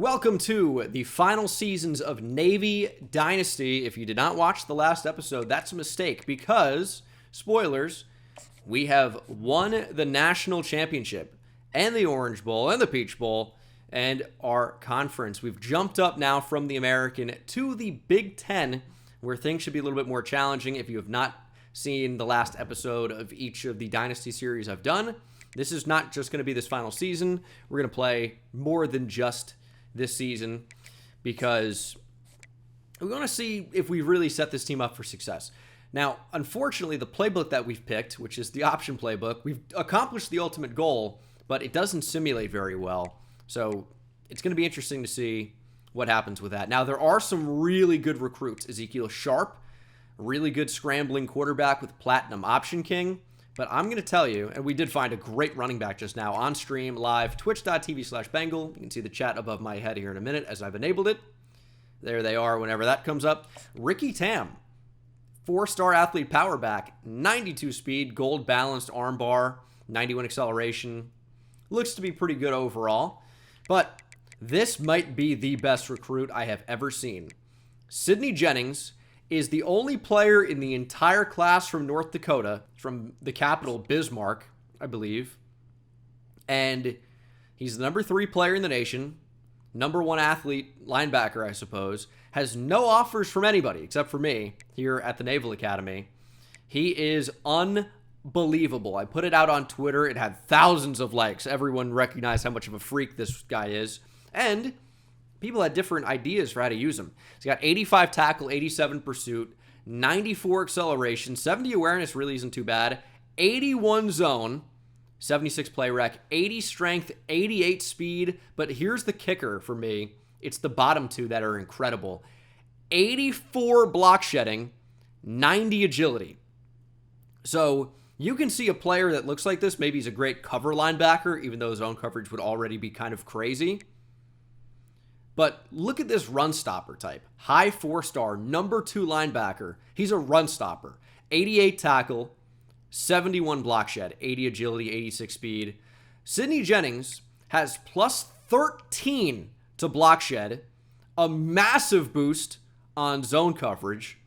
Welcome to the final seasons of Navy Dynasty. If you did not watch the last episode, that's a mistake because, spoilers, we have won the national championship and the Orange Bowl and the Peach Bowl and our conference. We've jumped up now from the American to the Big Ten, where things should be a little bit more challenging. If you have not seen the last episode of each of the Dynasty series I've done, this is not just going to be this final season. We're going to play more than just this season because we want to see if we really set this team up for success. Now, unfortunately, the playbook that we've picked, which is the option playbook, we've accomplished the ultimate goal, but it doesn't simulate very well. So it's going to be interesting to see what happens with that. Now, there are some really good recruits. Ezekiel Sharp, really good scrambling quarterback with Platinum Option King. But I'm going to tell you, and we did find a great running back just now on stream, live, twitch.tv/Bengal. You can see the chat above my head here in a minute as I've enabled it. There they are whenever that comes up. Ricky Tam, 4-star athlete power back, 92 speed, gold balanced arm bar, 91 acceleration. Looks to be pretty good overall. But this might be the best recruit I have ever seen. Sidney Jennings is the only player in the entire class from North Dakota, from the capital, Bismarck, I believe. And he's the number 3 player in the nation, number 1 athlete, linebacker, I suppose. Has no offers from anybody except for me here at the Naval Academy. He is unbelievable. I put it out on Twitter. It had thousands of likes. Everyone recognized how much of a freak this guy is. And people had different ideas for how to use him. He's got 85 tackle, 87 pursuit, 94 acceleration, 70 awareness really isn't too bad, 81 zone, 76 play rec, 80 strength, 88 speed. But here's the kicker for me. It's the bottom two that are incredible. 84 block shedding, 90 agility. So you can see a player that looks like this. Maybe he's a great cover linebacker, even though zone coverage would already be kind of crazy. But look at this run stopper type. High 4-star, number 2 linebacker. He's a run stopper. 88 tackle, 71 block shed, 80 agility, 86 speed. Sidney Jennings has plus 13 to block shed, a massive boost on zone coverage.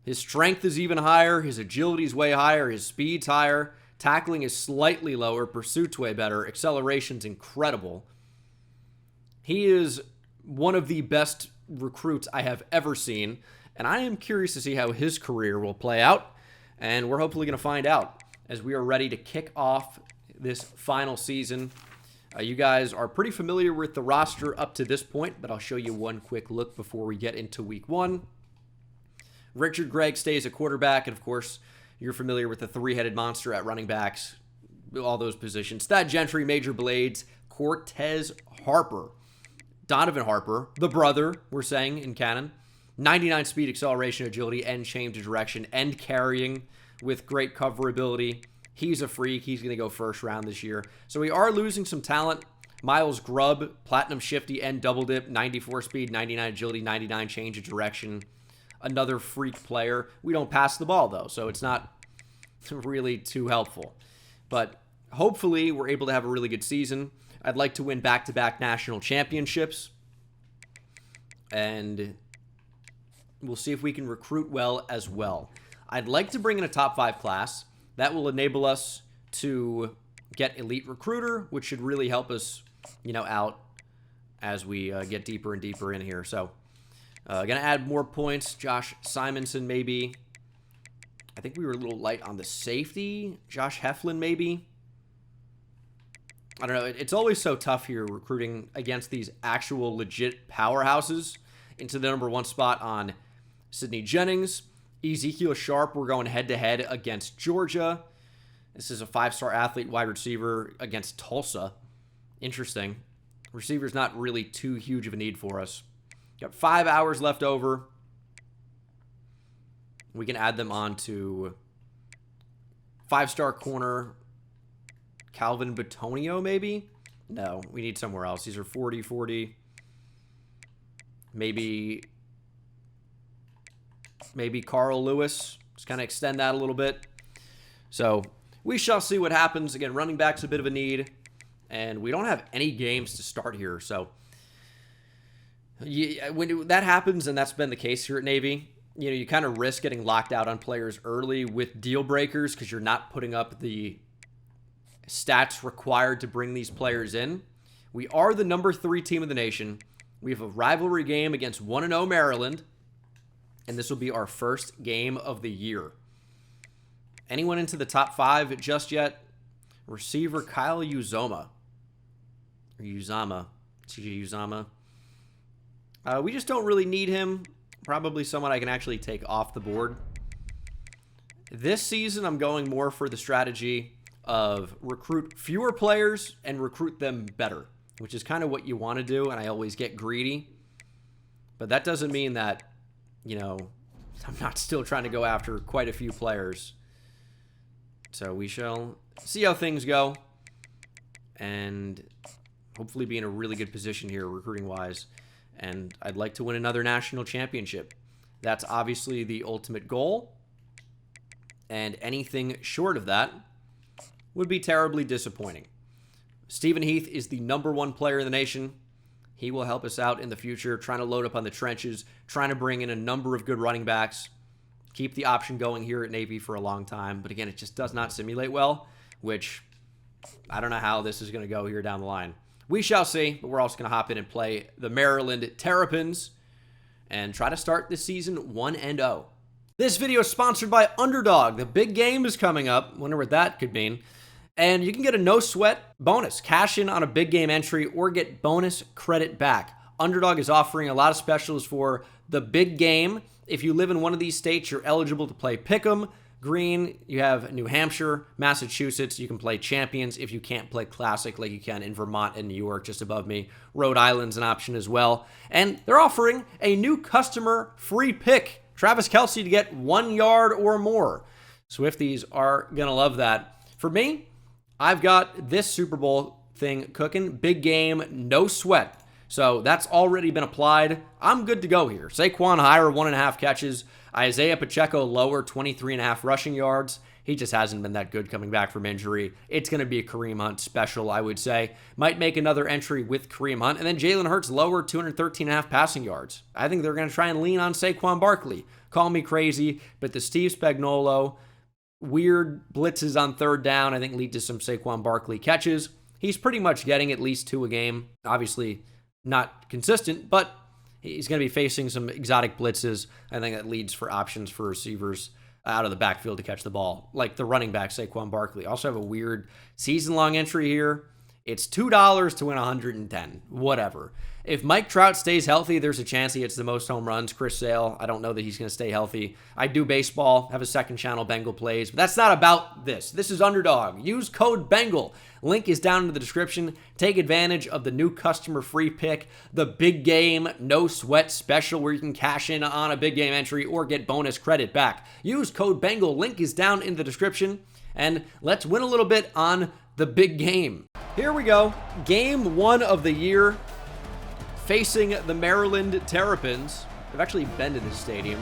His strength is even higher. His agility is way higher. His speed's higher. Tackling is slightly lower. Pursuit's way better. Acceleration's incredible. He is one of the best recruits I have ever seen, and I am curious to see how his career will play out, and we're hopefully going to find out as we are ready to kick off this final season. You guys are pretty familiar with the roster up to this point, but I'll show you one quick look before we get into week 1. Richard Gregg stays at quarterback, and of course, you're familiar with the 3-headed monster at running backs, all those positions. Thad Gentry, Major Blades, Cortez Harper, Donovan Harper, the brother, we're saying in canon, 99 speed, acceleration, agility, and change of direction, and carrying with great coverability. He's a freak. He's going to go first round this year. So we are losing some talent. Miles Grubb, platinum shifty and double dip, 94 speed, 99 agility, 99 change of direction. Another freak player. We don't pass the ball, though, so it's not really too helpful. But hopefully we're able to have a really good season. I'd like to win back-to-back national championships. And we'll see if we can recruit well as well. I'd like to bring in a top 5 class. That will enable us to get elite recruiter, which should really help us, out as we get deeper and deeper in here. So, going to add more points. Josh Simonson, maybe. I think we were a little light on the safety. Josh Heflin, maybe. I don't know. It's always so tough here recruiting against these actual legit powerhouses. Into the number 1 spot on Sidney Jennings. Ezekiel Sharp, we're going head-to-head against Georgia. This is a 5-star athlete wide receiver against Tulsa. Interesting. Receiver's not really too huge of a need for us. Got 5 hours left over. We can add them on to 5-star corner Calvin Batonio, maybe? No, we need somewhere else. These are 40. Maybe Carl Lewis. Just kind of extend that a little bit. So we shall see what happens. Again, running back's a bit of a need. and we don't have any games to start here. So when that happens, and that's been the case here at Navy, you kind of risk getting locked out on players early with deal breakers because you're not putting up the stats required to bring these players in. We are the number 3 team in the nation. We have a rivalry game against 1-0 Maryland, and this will be our first game of the year. Anyone into the top 5 just yet? Receiver Kyle Uzoma. Or Uzama. CJ Uzama. We just don't really need him. Probably someone I can actually take off the board. This season, I'm going more for the strategy of recruit fewer players and recruit them better, which is kind of what you want to do, and I always get greedy. But that doesn't mean that, I'm not still trying to go after quite a few players. So we shall see how things go and hopefully be in a really good position here recruiting-wise. And I'd like to win another national championship. That's obviously the ultimate goal. And anything short of that would be terribly disappointing. Stephen Heath is the #1 player in the nation. He will help us out in the future, trying to load up on the trenches, trying to bring in a number of good running backs, keep the option going here at Navy for a long time. But again, it just does not simulate well, which I don't know how this is going to go here down the line. We shall see, but we're also going to hop in and play the Maryland Terrapins and try to start this season 1-0. This video is sponsored by Underdog. The big game is coming up. Wonder what that could mean. And you can get a no-sweat bonus. Cash in on a big game entry or get bonus credit back. Underdog is offering a lot of specials for the big game. If you live in one of these states, you're eligible to play Pick'em. Green, you have New Hampshire, Massachusetts. You can play Champions if you can't play Classic like you can in Vermont and New York just above me. Rhode Island's an option as well. And they're offering a new customer free pick. Travis Kelce to get 1 yard or more. Swifties are going to love that. For me, I've got this Super Bowl thing cooking. Big game, no sweat. So that's already been applied. I'm good to go here. Saquon higher, 1.5 catches. Isaiah Pacheco lower, 23.5 rushing yards. He just hasn't been that good coming back from injury. It's going to be a Kareem Hunt special, I would say. Might make another entry with Kareem Hunt. And then Jalen Hurts lower, 213.5 passing yards. I think they're going to try and lean on Saquon Barkley. Call me crazy, but the Steve Spagnuolo weird blitzes on 3rd down, I think, lead to some Saquon Barkley catches. He's pretty much getting at least 2 a game. Obviously not consistent, but he's going to be facing some exotic blitzes. I think that leads for options for receivers out of the backfield to catch the ball, like the running back, Saquon Barkley. Also have a weird season-long entry here. It's $2 to win 110. Whatever. If Mike Trout stays healthy, there's a chance he hits the most home runs. Chris Sale, I don't know that he's going to stay healthy. I do baseball, have a second channel, Bengal Plays, but that's not about this. This is Underdog. Use code BENGAL. Link is down in the description. Take advantage of the new customer free pick, the big game, no sweat special where you can cash in on a big game entry or get bonus credit back. Use code BENGAL. Link is down in the description. And let's win a little bit on the big game. Here we go. Game 1 of the year. Facing the Maryland Terrapins. I've actually been to this stadium.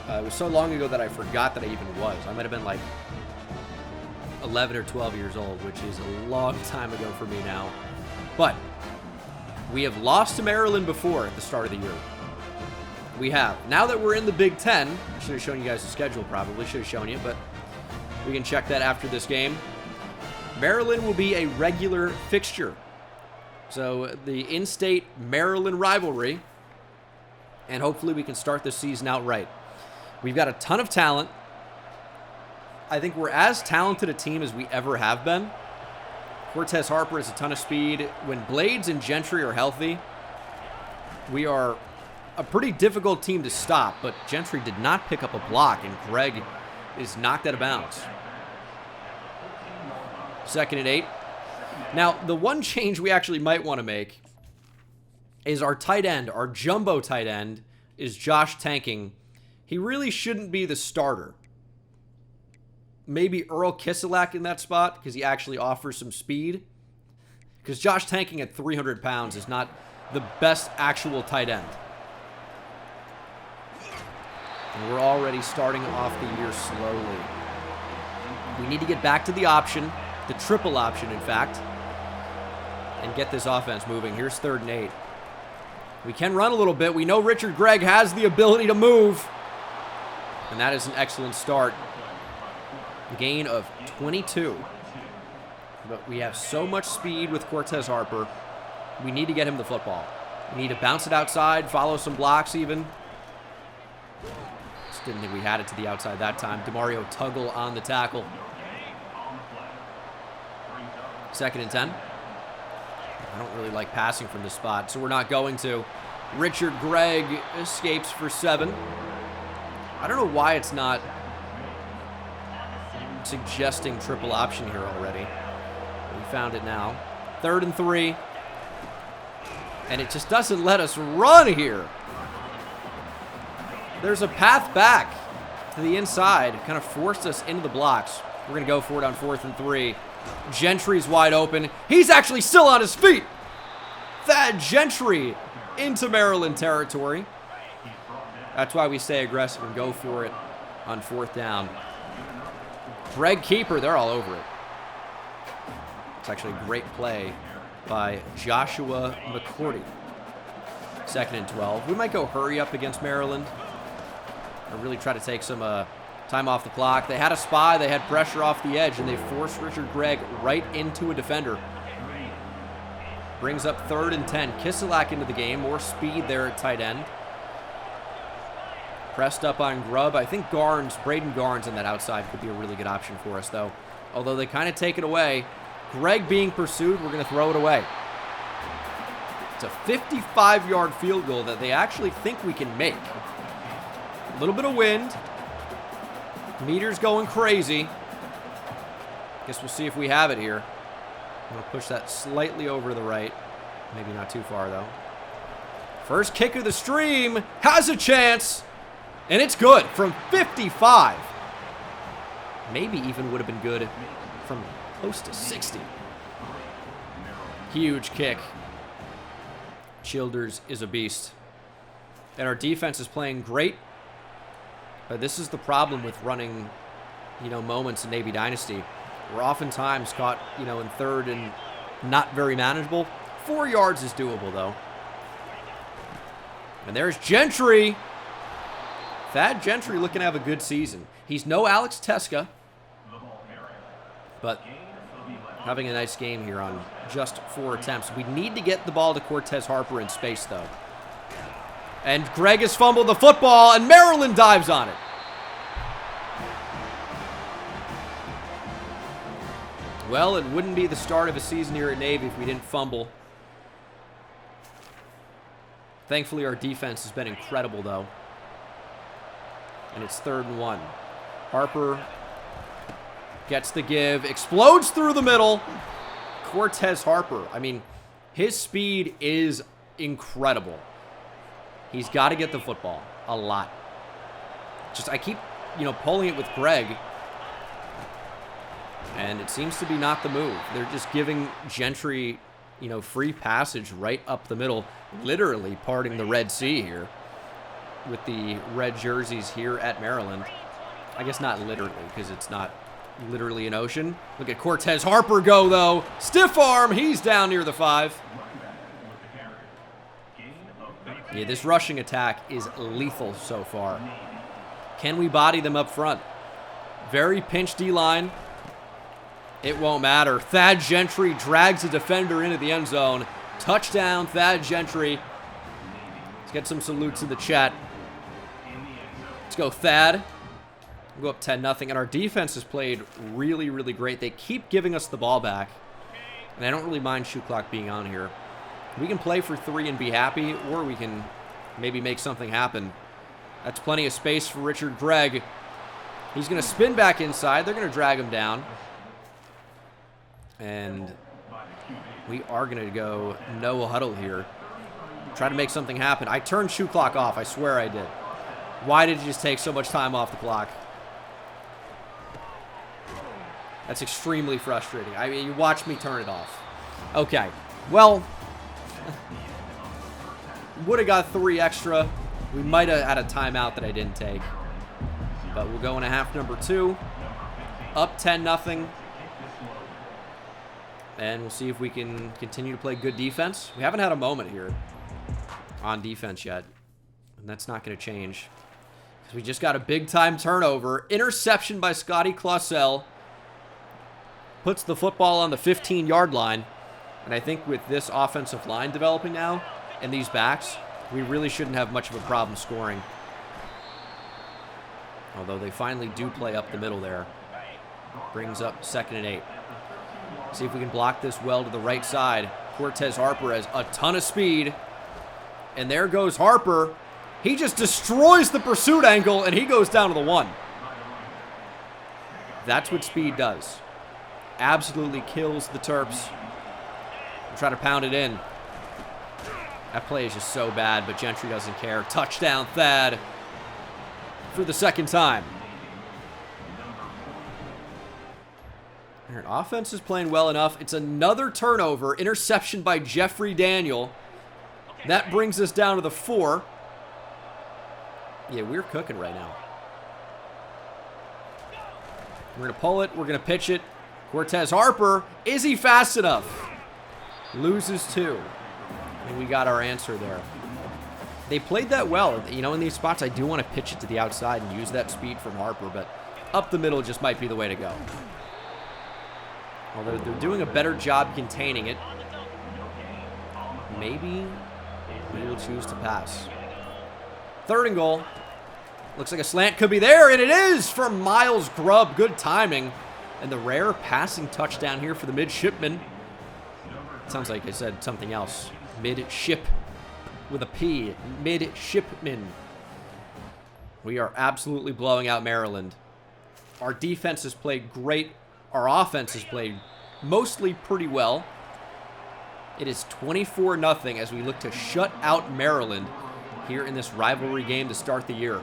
It was so long ago that I forgot that I even was. I might have been like 11 or 12 years old, which is a long time ago for me now. But we have lost to Maryland before at the start of the year. We have. Now that we're in the Big Ten, I should have shown you guys the schedule probably. Should have shown you, but we can check that after this game. Maryland will be a regular fixture. So the in-state Maryland rivalry, and hopefully we can start the season out right. We've got a ton of talent. I think we're as talented a team as we ever have been. Cortez Harper has a ton of speed. When Blades and Gentry are healthy, we are a pretty difficult team to stop, but Gentry did not pick up a block, and Greg is knocked out of bounds. 2nd and 8. Now, the one change we actually might want to make is our tight end, our jumbo tight end, is Josh Tanking. He really shouldn't be the starter. Maybe Earl Kiselak in that spot because he actually offers some speed. Because Josh Tanking at 300 pounds is not the best actual tight end. And we're already starting off the year slowly. We need to get back to the option, the triple option, in fact. and get this offense moving. Here's 3rd and 8. We can run a little bit. We know Richard Gregg has the ability to move. And that is an excellent start. Gain of 22. But we have so much speed with Cortez Harper. We need to get him the football. We need to bounce it outside, follow some blocks even. Just didn't think we had it to the outside that time. DeMario Tuggle on the tackle. 2nd and 10. I don't really like passing from this spot, so we're not going to. Richard Gregg escapes for 7. I don't know why it's not suggesting triple option here already. We found it now. 3rd and 3. And it just doesn't let us run here. There's a path back to the inside. Kind of forced us into the blocks. We're going to go for it on 4th and 3. Gentry's wide open. He's actually still on his feet. Thad Gentry into Maryland territory. That's why we stay aggressive and go for it on 4th down. Greg Keeper, they're all over it. It's actually a great play by Joshua McCourty. 2nd and 12. We might go hurry up against Maryland. Or really try to take some time off the clock. They had a spy. They had pressure off the edge, and they forced Richard Gregg right into a defender. Brings up 3rd and 10. Kiselak into the game. More speed there at tight end. Pressed up on Grubb. I think Braden Garnes on that outside could be a really good option for us, though. Although they kind of take it away. Gregg being pursued, we're going to throw it away. It's a 55-yard field goal that they actually think we can make. A little bit of wind. Meters going crazy. Guess we'll see if we have it here. I'm going to push that slightly over the right. Maybe not too far, though. First kick of the stream. Has a chance. And it's good from 55. Maybe even would have been good from close to 60. Huge kick. Childers is a beast. And our defense is playing great. But this is the problem with running, moments in Navy Dynasty. We're oftentimes caught, in 3rd and not very manageable. 4 yards is doable, though. And there's Gentry. Thad Gentry looking to have a good season. He's no Alex Teska, but having a nice game here on just 4 attempts. We need to get the ball to Cortez Harper in space, though. And Gregg has fumbled the football, and Maryland dives on it. Well, it wouldn't be the start of a season here at Navy if we didn't fumble. Thankfully, our defense has been incredible, though. And it's 3rd and 1. Harper gets the give, explodes through the middle. Cortez Harper, his speed is incredible. He's got to get the football a lot. I keep, pulling it with Gregg. And it seems to be not the move. They're just giving Gentry, free passage right up the middle. Literally parting the Red Sea here with the red jerseys here at Maryland. I guess not literally, because it's not literally an ocean. Look at Cortez Harper go, though. Stiff arm. He's down near the 5. Yeah, this rushing attack is lethal so far. Can we body them up front? Very pinched D-line. It won't matter. Thad Gentry drags a defender into the end zone. Touchdown, Thad Gentry. Let's get some salutes in the chat. Let's go, Thad. We'll go up 10-0. And our defense has played really, really great. They keep giving us the ball back. And I don't really mind shoot clock being on here. We can play for 3 and be happy, or we can maybe make something happen. That's plenty of space for Richard Gregg. He's going to spin back inside. They're going to drag him down. And we are going to go no huddle here. Try to make something happen. I turned shoot clock off. I swear I did. Why did you just take so much time off the clock? That's extremely frustrating. You watched me turn it off. Okay. Well, would have got 3 extra. We might have had a timeout that I didn't take. But we'll go into half number 2. Up 10-0. And we'll see if we can continue to play good defense. We haven't had a moment here on defense yet. And that's not going to change. Because we just got a big-time turnover. Interception by Scotty Clausell. Puts the football on the 15-yard line. And I think with this offensive line developing now and these backs, we really shouldn't have much of a problem scoring. Although they finally do play up the middle there. Brings up 2nd and 8. See if we can block this well to the right side. Cortez Harper has a ton of speed. And there goes Harper. He just destroys the pursuit angle, and he goes down to the 1. That's what speed does. Absolutely kills the Terps. Try to pound it in. That play is just so bad, but Gentry doesn't care. Touchdown, Thad. For the 2nd time. All right, offense is playing well enough. It's another turnover. Interception by Jeffrey Daniel. That brings us down to the 4. Yeah, we're cooking right now. We're going to pull it. We're going to pitch it. Cortez Harper. Is he fast enough? Loses 2. And we got our answer there. They played that well. You know, in these spots, I do want to pitch it to the outside and use that speed from Harper, but up the middle just might be the way to go. Although they're doing a better job containing it. Maybe we will choose to pass. 3rd and goal. Looks like a slant could be there, and it is for Miles Grubb. Good timing. And the rare passing touchdown here for the midshipman. Sounds like I said something else. Midship with a P. Midshipman. We are absolutely blowing out Maryland. Our defense has played great. Our offense has played mostly pretty well. It is 24-0 as we look to shut out Maryland here in this rivalry game to start the year.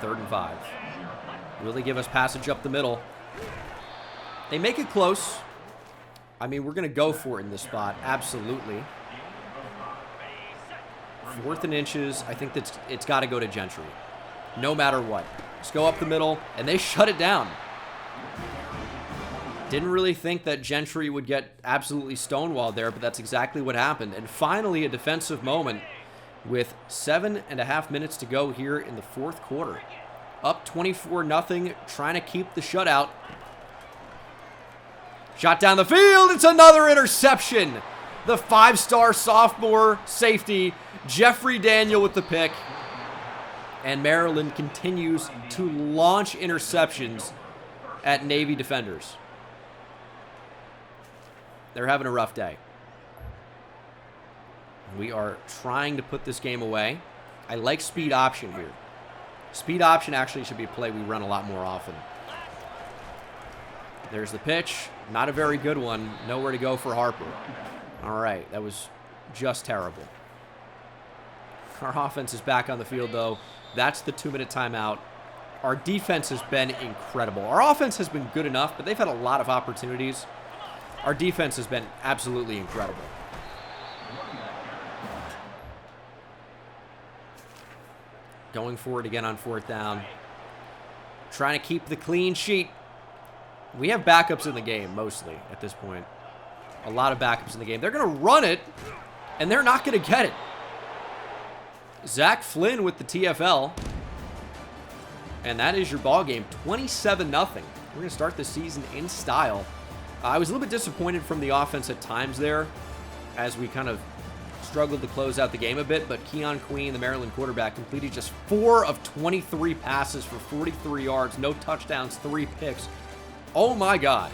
3rd and 5. Will they give us passage up the middle? They make it close. I mean, we're going to go for it in this spot. Absolutely. 4th and inches. I think it's got to go to Gentry. No matter what. Just go up the middle, and they shut it down. Didn't really think that Gentry would get absolutely stonewalled there, but that's exactly what happened. And finally, a defensive moment with 7.5 minutes to go here in the 4th quarter. Up 24-0, trying to keep the shutout. Shot down the field. It's another interception. The 5-star sophomore safety, Jeffrey Daniel, with the pick. And Maryland continues to launch interceptions at Navy defenders. They're having a rough day. We are trying to put this game away. I like speed option here. Speed option actually should be a play we run a lot more often. There's the pitch. Not a very good one. Nowhere to go for Harper. All right, that was just terrible. Our offense is back on the field, though. That's the 2-minute timeout. Our defense has been incredible. Our offense has been good enough, but they've had a lot of opportunities. Our defense has been absolutely incredible. Going for it again on 4th down. Trying to keep the clean sheet. We have backups in the game, mostly, at this point. A lot of backups in the game. They're going to run it, and they're not going to get it. Zach Flynn with the TFL. And that is your ball game. 27-0. We're going to start the season in style. I was a little bit disappointed from the offense at times there as we kind of struggled to close out the game a bit, but Keon Queen, the Maryland quarterback, completed just 4 of 23 passes for 43 yards, no touchdowns, 3 picks. Oh my God.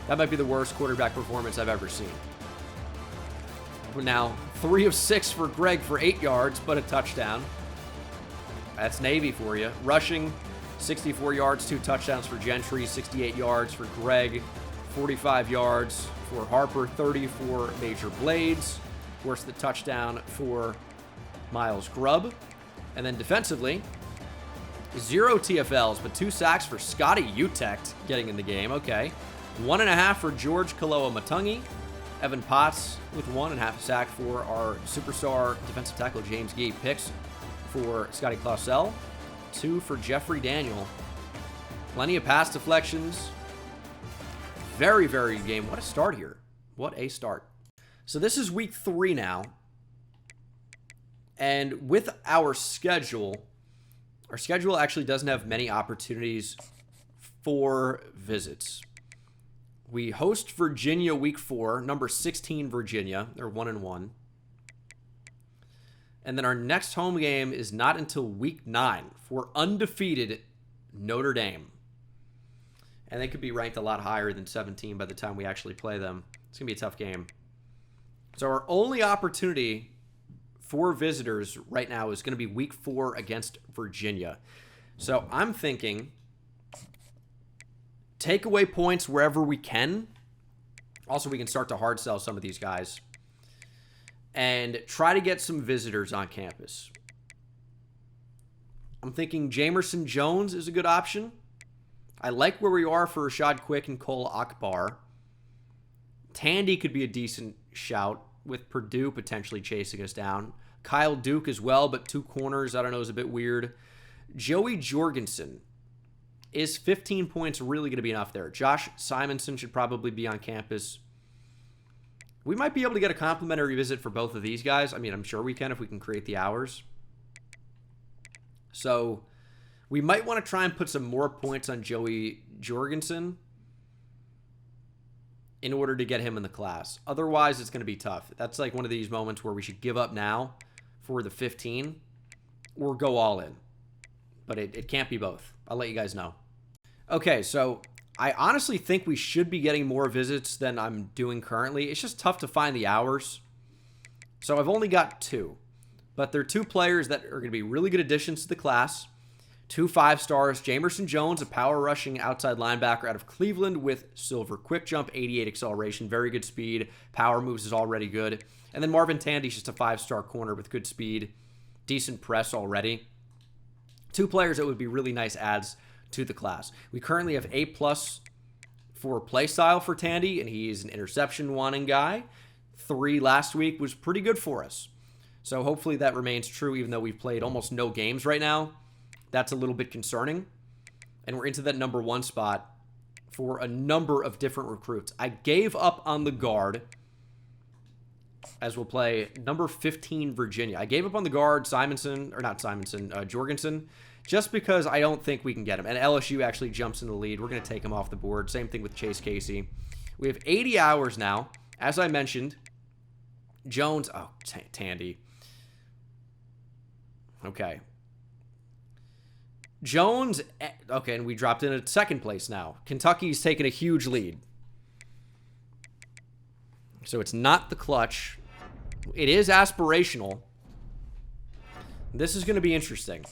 That might be the worst quarterback performance I've ever seen. Now, 3 of 6 for Greg for 8 yards, but a touchdown. That's Navy for you. Rushing, 64 yards, 2 touchdowns for Gentry, 68 yards for Greg, 45 yards for Harper, 30 for Major Blades. Of course, the touchdown for Miles Grubb. And then defensively, 0 TFLs, but 2 sacks for Scotty Utecht getting in the game. Okay. 1.5 for George Kaloa-Matungi. Evan Potts with 1.5 sack for our superstar defensive tackle James Gee. Picks for Scotty Clausell. 2 for Jeffrey Daniel. Plenty of pass deflections. Very, very good game. What a start here. What a start. So this is week 3 now. And with our schedule actually doesn't have many opportunities for visits. We host Virginia week 4, number 16 Virginia. They're 1-1. And then our next home game is not until week 9 for undefeated Notre Dame. And they could be ranked a lot higher than 17 by the time we actually play them. It's going to be a tough game. So our only opportunity for visitors right now is going to be week 4 against Virginia. So I'm thinking take away points wherever we can. Also, we can start to hard sell some of these guys. And try to get some visitors on campus. I'm thinking Jamerson Jones is a good option. I like where we are for Rashad Quick and Cole Akbar. Tandy could be a decent shout with Purdue potentially chasing us down. Kyle Duke as well, but 2 corners, I don't know, is a bit weird. Joey Jorgensen. Is 15 points really going to be enough there? Josh Simonson should probably be on campus. We might be able to get a complimentary visit for both of these guys. I mean, I'm sure we can if we can create the hours. So we might want to try and put some more points on Joey Jorgensen in order to get him in the class. Otherwise, it's going to be tough. That's like one of these moments where we should give up now for the 15 or go all in. But it can't be both. I'll let you guys know. Okay, so I honestly think we should be getting more visits than I'm doing currently. It's just tough to find the hours. So I've only got 2. But they're 2 players that are going to be really good additions to the class. 2 5-stars. Jamerson Jones, a power rushing outside linebacker out of Cleveland with silver quick jump, 88 acceleration, very good speed. Power moves is already good. And then Marvin Tandy's just a 5-star corner with good speed. Decent press already. 2 players that would be really nice adds to the class. We currently have A+ for play style for Tandy, and he's an interception wanting guy. 3 last week was pretty good for us. So hopefully that remains true, even though we've played almost no games right now. That's a little bit concerning. And we're into that number 1 spot for a number of different recruits. I gave up on the guard, as we'll play number 15 Virginia. I gave up on the guard, Jorgensen, just because I don't think we can get him. And LSU actually jumps in the lead. We're going to take him off the board. Same thing with Chase Casey. We have 80 hours now. As I mentioned, Jones. Oh, Tandy. Okay. Jones. Okay, and we dropped in at 2nd place now. Kentucky's taken a huge lead. So it's not the clutch. It is aspirational. This is going to be interesting.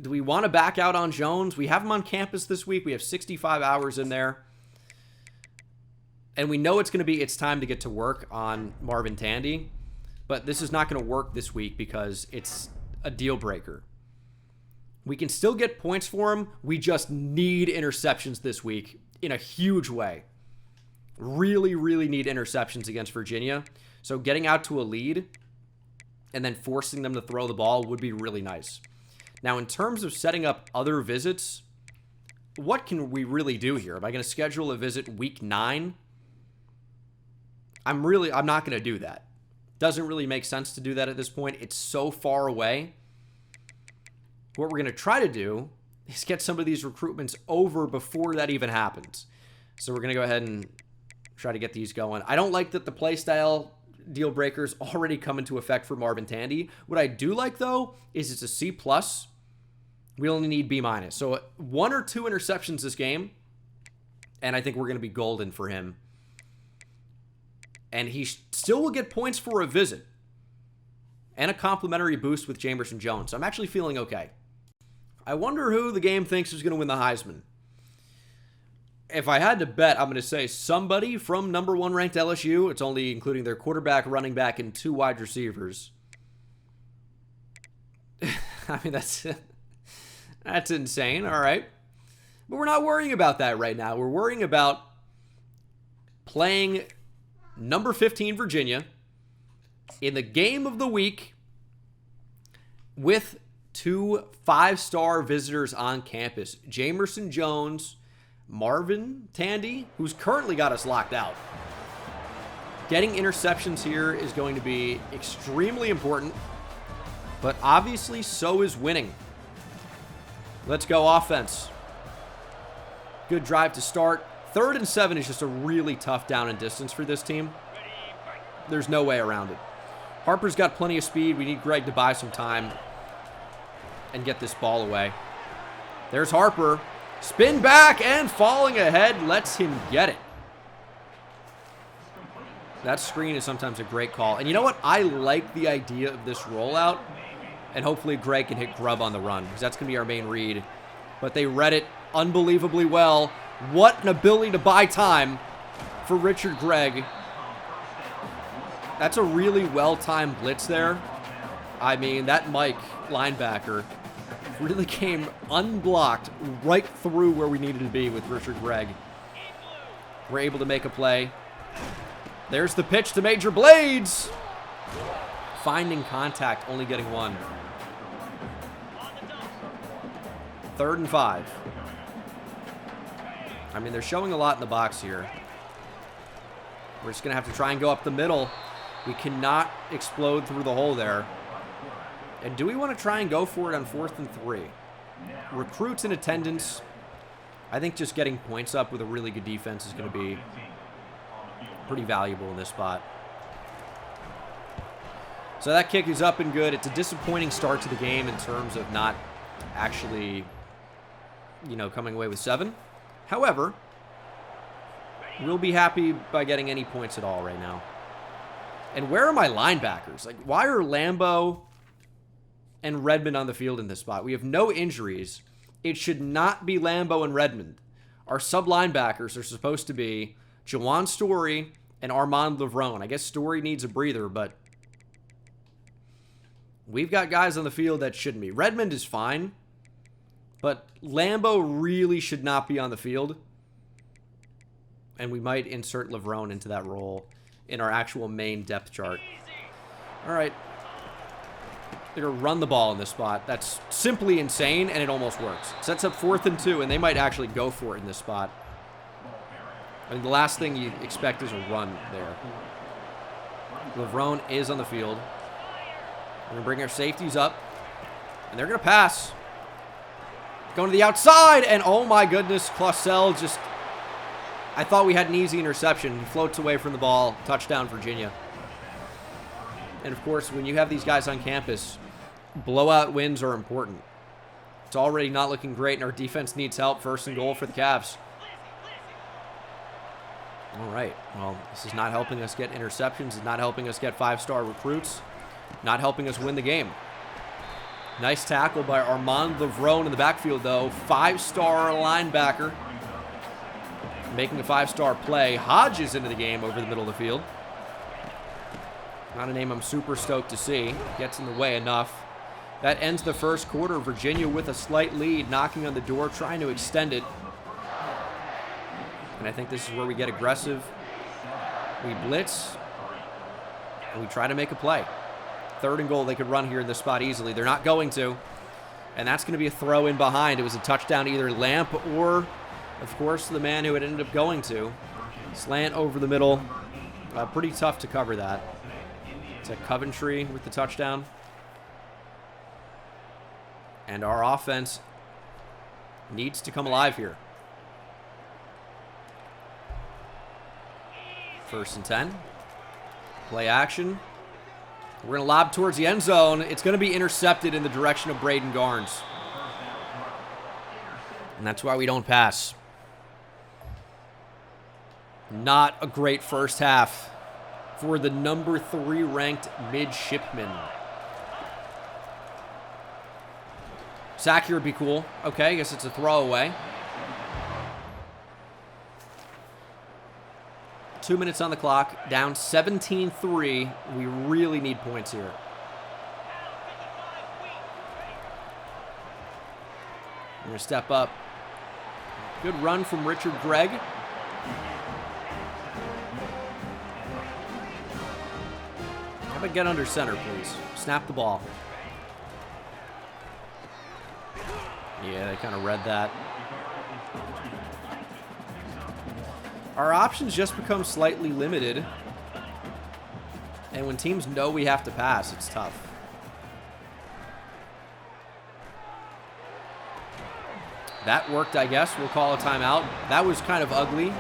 Do we want to back out on Jones? We have him on campus this week. We have 65 hours in there. And we know it's time to get to work on Marvin Tandy. But this is not going to work this week because it's a deal breaker. We can still get points for him. We just need interceptions this week in a huge way. Really, really need interceptions against Virginia. So getting out to a lead and then forcing them to throw the ball would be really nice. Now, in terms of setting up other visits, what can we really do here? Am I going to schedule a visit week 9? I'm not going to do that. Doesn't really make sense to do that at this point. It's so far away. What we're going to try to do is get some of these recruitments over before that even happens. So we're going to go ahead and try to get these going. I don't like that the playstyle deal breakers already come into effect for Marvin Tandy. What I do like, though, is it's a C+. We only need B-. So 1 or 2 interceptions this game, and I think we're going to be golden for him. And he still will get points for a visit and a complimentary boost with Jamerson Jones. So I'm actually feeling okay. I wonder who the game thinks is going to win the Heisman. If I had to bet, I'm going to say somebody from number 1 ranked LSU. It's only including their quarterback, running back, and 2 wide receivers. I mean, that's insane. All right. But we're not worrying about that right now. We're worrying about playing number 15 Virginia in the game of the week with 2 5-star visitors on campus. Jamerson Jones, Marvin Tandy, who's currently got us locked out. Getting interceptions here is going to be extremely important, but obviously so is winning. Let's go offense. Good drive to start. 3rd and 7 is just a really tough down and distance for this team. There's no way around it. Harper's got plenty of speed. We need Greg to buy some time and get this ball away. There's Harper. Spin back and falling ahead lets him get it. That screen is sometimes a great call. And you know what? I like the idea of this rollout. And hopefully Greg can hit Grubb on the run, because that's going to be our main read. But they read it unbelievably well. What an ability to buy time for Richard Gregg. That's a really well-timed blitz there. I mean, that Mike linebacker really came unblocked right through where we needed to be with Richard Gregg. We're able to make a play. There's the pitch to Major Blades. Finding contact, only getting 1. 3rd and 5. I mean, they're showing a lot in the box here. We're just going to have to try and go up the middle. We cannot explode through the hole there. And do we want to try and go for it on 4th and 3? Recruits in attendance. I think just getting points up with a really good defense is going to be pretty valuable in this spot. So that kick is up and good. It's a disappointing start to the game in terms of not actually, you know, coming away with 7. However, we'll be happy by getting any points at all right now. And where are my linebackers? Like, why are Lambo and Redmond on the field in this spot? We have no injuries. It should not be Lambo and Redmond. Our sub-linebackers are supposed to be Jawan Story and Armand Lavrone. I guess Story needs a breather, but we've got guys on the field that shouldn't be. Redmond is fine, but Lambo really should not be on the field. And we might insert Lavrone into that role in our actual main depth chart. All right. They're going to run the ball in this spot. That's simply insane, and it almost works. Sets up 4th and 2, and they might actually go for it in this spot. I mean, the last thing you expect is a run there. Lavrone is on the field. We're going to bring our safeties up, and they're going to pass. Going to the outside, and oh my goodness, Clausel just... I thought we had an easy interception. He floats away from the ball. Touchdown, Virginia. And, of course, when you have these guys on campus, blowout wins are important. It's already not looking great, and our defense needs help. 1st and goal for the Cavs. All right. Well, this is not helping us get interceptions. It's not helping us get 5-star recruits. Not helping us win the game. Nice tackle by Armand Lavrone in the backfield, though. 5-star linebacker. Making a 5-star play. Hodges into the game over the middle of the field. Not a name I'm super stoked to see. Gets in the way enough. That ends the first quarter. Virginia with a slight lead, knocking on the door, trying to extend it. And I think this is where we get aggressive. We blitz. And we try to make a play. 3rd and goal. They could run here in this spot easily. They're not going to. And that's going to be a throw in behind. It was a touchdown, either Lamp or, of course, the man who it ended up going to. Slant over the middle. Pretty tough to cover that. It's a Coventry with the touchdown. And our offense needs to come alive here. 1st and 10. Play action. We're going to lob towards the end zone. It's going to be intercepted in the direction of Braden Garnes. And that's why we don't pass. Not a great first half for the number 3 ranked midshipman. Sack here would be cool. Okay, I guess it's a throwaway. 2 minutes on the clock. Down 17-3. We really need points here. We're going to step up. Good run from Richard Gregg. How about get under center, please? Snap the ball. Yeah, they kind of read that. Our options just become slightly limited. And when teams know we have to pass, it's tough. That worked, I guess. We'll call a timeout. That was kind of ugly,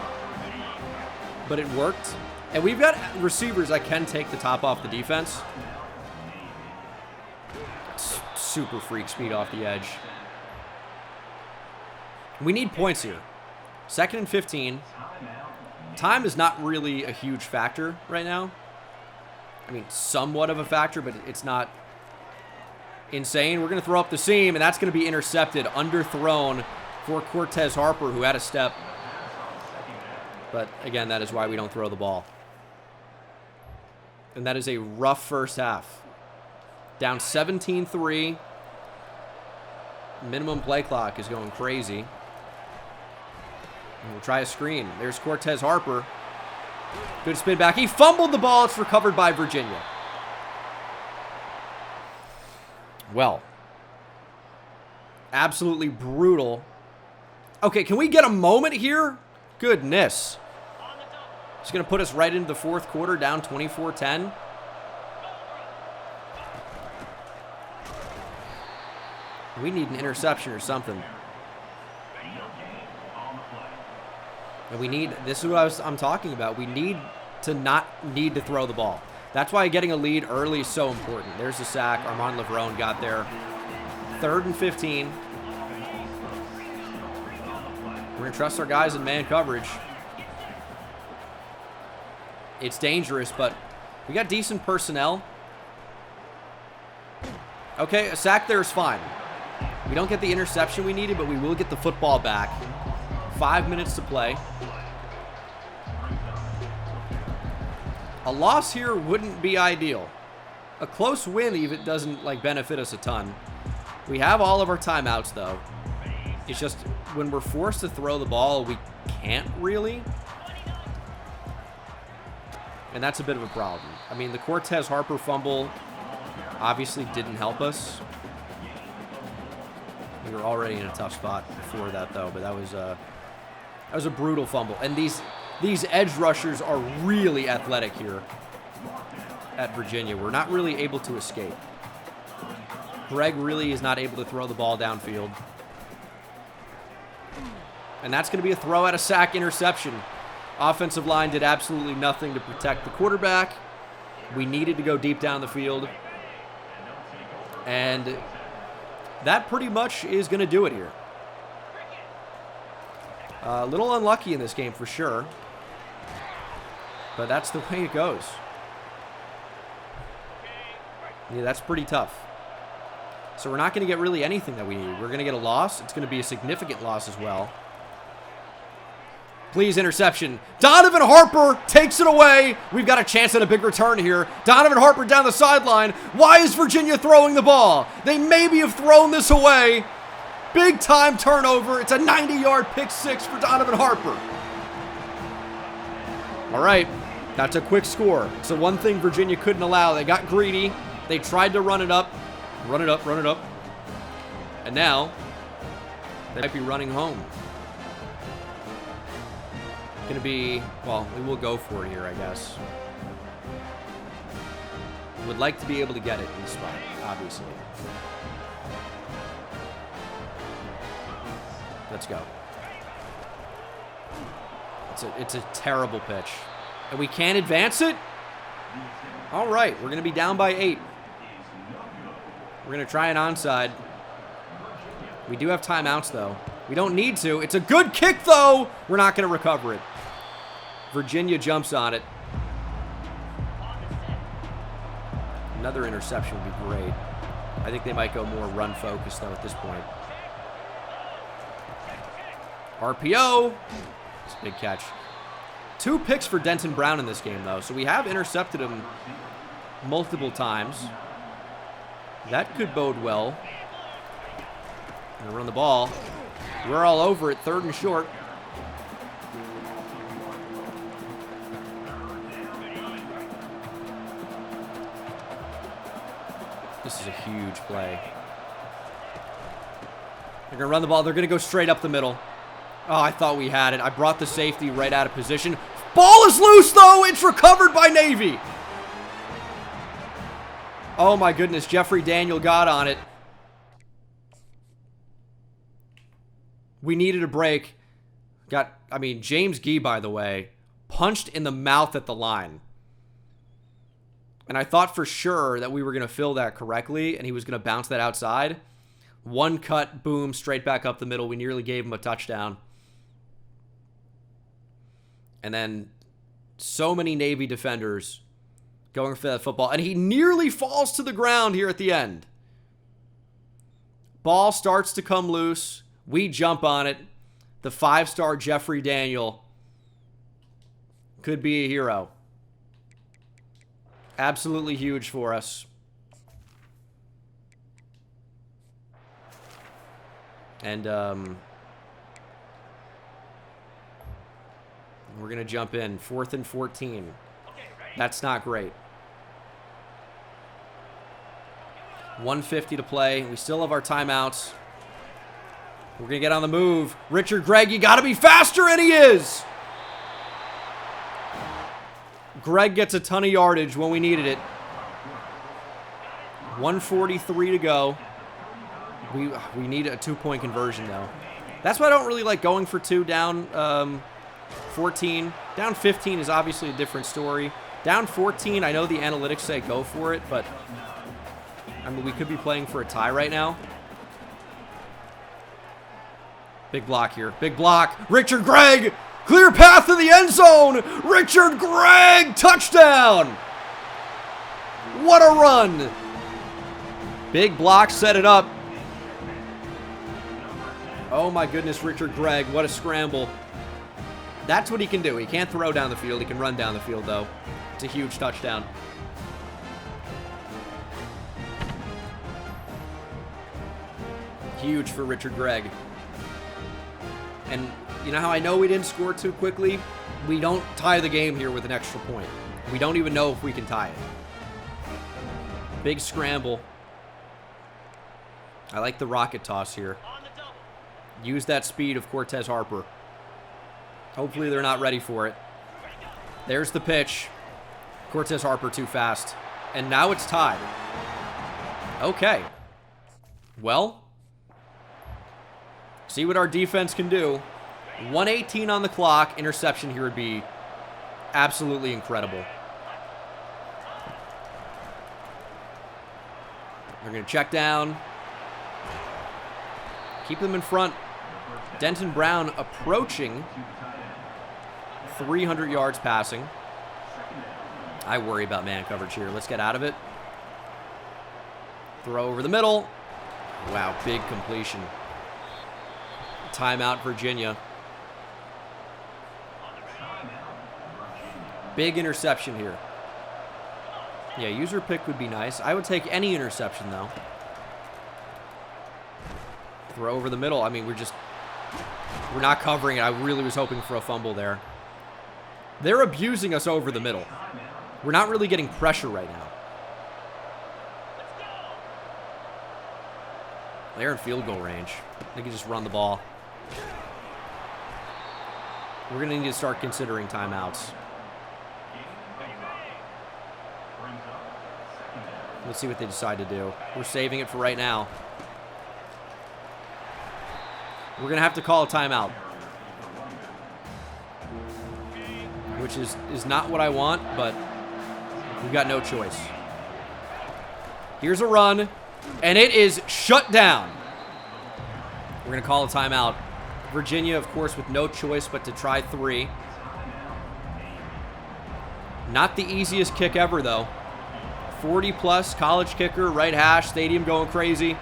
but it worked. And we've got receivers that can take the top off the defense. Super freak speed off the edge. We need points here. 2nd and 15. Time is not really a huge factor right now. I mean, somewhat of a factor, but it's not insane. We're going to throw up the seam, and that's going to be intercepted, underthrown for Cortez Harper, who had a step. But, again, that is why we don't throw the ball. And that is a rough first half. Down 17-3. Minimum play clock is going crazy. And we'll try a screen. There's Cortez Harper. Good spin back. He fumbled the ball. It's recovered by Virginia. Well, absolutely brutal. Okay, can we get a moment here? Goodness. It's going to put us right into the 4th quarter, down 24-10. We need an interception or something. And we need, this is what I'm talking about. We need to not need to throw the ball. That's why getting a lead early is so important. There's the sack. Armand Levrone got there. 3rd and 15. We're going to trust our guys in man coverage. It's dangerous, but we got decent personnel. Okay, a sack there is fine. We don't get the interception we needed, but we will get the football back. 5 minutes to play. A loss here wouldn't be ideal. A close win even doesn't benefit us a ton. We have all of our timeouts though. It's just when we're forced to throw the ball, we can't really. And that's a bit of a problem. I mean, the Cortez Harper fumble obviously didn't help us. We were already in a tough spot before that though, but that was a brutal fumble. And these edge rushers are really athletic here at Virginia. We're not really able to escape. Greg really is not able to throw the ball downfield. And that's going to be a throw at a sack interception. Offensive line did absolutely nothing to protect the quarterback. We needed to go deep down the field. And that pretty much is going to do it here. A little unlucky in this game for sure. But that's the way it goes. Yeah, that's pretty tough. So we're not going to get really anything that we need. We're going to get a loss. It's going to be a significant loss as well. Please, interception. Donovan Harper takes it away. We've got a chance at a big return here. Donovan Harper down the sideline. Why is Virginia throwing the ball? They maybe have thrown this away. Big time turnover. It's a 90-yard pick six for Donovan Harper. All right, that's a quick score. So one thing Virginia couldn't allow. They got greedy. They tried to run it up. Run it up, run it up. And now they might be running home. Going to be, well, we will go for it here, I guess. Would like to be able to get it in the spot, obviously. Let's go. It's a terrible pitch. And we can't advance it? All right, we're going to be down by 8. We're going to try an onside. We do have timeouts, though. We don't need to. It's a good kick, though. We're not going to recover it. Virginia jumps on it. Another interception would be great. I think they might go more run-focused, though, at this point. RPO. It's a big catch. 2 picks for Denton Brown in this game, though. So we have intercepted him multiple times. That could bode well. Gonna run the ball. We're all over it. 3rd and short. This is a huge play. They're going to run the ball. They're going to go straight up the middle. Oh, I thought we had it. I brought the safety right out of position. Ball is loose, though. It's recovered by Navy. Oh, my goodness. Jeffrey Daniel got on it. We needed a break. James Gee, by the way, punched in the mouth at the line. And I thought for sure that we were going to fill that correctly and he was going to bounce that outside. One cut, boom, straight back up the middle. We nearly gave him a touchdown. And then so many Navy defenders going for that football. And he nearly falls to the ground here at the end. Ball starts to come loose. We jump on it. The 5-star Jeffrey Daniel could be a hero. Absolutely huge for us. And we're going to jump in. 4th and 14. That's not great. 1:50 to play. We still have our timeouts. We're going to get on the move. Richard Gregg, you got to be faster, and he is. Gregg gets a ton of yardage when we needed it. 1:43 to go. We need a 2-point conversion, though. That's why I don't really like going for 2 down 14. Down 15 is obviously a different story. Down 14, I know the analytics say go for it, but I mean, we could be playing for a tie right now. Big block here. Big block. Richard Gregg. Clear path to the end zone. Richard Gregg. Touchdown. What a run. Big block. Set it up. Oh, my goodness. Richard Gregg. What a scramble. That's what he can do. He can't throw down the field. He can run down the field, though. It's a huge touchdown. Huge for Richard Gregg. And you know how I know we didn't score too quickly? We don't tie the game here with an extra point. We don't even know if we can tie it. Big scramble. I like the rocket toss here. Use that speed of Cortez Harper. Hopefully they're not ready for it. There's the pitch. Cortez Harper too fast. And now it's tied. Okay. Well, see what our defense can do. 1:18 on the clock. Interception here would be absolutely incredible. They're going to check down. Keep them in front. Denton Brown approaching 300 yards passing. I worry about man coverage here. Let's get out of it. Throw over the middle. Wow, big completion. Timeout, Virginia. Big interception here. Yeah, user pick would be nice. I would take any interception, though. Throw over the middle. I mean, we're not covering it. I really was hoping for a fumble there. They're abusing us over the middle. We're not really getting pressure right now. They're in field goal range. They can just run the ball. We're going to need to start considering timeouts. Let's see what they decide to do. We're saving it for right now. We're going to have to call a timeout. Which is not what I want, but we've got no choice. Here's a run, and it is shut down. We're going to call a timeout. Virginia, of course, with no choice but to try 3. Not the easiest kick ever, though. 40-plus, college kicker, right hash, stadium going crazy.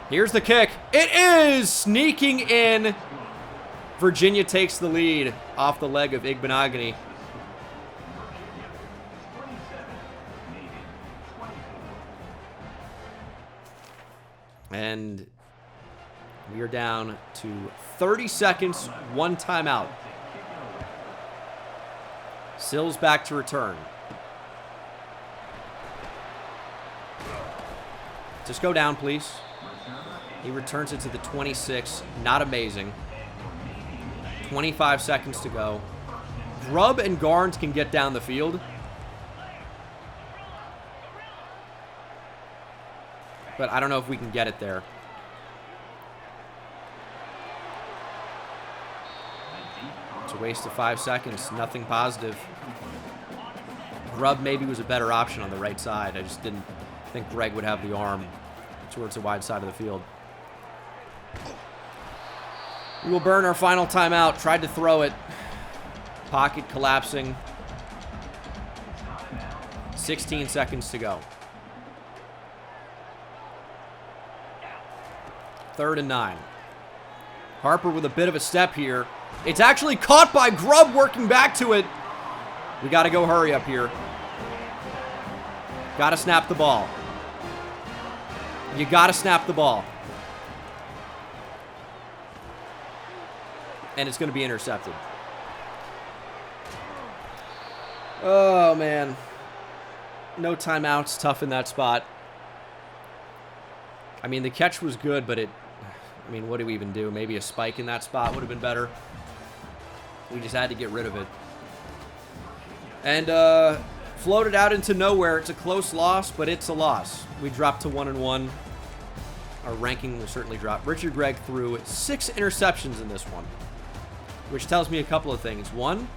Here's the kick. It is sneaking in. Virginia takes the lead off the leg of Igbenogany. And we are down to 30 seconds, 1 timeout. Sills back to return. Just go down, please. He returns it to the 26. Not amazing. 25 seconds to go. Grubb and Garnes can get down the field. But I don't know if we can get it there. It's a waste of 5 seconds. Nothing positive. Grubb maybe was a better option on the right side. I just didn't think Greg would have the arm towards the wide side of the field. We will burn our final timeout. Tried to throw it. Pocket collapsing. 16 seconds to go. 3rd and 9. Harper with a bit of a step here. It's actually caught by Grubb working back to it. We got to go hurry up here. Got to snap the ball. You got to snap the ball. And it's going to be intercepted. Oh, man. No timeouts. Tough in that spot. I mean, the catch was good, but I mean, what do we even do? Maybe a spike in that spot would have been better. We just had to get rid of it. And floated out into nowhere. It's a close loss, but it's a loss. We dropped to 1-1. Our ranking will certainly drop. Richard Gregg threw 6 interceptions in this one, which tells me a couple of things. One,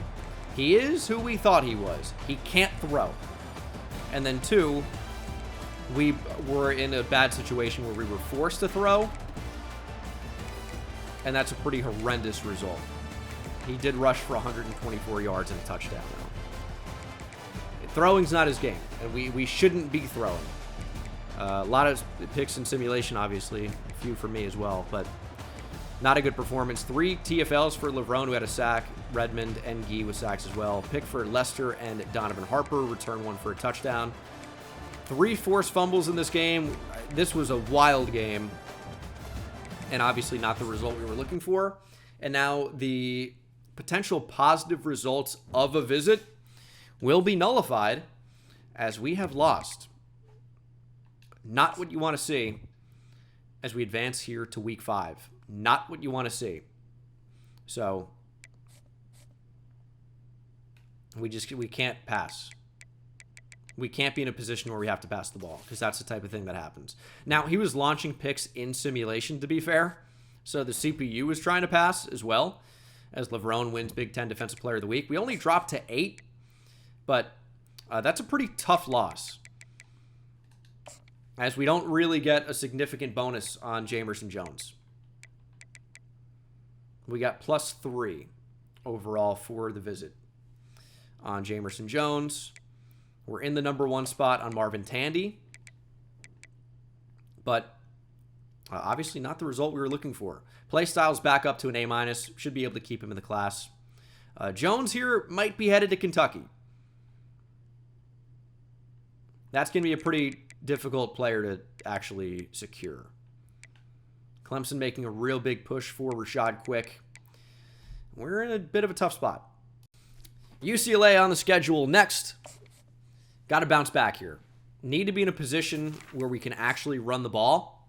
he is who we thought he was. He can't throw. And then 2, we were in a bad situation where we were forced to throw, and that's a pretty horrendous result. He did rush for 124 yards and a touchdown, though. Throwing's not his game, and we shouldn't be throwing. A lot of picks in simulation, obviously. A few for me as well, but not a good performance. 3 TFLs for Levrone, who had a sack. Redmond and Gee with sacks as well. Pick for Lester and Donovan Harper. Return 1 for a touchdown. 3 forced fumbles in this game. This was a wild game, and obviously not the result we were looking for. And now the potential positive results of a visit will be nullified as we have lost. Not what you want to see as we advance here to week 5. Not what you want to see. So we can't pass. We can't be in a position where we have to pass the ball, because that's the type of thing that happens. Now, he was launching picks in simulation, to be fair. So the CPU was trying to pass as well, as Levrone wins Big Ten Defensive Player of the Week. We only dropped to 8, but that's a pretty tough loss, as we don't really get a significant bonus on Jamerson Jones. We got +3 overall for the visit on Jamerson Jones. We're in the number 1 spot on Marvin Tandy, but obviously not the result we were looking for. Play style's back up to an A-. Should be able to keep him in the class. Jones here might be headed to Kentucky. That's going to be a pretty difficult player to actually secure. Clemson making a real big push for Rashad Quick. We're in a bit of a tough spot. UCLA on the schedule next. Got to bounce back here. Need to be in a position where we can actually run the ball.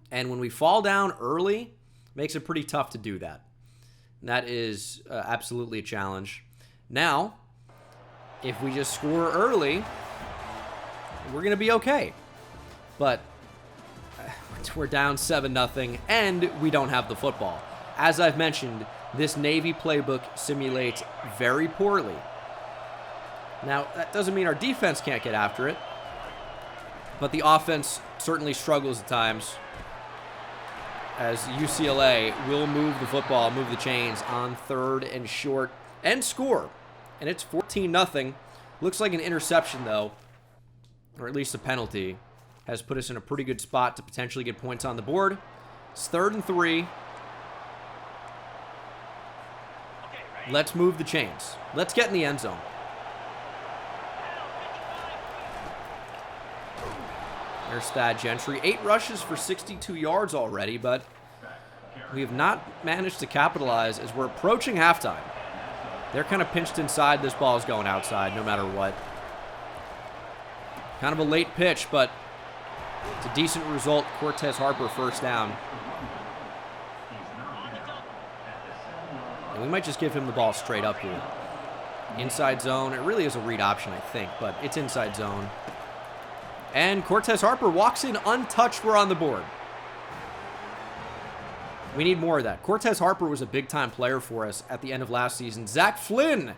And when we fall down early, makes it pretty tough to do that. And that is absolutely a challenge. Now, if we just score early, we're going to be okay. But we're down 7-0, and we don't have the football. As I've mentioned, this Navy playbook simulates very poorly. Now, that doesn't mean our defense can't get after it, but the offense certainly struggles at times, as UCLA will move the football, move the chains on 3rd and short, and score. And it's 14-0. Looks like an interception, though, or at least a penalty, has put us in a pretty good spot to potentially get points on the board. It's 3rd and 3. Let's move the chains. Let's get in the end zone. There's Thad Gentry. 8 rushes for 62 yards already, but we have not managed to capitalize as we're approaching halftime. They're kind of pinched inside. This ball is going outside no matter what. Kind of a late pitch, but it's a decent result. Cortez Harper first down. And we might just give him the ball straight up here. Inside zone. It really is a read option, I think, but it's inside zone. And Cortez Harper walks in untouched. We're on the board. We need more of that. Cortez Harper was a big-time player for us at the end of last season. Zach Flynn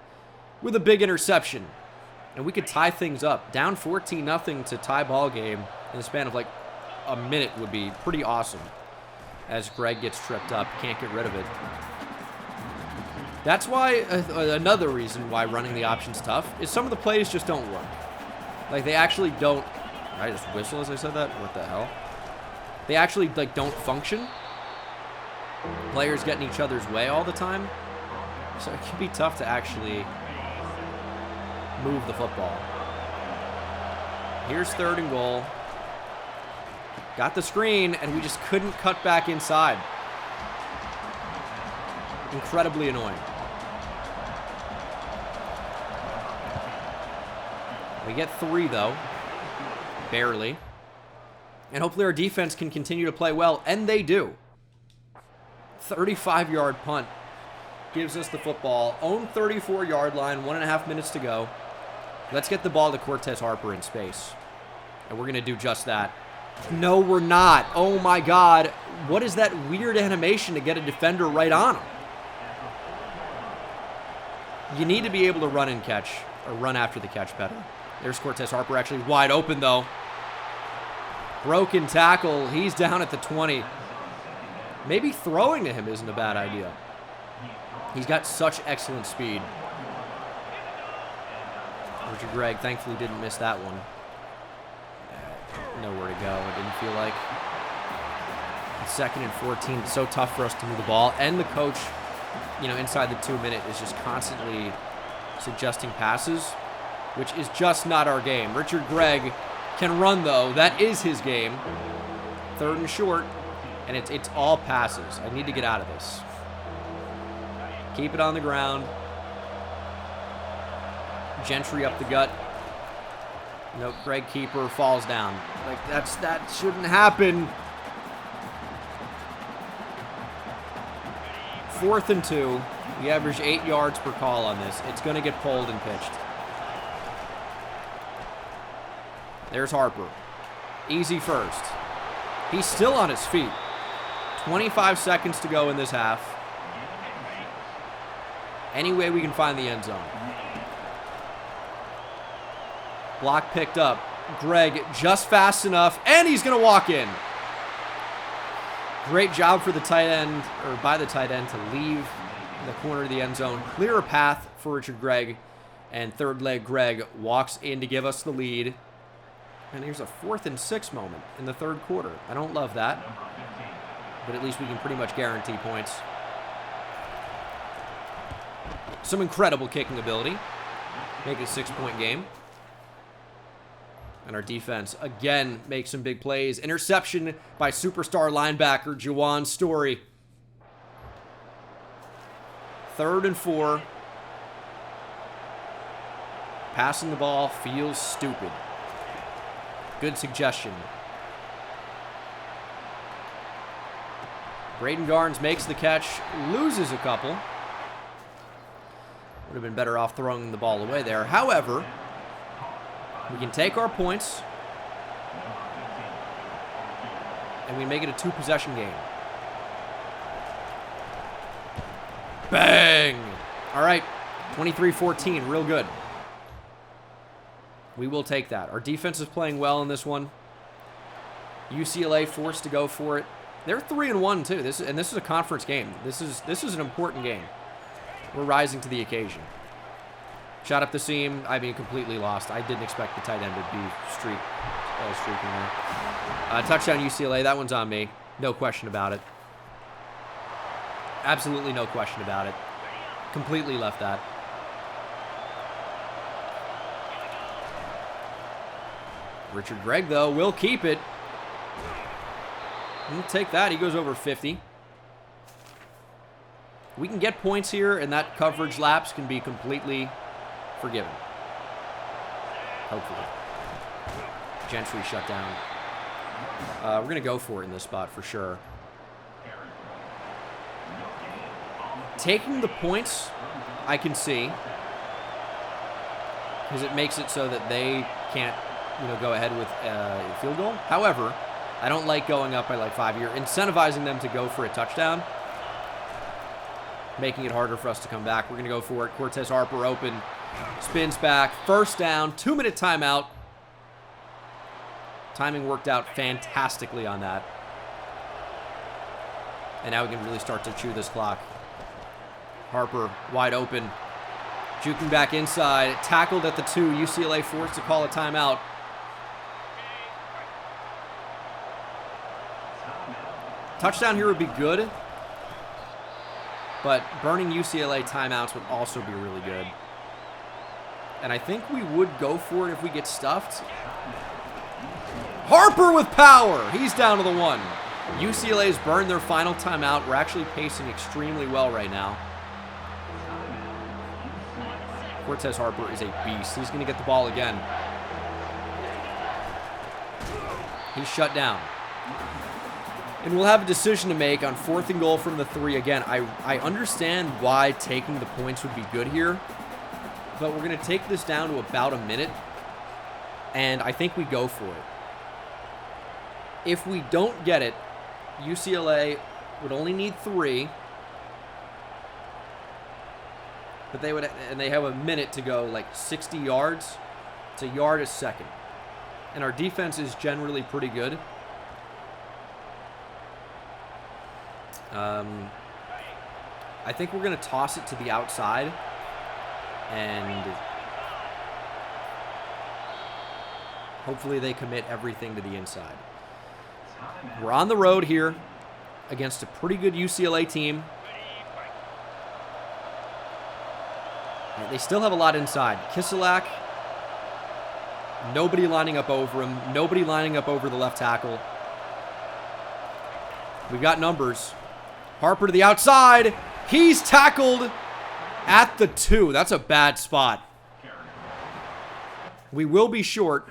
with a big interception. And we could tie things up. Down 14-0 to tie ball game in the span of like a minute would be pretty awesome. As Greg gets tripped up. Can't get rid of it. That's why, another reason why running the option's tough, is some of the plays just don't work. Like, they actually don't... Did I just whistle as I said that? What the hell? They actually, like, don't function. Players get in each other's way all the time. So it can be tough to actually move the football. Here's 3rd and goal. Got the screen, and we just couldn't cut back inside. Incredibly annoying. We get 3, though. Barely. And hopefully our defense can continue to play well, and they do. 35-yard punt gives us the football. Own 34-yard line, 1.5 minutes to go. Let's get the ball to Cortez Harper in space. And we're going to do just that. No, we're not. Oh, my God. What is that weird animation to get a defender right on him? You need to be able to run and catch, or run after the catch better. There's Cortez Harper actually wide open, though. Broken tackle. He's down at the 20. Maybe throwing to him isn't a bad idea. He's got such excellent speed. Richard Gregg thankfully didn't miss that one. Nowhere to go, it didn't feel like. It's 2nd and 14. It's so tough for us to move the ball. And the coach, you know, inside the 2-minute is just constantly suggesting passes, which is just not our game. Richard Gregg can run, though. That is his game. 3rd and short. And it's all passes. I need to get out of this. Keep it on the ground. Gentry up the gut. Nope, Greg Keeper falls down. Like, that shouldn't happen. 4th and 2. We average 8 yards per call on this. It's going to get pulled and pitched. There's Harper. Easy first. He's still on his feet. 25 seconds to go in this half. Any way we can find the end zone. Block picked up. Greg just fast enough, and he's going to walk in. Great job for the tight end, or by the tight end, to leave the corner of the end zone. Clear a path for Richard Gregg, and 3rd leg Greg walks in to give us the lead. And here's a 4th and 6 moment in the 3rd quarter. I don't love that, but at least we can pretty much guarantee points. Some incredible kicking ability. Make it a 6-point game. And our defense, again, makes some big plays. Interception by superstar linebacker Juwan Story. 3rd and 4. Passing the ball feels stupid. Good suggestion. Braden Garnes makes the catch, loses a couple. Would have been better off throwing the ball away there. However, we can take our points, and we make it a 2-possession game. Bang! All right, 23-14, real good. We will take that. Our defense is playing well in this one. UCLA forced to go for it. They're 3-1 too. This is a conference game. This is an important game. We're rising to the occasion. Shot up the seam. I mean, completely lost. I didn't expect the tight end to be streaking there. Touchdown UCLA. That one's on me. No question about it. Absolutely no question about it. Completely left that. Richard Gregg, though, will keep it. We'll take that. He goes over 50. We can get points here, and that coverage lapse can be completely forgiven. Hopefully. Gentry shut down. We're going to go for it in this spot for sure. Taking the points, I can see, because it makes it so that they can't, go ahead with a field goal. However, I don't like going up by like 5. You're incentivizing them to go for a touchdown, making it harder for us to come back. We're going to go for it. Cortez Harper open, spins back, first down, 2-minute timeout. Timing worked out fantastically on that. And now we can really start to chew this clock. Harper wide open, juking back inside, tackled at the 2. UCLA forced to call a timeout. Touchdown here would be good, but burning UCLA timeouts would also be really good. And I think we would go for it if we get stuffed. Harper with power. He's down to the 1. UCLA's burned their final timeout. We're actually pacing extremely well right now. Cortez Harper is a beast. He's going to get the ball again. He's shut down. And we'll have a decision to make on 4th and goal from the 3. Again, I understand why taking the points would be good here, but we're going to take this down to about a minute, and I think we go for it. If we don't get it, UCLA would only need 3, but they have a minute to go, like 60 yards. It's a yard a second, and our defense is generally pretty good. I think we're going to toss it to the outside, and hopefully they commit everything to the inside. We're on the road here against a pretty good UCLA team. They still have a lot inside. Kiselak, nobody lining up over him. Nobody lining up over the left tackle. We've got numbers. Harper to the outside. He's tackled at the 2. That's a bad spot. We will be short.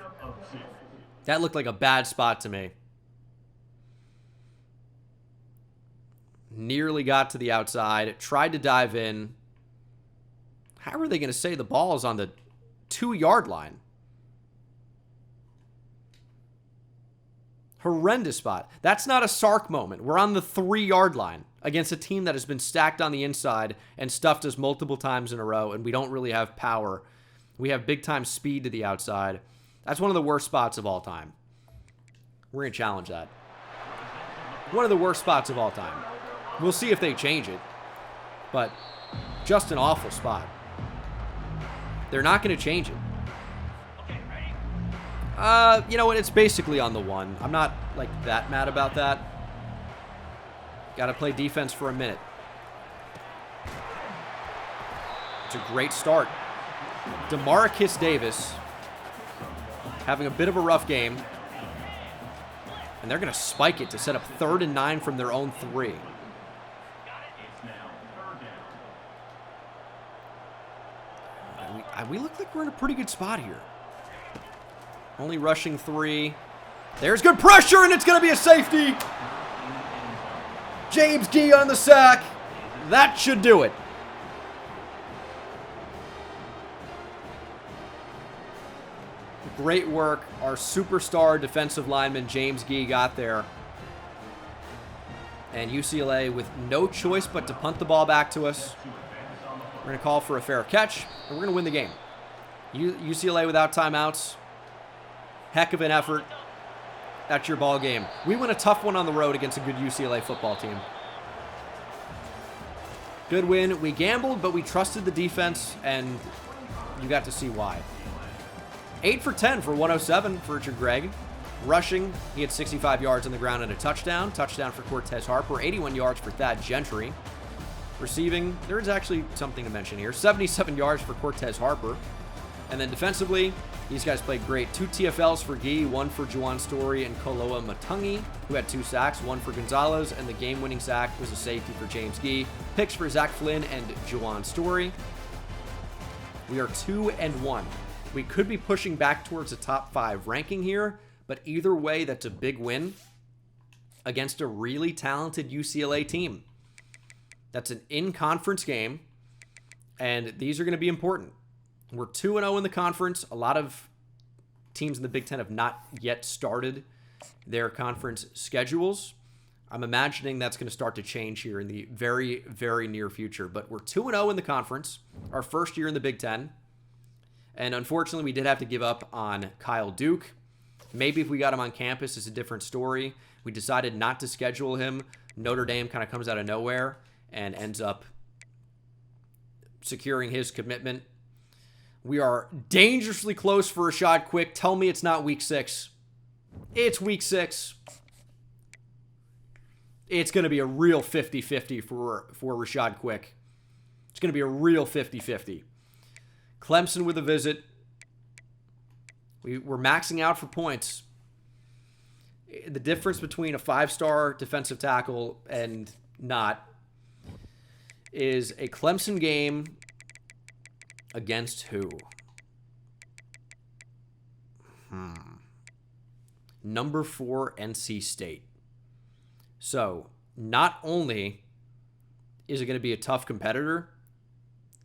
That looked like a bad spot to me. Nearly got to the outside. Tried to dive in. How are they going to say the ball is on the 2-yard line? Horrendous spot. That's not a Sark moment. We're on the 3-yard line against a team that has been stacked on the inside and stuffed us multiple times in a row, and we don't really have power. We have big-time speed to the outside. That's one of the worst spots of all time. We're going to challenge that. One of the worst spots of all time. We'll see if they change it, but just an awful spot. They're not going to change it. You know what? It's basically on the 1. I'm not, like, that mad about that. Got to play defense for a minute. It's a great start. DeMarcus Davis having a bit of a rough game. And they're going to spike it to set up 3rd and 9 from their own 3. We look like we're in a pretty good spot here. Only rushing 3. There's good pressure, and it's going to be a safety. James Gee on the sack. That should do it. Great work. Our superstar defensive lineman, James Gee, got there. And UCLA with no choice but to punt the ball back to us. We're going to call for a fair catch, and we're going to win the game. UCLA without timeouts. Heck of an effort. That's your ball game. We win a tough one on the road against a good UCLA football team. Good win. We gambled, but we trusted the defense, and you got to see why. 8 for 10 for 107 for Richard Gregg. Rushing, he had 65 yards on the ground and a touchdown. Touchdown for Cortez Harper. 81 yards for Thad Gentry. Receiving, there is actually something to mention here. 77 yards for Cortez Harper. And then defensively, these guys played great. 2 TFLs for Gee, 1 for Juwan Story and Koloa Matungi, who had 2 sacks, 1 for Gonzalez, and the game-winning sack was a safety for James Gee. Picks for Zach Flynn and Juwan Story. We are 2-1. We could be pushing back towards a top 5 ranking here, but either way, that's a big win against a really talented UCLA team. That's an in-conference game, and these are going to be important. We're 2-0 in the conference. A lot of teams in the Big Ten have not yet started their conference schedules. I'm imagining that's going to start to change here in the very, very near future. But we're 2-0 in the conference, our first year in the Big Ten. And unfortunately, we did have to give up on Kyle Duke. Maybe if we got him on campus, it's a different story. We decided not to schedule him. Notre Dame kind of comes out of nowhere and ends up securing his commitment. We are dangerously close for Rashad Quick. Tell me it's not week 6. It's week 6. It's going to be a real 50-50 for Rashad Quick. It's going to be a real 50-50. Clemson with a visit. We're maxing out for points. The difference between a 5-star defensive tackle and not is a Clemson game against who? Number 4, NC State. So, not only is it going to be a tough competitor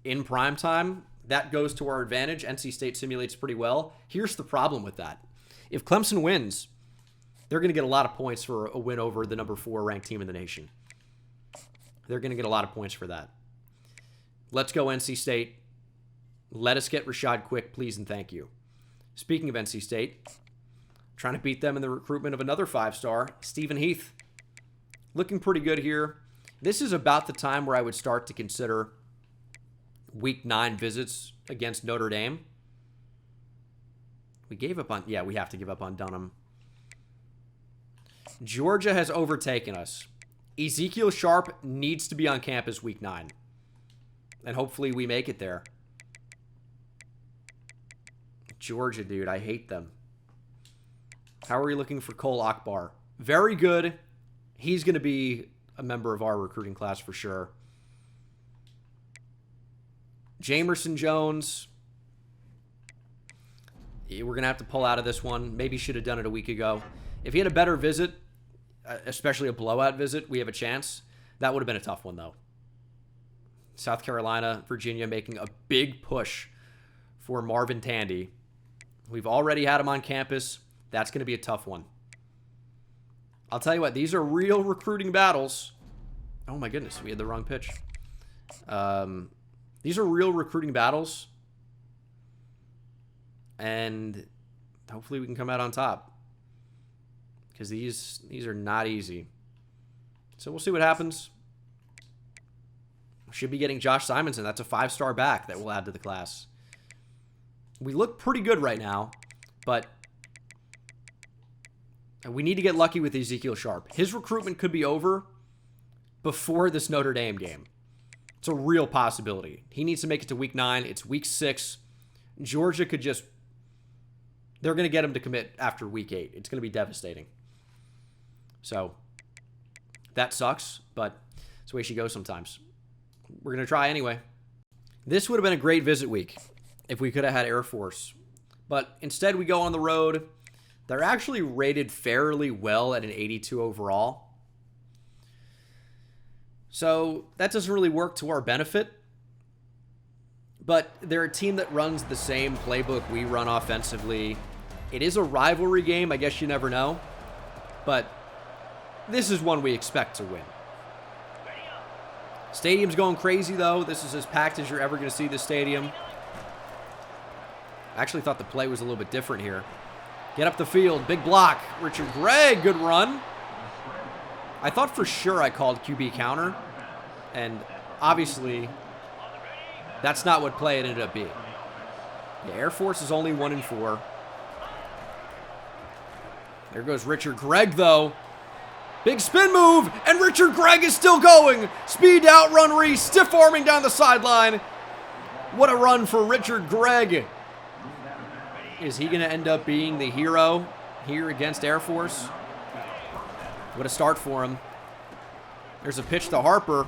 in primetime, that goes to our advantage. NC State simulates pretty well. Here's the problem with that. If Clemson wins, they're going to get a lot of points for a win over the number 4 ranked team in the nation. They're going to get a lot of points for that. Let's go, NC State. Let us get Rashad Quick, please and thank you. Speaking of NC State, trying to beat them in the recruitment of another 5-star, Stephen Heath. Looking pretty good here. This is about the time where I would start to consider week 9 visits against Notre Dame. We gave up on... Yeah, we have to give up on Dunham. Georgia has overtaken us. Ezekiel Sharp needs to be on campus week 9. And hopefully we make it there. Georgia, dude, I hate them. How are we looking for Cole Akbar? Very good. He's going to be a member of our recruiting class for sure. Jamerson Jones. We're going to have to pull out of this one. Maybe should have done it a week ago. If he had a better visit, especially a blowout visit, we have a chance. That would have been a tough one, though. South Carolina, Virginia making a big push for Marvin Tandy. We've already had him on campus. That's going to be a tough one. I'll tell you what, these are real recruiting battles. Oh my goodness, we had the wrong pitch. These are real recruiting battles. And hopefully we can come out on top. Because these are not easy. So we'll see what happens. Should be getting Josh Simonson. That's a 5-star back that we'll add to the class. We look pretty good right now, but we need to get lucky with Ezekiel Sharp. His recruitment could be over before this Notre Dame game. It's a real possibility. He needs to make it to week 9. It's week 6. Georgia could just... They're going to get him to commit after week 8. It's going to be devastating. So, that sucks, but it's the way she goes sometimes. We're going to try anyway. This would have been a great visit week if we could have had Air Force. But instead, we go on the road. They're actually rated fairly well at an 82 overall. So that doesn't really work to our benefit. But they're a team that runs the same playbook we run offensively. It is a rivalry game. I guess you never know. But this is one we expect to win. Stadium's going crazy, though. This is as packed as you're ever going to see this stadium. I actually thought the play was a little bit different here. Get up the field. Big block. Richard Gregg. Good run. I thought for sure I called QB counter. And obviously, that's not what play it ended up being. The Air Force is only 1-4. There goes Richard Gregg, though. Big spin move, and Richard Gregg is still going. Speed out, run Reese, stiff arming down the sideline. What a run for Richard Gregg. Is he going to end up being the hero here against Air Force? What a start for him. There's a pitch to Harper.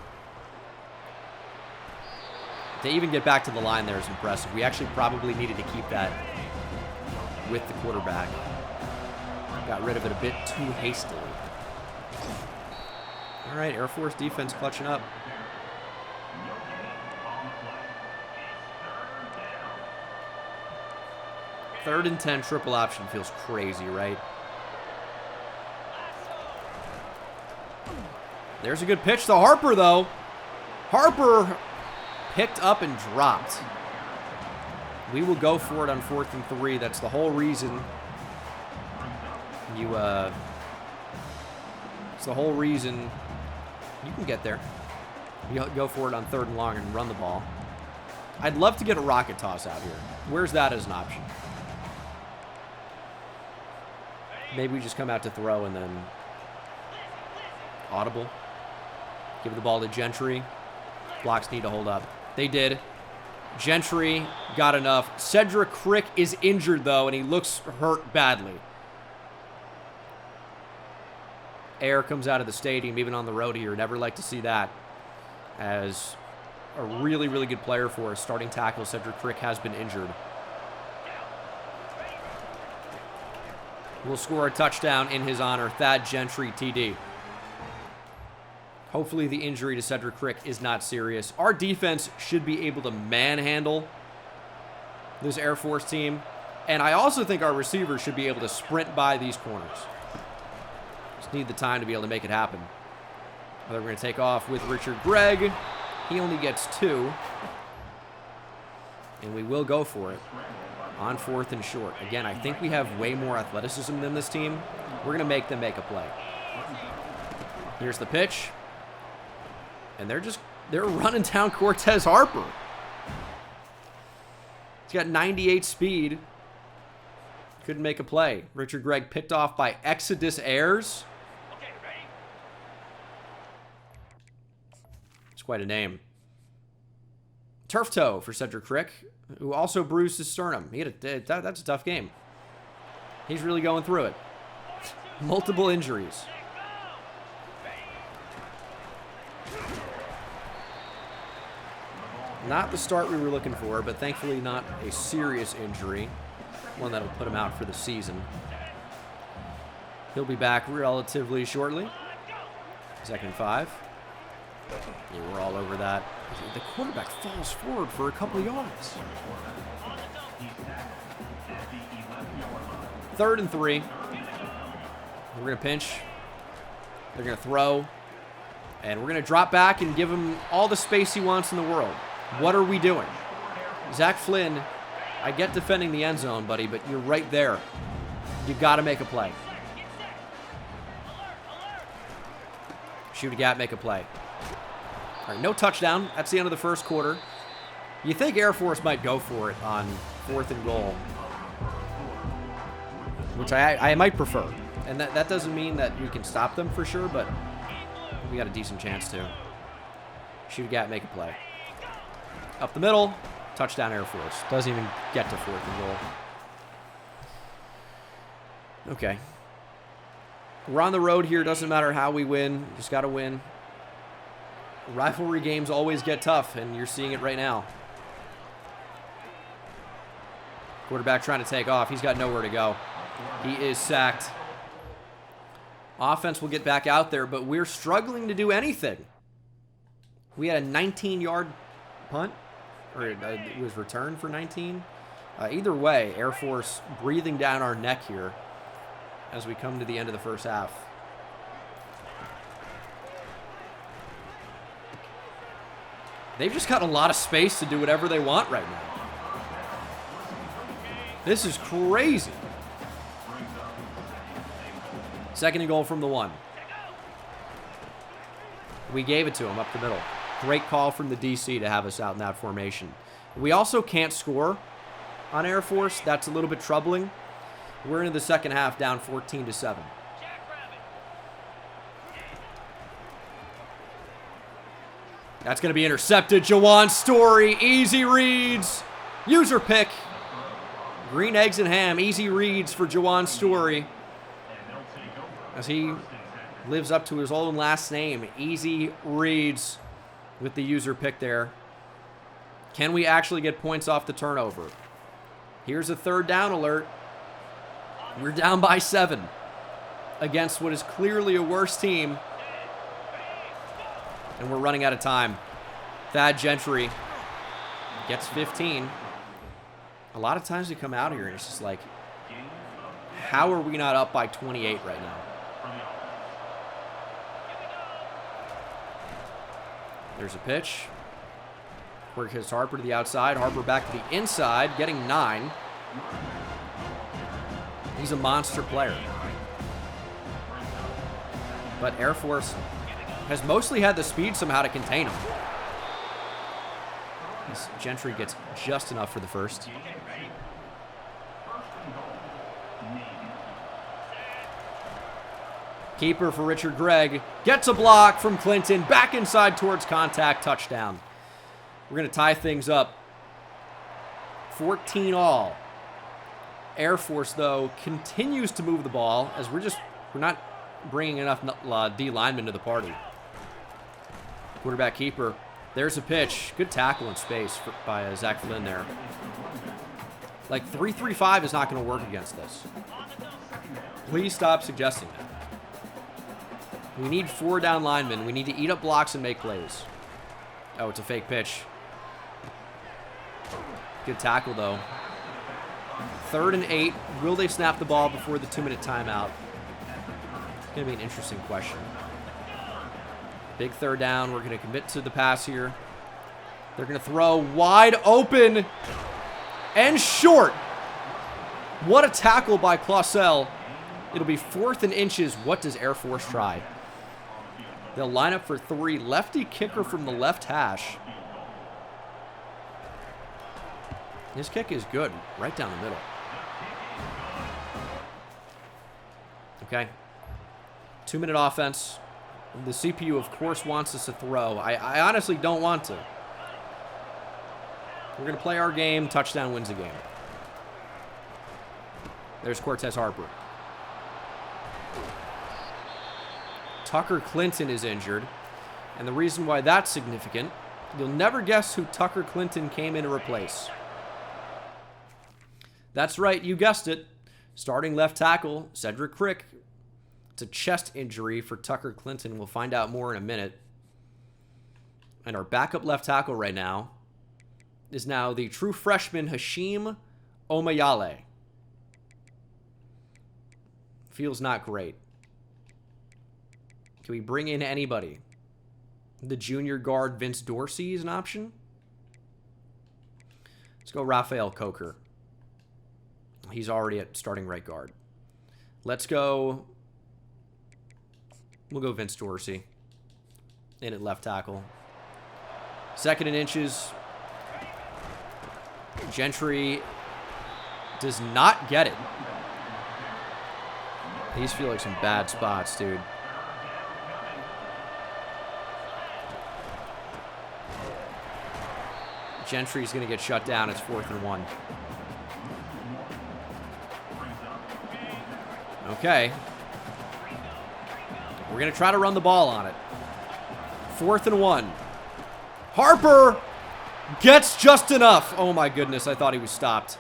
To even get back to the line there is impressive. We actually probably needed to keep that with the quarterback. Got rid of it a bit too hastily. All right, Air Force defense clutching up. 3rd and 10 triple option feels crazy, right? There's a good pitch to Harper, though. Harper picked up and dropped. We will go for it on 4th and 3. That's the whole reason it's the whole reason you can get there. You go for it on 3rd and long and run the ball. I'd love to get a rocket toss out here. Where's that as an option? Maybe we just come out to throw and then audible. Give the ball to Gentry. Blocks need to hold up. They did. Gentry got enough. Cedric Crick is injured, though, and he looks hurt badly. Air comes out of the stadium, even on the road here. Never like to see that. As a really, really good player for us. Starting tackle, Cedric Crick has been injured. We'll score a touchdown in his honor. Thad Gentry, TD. Hopefully the injury to Cedric Crick is not serious. Our defense should be able to manhandle this Air Force team. And I also think our receivers should be able to sprint by these corners. Just need the time to be able to make it happen. We're going to take off with Richard Gregg. He only gets 2. And we will go for it on 4th and short. Again, I think we have way more athleticism than this team. We're going to make them make a play. Here's the pitch. And they're running down Cortez Harper. He's got 98 speed. Couldn't make a play. Richard Gregg picked off by Exodus Ayers. It's quite a name. Turf toe for Cedric Crick, who also bruised his sternum. That's a tough game. He's really going through it. Multiple injuries. Not the start we were looking for, but thankfully not a serious injury. One that'll put him out for the season. He'll be back relatively shortly. 2nd and 5. Yeah, we're all over that. The quarterback falls forward for a couple of yards. 3rd and 3. We're going to pinch. They're going to throw. And we're going to drop back and give him all the space he wants in the world. What are we doing? Zach Flynn, I get defending the end zone, buddy, but you're right there. You got to make a play. Shoot a gap, make a play. All right, no touchdown. That's the end of the first quarter. You think Air Force might go for it on 4th and goal, which I might prefer. And that doesn't mean that we can stop them for sure, but we got a decent chance to. Shoot a gap, make a play. Up the middle, touchdown Air Force. Doesn't even get to 4th and goal. Okay. We're on the road here. Doesn't matter how we win. Just got to win. Rivalry games always get tough, and you're seeing it right now. Quarterback trying to take off. He's got nowhere to go. He is sacked. Offense will get back out there, but we're struggling to do anything. We had a 19-yard punt. Or it was returned for 19. Either way, Air Force breathing down our neck here as we come to the end of the first half. They've just got a lot of space to do whatever they want right now. This is crazy. 2nd and goal from the 1. We gave it to him up the middle. Great call from the DC to have us out in that formation. We also can't score on Air Force. That's a little bit troubling. We're into the second half down 14-7. That's going to be intercepted. Jawan Story, easy reads. User pick. Green eggs and ham, easy reads for Jawan Story. As he lives up to his own last name, easy reads. With the user pick there. Can we actually get points off the turnover? Here's a 3rd down alert. We're down by 7 against what is clearly a worse team. And we're running out of time. Thad Gentry gets 15. A lot of times we come out here and it's just like, how are we not up by 28 right now? There's a pitch. Quick hits Harper to the outside. Harper back to the inside, getting 9. He's a monster player. But Air Force has mostly had the speed somehow to contain him. This Gentry gets just enough for the first. Keeper for Richard Gregg. Gets a block from Clinton. Back inside towards contact. Touchdown. We're going to tie things up. 14 all. Air Force, though, continues to move the ball as we're not bringing enough D linemen to the party. Quarterback keeper. There's a pitch. Good tackle in space by Zach Flynn there. Like 3-3-5 is not going to work against this. Please stop suggesting that. We need 4 down linemen. We need to eat up blocks and make plays. Oh, it's a fake pitch. Good tackle, though. 3rd and 8. Will they snap the ball before the 2-minute timeout? It's going to be an interesting question. Big 3rd down. We're going to commit to the pass here. They're going to throw wide open and short. What a tackle by Clausel. It'll be 4th and inches. What does Air Force try? They'll line up for 3. Lefty kicker from the left hash. His kick is good. Right down the middle. Okay. 2-minute offense. The CPU, of course, wants us to throw. I honestly don't want to. We're going to play our game. Touchdown wins the game. There's Cortez Harper. Tucker Clinton is injured. And the reason why that's significant, you'll never guess who Tucker Clinton came in to replace. That's right, you guessed it. Starting left tackle, Cedric Crick. It's a chest injury for Tucker Clinton. We'll find out more in a minute. And our backup left tackle right now is now the true freshman Hashim Omayale. Feels not great. Can we bring in anybody? The junior guard Vince Dorsey is an option. Let's go Raphael Coker. He's already at starting right guard. Let's go. We'll go Vince Dorsey. In at left tackle. 2nd and inches. Gentry does not get it. These feel like some bad spots, dude. Gentry's going to get shut down. It's 4th and 1. Okay. We're going to try to run the ball on it. 4th and 1. Harper gets just enough. Oh my goodness, I thought he was stopped.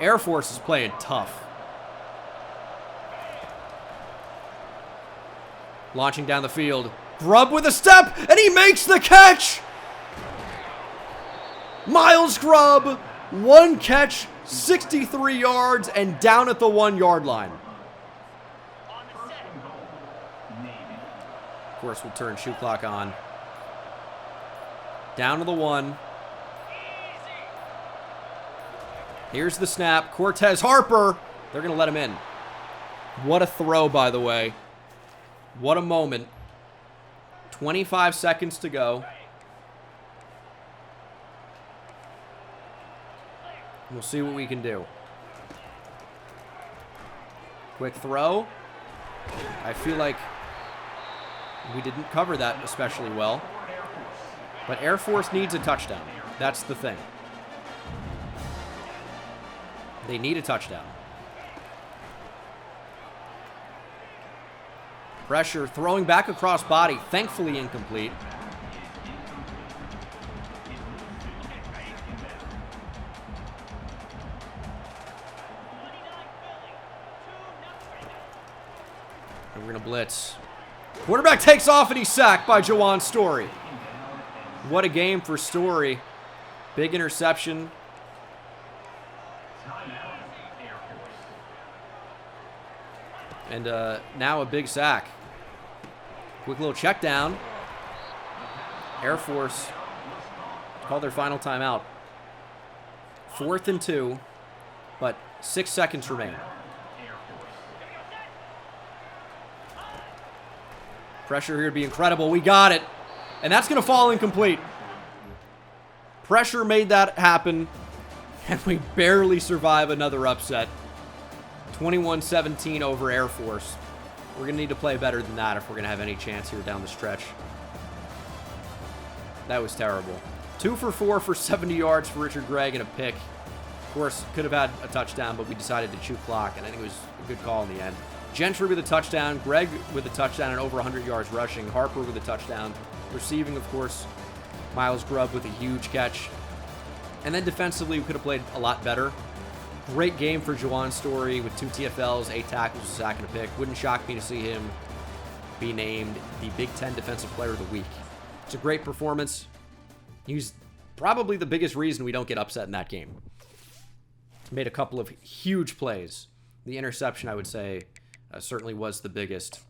Air Force is playing tough. Launching down the field. Grubb with a step, and he makes the catch! Miles Grubb, 1 catch, 63 yards, and down at the 1-yard line. Of course, we'll turn shoot clock on. Down to the 1. Here's the snap. Cortez Harper. They're going to let him in. What a throw, by the way. What a moment. 25 seconds to go. We'll see what we can do. Quick throw. I feel like we didn't cover that especially well. But Air Force needs a touchdown. That's the thing. They need a touchdown. Pressure, throwing back across body. Thankfully incomplete. And we're going to blitz. Quarterback takes off and he's sacked by Jawan Story. What a game for Story. Big interception. And now a big sack. Quick little check down. Air Force called their final timeout. 4th and 2, but 6 seconds remain. Pressure here would be incredible. We got it. And that's going to fall incomplete. Pressure made that happen, and we barely survive another upset. 21-17 over Air Force. We're going to need to play better than that if we're going to have any chance here down the stretch. That was terrible. 2 for 4 for 70 yards for Richard Gregg and a pick. Of course, could have had a touchdown, but we decided to chew clock, and I think it was a good call in the end. Gentry with a touchdown. Gregg with a touchdown and over 100 yards rushing. Harper with a touchdown. Receiving, of course, Miles Grubb with a huge catch. And then defensively, we could have played a lot better. Great game for Juwan Story with 2 TFLs, 8 tackles, a sack, and a pick. Wouldn't shock me to see him be named the Big Ten Defensive Player of the Week. It's a great performance. He was probably the biggest reason we don't get upset in that game. Made a couple of huge plays. The interception, I would say, certainly was the biggest.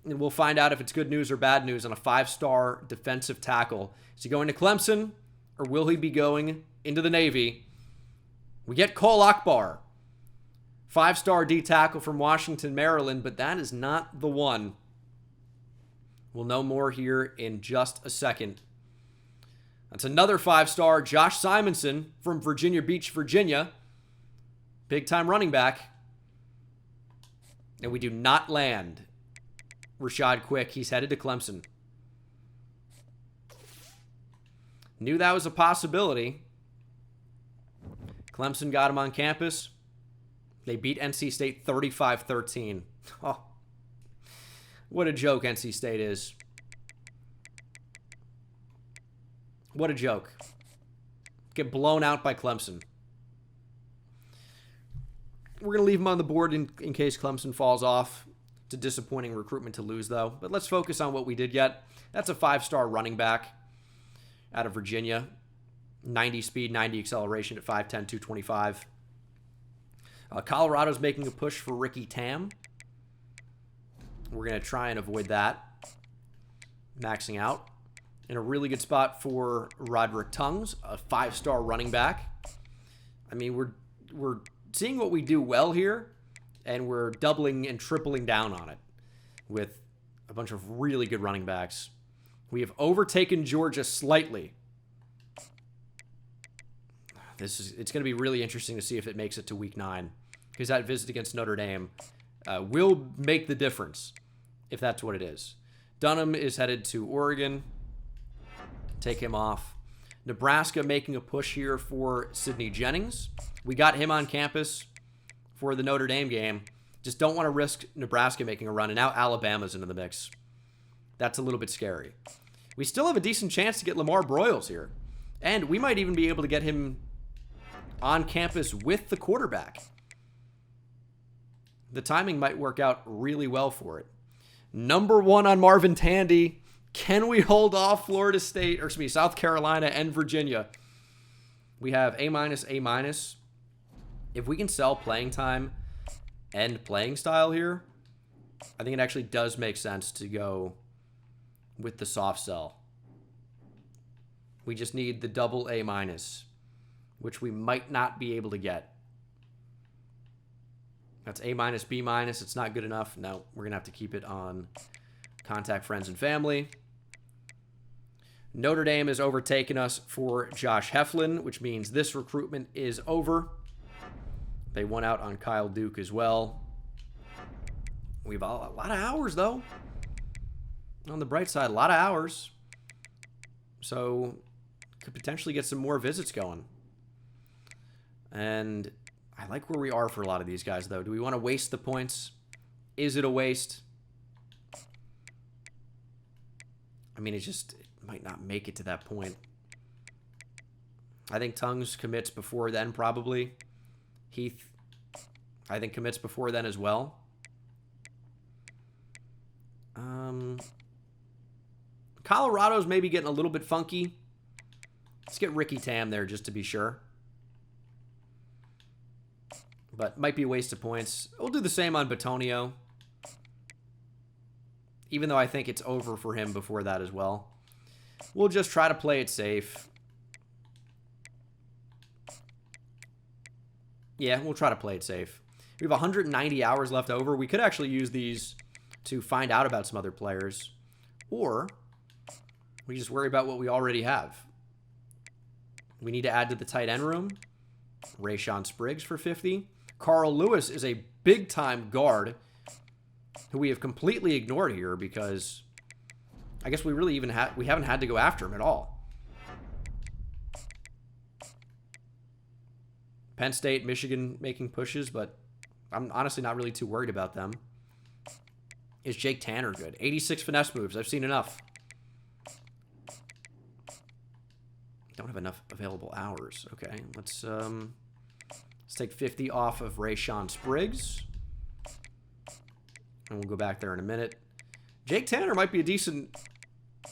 And we'll find out if it's good news or bad news on a 5-star defensive tackle. Is he going to Clemson, or will he be going into the Navy? We get Cole Akbar, 5-star D tackle from Washington, Maryland, but that is not the one. We'll know more here in just a second. That's another 5-star, Josh Simonson from Virginia Beach, Virginia. Big-time running back. And we do not land Rashad Quick. He's headed to Clemson. Knew that was a possibility. Clemson got him on campus. They beat NC State 35-13. Oh, what a joke NC State is. What a joke. Get blown out by Clemson. We're going to leave him on the board in case Clemson falls off. It's a disappointing recruitment to lose, though. But let's focus on what we did get. That's a 5-star running back out of Virginia. 90 speed, 90 acceleration at 5'10", 225. Colorado's making a push for Ricky Tam. We're going to try and avoid that. Maxing out. In a really good spot for Roderick Tongues, a 5-star running back. I mean, we're seeing what we do well here, and we're doubling and tripling down on it with a bunch of really good running backs. We have overtaken Georgia slightly. It's going to be really interesting to see if it makes it to week 9, because that visit against Notre Dame will make the difference, if that's what it is. Dunham is headed to Oregon. Take him off. Nebraska making a push here for Sidney Jennings. We got him on campus for the Notre Dame game. Just don't want to risk Nebraska making a run, and now Alabama's into the mix. That's a little bit scary. We still have a decent chance to get Lamar Broyles here, and we might even be able to get him on campus with the quarterback. The timing might work out really well for it. Number 1 on Marvin Tandy. Can we hold off Florida State, or excuse me, South Carolina and Virginia? We have A-, A-. If we can sell playing time and playing style here, I think it actually does make sense to go with the soft sell. We just need the double A-, which we might not be able to get. That's A-, B-. It's not good enough. No, we're going to have to keep it on contact friends and family. Notre Dame has overtaken us for Josh Heflin, which means this recruitment is over. They won out on Kyle Duke as well. We have a lot of hours, though. On the bright side, a lot of hours. So, could potentially get some more visits going. And I like where we are for a lot of these guys, though. Do we want to waste the points? Is it a waste? I mean, it might not make it to that point. I think Tongues commits before then, probably. Heath, I think, commits before then as well. Colorado's maybe getting a little bit funky. Let's get Ricky Tam there just to be sure. But might be a waste of points. We'll do the same on Batonio. Even though I think it's over for him before that as well. We'll just try to play it safe. Yeah, we'll try to play it safe. We have 190 hours left over. We could actually use these to find out about some other players. Or we just worry about what we already have. We need to add to the tight end room. Rayshawn Spriggs for 50. Carl Lewis is a big-time guard who we have completely ignored here because I guess we really we haven't had to go after him at all. Penn State, Michigan making pushes, but I'm honestly not really too worried about them. Is Jake Tanner good? 86 finesse moves. I've seen enough. Don't have enough available hours. Okay, let's take 50 off of Rayshawn Spriggs. And we'll go back there in a minute. Jake Tanner might be a decent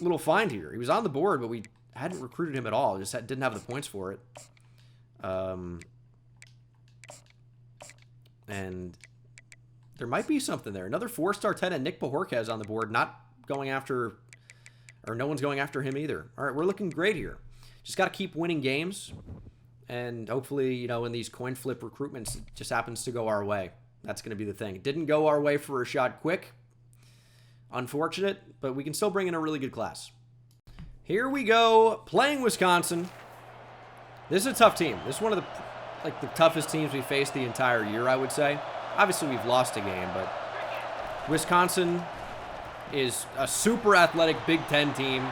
little find here. He was on the board, but we hadn't recruited him at all. Just didn't have the points for it. And there might be something there. Another 4-star tight end, Nick Bajorquez on the board. Not going after, or no one's going after him either. All right, we're looking great here. Just got to keep winning games. And hopefully, you know, in these coin flip recruitments, it just happens to go our way. That's going to be the thing. It didn't go our way for Rashad Quick. Unfortunate, but we can still bring in a really good class. Here we go, playing Wisconsin. This is a tough team. This is one of the toughest teams we faced the entire year, I would say. Obviously, we've lost a game, but Wisconsin is a super athletic Big Ten team.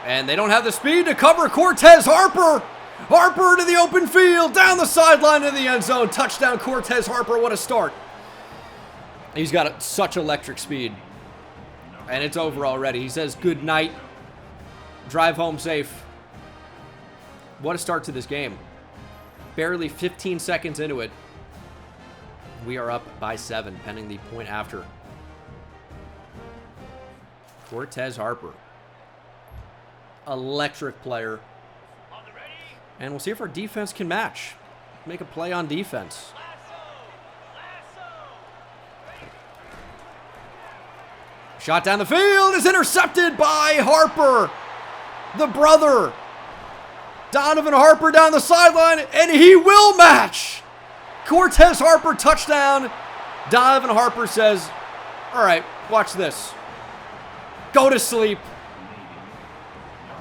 And they don't have the speed to cover Cortez Harper. Harper to the open field, down the sideline of the end zone. Touchdown, Cortez Harper. What a start. He's got such electric speed. And it's over already. He says good night. Drive home safe. What a start to this game. Barely 15 seconds into it. We are up by 7, pending the point after. Cortez Harper. Electric player. And we'll see if our defense can match. Make a play on defense. Shot down the field is intercepted by Harper, the brother. Donovan Harper down the sideline, and he will match. Cortez Harper touchdown. Donovan Harper says, all right, watch this. Go to sleep.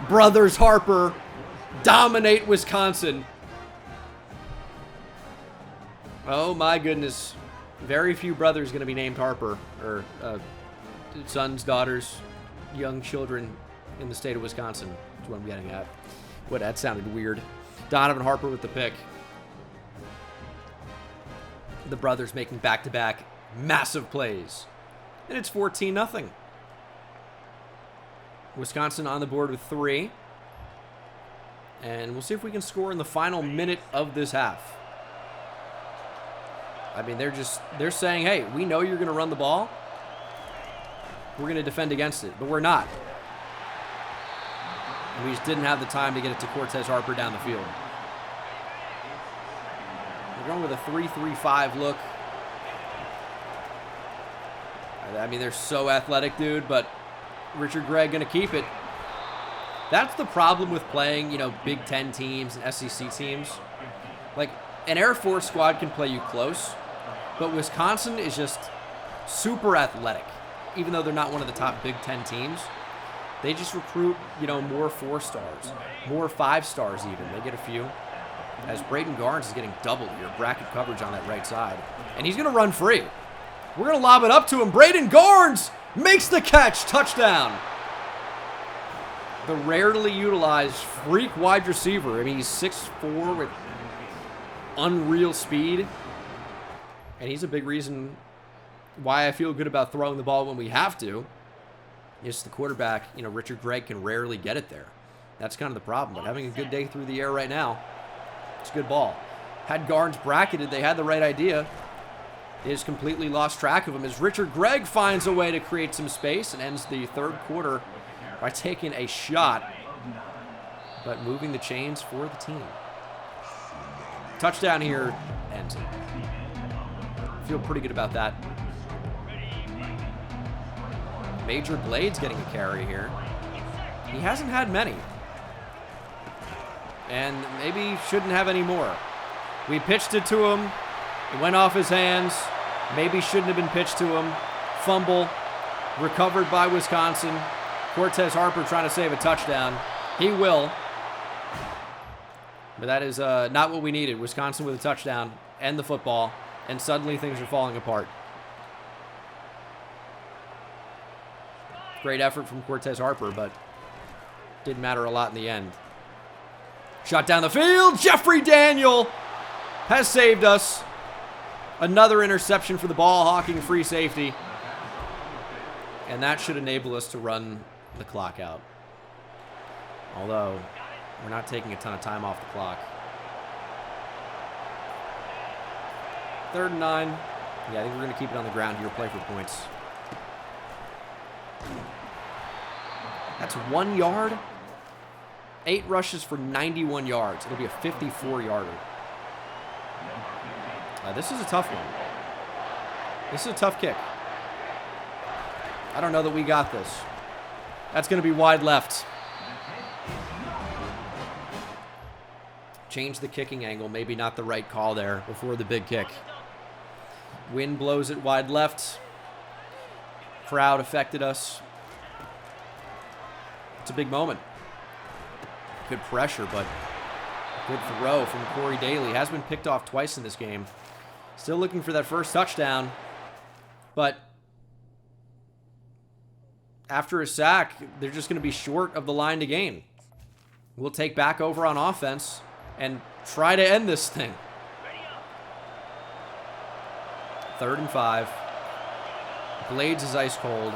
Brothers Harper dominate Wisconsin. Oh my goodness. Very few brothers going to be named Harper, or sons, daughters, young children in the state of Wisconsin. That's what I'm getting at. What, that sounded weird. Donovan Harper with the pick. The brothers making back-to-back massive plays. And it's 14-0. Wisconsin on the board with 3. And we'll see if we can score in the final minute of this half. I mean, they're saying, hey, we know you're going to run the ball. We're going to defend against it, but we're not. And we just didn't have the time to get it to Cortez Harper down the field. We're going with a 3-3-5 look. I mean, they're so athletic, dude, but Richard Gregg going to keep it. That's the problem with playing, you know, Big Ten teams and SEC teams. Like, an Air Force squad can play you close, but Wisconsin is just super athletic. Even though they're not one of the top Big Ten teams, they just recruit, you know, more 4-stars, more 5-stars even. They get a few. As Braden Garnes is getting doubled here, bracket coverage on that right side. And he's going to run free. We're going to lob it up to him. Braden Garnes makes the catch. Touchdown. The rarely utilized freak wide receiver. I mean, he's 6'4" with unreal speed. And he's a big reason why I feel good about throwing the ball when we have to. Just the quarterback, you know, Richard Gregg can rarely get it there. That's kind of the problem. But having a good day through the air right now, it's a good ball. Had Garnes bracketed, they had the right idea. They just completely lost track of him as Richard Gregg finds a way to create some space and ends the third quarter by taking a shot but moving the chains for the team. Touchdown here ends it. Feel pretty good about that. Major Blade's getting a carry here. He hasn't had many. And maybe shouldn't have any more. We pitched it to him. It went off his hands. Maybe shouldn't have been pitched to him. Fumble. Recovered by Wisconsin. Cortez Harper trying to save a touchdown. He will. But that is not what we needed. Wisconsin with a touchdown and the football. And suddenly things are falling apart. Great effort from Cortez Harper, but didn't matter a lot in the end. Shot down the field. Jeffrey Daniel has saved us. Another interception for the ball-hawking free safety. And that should enable us to run the clock out. Although, we're not taking a ton of time off the clock. 3rd and 9. Yeah, I think we're going to keep it on the ground here, play for points. That's 1 yard. 8 rushes for 91 yards. It'll be a 54-yarder. This is a tough one. This is a tough kick. I don't know that we got this. That's going to be wide left. Change the kicking angle. Maybe not the right call there before the big kick. Wind blows it wide left. Crowd affected us. It's a big moment. Good pressure, but good throw from Corey Daly. Has been picked off twice in this game. Still looking for that first touchdown. But after a sack, they're just going to be short of the line to gain. We'll take back over on offense and try to end this thing. 3rd and 5. Blades is ice cold.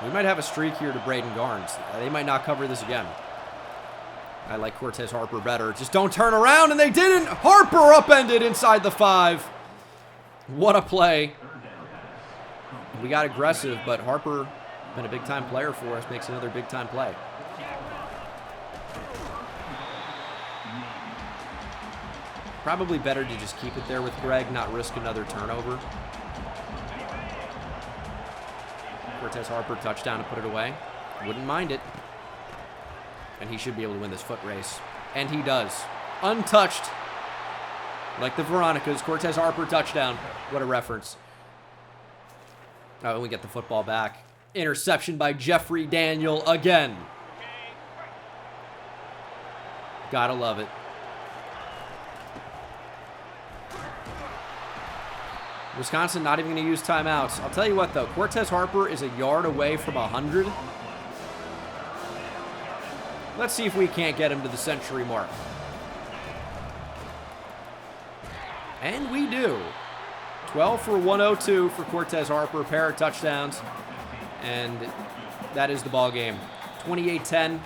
We might have a streak here to Braden Garnes. They might not cover this again. I like Cortez Harper better. Just don't turn around, and they didn't. Harper upended inside the 5. What a play. We got aggressive, but Harper, been a big-time player for us, makes another big-time play. Probably better to just keep it there with Greg, not risk another turnover. Cortez Harper, touchdown to put it away. Wouldn't mind it. And he should be able to win this foot race. And he does. Untouched. Like the Veronicas. Cortez Harper, touchdown. What a reference. Oh, and we get the football back. Interception by Jeffrey Daniel again. Gotta love it. Wisconsin not even going to use timeouts. I'll tell you what, though. Cortez Harper is a yard away from 100. Let's see if we can't get him to the century mark. And we do. 12 for 102 for Cortez Harper. Pair of touchdowns. And that is the ball game. 28-10.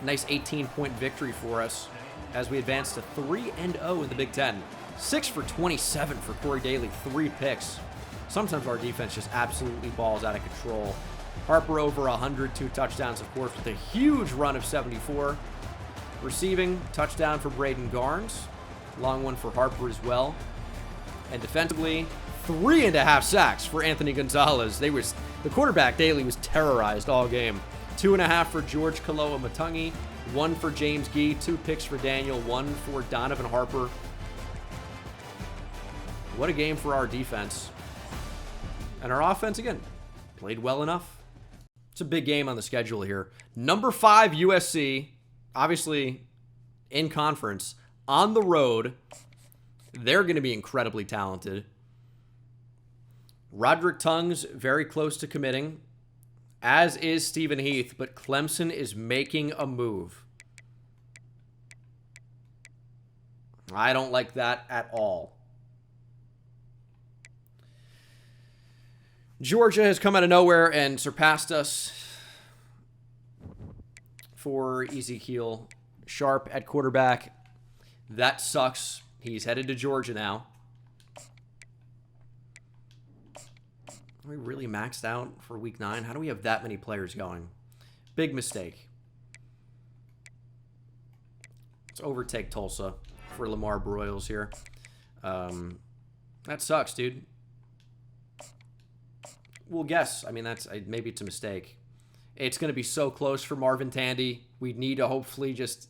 Nice 18-point victory for us as we advance to 3-0 in the Big Ten. 6 for 27 for Corey Daly. 3 picks. Sometimes our defense just absolutely balls out of control. Harper over 100, 2 touchdowns, of course, with a huge run of 74. Receiving, touchdown for Braden Garnes. Long one for Harper as well. And defensively, 3.5 sacks for Anthony Gonzalez. The quarterback, Daly, was terrorized all game. 2.5 for George Kaloa Matungi. 1 for James Gee. 2 picks for Daniel. 1 for Donovan Harper. What a game for our defense. And our offense, again, played well enough. It's a big game on the schedule here. Number 5 USC, obviously in conference, on the road. They're going to be incredibly talented. Roderick Tongue's very close to committing, as is Stephen Heath, but Clemson is making a move. I don't like that at all. Georgia has come out of nowhere and surpassed us for Ezekiel Sharp at quarterback. That sucks. He's headed to Georgia now. Are we really maxed out for week 9? How do we have that many players going? Big mistake. overtake Tulsa for Lamar Broyles here. That sucks, dude. We'll guess. I mean, maybe it's a mistake. It's going to be so close for Marvin Tandy. We need to hopefully just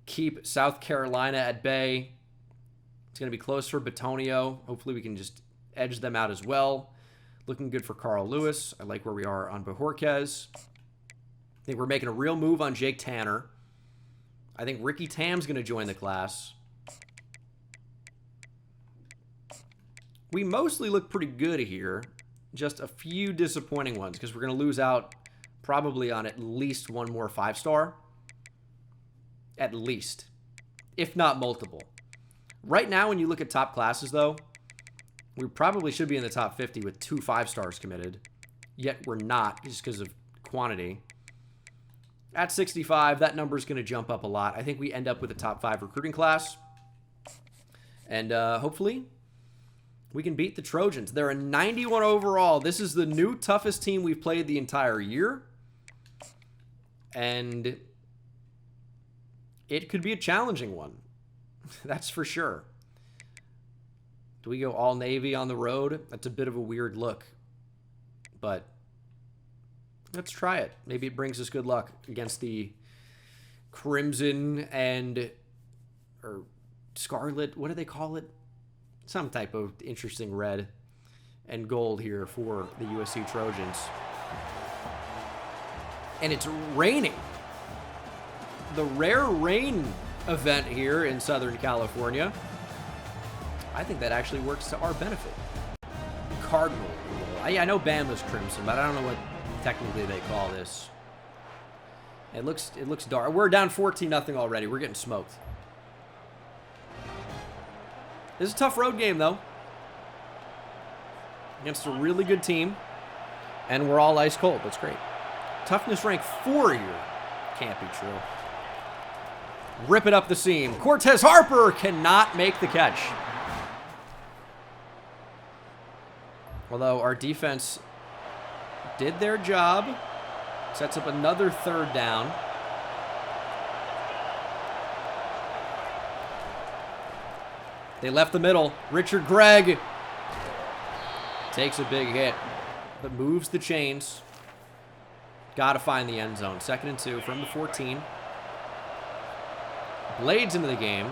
keep South Carolina at bay. It's going to be close for Batonio. Hopefully we can just edge them out as well. Looking good for Carl Lewis. I like where we are on Bojorquez. I think we're making a real move on Jake Tanner. I think Ricky Tam's going to join the class. We mostly look pretty good here. Just a few disappointing ones because we're going to lose out probably on at least one more 5-star. At least. If not multiple. Right now, when you look at top classes, though, we probably should be in the top 50 with 2 5-stars committed. Yet we're not just because of quantity. At 65, that number is going to jump up a lot. I think we end up with a top 5 recruiting class. And hopefully we can beat the Trojans. They're a 91 overall. This is the new toughest team we've played the entire year. And it could be a challenging one. That's for sure. Do we go all Navy on the road? That's a bit of a weird look. But let's try it. Maybe it brings us good luck against the Crimson or Scarlet. What do they call it? Some type of interesting red and gold here for the USC Trojans. And it's raining. The rare rain event here in Southern California. I think that actually works to our benefit. Cardinal. I know Bama's crimson, but I don't know what technically they call this. It looks dark. We're down 14-0 already. We're getting smoked. This is a tough road game, though. Against a really good team. And we're all ice cold. That's great. Toughness rank 4 here. Can't be true. Rip it up the seam. Cortez Harper cannot make the catch. Although our defense did their job. Sets up another 3rd down. They left the middle. Richard Gregg takes a big hit, but moves the chains. Got to find the end zone. 2nd and 2 from the 14. Blades into the game.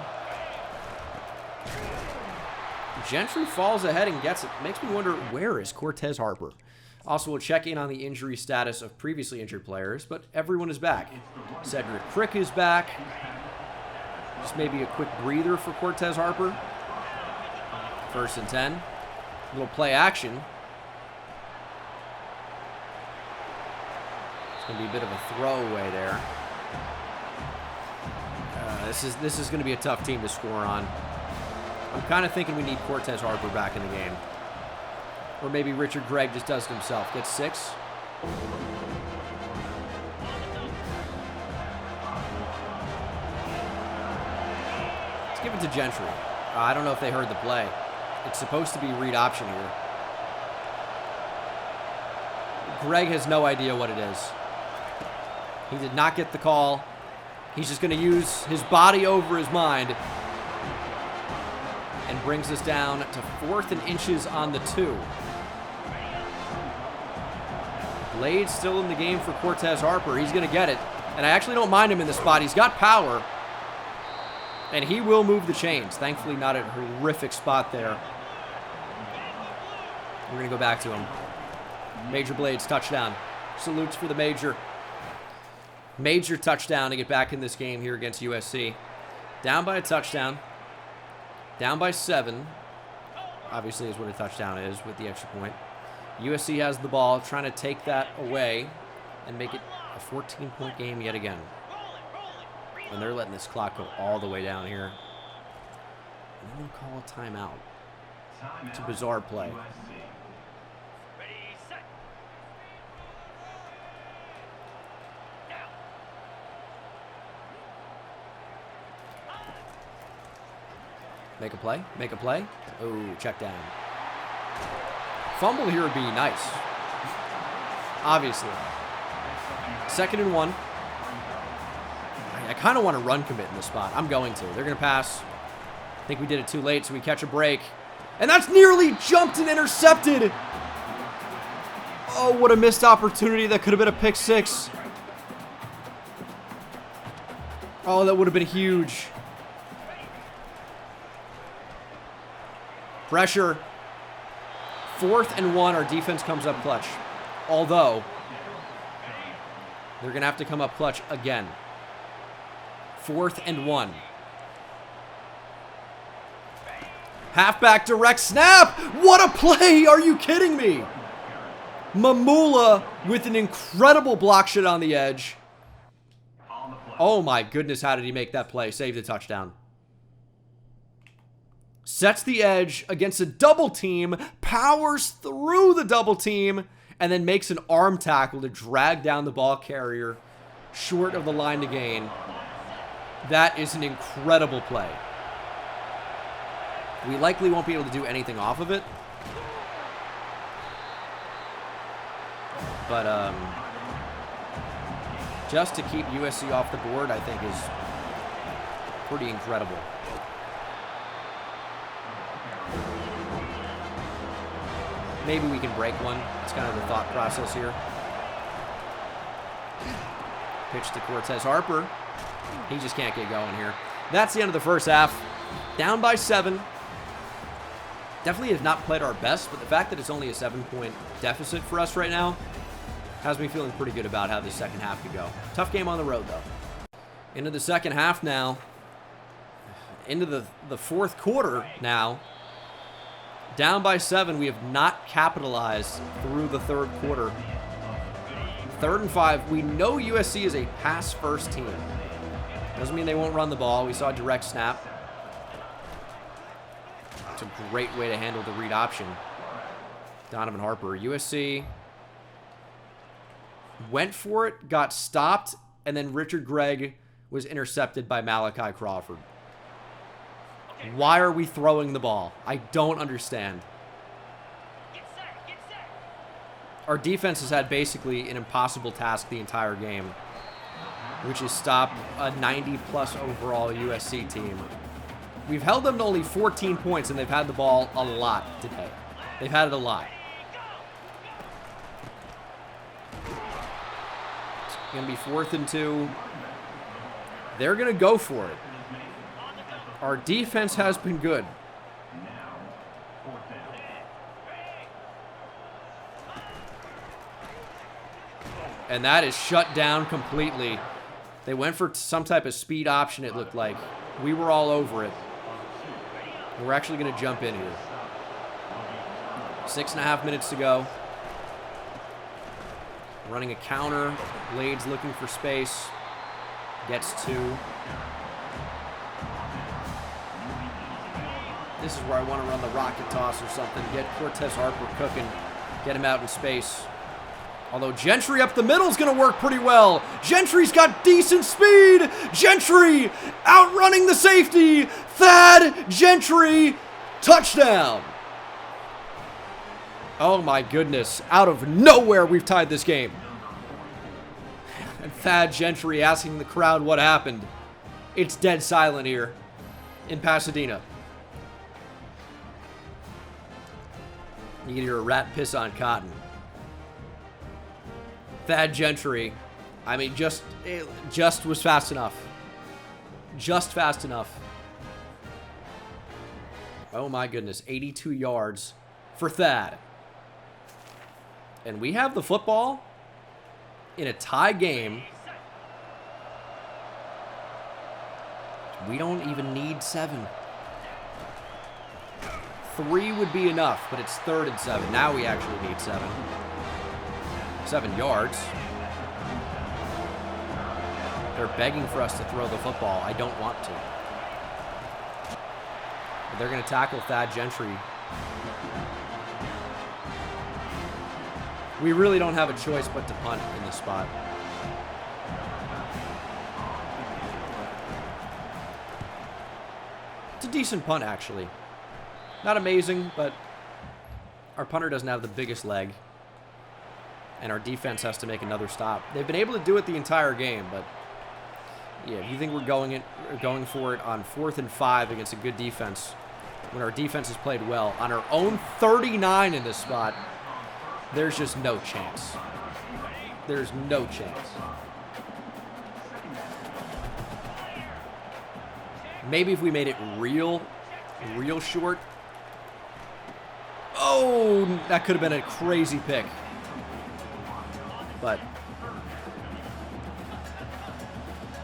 Gentry falls ahead and gets it. Makes me wonder, where is Cortez Harper? Also, we'll check in on the injury status of previously injured players, but everyone is back. Cedric Crick is back. Just maybe a quick breather for Cortez Harper. 1st and 10. A little play action. It's going to be a bit of a throwaway there. This is going to be a tough team to score on. I'm kind of thinking we need Cortez Harper back in the game. Or maybe Richard Gregg just does it himself. Gets 6. Let's give it to Gentry. I don't know if they heard the play. It's supposed to be read option here. Gregg has no idea what it is. He did not get the call. He's just going to use his body over his mind. And brings us down to 4th and inches on the 2. Blade still in the game for Cortez Harper. He's going to get it. And I actually don't mind him in this spot. He's got power. And he will move the chains. Thankfully, not a horrific spot there. We're going to go back to him. Major Blades, touchdown. Salutes for the Major. Major touchdown to get back in this game here against USC. Down by a touchdown. Down by 7. Obviously is what a touchdown is with the extra point. USC has the ball, trying to take that away and make it a 14-point game yet again. And they're letting this clock go all the way down here. And then they'll call a timeout. It's a bizarre play. Make a play. Make a play. Oh, check down. Fumble here would be nice. Obviously. 2nd and 1. I kind of want to run commit in this spot. I'm going to. They're going to pass. I think we did it too late, so we catch a break. And that's nearly jumped and intercepted. Oh, what a missed opportunity. That could have been a pick six. Oh, that would have been huge. Pressure. 4th and 1. Our defense comes up clutch. Although, they're going to have to come up clutch again. 4th and 1. Halfback direct snap. What a play. Are you kidding me? Mamula with an incredible block shot on the edge. Oh my goodness, how did he make that play? Save the touchdown. Sets the edge against a double team, powers through the double team, and then makes an arm tackle to drag down the ball carrier short of the line to gain. That is an incredible play. We likely won't be able to do anything off of it. But just to keep USC off the board, I think is pretty incredible. Maybe we can break one. It's kind of the thought process here. Pitch to Cortez Harper. He just can't get going here. That's the end of the first half. Down by 7. Definitely have not played our best, but the fact that it's only a 7-point deficit for us right now has me feeling pretty good about how the second half could go. Tough game on the road, though. Into the second half now. Into the fourth quarter now. Down by 7. We have not capitalized through the third quarter. 3rd and 5. We know USC is a pass-first team. Doesn't mean they won't run the ball. We saw a direct snap. It's a great way to handle the read option. Donovan Harper. USC went for it, got stopped, and then Richard Gregg was intercepted by Malachi Crawford. Why are we throwing the ball? I don't understand. Our defense has had basically an impossible task the entire game, which is stop a 90-plus overall USC team. We've held them to only 14 points, and they've had the ball a lot today. They've had it a lot. It's going to be 4th and 2. They're going to go for it. Our defense has been good. And that is shut down completely. They went for some type of speed option, it looked like. We were all over it. We're actually going to jump in here. 6.5 minutes to go. Running a counter. Blades looking for space. Gets 2. This is where I want to run the rocket toss or something. Get Cortez Harper cooking. Get him out in space. Although Gentry up the middle is going to work pretty well. Gentry's got decent speed. Gentry outrunning the safety. Thad Gentry, touchdown. Oh my goodness. Out of nowhere, we've tied this game. And Thad Gentry asking the crowd what happened. It's dead silent here in Pasadena. You can hear a rat piss on cotton. Thad Gentry, I mean, just was fast enough. Just fast enough. Oh my goodness, 82 yards for Thad. And we have the football in a tie game. We don't even need 7. 3 would be enough, but it's 3rd and 7. Now we actually need 7. 7 yards. They're begging for us to throw the football. I don't want to. But they're going to tackle Thad Gentry. We really don't have a choice but to punt in this spot. It's a decent punt, actually. Not amazing, but our punter doesn't have the biggest leg. And our defense has to make another stop. They've been able to do it the entire game, but Yeah, if you think we're going for it on 4th and 5 against a good defense, when our defense has played well, on our own 39 in this spot, there's just no chance. There's no chance. Maybe if we made it real short. Oh, that could have been a crazy pick. But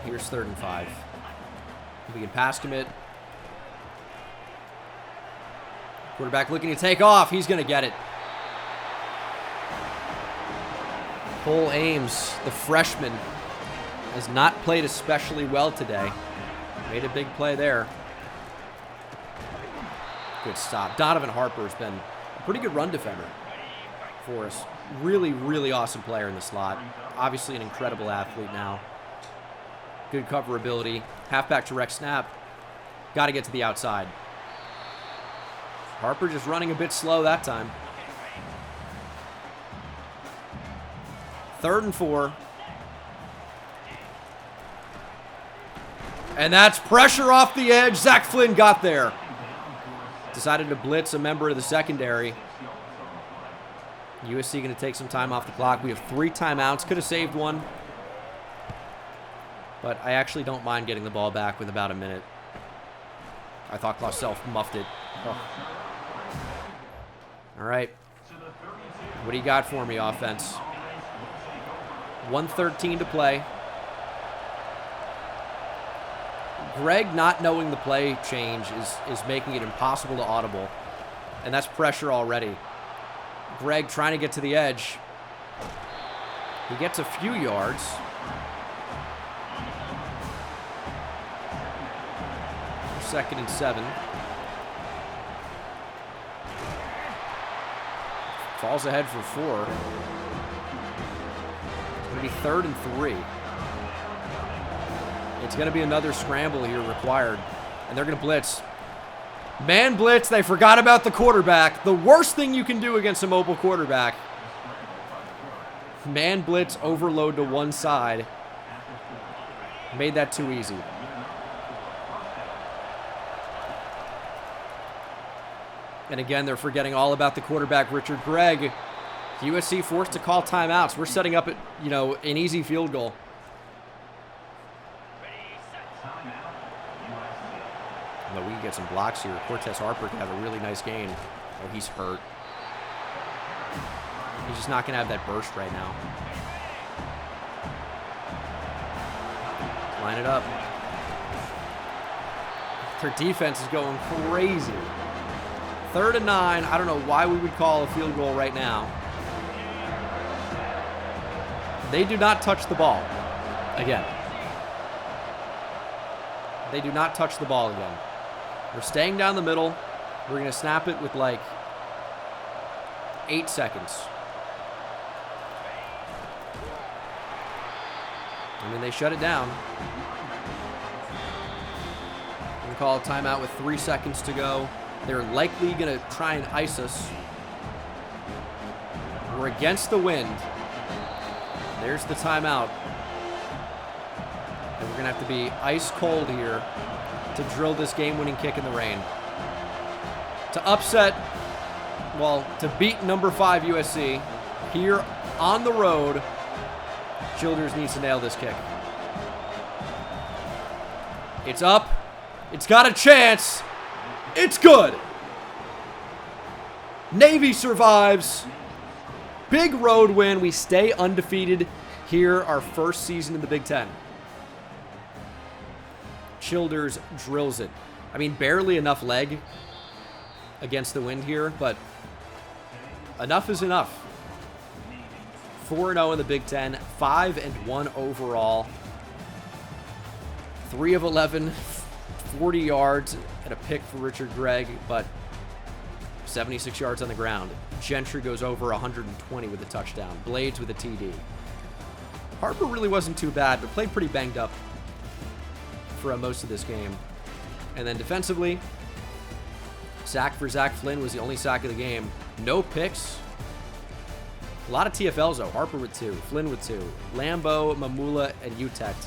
here's 3rd and 5. We can pass commit. Quarterback looking to take off. He's going to get it. Cole Ames, the freshman, has not played especially well today. Made a big play there. Good stop. Donovan Harper has been a pretty good run defender for us. Really, really awesome player in the slot. Obviously an incredible athlete now. Good cover ability. Halfback direct snap. Got to get to the outside. Harper just running a bit slow that time. 3rd and 4. And that's pressure off the edge. Zach Flynn got there. Decided to blitz a member of the secondary. USC going to take some time off the clock. We have 3 timeouts. Could have saved one. But I actually don't mind getting the ball back with about a minute. I thought Clausel muffed it. Oh. All right. What do you got for me, offense? 1:13 to play. Greg not knowing the play change is making it impossible to audible. And that's pressure already. Greg trying to get to the edge. He gets a few yards. Second and 7. Falls ahead for 4. It's going to be 3rd and 3. It's going to be another scramble here required. And they're going to blitz. Man blitz. They forgot about the quarterback. The worst thing you can do against a mobile quarterback. Man blitz, overload to one side. Made that too easy. And again, they're forgetting all about the quarterback, Richard Gregg. USC forced to call timeouts. We're setting up, an easy field goal. Although we can get some blocks here. Cortez Harper can have a really nice gain. Oh, he's hurt. He's just not going to have that burst right now. Line it up. Their defense is going crazy. 3rd and 9. I don't know why we would call a field goal right now. They do not touch the ball again. They do not touch the ball again. We're staying down the middle. We're going to snap it with 8 seconds. I mean, they shut it down. We're going to call a timeout with 3 seconds to go. They're likely going to try and ice us. We're against the wind. There's the timeout. And we're going to have to be ice cold here to drill this game-winning kick in the rain. To upset, to beat number 5 USC here on the road, Childers needs to nail this kick. It's up. It's got a chance. It's good. Navy survives. Big road win. We stay undefeated here, our first season in the Big Ten. Childers drills it. I mean, barely enough leg against the wind here, but enough is enough. 4-0 in the Big Ten, 5-1 overall. 3 of 11, 40 yards, and a pick for Richard Gregg, but 76 yards on the ground. Gentry goes over 120 with a touchdown. Blades with a TD. Harper really wasn't too bad, but played pretty banged up for most of this game. And then defensively, sack for Zach Flynn was the only sack of the game. No picks. A lot of TFLs, though. Harper with 2, Flynn with 2, Lambo, Mamula, and Utect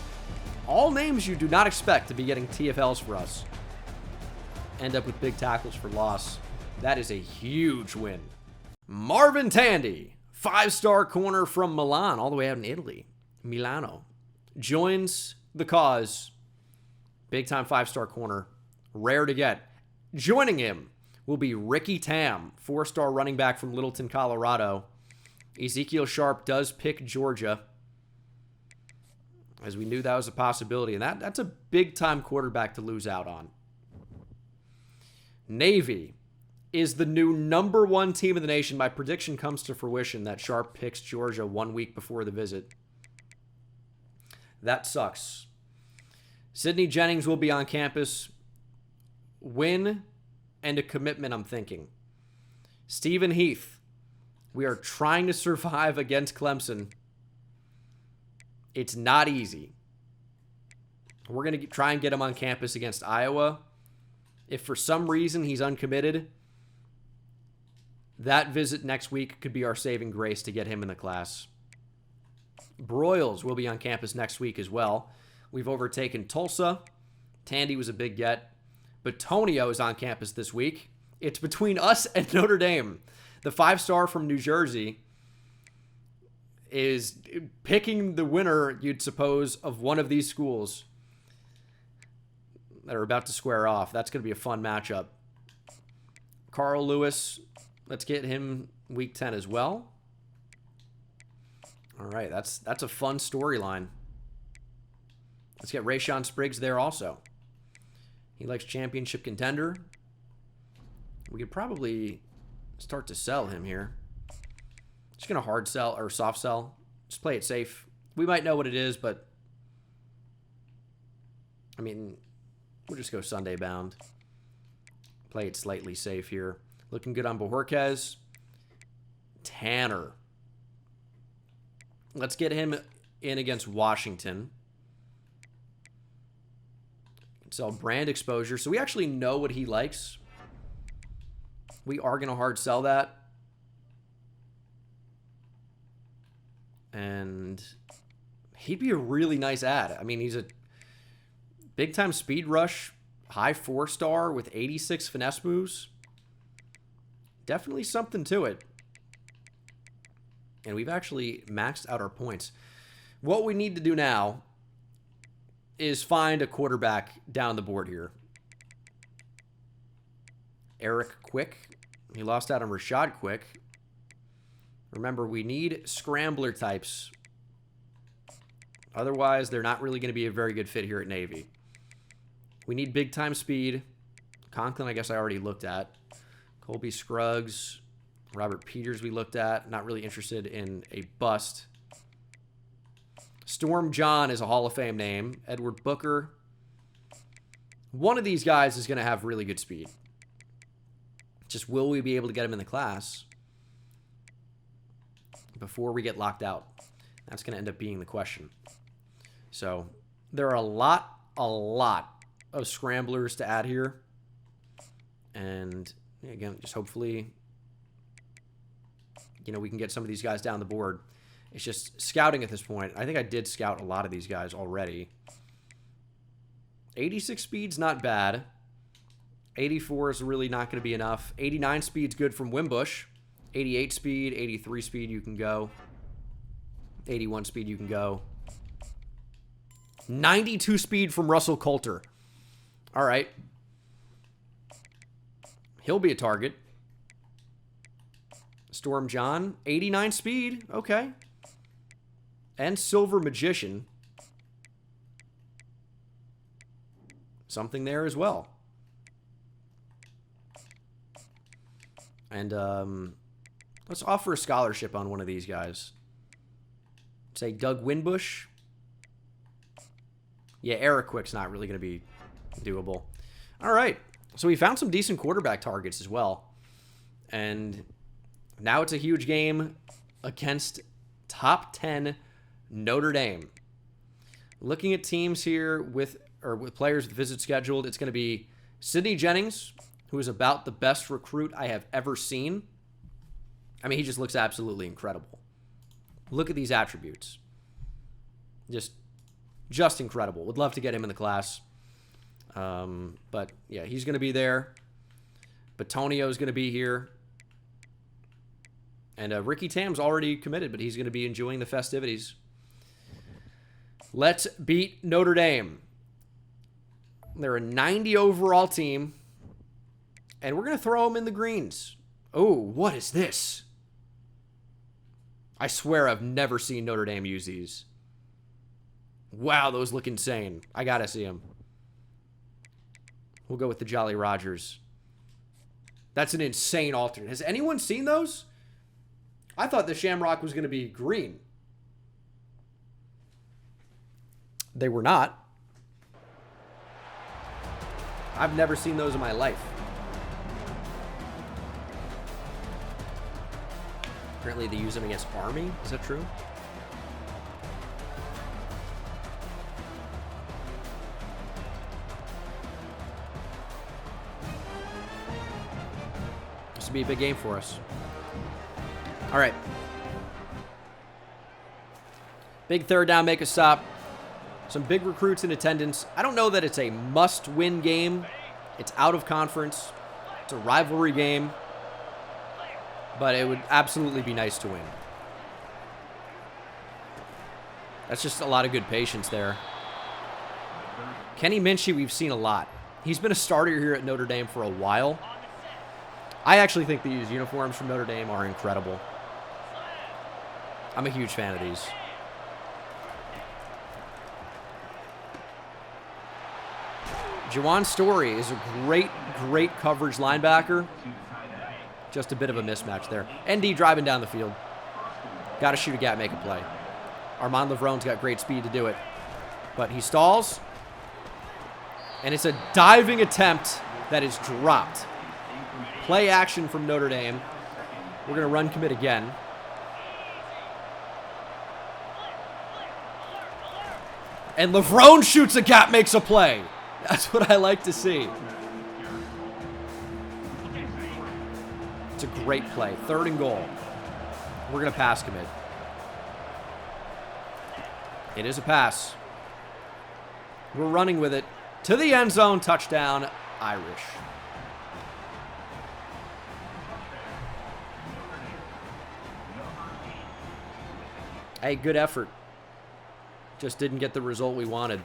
All names you do not expect to be getting TFLs for us. End up with big tackles for loss. That is a huge win. Marvin Tandy, 5-star corner from Milan, all the way out in Italy. Milano. Joins the cause. Big time 5-star corner. Rare to get. Joining him will be Ricky Tam, 4-star running back from Littleton, Colorado. Ezekiel Sharp does pick Georgia, as we knew that was a possibility. And that's a big-time quarterback to lose out on. Navy is the new #1 team in the nation. My prediction comes to fruition that Sharp picks Georgia 1 week before the visit. That sucks. Sidney Jennings will be on campus. Win and a commitment, I'm thinking. Stephen Heath. We are trying to survive against Clemson. It's not easy. We're going to try and get him on campus against Iowa. If for some reason he's uncommitted, that visit next week could be our saving grace to get him in the class. Broyles will be on campus next week as well. We've overtaken Tulsa. Tandy was a big get. But Tonio is on campus this week. It's between us and Notre Dame. The 5-star from New Jersey is picking the winner, you'd suppose, of one of these schools that are about to square off. That's going to be a fun matchup. Carl Lewis, let's get him week 10 as well. All right, that's a fun storyline. Let's get Rayshawn Spriggs there also. He likes championship contender. We could probably start to sell him here. Just going to hard sell or soft sell. Just play it safe. We might know what it is, but I mean, we'll just go Sunday bound. Play it slightly safe here. Looking good on Bojorquez. Tanner. Let's get him in against Washington. Sell brand exposure. So we actually know what he likes. We are going to hard sell that. And he'd be a really nice ad. I mean, he's a big-time speed rush, high 4-star with 86 finesse moves. Definitely something to it. And we've actually maxed out our points. What we need to do now is find a quarterback down the board here. Eric Quick. He lost out on Rashad Quick. Remember, we need scrambler types. Otherwise, they're not really going to be a very good fit here at Navy. We need big-time speed. Conklin, I guess I already looked at. Colby Scruggs. Robert Peters we looked at. Not really interested in a bust. Storm John is a Hall of Fame name. Edward Booker. One of these guys is going to have really good speed. Just will we be able to get him in the class before we get locked out? That's going to end up being the question. So there are a lot of scramblers to add here. And again, just hopefully, we can get some of these guys down the board. It's just scouting at this point. I think I did scout a lot of these guys already. 86 speed's not bad. 84 is really not going to be enough. 89 speed's good from Wimbush. 88 speed, 83 speed you can go. 81 speed you can go. 92 speed from Russell Coulter. All right. He'll be a target. Storm John, 89 speed. Okay. And Silver Magician. Something there as well. And let's offer a scholarship on one of these guys. Say Doug Winbush. Yeah, Eric Quick's not really going to be doable. All right. So we found some decent quarterback targets as well. And now it's a huge game against top 10 Notre Dame. Looking at teams here with players with visit scheduled, it's going to be Sidney Jennings, who is about the best recruit I have ever seen. I mean, he just looks absolutely incredible. Look at these attributes. Just Just incredible. Would love to get him in the class. But, yeah, he's going to be there. Batonio's going to be here. And Ricky Tam's already committed, but he's going to be enjoying the festivities. Let's beat Notre Dame. They're a 90 overall team. And we're going to throw them in the greens. Oh, what is this? I swear I've never seen Notre Dame use these. Wow, those look insane. I got to see them. We'll go with the Jolly Rogers. That's an insane alternate. Has anyone seen those? I thought the Shamrock was going to be green. They were not. I've never seen those in my life. Apparently they use them against Army. Is that true? This would be a big game for us. All right. Big third down, make a stop. Some big recruits in attendance. I don't know that it's a must-win game. It's out of conference. It's a rivalry game. But it would absolutely be nice to win. That's just a lot of good patience there. Kenny Minchie, we've seen a lot. He's been a starter here at Notre Dame for a while. I actually think these uniforms from Notre Dame are incredible. I'm a huge fan of these. Juwan Story is a great coverage linebacker. Just a bit of a mismatch there. ND driving down the field. Got to shoot a gap, make a play. Armand Lavrone's got great speed to do it. But he stalls. And it's a diving attempt that is dropped. Play action from Notre Dame. We're going to run commit again. And Lavrone shoots a gap, makes a play. That's what I like to see. It's a great play. 3rd and goal. We're going to pass commit. It is a pass. We're running with it. To the end zone. Touchdown, Irish. Hey, good effort. Just didn't get the result we wanted.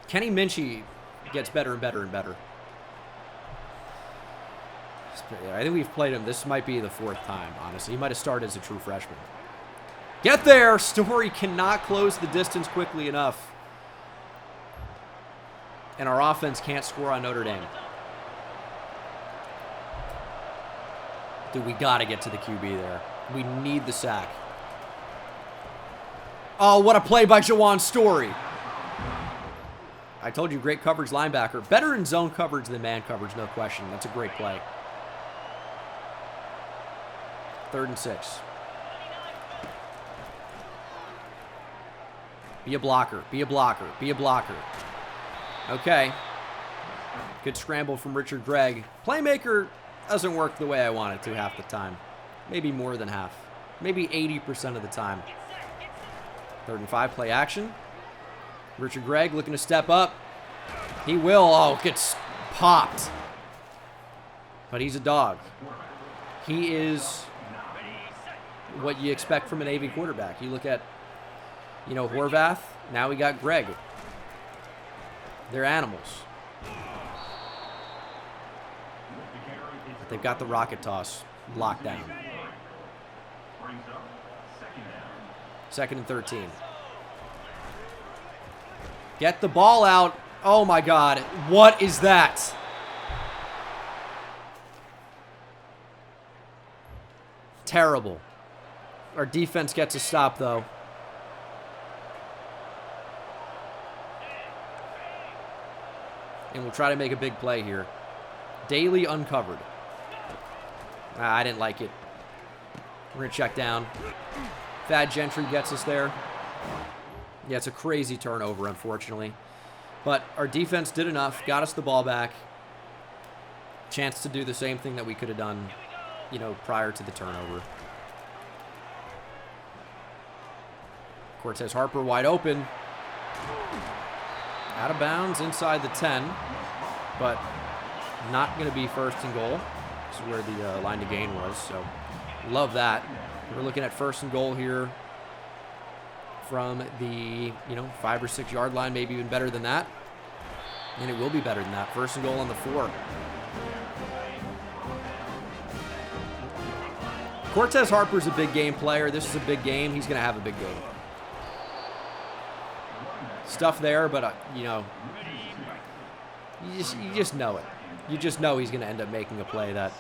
Kenny Minchie gets better and better and better. I think we've played him. This might be the 4th time, honestly. He might have started as a true freshman. Get there! Story cannot close the distance quickly enough. And our offense can't score on Notre Dame. Dude, we got to get to the QB there. We need the sack. Oh, what a play by Juwan Story. I told you, great coverage linebacker. Better in zone coverage than man coverage, no question. That's a great play. 3rd and 6. Be a blocker. Be a blocker. Be a blocker. Okay. Good scramble from Richard Gregg. Playmaker doesn't work the way I want it to half the time. Maybe more than half. Maybe 80% of the time. 3rd and 5, play action. Richard Gregg looking to step up. He will. Oh, gets popped. But he's a dog. He is what you expect from an AV quarterback. You look at, you know, Horvath. Now we got Gregg. They're animals. They've got the rocket toss locked down. 2nd and 13. Get the ball out. Oh, my God. What is that? Terrible. Our defense gets a stop, though. And we'll try to make a big play here. Daly uncovered. I didn't like it. We're going to check down. Thad Gentry gets us there. Yeah, it's a crazy turnover, unfortunately. But our defense did enough, got us the ball back. Chance to do the same thing that we could have done, you know, prior to the turnover. Cortez Harper wide open. Out of bounds inside the 10, but not going to be first and goal. This is where the line to gain was, so love that. We're looking at first and goal here from the 5 or 6 yard line, maybe even better than that. And it will be better than that. First and goal on the 4. Cortez Harper's a big game player. This is a big game. He's going to have a big game. Stuff there, but you just know it. You just know he's going to end up making a play that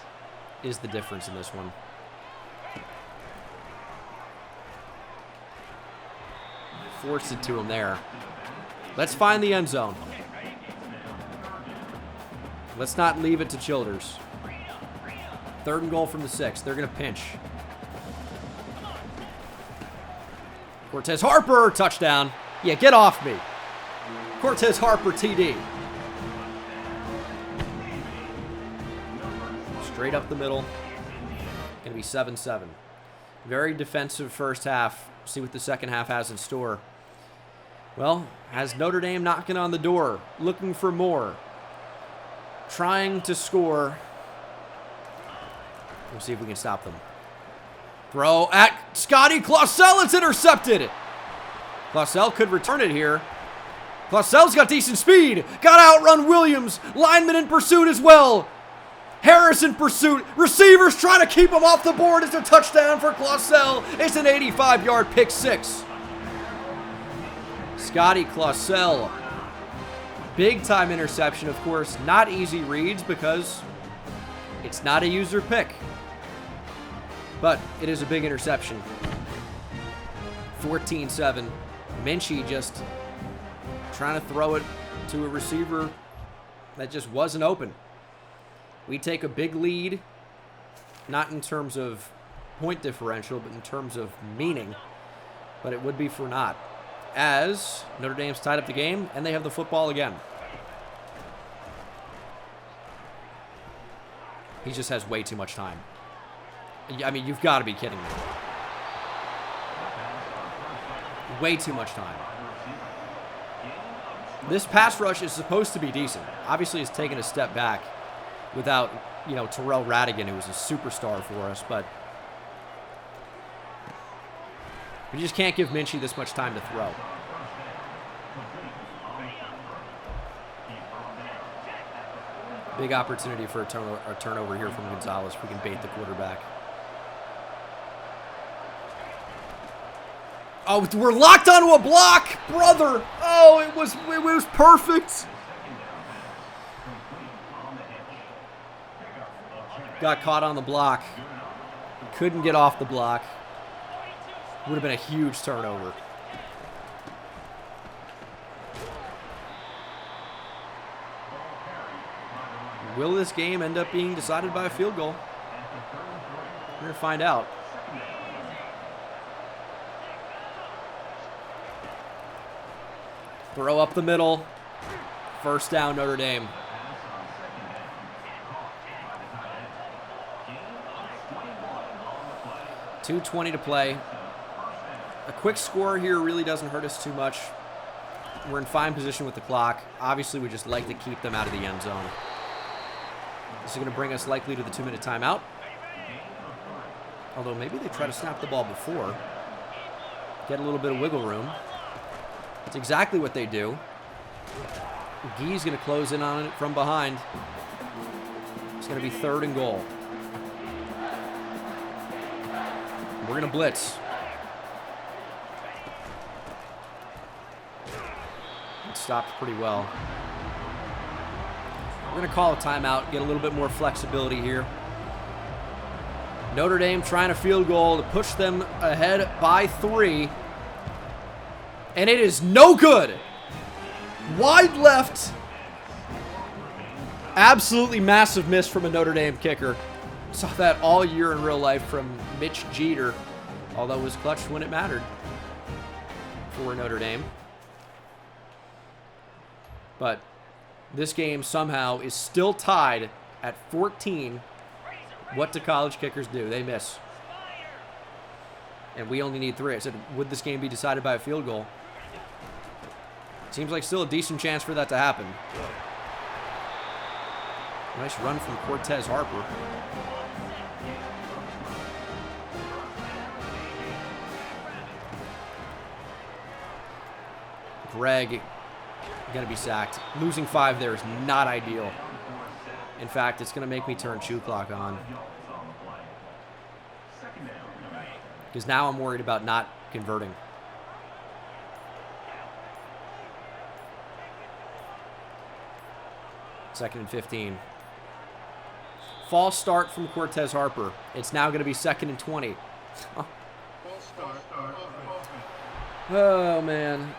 is the difference in this one. Forced it to him there. Let's find the end zone. Let's not leave it to Childers. 3rd and goal from the 6. They're going to pinch. Cortez Harper, touchdown. Yeah, get off me. Cortez Harper, TD. Straight up the middle. Going to be 7-7. Very defensive first half. See what the second half has in store. Well, has Notre Dame knocking on the door, looking for more, trying to score. We'll see if we can stop them. Throw at Scotty Clausell. It's intercepted. Clausell could return it here. Clausell's got decent speed. Got to outrun Williams. Lineman in pursuit as well. Harris in pursuit. Receivers trying to keep him off the board. It's a touchdown for Clausell. It's an 85-yard pick 6. Scotty Clausell. Big-time interception, of course. Not easy reads because it's not a user pick. But it is a big interception. 14-7. Minchie just trying to throw it to a receiver that just wasn't open. We take a big lead, not in terms of point differential, but in terms of meaning. But it would be for naught, as Notre Dame's tied up the game, and they have the football again. He just has way too much time. I mean, you've got to be kidding me. Way too much time. This pass rush is supposed to be decent. Obviously, it's taken a step back without, Terrell Radigan, who was a superstar for us, but we just can't give Minchie this much time to throw. Big opportunity for a turnover here from Gonzalez if we can bait the quarterback. Oh, we're locked onto a block, brother. Oh, it was perfect. Got caught on the block. Couldn't get off the block. Would have been a huge turnover. Will this game end up being decided by a field goal? We're going to find out. Throw up the middle. First down, Notre Dame. .220 to play. A quick score here really doesn't hurt us too much. We're in fine position with the clock. Obviously, we just like to keep them out of the end zone. This is going to bring us likely to the 2-minute timeout. Although maybe they try to snap the ball before. Get a little bit of wiggle room. That's exactly what they do. Guy's going to close in on it from behind. It's going to be 3rd and goal. We're going to blitz. It stopped pretty well. We're going to call a timeout, get a little bit more flexibility here. Notre Dame trying a field goal to push them ahead by 3. And it is no good. Wide left. Absolutely massive miss from a Notre Dame kicker. Saw that all year in real life from Mitch Jeter, although it was clutch when it mattered for Notre Dame. But this game somehow is still tied at 14. What do college kickers do? They miss. And we only need 3. I said, would this game be decided by a field goal? Seems like still a decent chance for that to happen. Nice run from Cortez Harper. Greg going to be sacked. Losing 5 there is not ideal. In fact, it's going to make me turn shoe clock on. Because now I'm worried about not converting. Second and 15. False start from Cortez Harper. It's now going to be 2nd and 20. Oh, man.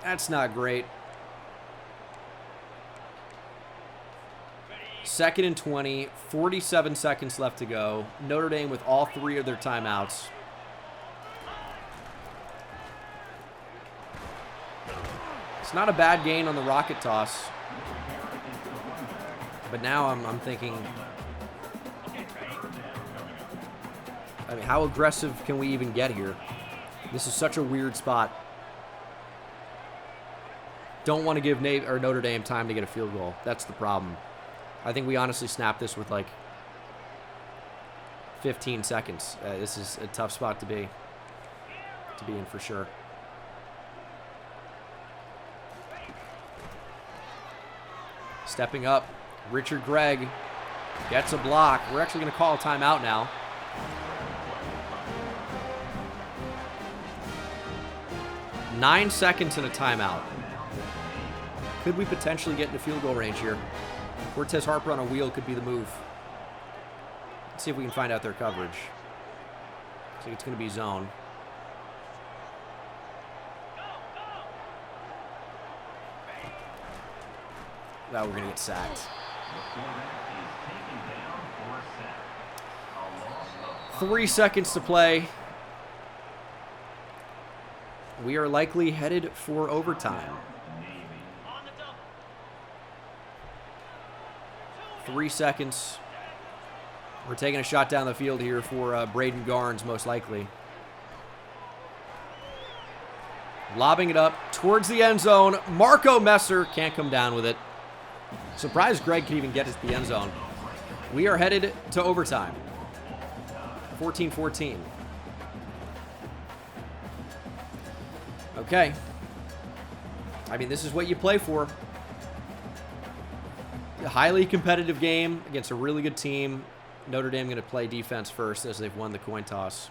That's not great. 2nd and 20. 47 seconds left to go. Notre Dame with all 3 of their timeouts. It's not a bad gain on the rocket toss. But now I'm thinking, I mean, how aggressive can we even get here? This is such a weird spot. Don't want to give Notre Dame time to get a field goal. That's the problem. I think we honestly snapped this with like 15 seconds. This is a tough spot to be in for sure. Stepping up, Richard Gregg gets a block. We're actually going to call a timeout now. Nine seconds in a timeout. Could we potentially get into field goal range here? Cortez Harper on a wheel could be the move. Let's see if we can find out their coverage. I think it's going to be zone. Now we're going to get sacked. 3 seconds to play. We are likely headed for overtime. 3 seconds. We're taking a shot down the field here for Braden Garnes, most likely. Lobbing it up towards the end zone. Marco Messer can't come down with it. Surprised Greg could even get to the end zone. We are headed to overtime. 14-14. Okay. I mean, this is what you play for. A highly competitive game against a really good team. Notre Dame going to play defense first as they've won the coin toss.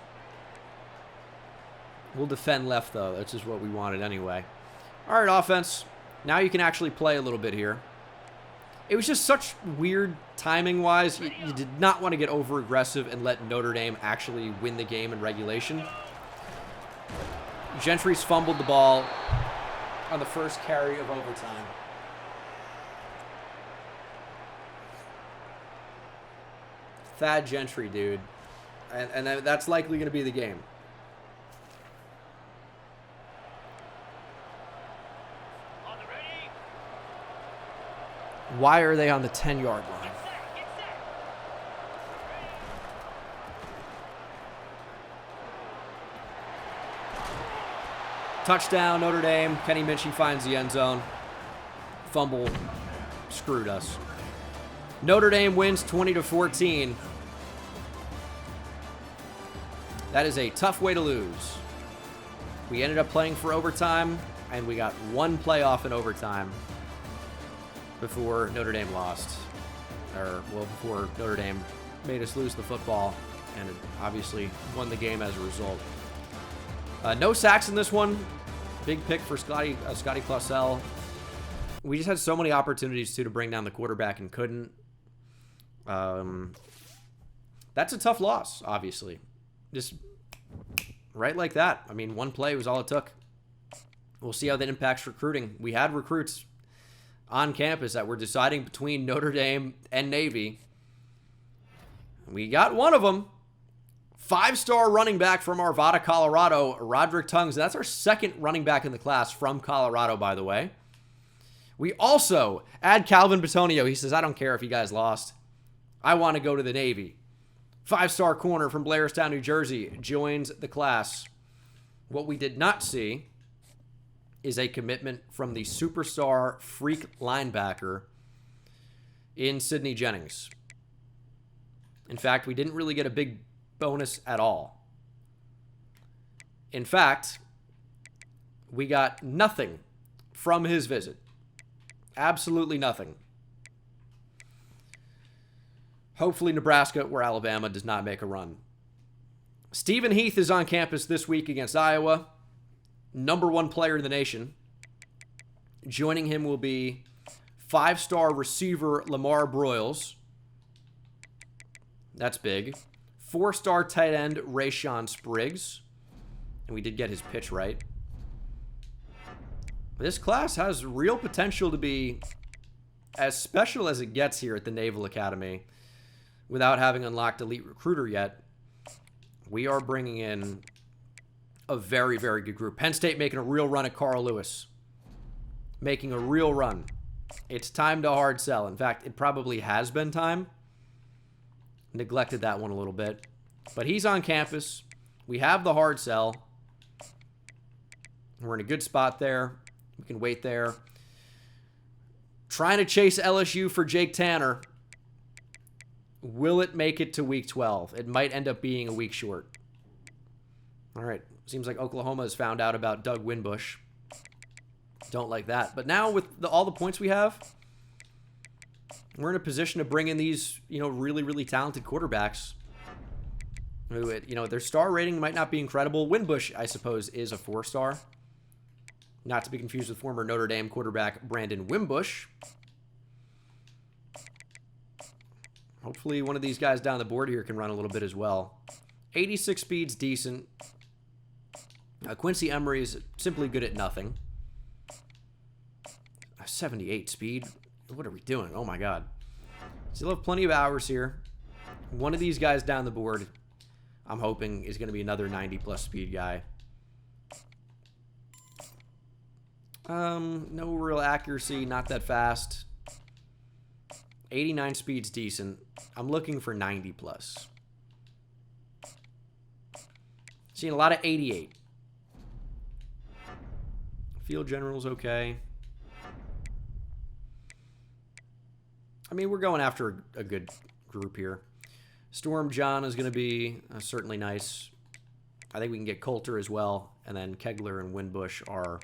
We'll defend left, though. That's just what we wanted anyway. All right, offense. Now you can actually play a little bit here. It was just such weird timing-wise. You did not want to get over-aggressive and let Notre Dame actually win the game in regulation. Gentry's fumbled the ball on the first carry of overtime. Thad Gentry, dude. And that's likely going to be the game. Why are they on the 10-yard line? Touchdown, Notre Dame. Kenny Minchie finds the end zone. Fumble screwed us. Notre Dame wins 20-14. That is a tough way to lose. We ended up playing for overtime, and we got one playoff in overtime before Notre Dame lost. Before Notre Dame made us lose the football, and it obviously won the game as a result. No sacks in this one. Big pick for Scotty Clausell. We just had so many opportunities to bring down the quarterback and couldn't. That's a tough loss, obviously. Just right like that. I mean, one play was all it took. We'll see how that impacts recruiting. We had recruits on campus that were deciding between Notre Dame and Navy. We got one of them. 5-star running back from Arvada, Colorado, Roderick Tungs. That's our second running back in the class from Colorado, by the way. We also add Calvin Batonio. He says, I don't care if you guys lost. I want to go to the Navy. 5-star corner from Blairstown, New Jersey, joins the class. What we did not see is a commitment from the superstar freak linebacker in Sidney Jennings. In fact, we didn't really get a big bonus at all. In fact, we got nothing from his visit. Absolutely nothing. Hopefully Nebraska or Alabama does not make a run. Stephen Heath is on campus this week against Iowa. #1 player in the nation. Joining him will be 5-star receiver Lamar Broyles. That's big. 4-star tight end Rayshawn Spriggs. And we did get his pitch right. This class has real potential to be as special as it gets here at the Naval Academy without having unlocked Elite Recruiter yet. We are bringing in a very, very good group. Penn State making a real run at Carl Lewis. Making a real run. It's time to hard sell. In fact, it probably has been time. Neglected that one a little bit. But he's on campus. We have the hard sell. We're in a good spot there. We can wait there. Trying to chase LSU for Jake Tanner. Will it make it to week 12? It might end up being a week short. All right. Seems like Oklahoma has found out about Doug Winbush. Don't like that. But now with all the points we have, we're in a position to bring in these, really, really talented quarterbacks. Who, their star rating might not be incredible. Winbush, I suppose, is a 4-star. Not to be confused with former Notre Dame quarterback Brandon Wimbush. Hopefully one of these guys down the board here can run a little bit as well. 86 speed's decent. Quincy Emery is simply good at nothing. 78 speed. What are we doing? Oh my god. Still have plenty of hours here. One of these guys down the board, I'm hoping, is going to be another 90-plus speed guy. No real accuracy, not that fast. 89 speed's decent. I'm looking for 90-plus. Seeing a lot of 88. Field general's okay. I mean, we're going after a good group here. Storm John is going to be certainly nice. I think we can get Coulter as well. And then Kegler and Winbush are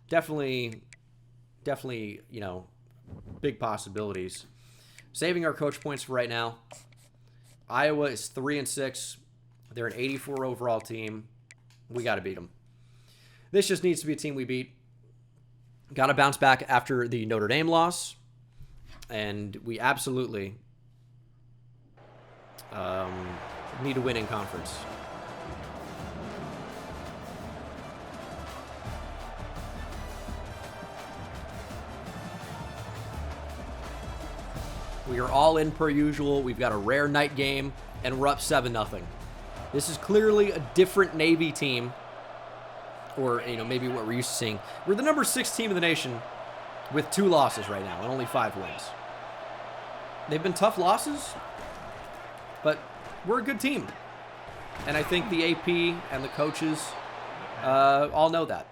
definitely, big possibilities. Saving our coach points for right now. Iowa is 3-6. They're an 84 overall team. We got to beat them. This just needs to be a team we beat. Got to bounce back after the Notre Dame loss. And we absolutely need a win in conference. We are all in per usual. We've got a rare night game, and we're up 7-0. This is clearly a different Navy team, or maybe what we're used to seeing. We're the number 6 team in the nation with 2 losses right now and only 5 wins. They've been tough losses, but we're a good team. And I think the AP and the coaches all know that.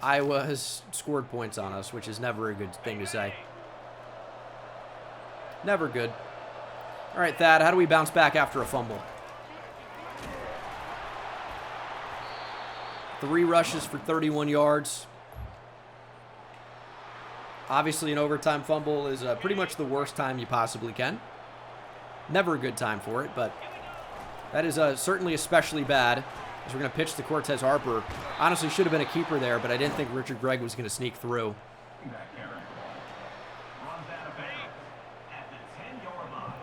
Iowa has scored points on us, which is never a good thing to say. Never good. All right, Thad, how do we bounce back after a fumble? 3 rushes for 31 yards. Obviously, an overtime fumble is pretty much the worst time you possibly can. Never a good time for it, but that is certainly especially bad as we're going to pitch to Cortez Harper. Honestly, should have been a keeper there, but I didn't think Richard Gregg was going to sneak through.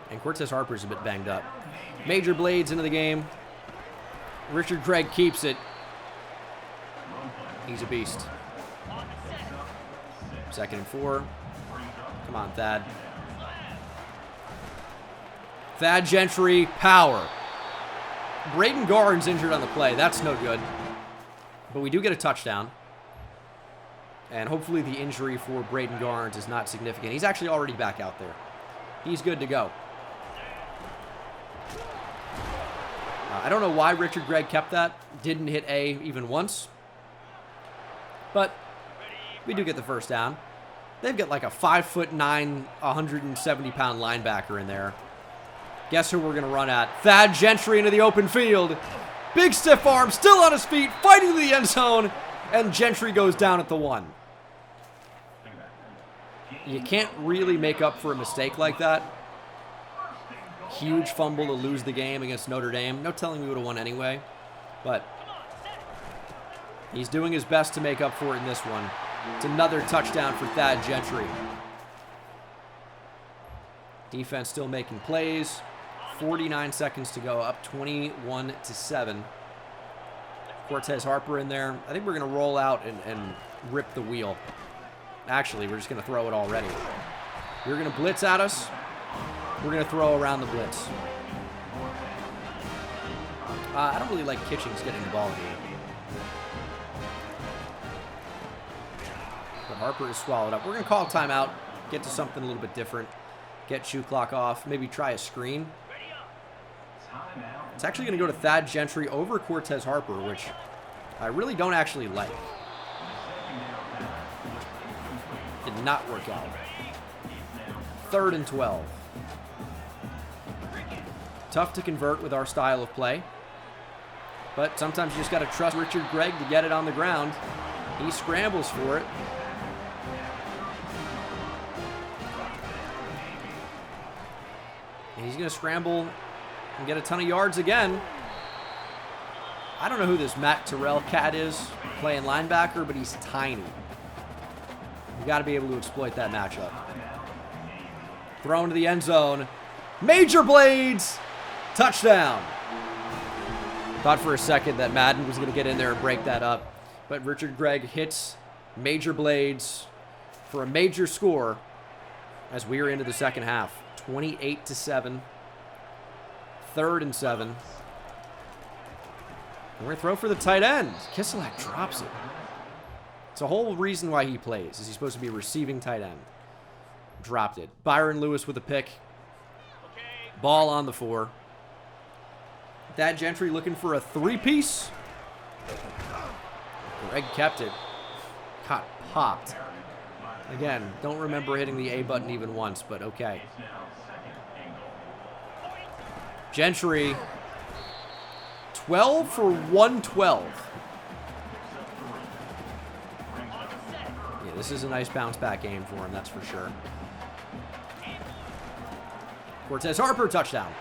And Cortez Harper's a bit banged up. Major Blades into the game. Richard Gregg keeps it. He's a beast. 2nd and 4. Come on, Thad. Thad Gentry, power. Braden Garnes injured on the play. That's no good. But we do get a touchdown. And hopefully the injury for Braden Garnes is not significant. He's actually already back out there. He's good to go. I don't know why Richard Gregg kept that. Didn't hit A even once. But we do get the first down. They've got like a 5'9", 170-pound linebacker in there. Guess who we're going to run at? Thad Gentry into the open field. Big stiff arm, still on his feet, fighting the end zone. And Gentry goes down at the 1. You can't really make up for a mistake like that. Huge fumble to lose the game against Notre Dame. No telling we would have won anyway. But he's doing his best to make up for it in this one. It's another touchdown for Thad Gentry. Defense still making plays. 49 seconds to go, up 21-7. Cortez Harper in there. I think we're going to roll out and rip the wheel. Actually, we're just going to throw it already. You're going to blitz at us. We're going to throw around the blitz. I don't really like Kitchings getting the ball here. But Harper is swallowed up. We're going to call a timeout. Get to something a little bit different. Get shoe clock off. Maybe try a screen. It's actually going to go to Thad Gentry over Cortez Harper, which I really don't actually like. Did not work out. 3rd and 12. Tough to convert with our style of play. But sometimes you just got to trust Richard Gregg to get it on the ground. He scrambles for it. And he's going to scramble and get a ton of yards again. I don't know who this Matt Terrell cat is playing linebacker, but he's tiny. You got to be able to exploit that matchup. Thrown to the end zone. Major Blades. Touchdown. Thought for a second that Madden was going to get in there and break that up. But Richard Gregg hits Major Blades for a major score as we are into the second half. 28-7. 3rd and 7. We're going to throw for the tight end. Kiselak drops it. It's a whole reason why he plays. Is he's supposed to be a receiving tight end. Dropped it. Byron Lewis with a pick. Ball on the 4. Thad Gentry looking for a 3-piece. Greg kept it. Got popped. Again, don't remember hitting the A button even once, but okay. Gentry, 12 for 112. Yeah, this is a nice bounce-back game for him, that's for sure. Cortez Harper, touchdown.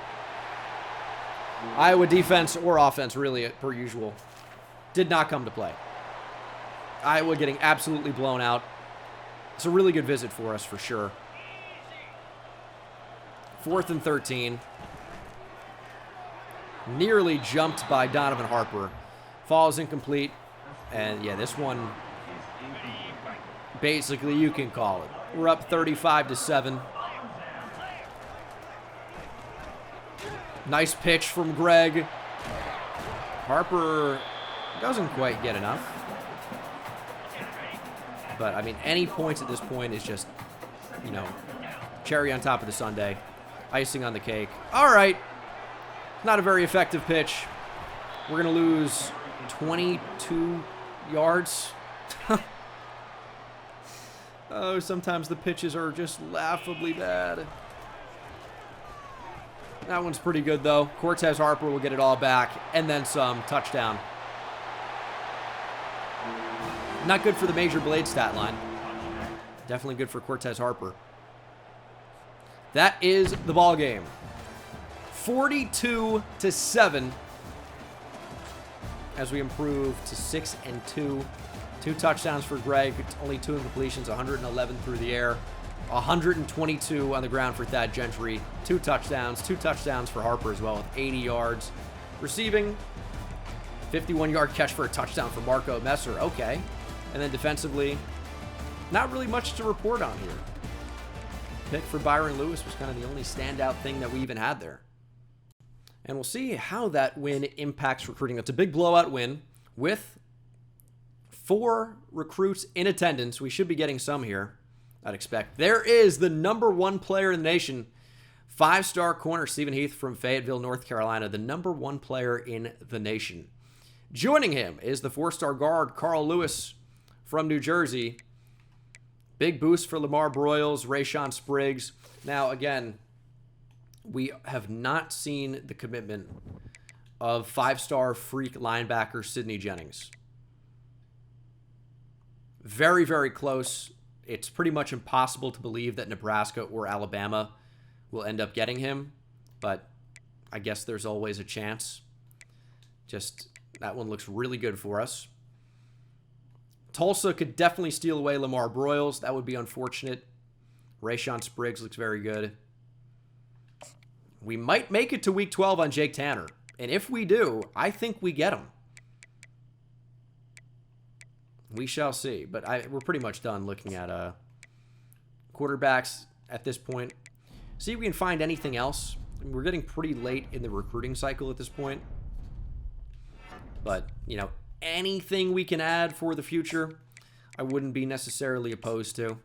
Iowa defense or offense, really, per usual, did not come to play. Iowa getting absolutely blown out. It's a really good visit for us, for sure. 4th and 13. Nearly jumped by Donovan Harper. Falls incomplete. And, yeah, this one, basically, you can call it. We're up 35-7. Nice pitch from Gregg. Harper doesn't quite get enough. But, I mean, any points at this point is just, you know, cherry on top of the sundae. Icing on the cake. All right. Not a very effective pitch. We're going to lose 22 yards. Oh, sometimes the pitches are just laughably bad. That one's pretty good, though. Cortez Harper will get it all back, and then some. Touchdown. Not good for the Major Blade stat line. Definitely good for Cortez Harper. That is the ball game. 42-7 as we improve to 6-2. 2 touchdowns for Gregg, only 2 incompletions, 111 through the air, 122 on the ground for Thad Gentry, 2 touchdowns for Harper as well with 80 yards. Receiving, 51-yard catch for a touchdown for Marco Messer. Okay. And then defensively, not really much to report on here. Pick for Byron Lewis was kind of the only standout thing that we even had there. And we'll see how that win impacts recruiting. It's a big blowout win with 4 recruits in attendance. We should be getting some here, I'd expect. There is the #1 player in the nation, 5-star corner Stephen Heath from Fayetteville, North Carolina, the #1 player in the nation. Joining him is the 4-star guard Carl Lewis from New Jersey. Big boost for Lamar Broyles, Rayshawn Spriggs. Now, again, we have not seen the commitment of 5-star freak linebacker Sidney Jennings. Very, very close. It's pretty much impossible to believe that Nebraska or Alabama will end up getting him, but I guess there's always a chance. Just that one looks really good for us. Tulsa could definitely steal away Lamar Broyles. That would be unfortunate. Rayshawn Spriggs looks very good. We might make it to week 12 on Jake Tanner. And if we do, I think we get him. We shall see. But we're pretty much done looking at quarterbacks at this point. See if we can find anything else. We're getting pretty late in the recruiting cycle at this point. But, you know, anything we can add for the future, I wouldn't be necessarily opposed to.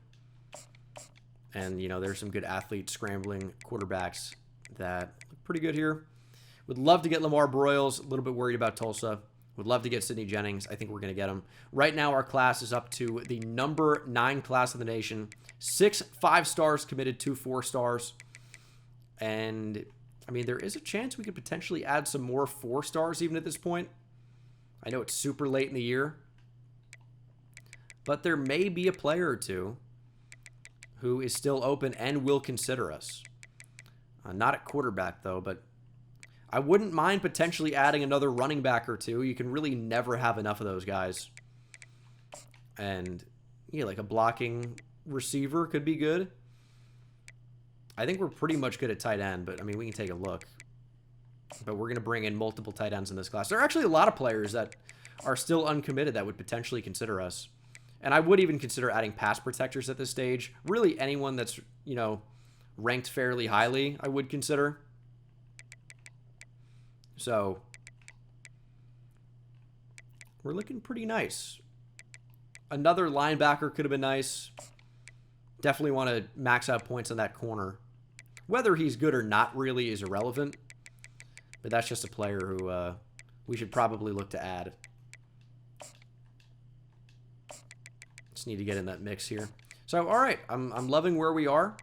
And, you know, there's some good athlete scrambling quarterbacks that look pretty good here. Would love to get Lamar Broyles. A little bit worried about Tulsa. Would love to get Sidney Jennings. I think we're going to get him. Right now, our class is up to the #9 class in the nation. 6 5-stars committed, 2 4-stars. And, I mean, there is a chance we could potentially add some more 4-stars even at this point. I know it's super late in the year. But there may be a player or two who is still open and will consider us. Not at quarterback, though, but I wouldn't mind potentially adding another running back or two. You can really never have enough of those guys. And, yeah, like a blocking receiver could be good. I think we're pretty much good at tight end, but, I mean, we can take a look. But we're going to bring in multiple tight ends in this class. There are actually a lot of players that are still uncommitted that would potentially consider us. And I would even consider adding pass protectors at this stage. Really, anyone that's, you know, ranked fairly highly, I would consider. So, we're looking pretty nice. Another linebacker could have been nice. Definitely want to max out points on that corner. Whether he's good or not really is irrelevant. But that's just a player who we should probably look to add. Just need to get in that mix here. So, all right, I'm loving where we are.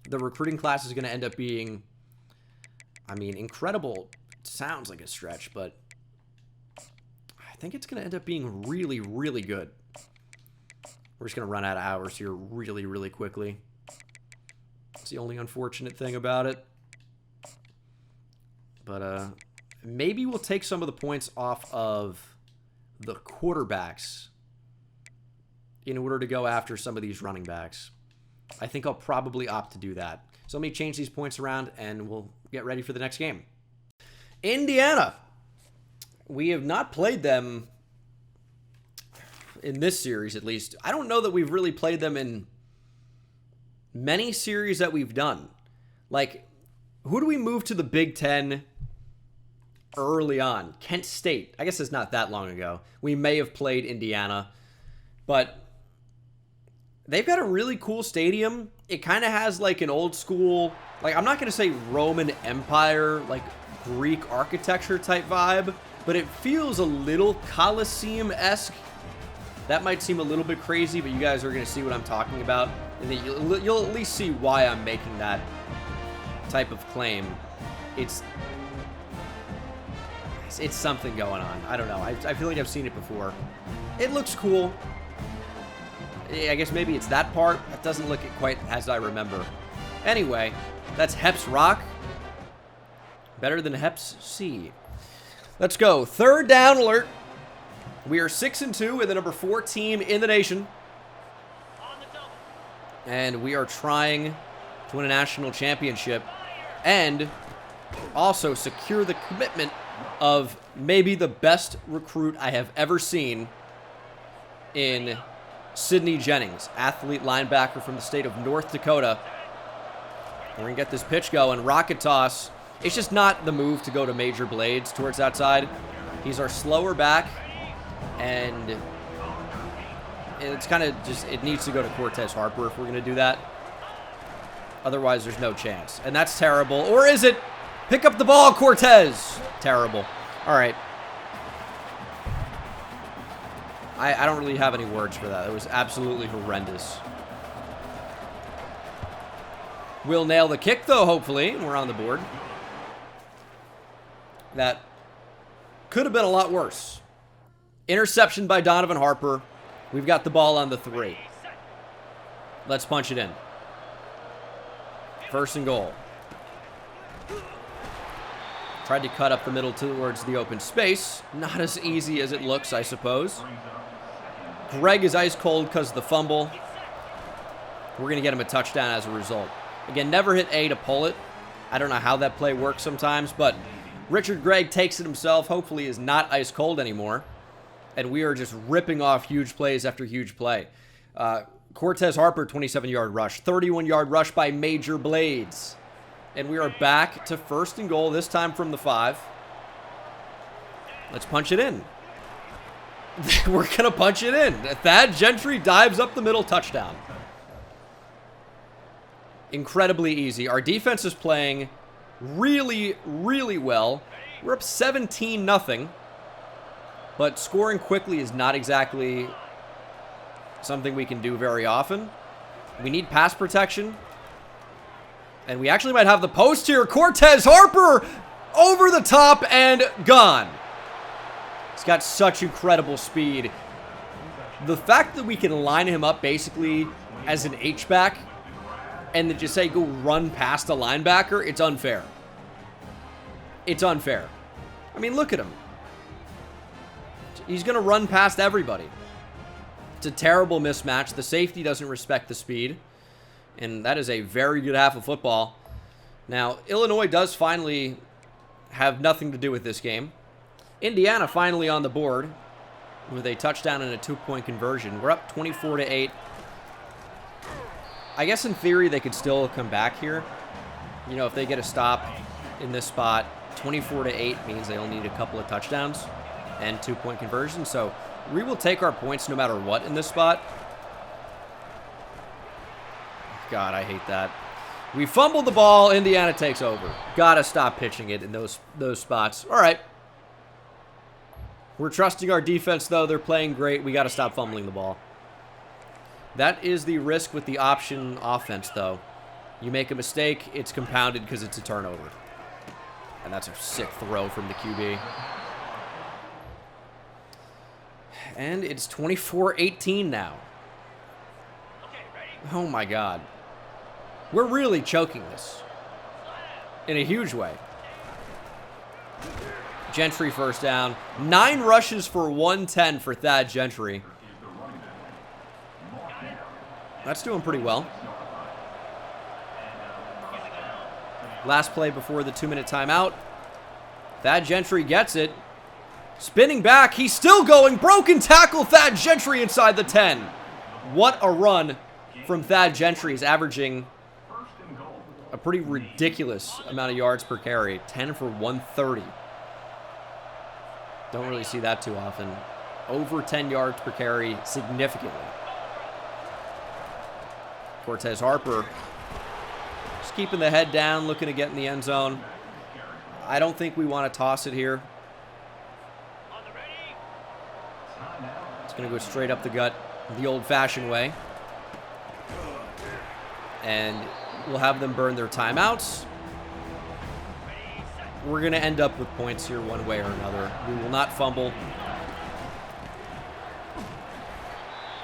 The recruiting class is going to end up being, I mean, incredible. It sounds like a stretch, but I think it's going to end up being really, really good. We're just going to run out of hours here really, really quickly. That's the only unfortunate thing about it. But maybe we'll take some of the points off of the quarterbacks in order to go after some of these running backs. I think I'll probably opt to do that. So let me change these points around, and we'll get ready for the next game. Indiana. We have not played them in this series, at least. I don't know that we've really played them in many series that we've done. Like, who do we move to the Big Ten early on? Kent State. I guess it's not that long ago. We may have played Indiana, but they've got a really cool stadium. It kind of has like an old school, like I'm not going to say Roman Empire, like Greek architecture type vibe, but it feels a little Colosseum-esque. That might seem a little bit crazy, but you guys are going to see what I'm talking about, and then you'll at least see why I'm making that type of claim. It's something going on. I don't know. I feel like I've seen it before. It looks cool. I guess maybe it's that part. That doesn't look quite as I remember. Anyway, that's Heps Rock. Better than Heps C. Let's go. 3rd down alert. We are 6-2 with the #4 team in the nation. And we are trying to win a national championship and also secure the commitment of maybe the best recruit I have ever seen in Sidney Jennings, athlete linebacker from the state of North Dakota. We're going to get this pitch going. Rocket toss. It's just not the move to go to major blades towards that side. He's our slower back, and it's kind of just, it needs to go to Cortez Harper if we're going to do that. Otherwise, there's no chance. And that's terrible. Or is it? Pick up the ball, Cortez. Terrible. All right. I don't really have any words for that. It was absolutely horrendous. We'll nail the kick, though, hopefully. And we're on the board. That could have been a lot worse. Interception by Donovan Harper. We've got the ball on the 3. Let's punch it in. First and goal. Tried to cut up the middle towards the open space. Not as easy as it looks, I suppose. Greg is ice cold because of the fumble. We're going to get him a touchdown as a result. Again, never hit A to pull it. I don't know how that play works sometimes, but Richard Gregg takes it himself. Hopefully is not ice cold anymore. And we are just ripping off huge plays after huge play. Cortez Harper, 27-yard rush. 31-yard rush by Major Blades. And we are back to first and goal, this time from the 5. Let's punch it in. We're going to punch it in. Thad Gentry dives up the middle, touchdown. Incredibly easy. Our defense is playing really, really well. We're up 17-0. But scoring quickly is not exactly something we can do very often. We need pass protection. And we actually might have the post here. Cortez Harper over the top and gone. He's got such incredible speed. The fact that we can line him up basically as an H-back and then just say go run past a linebacker, it's unfair. It's unfair. I mean, look at him. He's going to run past everybody. It's a terrible mismatch. The safety doesn't respect the speed. And that is a very good half of football. Now, Illinois does finally have nothing to do with this game. Indiana finally on the board with a touchdown and a 2-point conversion. We're up 24-8. I guess in theory they could still come back here. You know, if they get a stop in this spot, 24-8 means they only need a couple of touchdowns and 2-point conversion. So we will take our points no matter what in this spot. God, I hate that. We fumbled the ball. Indiana takes over. Gotta stop pitching it in those spots. All right. We're trusting our defense, though. They're playing great. We gotta stop fumbling the ball. That is the risk with the option offense, though. You make a mistake, it's compounded because it's a turnover. And that's a sick throw from the QB. And it's 24-18 now. Oh, my God. We're really choking this in a huge way. Gentry first down. 9 rushes for 110 for Thad Gentry. That's doing pretty well. Last play before the 2-minute timeout. Thad Gentry gets it. Spinning back. He's still going. Broken tackle. Thad Gentry inside the 10. What a run from Thad Gentry. He's averaging a pretty ridiculous amount of yards per carry. 10 for 130. Don't really see that too often. Over 10 yards per carry significantly. Cortez Harper just keeping the head down, looking to get in the end zone. I don't think we want to toss it here. It's going to go straight up the gut the old-fashioned way. And we'll have them burn their timeouts. We're going to end up with points here one way or another. We will not fumble.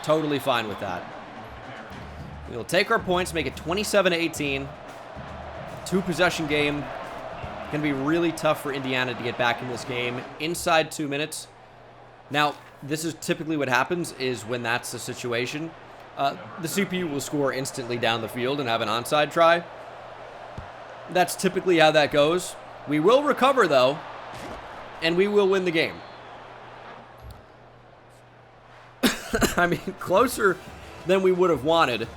Totally fine with that. We'll take our points, make it 27-18. 2-possession game. Going to be really tough for Indiana to get back in this game inside 2 minutes. Now, this is typically what happens is when that's the situation. The CPU will score instantly down the field and have an onside try. That's typically how that goes. We will recover, though, and we will win the game. I mean, closer than we would have wanted.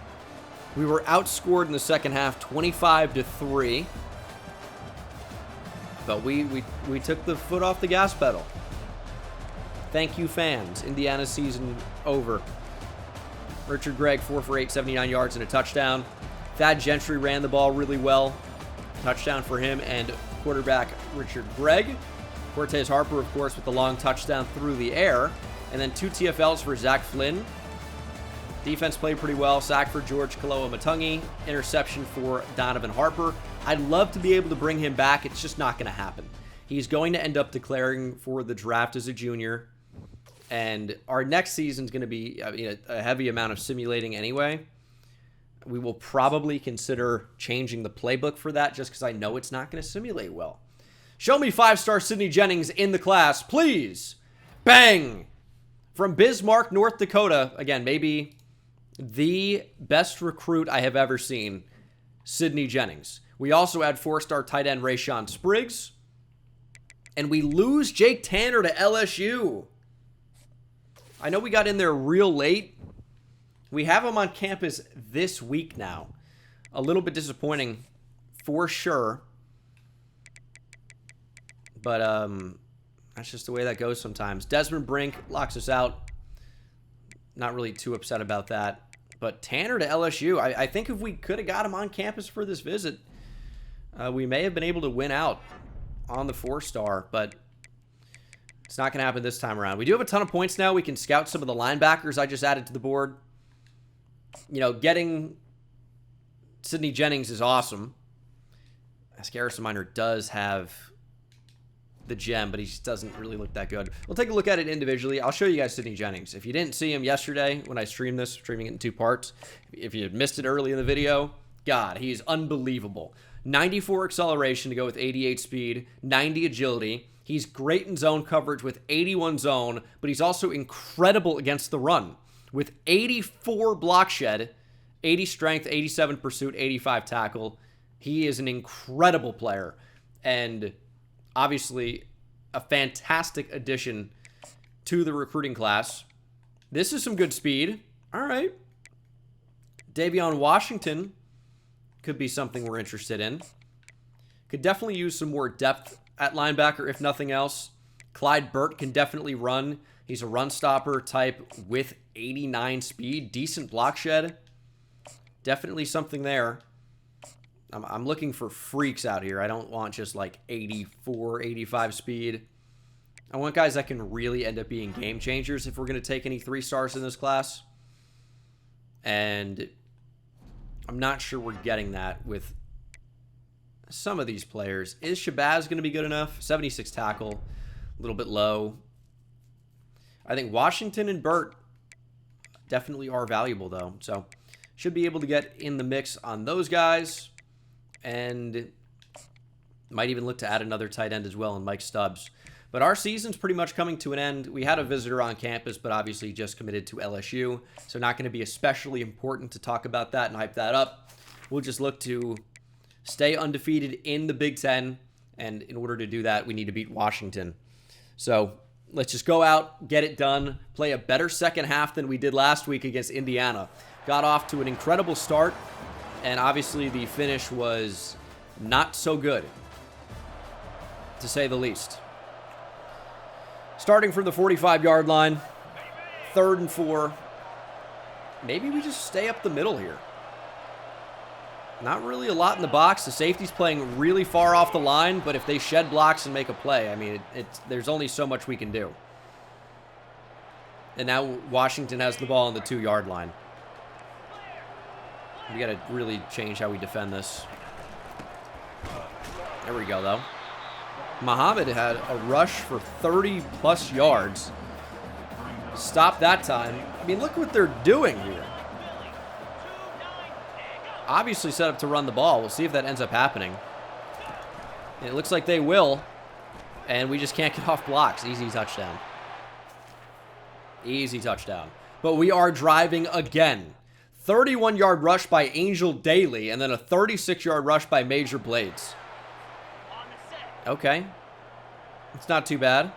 We were outscored in the second half, 25-3. But we took the foot off the gas pedal. Thank you, fans. Indiana's season over. Richard Gregg, 4 for 8, 79 yards and a touchdown. Thad Gentry ran the ball really well. Touchdown for him and quarterback Richard Gregg. Cortez Harper, of course, with the long touchdown through the air. And then 2 TFLs for Zach Flynn. Defense played pretty well. Sack for George Kaloa Matungi. Interception for Donovan Harper. I'd love to be able to bring him back. It's just not going to happen. He's going to end up declaring for the draft as a junior. And our next season is going to be a heavy amount of simulating anyway. We will probably consider changing the playbook for that just because I know it's not going to simulate well. Show me 5-star Sidney Jennings in the class, please. Bang! From Bismarck, North Dakota. Again, maybe the best recruit I have ever seen, Sidney Jennings. We also add 4-star tight end Rayshawn Spriggs. And we lose Jake Tanner to LSU. I know we got in there real late. We have him on campus this week now. A little bit disappointing for sure. But that's just the way that goes sometimes. Desmond Brink locks us out. Not really too upset about that. But Tanner to LSU, I think if we could have got him on campus for this visit, we may have been able to win out on the 4-star, but it's not going to happen this time around. We do have a ton of points now. We can scout some of the linebackers I just added to the board. You know, getting Sidney Jennings is awesome. Harrison Minor does have the gem, but he just doesn't really look that good. We'll take a look at it individually. I'll show you guys Sidney Jennings. If you didn't see him yesterday when I streamed this, streaming it in 2 parts, if you missed it early in the video, God, he's unbelievable. 94 acceleration to go with 88 speed, 90 agility. He's great in zone coverage with 81 zone, but he's also incredible against the run with 84 block shed, 80 strength, 87 pursuit, 85 tackle. He is an incredible player and obviously a fantastic addition to the recruiting class. This is some good speed. All right. Davion Washington could be something we're interested in. Could definitely use some more depth at linebacker, if nothing else. Clyde Burt can definitely run. He's a run stopper type with 89 speed. Decent block shed. Definitely something there. I'm looking for freaks out here. I don't want just like 84, 85 speed. I want guys that can really end up being game changers if we're going to take any 3-stars in this class. And I'm not sure we're getting that with some of these players. Is Shabazz going to be good enough? 76 tackle, a little bit low. I think Washington and Burt definitely are valuable, though. So should be able to get in the mix on those guys. And might even look to add another tight end as well in Mike Stubbs. But our season's pretty much coming to an end. We had a visitor on campus, but obviously just committed to LSU. So not going to be especially important to talk about that and hype that up. We'll just look to stay undefeated in the Big Ten. And in order to do that, we need to beat Washington. So let's just go out, get it done, play a better second half than we did last week against Indiana. Got off to an incredible start. And obviously the finish was not so good, to say the least. Starting from the 45-yard line, 3rd and 4. Maybe we just stay up the middle here. Not really a lot in the box. The safety's playing really far off the line, but if they shed blocks and make a play, I mean, there's only so much we can do. And now Washington has the ball on the 2-yard line. We got to really change how we defend this. There we go, though. Muhammad had a rush for 30-plus yards. Stopped that time. I mean, look what they're doing here. Obviously set up to run the ball. We'll see if that ends up happening. And it looks like they will. And we just can't get off blocks. Easy touchdown. Easy touchdown. But we are driving again. 31-yard rush by Angel Daly, and then a 36-yard rush by Major Blades. Okay. It's not too bad.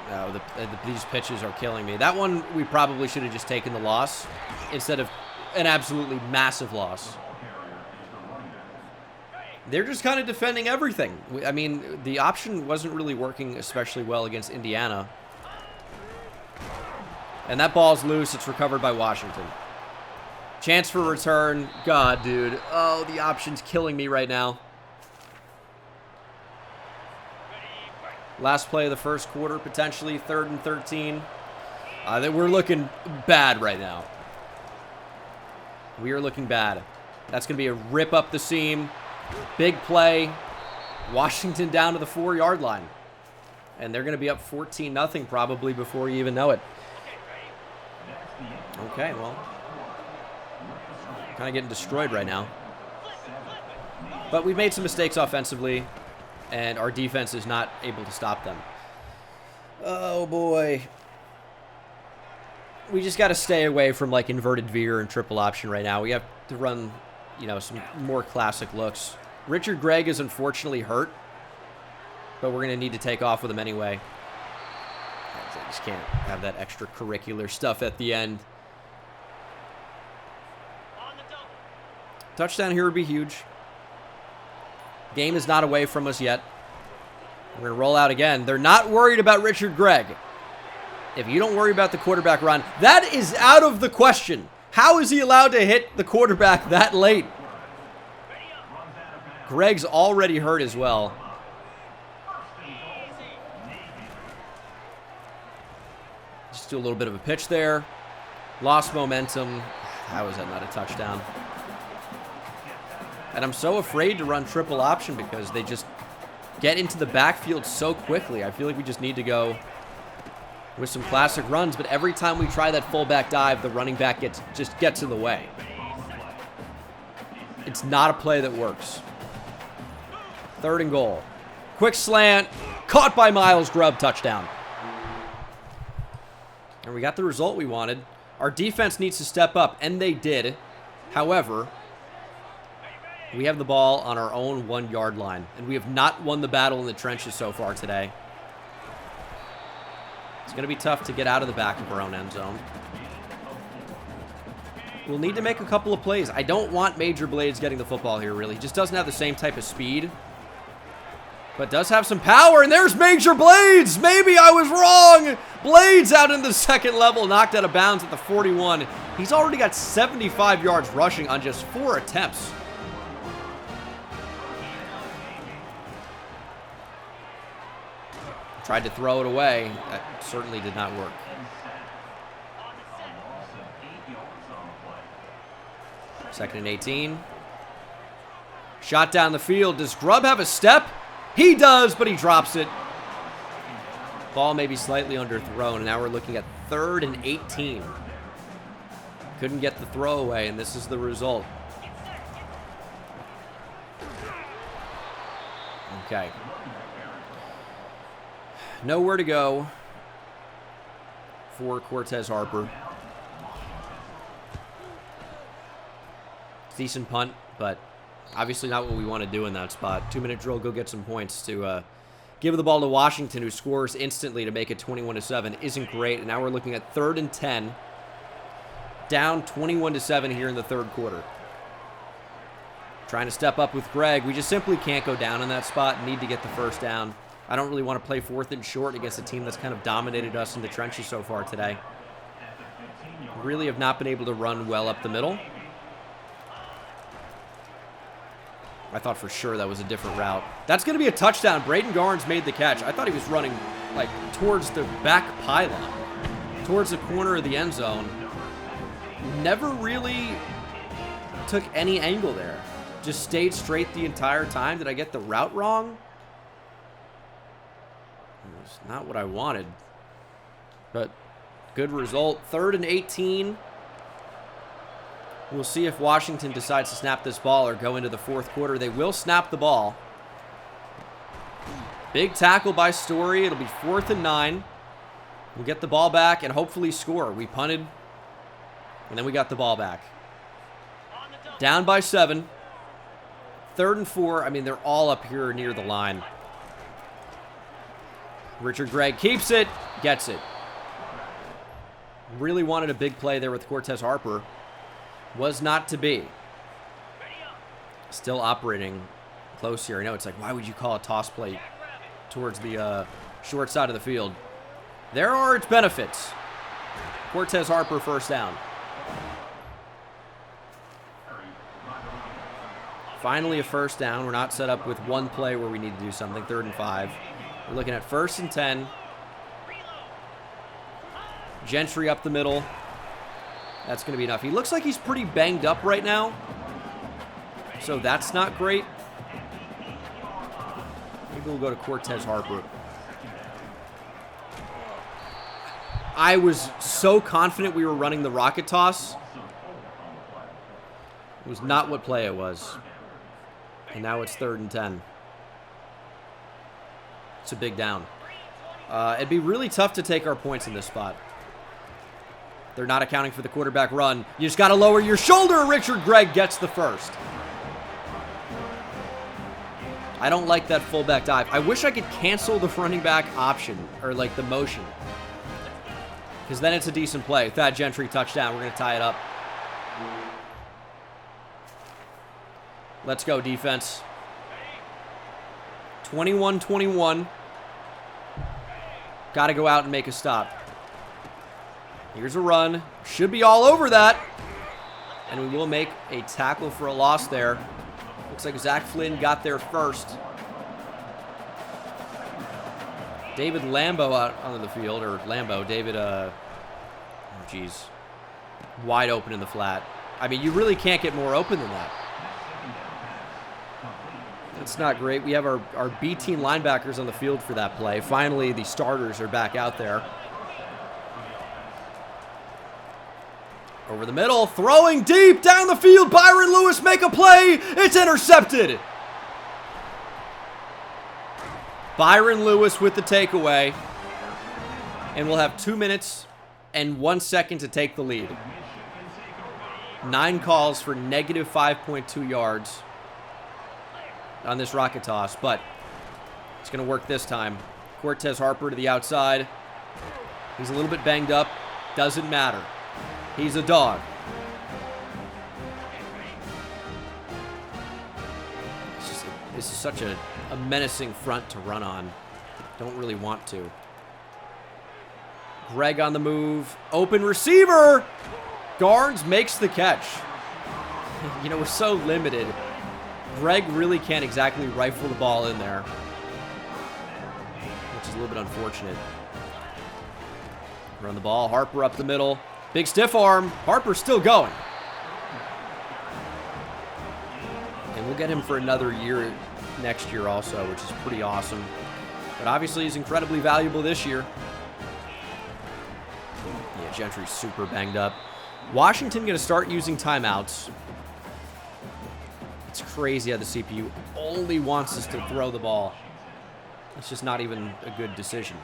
No, these pitches are killing me. That one, we probably should have just taken the loss instead of an absolutely massive loss. They're just kind of defending everything. I mean, the option wasn't really working especially well against Indiana. And that ball's loose. It's recovered by Washington. Chance for return. God, dude. Oh, the option's killing me right now. Last play of the first quarter, potentially 3rd and 13. We're looking bad right now. We are looking bad. That's going to be a rip up the seam. Big play. Washington down to the 4-yard line. And they're going to be up 14-0 probably before you even know it. Okay, well. Kind of getting destroyed right now. But we've made some mistakes offensively, and our defense is not able to stop them. Oh, boy. We just got to stay away from, like, inverted veer and triple option right now. We have to run, you know, some more classic looks. Richard Gregg is unfortunately hurt, but we're going to need to take off with him anyway. I just can't have that extracurricular stuff at the end. Touchdown here would be huge. Game is not away from us yet. We're going to roll out again. They're not worried about Richard Gregg. If you don't worry about the quarterback run, that is out of the question. How is he allowed to hit the quarterback that late? Gregg's already hurt as well. Just do a little bit of a pitch there. Lost momentum. How is that not a touchdown? And I'm so afraid to run triple option because they just get into the backfield so quickly. I feel like we just need to go with some classic runs, but every time we try that fullback dive, the running back just gets in the way. It's not a play that works. 3rd and goal. Quick slant. Caught by Miles Grubb. Touchdown. And we got the result we wanted. Our defense needs to step up, and they did. However, we have the ball on our own 1-yard line, and we have not won the battle in the trenches so far today. It's going to be tough to get out of the back of our own end zone. We'll need to make a couple of plays. I don't want Major Blades getting the football here, really. He just doesn't have the same type of speed, but does have some power, and there's Major Blades! Maybe I was wrong! Blades out in the 2nd level, knocked out of bounds at the 41. He's already got 75 yards rushing on just 4 attempts. Tried to throw it away. That certainly did not work. Second and 18. Shot down the field. Does Grubb have a step? He does, but he drops it. Ball may be slightly underthrown, and now we're looking at 3rd and 18. Couldn't get the throw away, and this is the result. Okay. Nowhere to go for Cortez Harper. Decent punt, but obviously not what we want to do in that spot. 2-minute drill, go get some points to give the ball to Washington, who scores instantly to make it 21-7. Isn't great, and now we're looking at 3rd and 10. Down 21-7 here in the 3rd quarter. Trying to step up with Gregg. We just simply can't go down in that spot. Need to get the first down. I don't really want to play 4th and short against a team that's kind of dominated us in the trenches so far today. Really have not been able to run well up the middle. I thought for sure that was a different route. That's going to be a touchdown. Braden Garnes made the catch. I thought he was running like towards the back pylon, towards the corner of the end zone. Never really took any angle there. Just stayed straight the entire time. Did I get the route wrong? It's not what I wanted, but good result. 3rd and 18. We'll see if Washington decides to snap this ball or go into the 4th quarter. They will snap the ball. Big tackle by Story. It'll be 4th and 9. We'll get the ball back and hopefully score. We punted, and then we got the ball back. Down by 7. 3rd and 4. I mean, they're all up here near the line. Richard Gregg keeps it, gets it. Really wanted a big play there with Cortez Harper. Was not to be. Still operating close here. I know it's like, why would you call a toss play towards the short side of the field? There are its benefits. Cortez Harper 1st down. Finally a first down. We're not set up with one play where we need to do something. 3rd and 5. We're looking at 1st and 10. Gentry up the middle. That's going to be enough. He looks like he's pretty banged up right now, so that's not great. Maybe we'll go to Cortez Harper. I was so confident we were running the rocket toss. It was not what play it was. And now it's 3rd and 10. It's a big down. It'd be really tough to take our points in this spot. They're not accounting for the quarterback run. You just got to lower your shoulder. Richard Gregg gets the first. I don't like that fullback dive. I wish I could cancel the running back option, or like the motion, because then it's a decent play. Thad Gentry touchdown. We're going to tie it up. Let's go, defense. 21-21. Got to go out and make a stop. Here's a run. Should be all over that. And we will make a tackle for a loss there. Looks like Zach Flynn got there first. David Lambo out onto the field, or Lambo. David, wide open in the flat. I mean, you really can't get more open than that. That's not great. We have our B team linebackers on the field for that play. Finally, the starters are back out there. Over the middle, throwing deep down the field. Byron Lewis make a play. It's intercepted. Byron Lewis with the takeaway. And we'll have 2 minutes and 1 second to take the lead. 9 calls for negative 5.2 yards on this rocket toss, but it's going to work this time. Cortez Harper to the outside. He's a little bit banged up. Doesn't matter. He's a dog. This is such a menacing front to run on. Don't really want to. Greg on the move. Open receiver. Garnes makes the catch. You know, we're so limited. Greg really can't exactly rifle the ball in there, which is a little bit unfortunate. Run the ball. Harper up the middle. Big stiff arm. Harper's still going. And we'll get him for another year next year also, which is pretty awesome. But obviously he's incredibly valuable this year. Yeah, Gentry's super banged up. Washington going to start using timeouts. It's crazy how the CPU only wants us to throw the ball. It's just not even a good decision.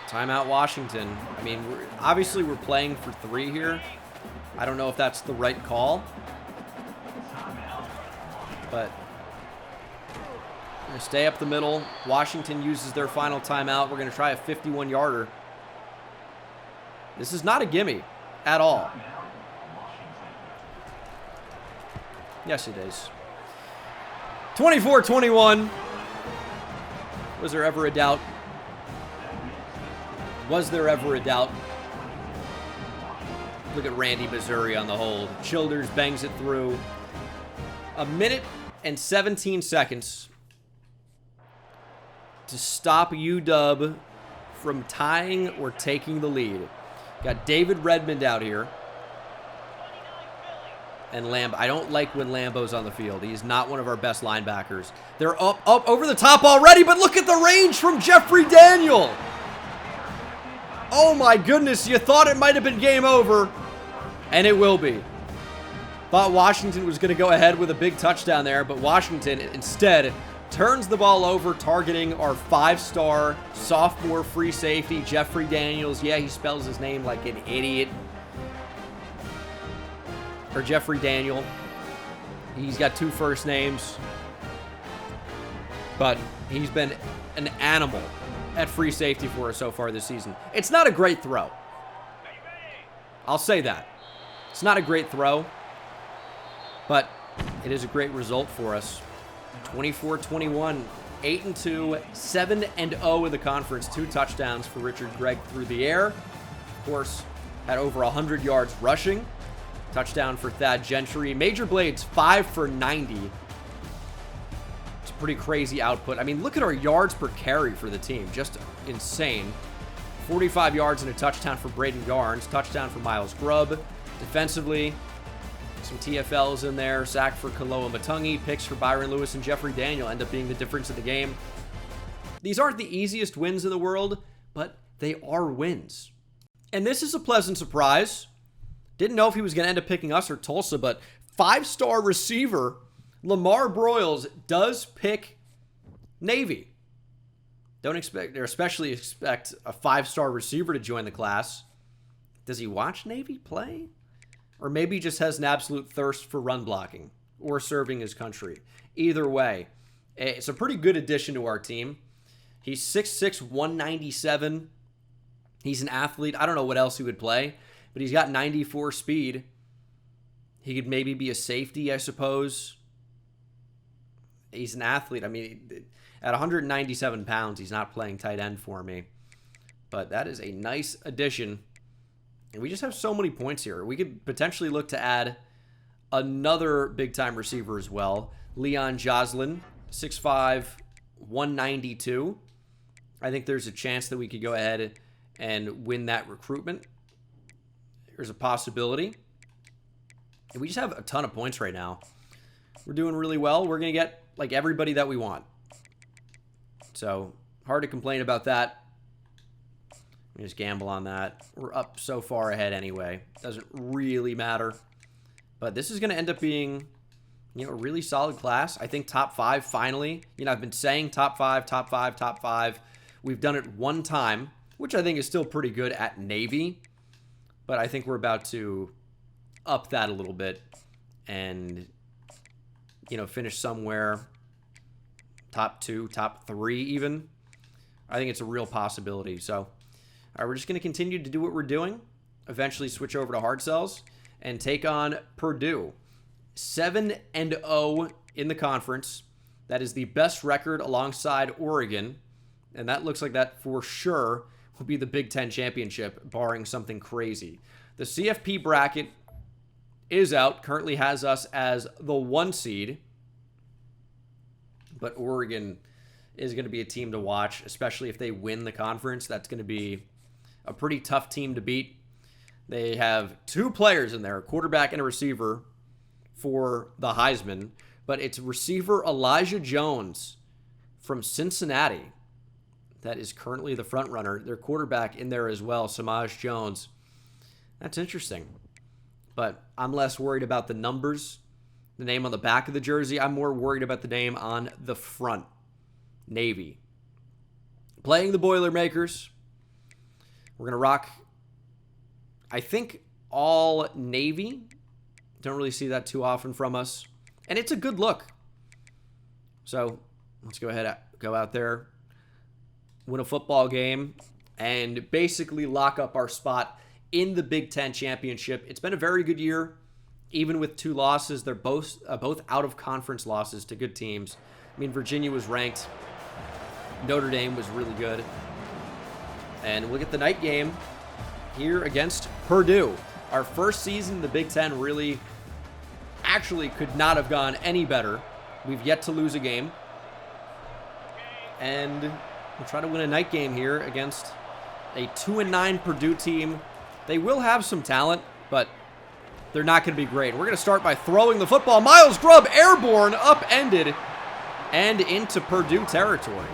Timeout Washington. I mean, obviously we're playing for 3 here. I don't know if that's the right call. But we're going to stay up the middle. Washington uses their final timeout. We're going to try a 51-yarder. This is not a gimme at all. Yes, it is. 24-21. Was there ever a doubt? Was there ever a doubt? Look at Randy Missouri on the hold. Childers bangs it through. 1 minute and 17 seconds to stop UW from tying or taking the lead. Got David Redmond out here. And Lambo. I don't like when Lambo's on the field. He's not one of our best linebackers. They're up over the top already, but look at the range from Jeffrey Daniel. Oh my goodness, you thought it might have been game over, and it will be. Thought Washington was going to go ahead with a big touchdown there, but Washington instead turns the ball over, targeting our 5-star sophomore free safety, Jeffrey Daniels. Yeah, he spells his name like an idiot. Or Jeffrey Daniel. He's got 2 first names. But he's been an animal at free safety for us so far this season. It's not a great throw. I'll say that. It's not a great throw, but it is a great result for us. 24-21, 8-2, 7-0 in the conference. 2 touchdowns for Richard Gregg through the air. Of course, had over 100 yards rushing. Touchdown for Thad Gentry. Major Blades, 5 for 90. It's a pretty crazy output. I mean, look at our yards per carry for the team. Just insane. 45 yards and a touchdown for Braden Garnes. Touchdown for Miles Grubb. Defensively, some TFLs in there. Sack for Kaloa Matungi. Picks for Byron Lewis and Jeffrey Daniel end up being the difference in the game. These aren't the easiest wins in the world, but they are wins. And this is a pleasant surprise. Didn't know if he was going to end up picking us or Tulsa, but 5-star receiver Lamar Broyles does pick Navy. Don't expect, or especially expect, a 5-star receiver to join the class. Does he watch Navy play? Or maybe he just has an absolute thirst for run blocking or serving his country. Either way, it's a pretty good addition to our team. He's 6'6", 197. He's an athlete. I don't know what else he would play, but he's got 94 speed. He could maybe be a safety, I suppose. He's an athlete. I mean, at 197 pounds, he's not playing tight end for me. But that is a nice addition. And we just have so many points here. We could potentially look to add another big-time receiver as well. Leon Joslin, 6'5", 192. I think there's a chance that we could go ahead and win that recruitment. There's a possibility. And we just have a ton of points right now. We're doing really well. We're going to get like everybody that we want. So hard to complain about that. Let me just gamble on that. We're up so far ahead anyway. Doesn't really matter. But this is going to end up being, you know, a really solid class. I think top 5 finally. You know, I've been saying top 5, top 5, top 5. We've done it one time, which I think is still pretty good at Navy. But I think we're about to up that a little bit and, you know, finish somewhere top 2, top 3 even. I think it's a real possibility. So, all right, we're just going to continue to do what we're doing. Eventually switch over to hard sells and take on Purdue. 7-0 in the conference. That is the best record alongside Oregon. And that looks like that for sure will be the Big Ten championship, barring something crazy. The CFP bracket is out. Currently has us as the 1 seed. But Oregon is going to be a team to watch, especially if they win the conference. That's going to be a pretty tough team to beat. They have 2 players in there, a quarterback and a receiver for the Heisman. But it's receiver Elijah Jones from Cincinnati that is currently the front runner. Their quarterback in there as well, Samaj Jones. That's interesting. But I'm less worried about the numbers, the name on the back of the jersey. I'm more worried about the name on the front. Navy. Playing the Boilermakers. We're going to rock, I think, all Navy. Don't really see that too often from us. And it's a good look. So let's go ahead, go out there, win a football game, and basically lock up our spot in the Big Ten championship. It's been a very good year, even with 2 losses. They're both out-of-conference losses to good teams. I mean, Virginia was ranked. Notre Dame was really good. And we'll get the night game here against Purdue. Our first season in the Big Ten really actually could not have gone any better. We've yet to lose a game. And we'll try to win a night game here against a 2-9 Purdue team. They will have some talent, but they're not going to be great. We're going to start by throwing the football. Miles Grubb, airborne, upended, and into Purdue territory.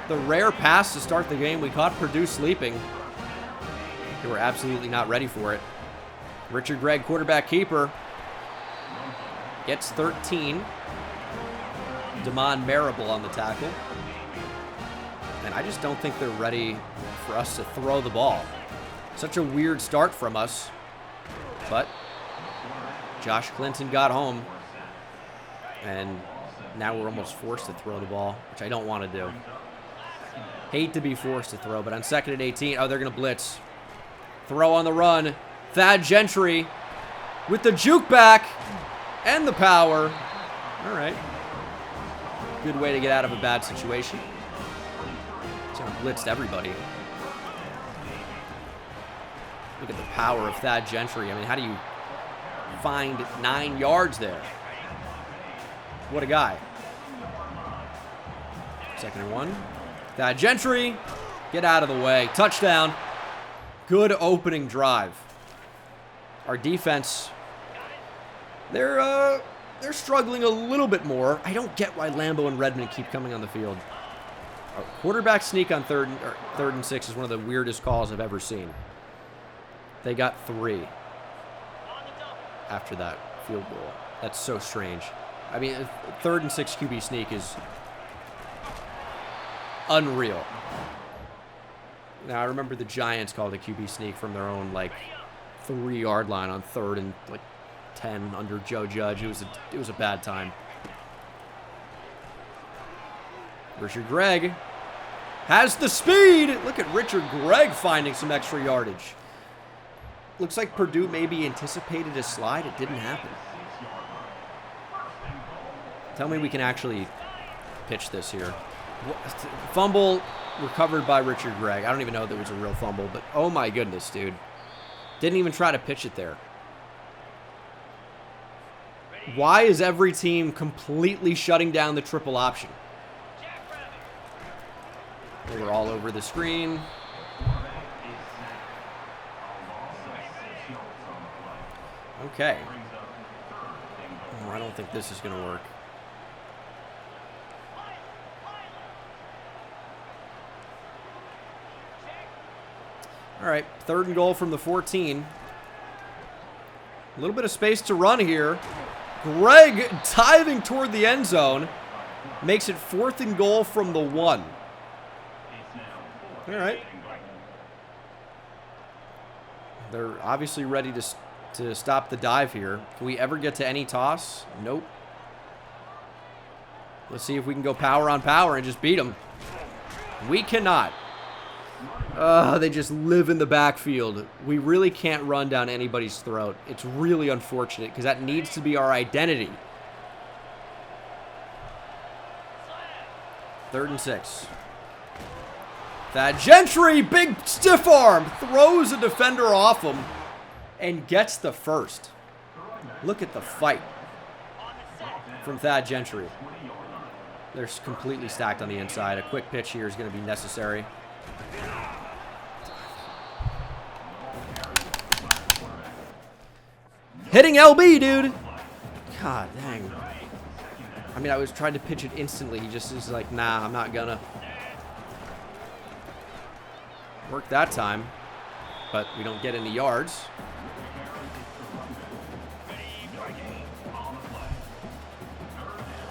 The rare pass to start the game. We caught Purdue sleeping. They were absolutely not ready for it. Richard Gregg, quarterback keeper, gets 13. Damon Marable on the tackle. And I just don't think they're ready for us to throw the ball. Such a weird start from us. But Josh Clinton got home. And now we're almost forced to throw the ball, which I don't want to do. Hate to be forced to throw, but on 2nd and 18, oh, they're going to blitz. Throw on the run. Thad Gentry with the juke back and the power. All right. Good way to get out of a bad situation. It's going to blitz everybody. Look at the power of Thad Gentry. I mean, how do you find 9 yards there? What a guy. 2nd and 1. Thad Gentry, get out of the way. Touchdown. Good opening drive. Our defense, they're struggling a little bit more. I don't get why Lambo and Redmond keep coming on the field. A quarterback sneak on 3rd and 6 is one of the weirdest calls I've ever seen. They got 3 after that field goal. That's so strange. I mean, 3rd and 6 QB sneak is unreal. Now, I remember the Giants called a QB sneak from their own, like, 3-yard line on 3rd and, like, 10 under Joe Judge. It was a bad time. Richard Gregg has the speed. Look at Richard Gregg finding some extra yardage. Looks like Purdue maybe anticipated a slide. It didn't happen. Tell me we can actually pitch this here. Fumble recovered by Richard Gregg. I don't even know if that was a real fumble, but oh my goodness, dude. Didn't even try to pitch it there. Why is every team completely shutting down the triple option? They were all over the screen. Okay. Oh, I don't think this is going to work. All right, 3rd and goal from the 14. A little bit of space to run here. Gregg diving toward the end zone. Makes it 4th and goal from the 1. All right. They're obviously ready to stop the dive here. Can we ever get to any toss? Nope. Let's see if we can go power on power and just beat them. We cannot. They just live in the backfield. We really can't run down anybody's throat. It's really unfortunate because that needs to be our identity. 3rd and 6. Thad Gentry, big stiff arm, throws a defender off him and gets the first. Look at the fight from Thad Gentry. They're completely stacked on the inside. A quick pitch here is going to be necessary. Hitting LB, dude. God dang. I mean, I was trying to pitch it instantly. He just is like, nah, I'm not gonna. Worked that time, but we don't get any yards.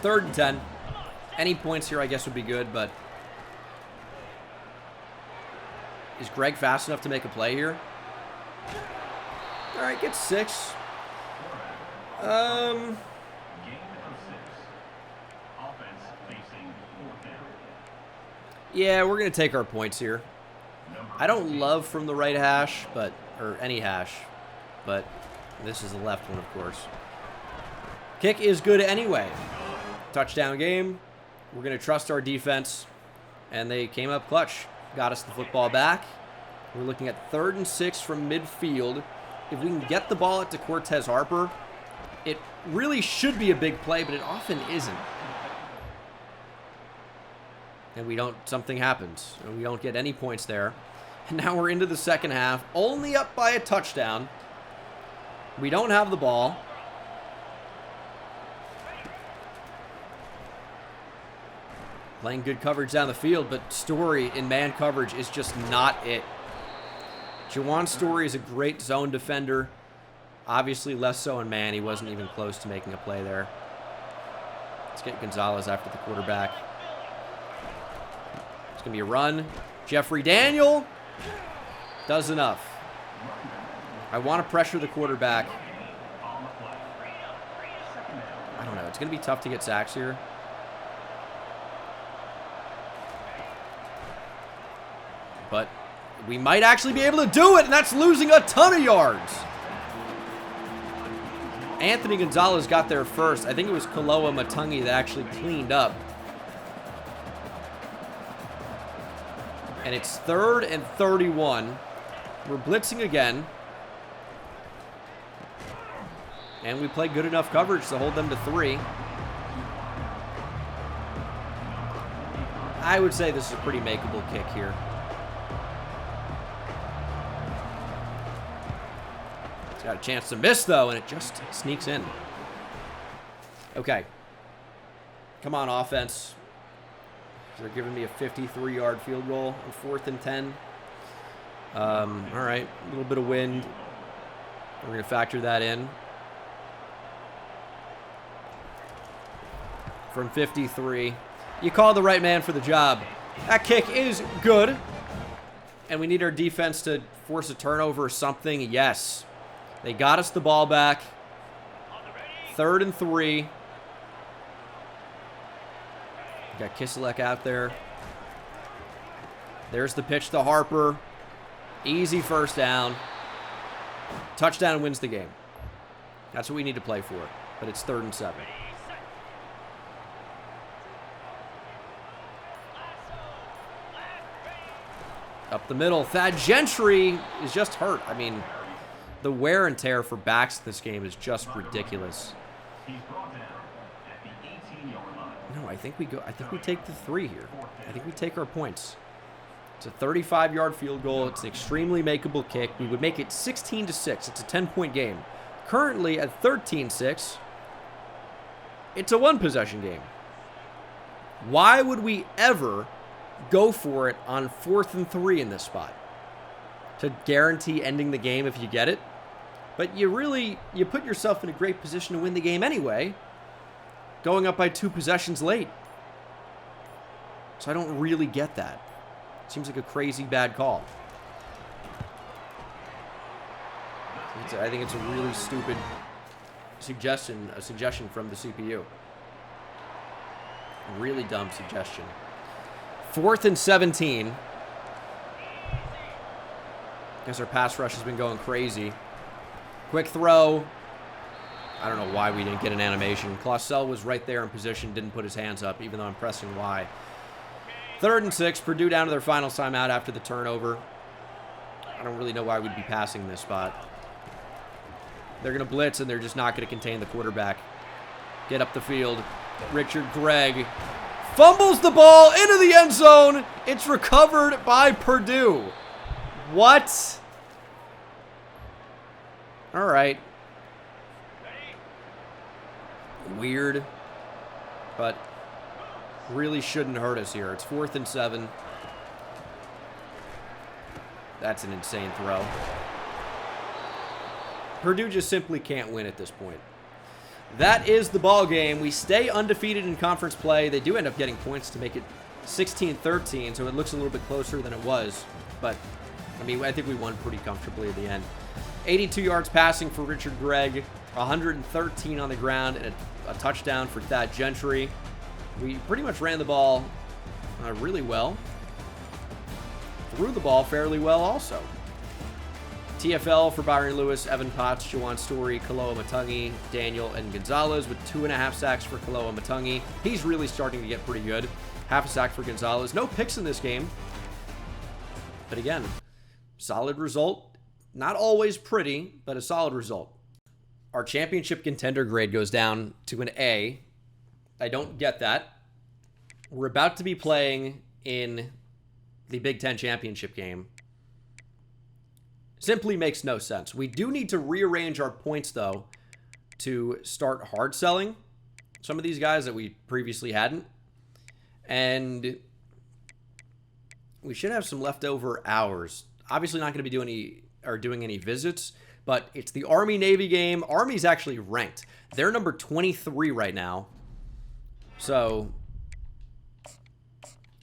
Third and 10. Any points here, I guess, would be good, but is Gregg fast enough to make a play here? All right, get 6. Yeah, we're going to take our points here. I don't love from the right hash, or any hash, but this is the left one, of course. Kick is good anyway. Touchdown game. We're going to trust our defense, and they came up clutch. Got us the football back. We're looking at 3rd and 6 from midfield. If we can get the ball to Cortez Harper, it really should be a big play, but it often isn't. And something happens. And we don't get any points there. And now we're into the second half, only up by a touchdown. We don't have the ball. Playing good coverage down the field, but Story in man coverage is just not it. Juwan Story is a great zone defender. Obviously less so in man. He wasn't even close to making a play there. Let's get Gonzalez after the quarterback. It's going to be a run. Jeffrey Daniel does enough. I want to pressure the quarterback. I don't know. It's going to be tough to get sacks here. But we might actually be able to do it, and that's losing a ton of yards. Anthony Gonzalez got there first. I think it was Kaloa Matungi that actually cleaned up. And it's 3rd and 31. We're blitzing again. And we play good enough coverage to hold them to 3. I would say this is a pretty makeable kick here. It's got a chance to miss, though, and it just sneaks in. Okay. Come on, offense. They're giving me a 53-yard field goal on 4th and 10. All right, a little bit of wind. We're going to factor that in. From 53. You call the right man for the job. That kick is good. And we need our defense to force a turnover or something. Yes. They got us the ball back. 3rd and 3. Got Kiselek out there. There's the pitch to Harper. Easy first down. Touchdown wins the game. That's what we need to play for. But it's 3rd and 7. Up the middle. Thad Gentry is just hurt. I mean, the wear and tear for backs in this game is just ridiculous. No, I think we take the 3 here. I think we take our points. It's a 35-yard field goal. It's an extremely makeable kick. We would make it 16-6. It's a 10-point game. Currently at 13-6, it's a 1-possession game. Why would we ever go for it on 4th and 3 in this spot? To guarantee ending the game if you get it. But you put yourself in a great position to win the game anyway, going up by 2 possessions late. So I don't really get that. Seems like a crazy bad call. I think it's a really stupid suggestion from the CPU. A really dumb suggestion. 4th and 17. Guess our pass rush has been going crazy. Quick throw. I don't know why we didn't get an animation. Clausel was right there in position, didn't put his hands up, even though I'm pressing Y. 3rd and 6. Purdue down to their final timeout after the turnover. I don't really know why we'd be passing this spot. They're going to blitz, and they're just not going to contain the quarterback. Get up the field. Richard Gregg fumbles the ball into the end zone. It's recovered by Purdue. What? All right. Weird. But really shouldn't hurt us here. It's 4th and 7. That's an insane throw. Purdue just simply can't win at this point. That is the ball game. We stay undefeated in conference play. They do end up getting points to make it 16-13, so it looks a little bit closer than it was. But, I mean, I think we won pretty comfortably at the end. 82 yards passing for Richard Gregg, 113 on the ground, and a touchdown for Thad Gentry. We pretty much ran the ball really well. Threw the ball fairly well also. TFL for Byron Lewis, Evan Potts, Jawan Story, Kaloa Matungi, Daniel, and Gonzalez with 2.5 sacks for Kaloa Matungi. He's really starting to get pretty good. Half a sack for Gonzalez. No picks in this game. But again, solid result. Not always pretty, but a solid result. Our championship contender grade goes down to an A. I don't get that. We're about to be playing in the Big Ten championship game. Simply makes no sense. We do need to rearrange our points, though, to start hard selling some of these guys that we previously hadn't. And we should have some leftover hours. Obviously not going to be doing any visits, but it's the Army-Navy game. Army's actually ranked. They're number 23 right now. So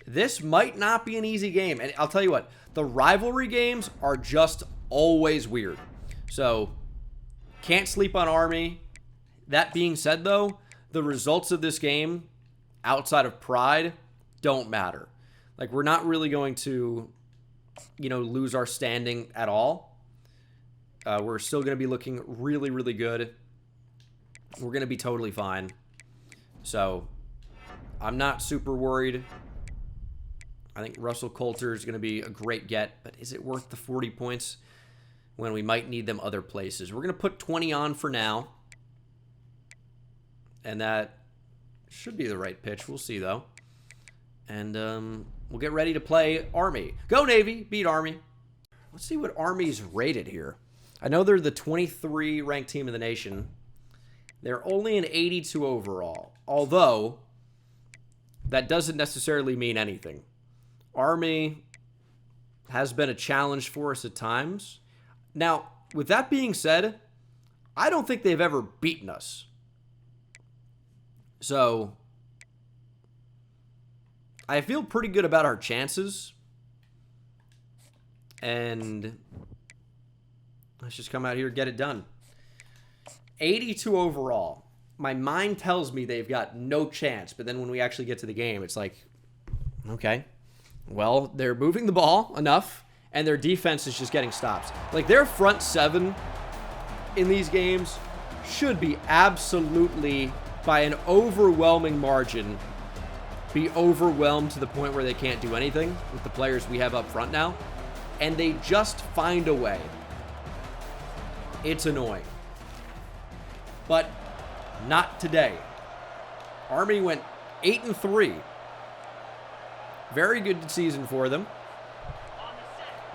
this might not be an easy game. And I'll tell you what, the rivalry games are just always weird. So can't sleep on Army. That being said, though, the results of this game outside of pride don't matter. Like, we're not really going to, lose our standing at all. We're still going to be looking really, really good. We're going to be totally fine. So I'm not super worried. I think Russell Coulter is going to be a great get, but is it worth the 40 points when we might need them other places? We're going to put 20 on for now. And that should be the right pitch. We'll see, though. And we'll get ready to play Army. Go, Navy. Beat Army. Let's see what Army's rated here. I know they're the 23 ranked team in the nation. They're only an 82 overall. Although, that doesn't necessarily mean anything. Army has been a challenge for us at times. Now, with that being said, I don't think they've ever beaten us. So, I feel pretty good about our chances. And let's just come out here and get it done. 82 overall. My mind tells me they've got no chance, but then when we actually get to the game, it's like, okay, well, they're moving the ball enough, and their defense is just getting stops. Like, their front seven in these games should be absolutely, by an overwhelming margin, be overwhelmed to the point where they can't do anything with the players we have up front now, and they just find a way. It's annoying. But not today. Army went 8-3. Very good season for them.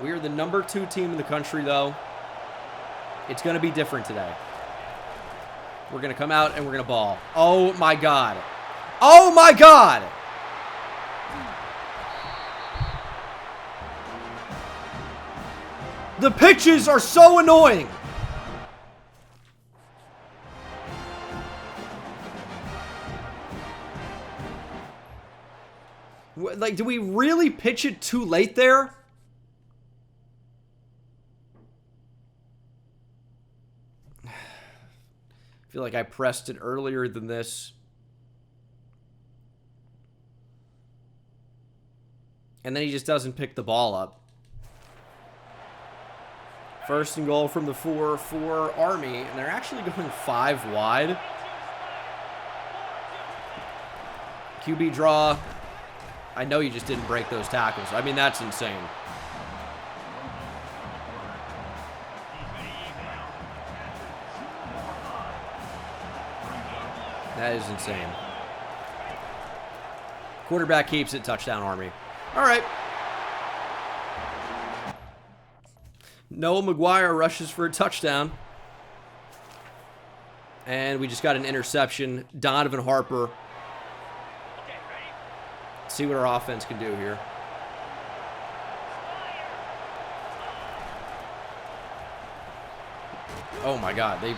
We are the number 2 team in the country, though. It's going to be different today. We're going to come out and we're going to ball. Oh, my God. Oh, my God. The pitches are so annoying. Like, do we really pitch it too late there? I feel like I pressed it earlier than this. And then he just doesn't pick the ball up. First and goal from the 4 for Army, and they're actually going 5 wide. QB draw. I know you just didn't break those tackles. I mean, that's insane. That is insane. Quarterback keeps it, touchdown Army. All right. Noah McGuire rushes for a touchdown. And we just got an interception. Donovan Harper. Let's see what our offense can do here. Oh my God, they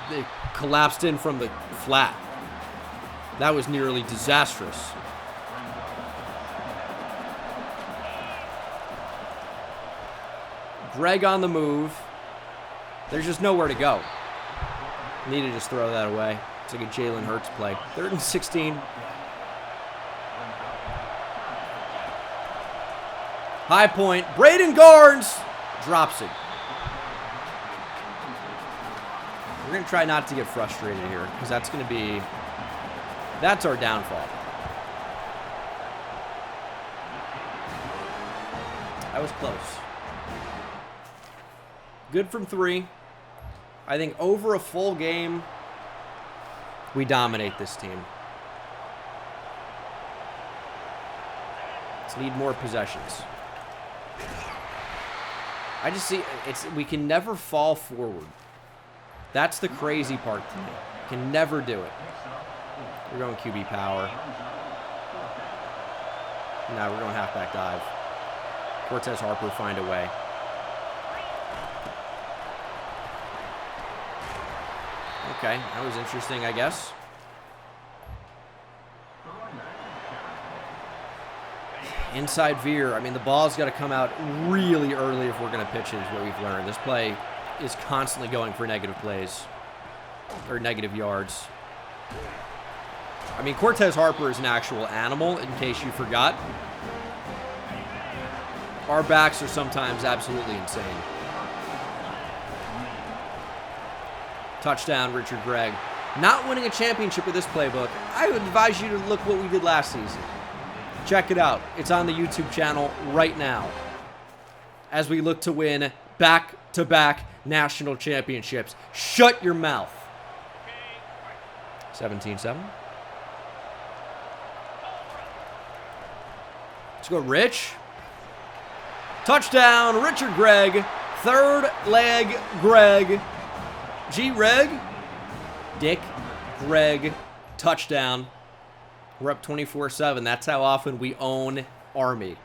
collapsed in from the flat. That was nearly disastrous. Greg on the move. There's just nowhere to go. Need to just throw that away. It's like a Jalen Hurts play. 3rd and 16. High point. Braden Garnes drops it. We're going to try not to get frustrated here because that's going to be... That's our downfall. That was close. Good from 3. I think over a full game, we dominate this team. Let's need more possessions. I just see we can never fall forward. That's the crazy part to me. Can never do it. We're going QB power. No, we're going halfback dive. Cortez Harper find a way. Okay, that was interesting, I guess. Inside veer. I mean, the ball's got to come out really early if we're going to pitch it, is what we've learned. This play is constantly going for negative plays. Or negative yards. I mean, Cortez Harper is an actual animal, in case you forgot. Our backs are sometimes absolutely insane. Touchdown, Richard Gregg. Not winning a championship with this playbook. I would advise you to look what we did last season. Check it out. It's on the YouTube channel right now. As we look to win back-to-back national championships. Shut your mouth. 17-7. Let's go, Rich. Touchdown, Richard Gregg. Third leg, Greg. G-Reg. Dick Greg. Touchdown. We're up 24-7. That's how often we own Army.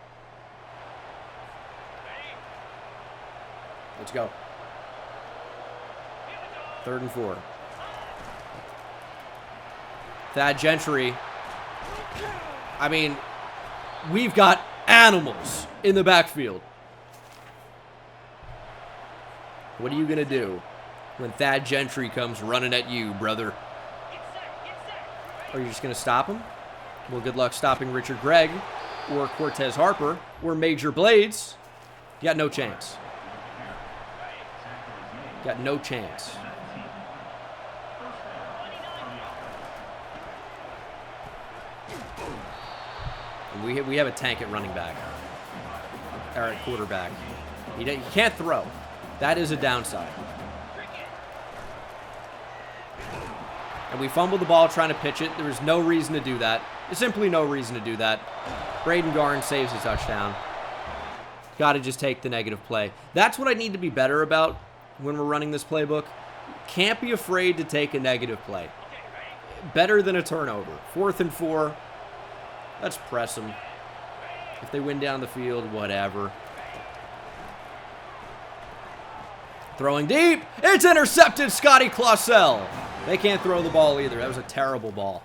Let's go. 3rd and 4. Thad Gentry. I mean, we've got animals in the backfield. What are you going to do when Thad Gentry comes running at you, brother? Are you just going to stop him? Well, good luck stopping Richard Gregg or Cortez Harper or Major Blades. You got no chance. Got no chance. And we have a tank at running back. Or at quarterback. He can't throw. That is a downside. And we fumbled the ball trying to pitch it. There was no reason to do that. There's simply no reason to do that. Braden Garn saves his touchdown. Got to just take the negative play. That's what I need to be better about when we're running this playbook. Can't be afraid to take a negative play. Better than a turnover. 4th and 4. Let's press them. If they win down the field, whatever. Throwing deep. It's intercepted, Scotty Clausell. They can't throw the ball either. That was a terrible ball.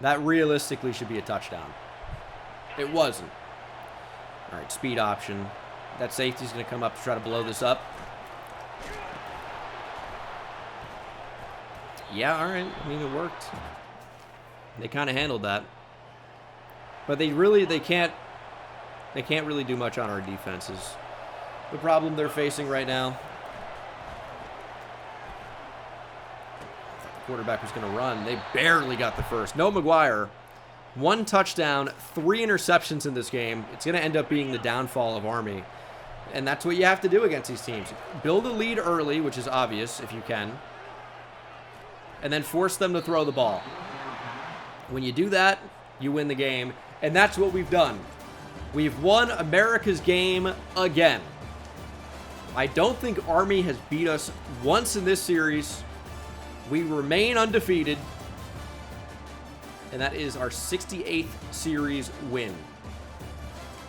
That realistically should be a touchdown. It wasn't. All right, speed option. That safety's going to come up to try to blow this up. Yeah, all right. I mean, it worked. They kind of handled that. But they can't really do much on our defenses. The problem they're facing right now. The quarterback was going to run. They barely got the first. No McGuire. 1 touchdown, 3 interceptions in this game. It's going to end up being the downfall of Army. And that's what you have to do against these teams. Build a lead early, which is obvious if you can. And then force them to throw the ball. When you do that, you win the game. And that's what we've done. We've won America's game again. I don't think Army has beat us once in this series. We remain undefeated. And that is our 68th series win.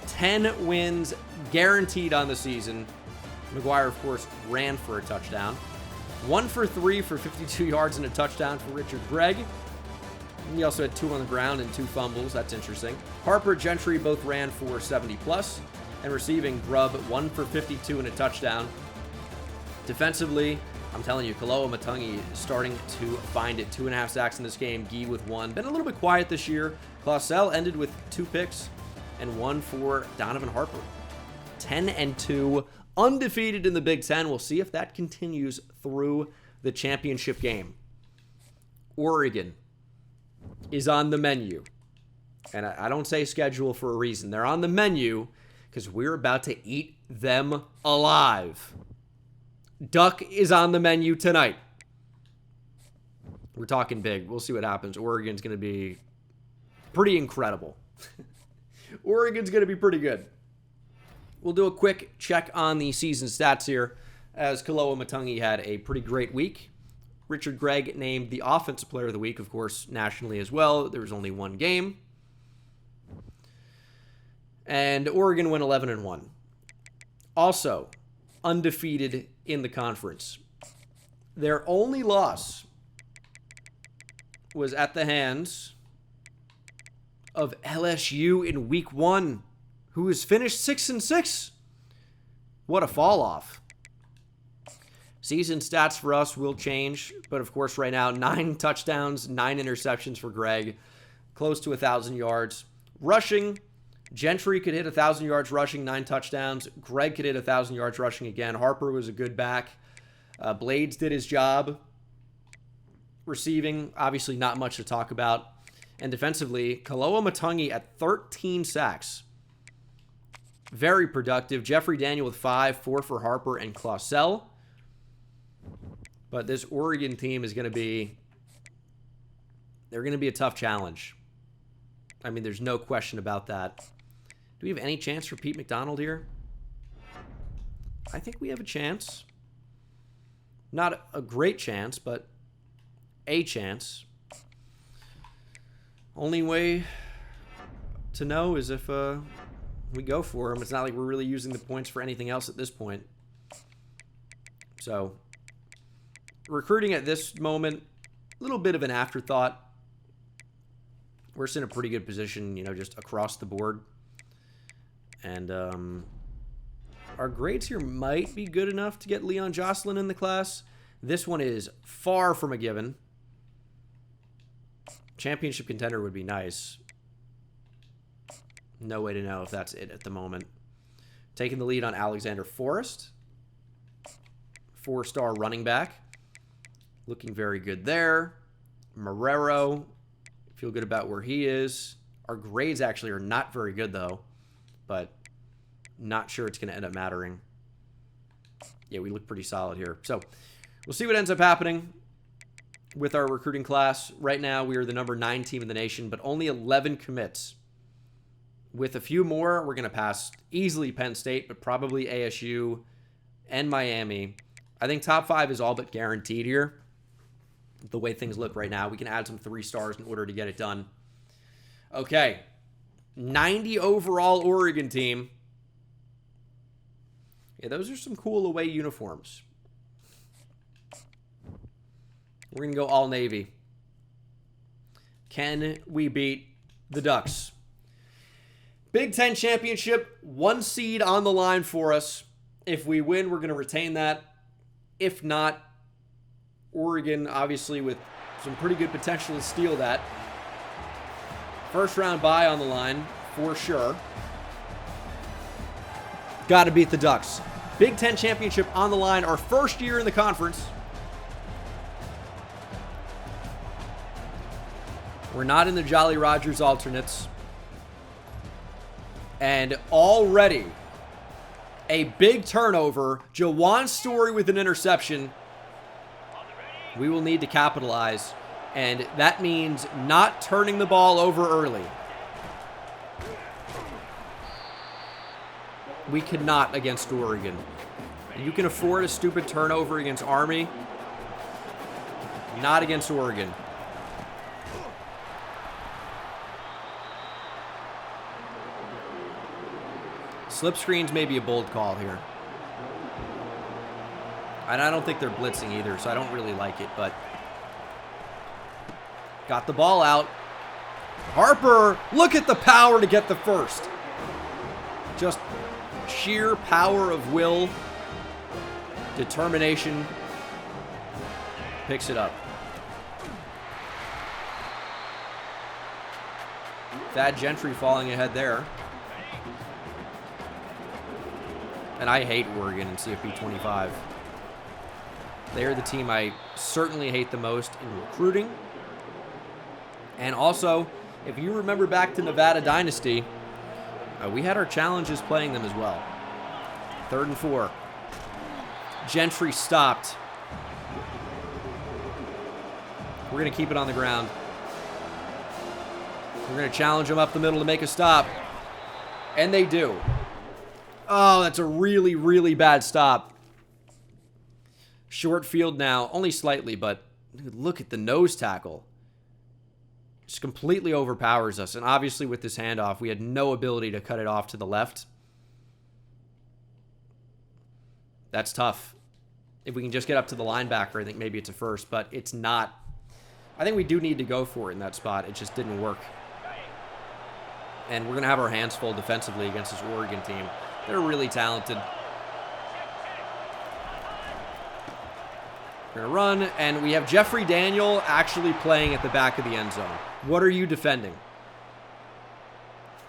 10 wins guaranteed on the season. McGuire, of course, ran for a touchdown. 1 for 3 for 52 yards and a touchdown for Richard Gregg. He also had 2 on the ground and 2 fumbles. That's interesting. Harper, Gentry both ran for 70+. And receiving, Grubb 1 for 52 and a touchdown. Defensively, I'm telling you, Kaloa Matungi is starting to find it. 2.5 sacks in this game. Gee with 1. Been a little bit quiet this year. Clausell ended with 2 picks and 1 for Donovan Harper. 10-2, undefeated in the Big Ten. We'll see if that continues through the championship game. Oregon is on the menu. And I don't say schedule for a reason. They're on the menu because we're about to eat them alive. Duck is on the menu tonight. We're talking big. We'll see what happens. Oregon's going to be pretty incredible. Oregon's going to be pretty good. We'll do a quick check on the season stats here, as Kaloa Matungi had a pretty great week. Richard Gregg named the Offensive Player of the Week, of course, nationally as well. There was only 1 game. And Oregon went 11-1. Also, undefeated in the conference. Their only loss was at the hands of LSU in week 1, who has finished 6-6. What a fall off. Season stats for us will change, but of course right now 9 touchdowns, 9 interceptions for Gregg, close to 1,000 yards. Rushing, Gentry could hit 1,000 yards rushing, 9 touchdowns. Gregg could hit 1,000 yards rushing again. Harper was a good back. Blades did his job. Receiving, obviously not much to talk about. And defensively, Kaloa Matungi at 13 sacks. Very productive. Jeffrey Daniel with 5, 4 for Harper and Clausell. But this Oregon team is going to be... they're going to be a tough challenge. I mean, there's no question about that. Do we have any chance for Pete McDonald here? I think we have a chance. Not a great chance, but a chance. Only way to know is if we go for him. It's not like we're really using the points for anything else at this point. So, recruiting at this moment, a little bit of an afterthought. We're just in a pretty good position, you know, just across the board. And our grades here might be good enough to get Leon Jocelyn in the class. This one is far from a given. Championship contender would be nice. No way to know if that's it at the moment. Taking the lead on Alexander Forrest. 4-star running back. Looking very good there. Marrero. Feel good about where he is. Our grades actually are not very good, though. But not sure it's going to end up mattering. Yeah, we look pretty solid here. So, we'll see what ends up happening with our recruiting class. Right now, we are the number 9 team in the nation, but only 11 commits. With a few more, we're going to pass easily Penn State, but probably ASU and Miami. I think top 5 is all but guaranteed here. The way things look right now, we can add some 3 stars in order to get it done. Okay. 90 overall Oregon team. Yeah, those are some cool away uniforms. We're going to go all Navy. Can we beat the Ducks? Big Ten championship, 1 seed on the line for us. If we win, we're going to retain that. If not, Oregon, obviously, with some pretty good potential to steal that. First round bye on the line, for sure. Got to beat the Ducks. Big Ten championship on the line, our first year in the conference. We're not in the Jolly Rogers alternates. And already, a big turnover. Jawan Story with an interception. We will need to capitalize. And that means not turning the ball over early. We cannot against Oregon. You can afford a stupid turnover against Army. Not against Oregon. Slip screens may be a bold call here. And I don't think they're blitzing either, so I don't really like it, but got the ball out. Harper, look at the power to get the first. Just sheer power of will, determination, picks it up. Thad Gentry falling ahead there. And I hate Oregon in CFP 25. They're the team I certainly hate the most in recruiting. And also, if you remember back to Nevada Dynasty, we had our challenges playing them as well. 3rd and 4. Gentry stopped. We're going to keep it on the ground. We're going to challenge them up the middle to make a stop. And they do. Oh, that's a really, really bad stop. Short field now, only slightly, but look at the nose tackle. Just completely overpowers us. And obviously with this handoff, we had no ability to cut it off to the left. That's tough. If we can just get up to the linebacker, I think maybe it's a first, but it's not. I think we do need to go for it in that spot. It just didn't work. And we're going to have our hands full defensively against this Oregon team. They're really talented. We're going to run, and we have Jeffrey Daniel actually playing at the back of the end zone. What are you defending?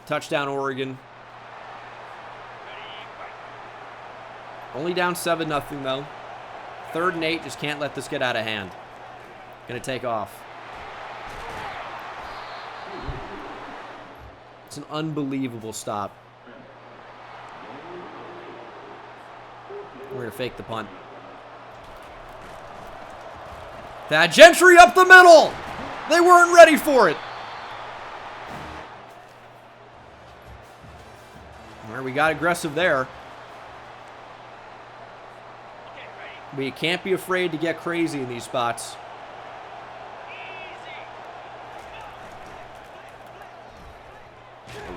Touchdown, Oregon. Only down 7-0, though. 3rd and 8, just can't let this get out of hand. Going to take off. It's an unbelievable stop. We're going to fake the punt. Thad Gentry up the middle. They weren't ready for it. All right, we got aggressive there. We can't be afraid to get crazy in these spots.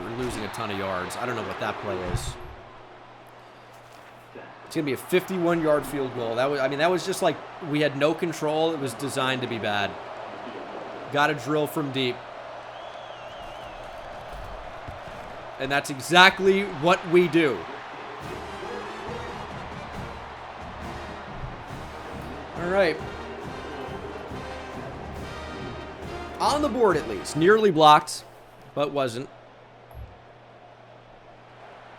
We're losing a ton of yards. I don't know what that play is. It's going to be a 51-yard field goal. That was just like we had no control. It was designed to be bad. Got to drill from deep. And that's exactly what we do. All right. On the board, at least. Nearly blocked, but wasn't.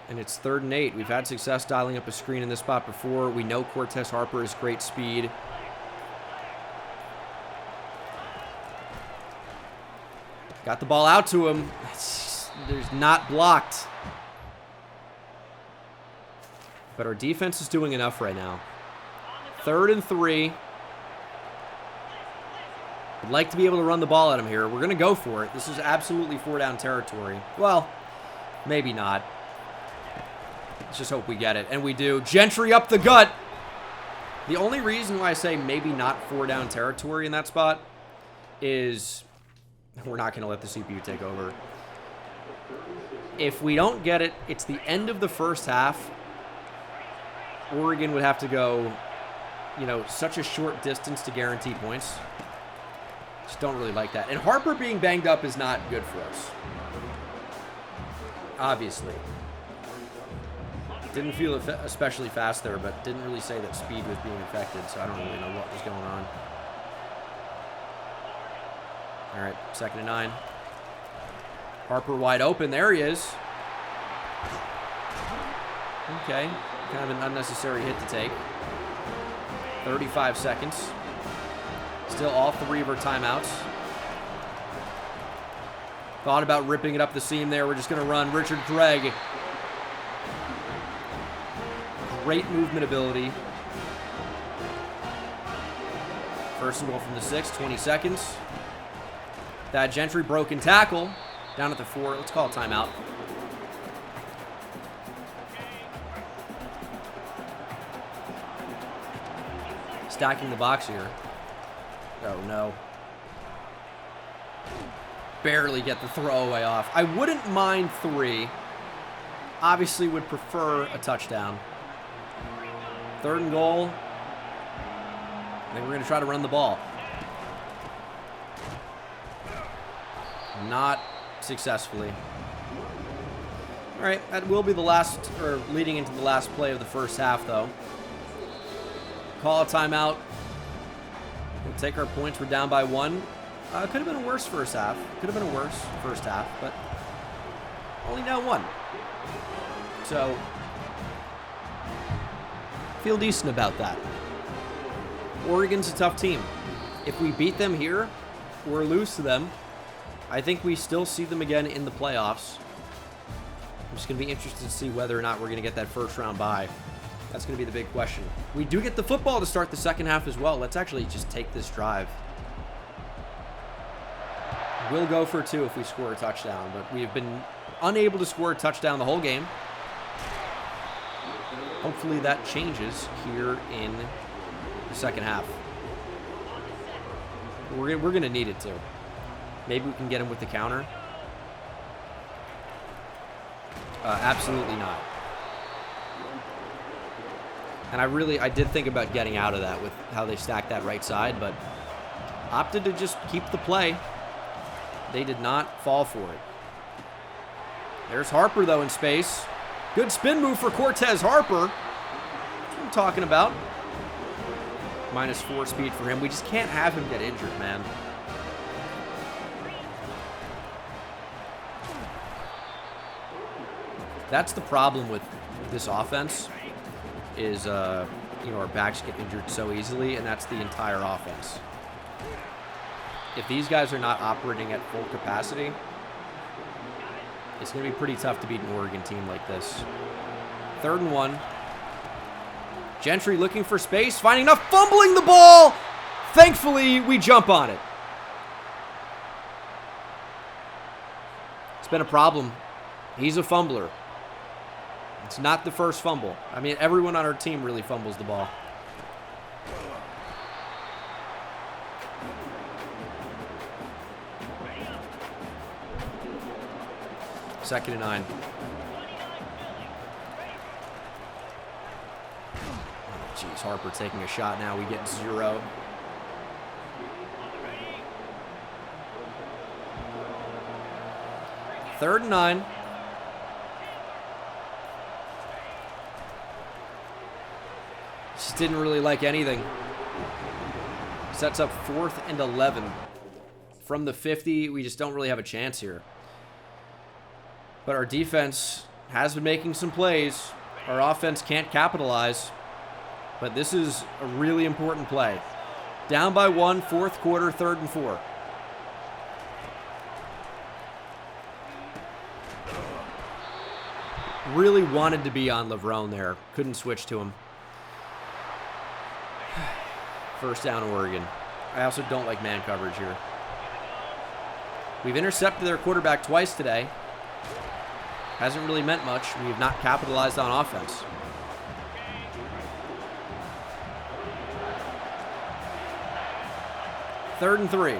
And it's 3rd and 8. We've had success dialing up a screen in this spot before. We know Cortez Harper has great speed. Got the ball out to him. There's not blocked. But our defense is doing enough right now. 3rd and 3. I'd like to be able to run the ball at him here. We're going to go for it. This is absolutely 4-down territory. Well, maybe not. Let's just hope we get it. And we do. Gentry up the gut. The only reason why I say maybe not 4-down territory in that spot is we're not going to let the CPU take over. If we don't get it, it's the end of the first half. Oregon would have to go, such a short distance to guarantee points. Just don't really like that. And Harper being banged up is not good for us. Obviously. Didn't feel especially fast there, but didn't really say that speed was being affected, so I don't really know what was going on. All right, 2nd and 9. Harper wide open. There he is. Okay, kind of an unnecessary hit to take. 35 seconds. Still all 3 of our timeouts. Thought about ripping it up the seam there. We're just going to run Richard Craig. Great movement ability. 1st and goal from the 6, 20 seconds. That Gentry broken tackle. Down at the 4. Let's call a timeout. Stacking the box here. Oh, no. Barely get the throwaway off. I wouldn't mind 3. Obviously would prefer a touchdown. 3rd and goal. I think we're going to try to run the ball. Not successfully. All right, that will be the last, or leading into the last play of the first half, though. Call a timeout. We'll take our points. We're down by 1. Could have been a worse first half. Could have been a worse first half, but only down 1. So, feel decent about that. Oregon's a tough team. If we beat them here or lose to them, I think we still see them again in the playoffs. I'm just going to be interested to see whether or not we're going to get that first round bye. That's going to be the big question. We do get the football to start the second half as well. Let's actually just take this drive. We'll go for 2 if we score a touchdown, but we have been unable to score a touchdown the whole game. Hopefully that changes here in the second half. We're going to need it to. Maybe we can get him with the counter. Absolutely not. And I did think about getting out of that with how they stacked that right side, but opted to just keep the play. They did not fall for it. There's Harper, though, in space. Good spin move for Cortez Harper. That's what I'm talking about. -4 speed for him. We just can't have him get injured, man. That's the problem with this offense is, our backs get injured so easily, and that's the entire offense. If these guys are not operating at full capacity, it's going to be pretty tough to beat an Oregon team like this. 3rd and 1. Gentry looking for space, finding enough, fumbling the ball. Thankfully, we jump on it. It's been a problem. He's a fumbler. It's not the first fumble. I mean, everyone on our team really fumbles the ball. Second and 9. Oh, jeez, Harper taking a shot now. We get 0. Third and 9. Just didn't really like anything. Sets up 4th and 11. From the 50, we just don't really have a chance here. But our defense has been making some plays. Our offense can't capitalize. But this is a really important play. Down by 1, 4th quarter, 3rd and 4. Really wanted to be on Levrone there. Couldn't switch to him. First down, Oregon. I also don't like man coverage here. We've intercepted their quarterback twice today. Hasn't really meant much. We have not capitalized on offense. Third and 3.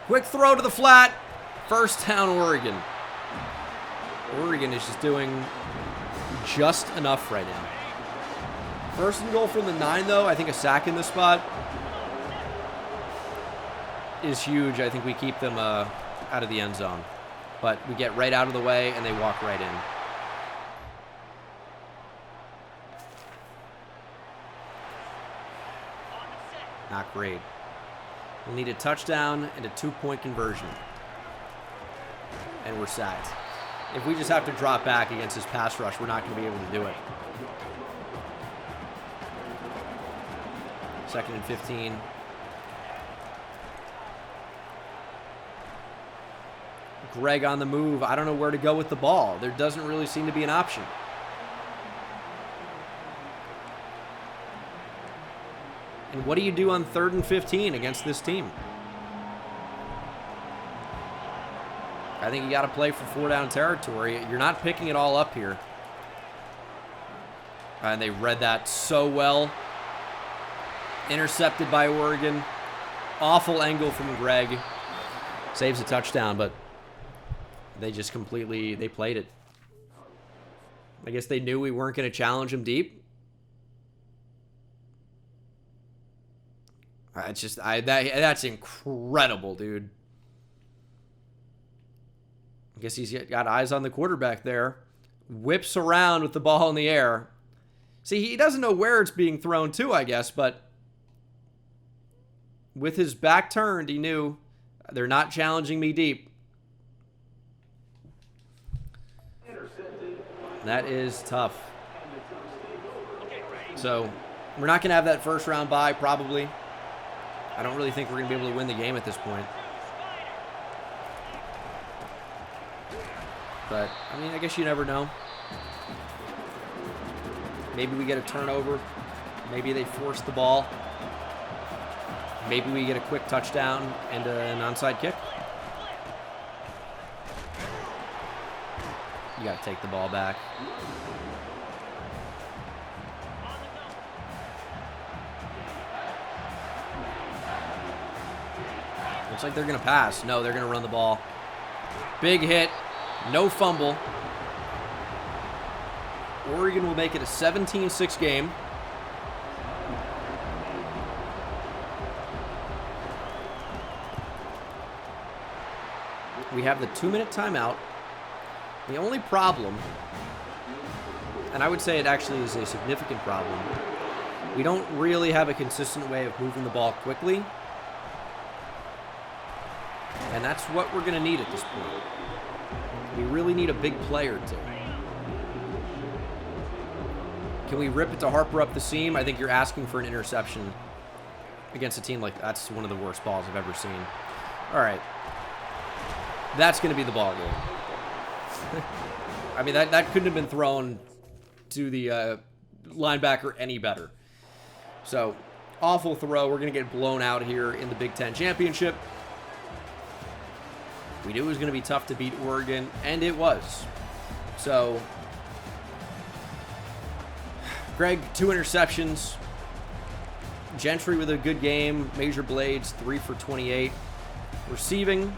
Quick throw to the flat. First down, Oregon. Oregon is just doing just enough right now. First and goal from the 9, though. I think a sack in this spot is huge. I think we keep them out of the end zone. But we get right out of the way, and they walk right in. Not great. We'll need a touchdown and a 2-point conversion. And we're sacked. If we just have to drop back against his pass rush, we're not going to be able to do it. Second and 15. Greg on the move. I don't know where to go with the ball. There doesn't really seem to be an option. And what do you do on 3rd and 15 against this team? I think you got to play for 4-down territory. You're not picking it all up here. And they read that so well. Intercepted by Oregon. Awful angle from Greg. Saves a touchdown, but they just completely, they played it. I guess they knew we weren't going to challenge him deep. It's just, that's incredible, dude. I guess he's got eyes on the quarterback there. Whips around with the ball in the air. See, he doesn't know where it's being thrown to, I guess, but with his back turned, he knew they're not challenging me deep. That is tough. So, we're not going to have that first round bye, probably. I don't really think we're going to be able to win the game at this point. But, I mean, I guess you never know. Maybe we get a turnover. Maybe they force the ball. Maybe we get a quick touchdown and an onside kick. You got to take the ball back. Looks like they're going to pass. No, they're going to run the ball. Big hit. No fumble. Oregon will make it a 17-6 game. We have the 2-minute timeout. The only problem, and I would say it actually is a significant problem, we don't really have a consistent way of moving the ball quickly. And that's what we're going to need at this point. We really need a big player to. Can we rip it to Harper up the seam? I think you're asking for an interception against a team like that's one of the worst balls I've ever seen. All right. That's going to be the ball game. I mean, that couldn't have been thrown to the linebacker any better. So, awful throw. We're going to get blown out here in the Big Ten Championship. We knew it was going to be tough to beat Oregon, and it was. So, Greg, 2 interceptions. Gentry with a good game. Major Blades, 3 for 28. Receiving,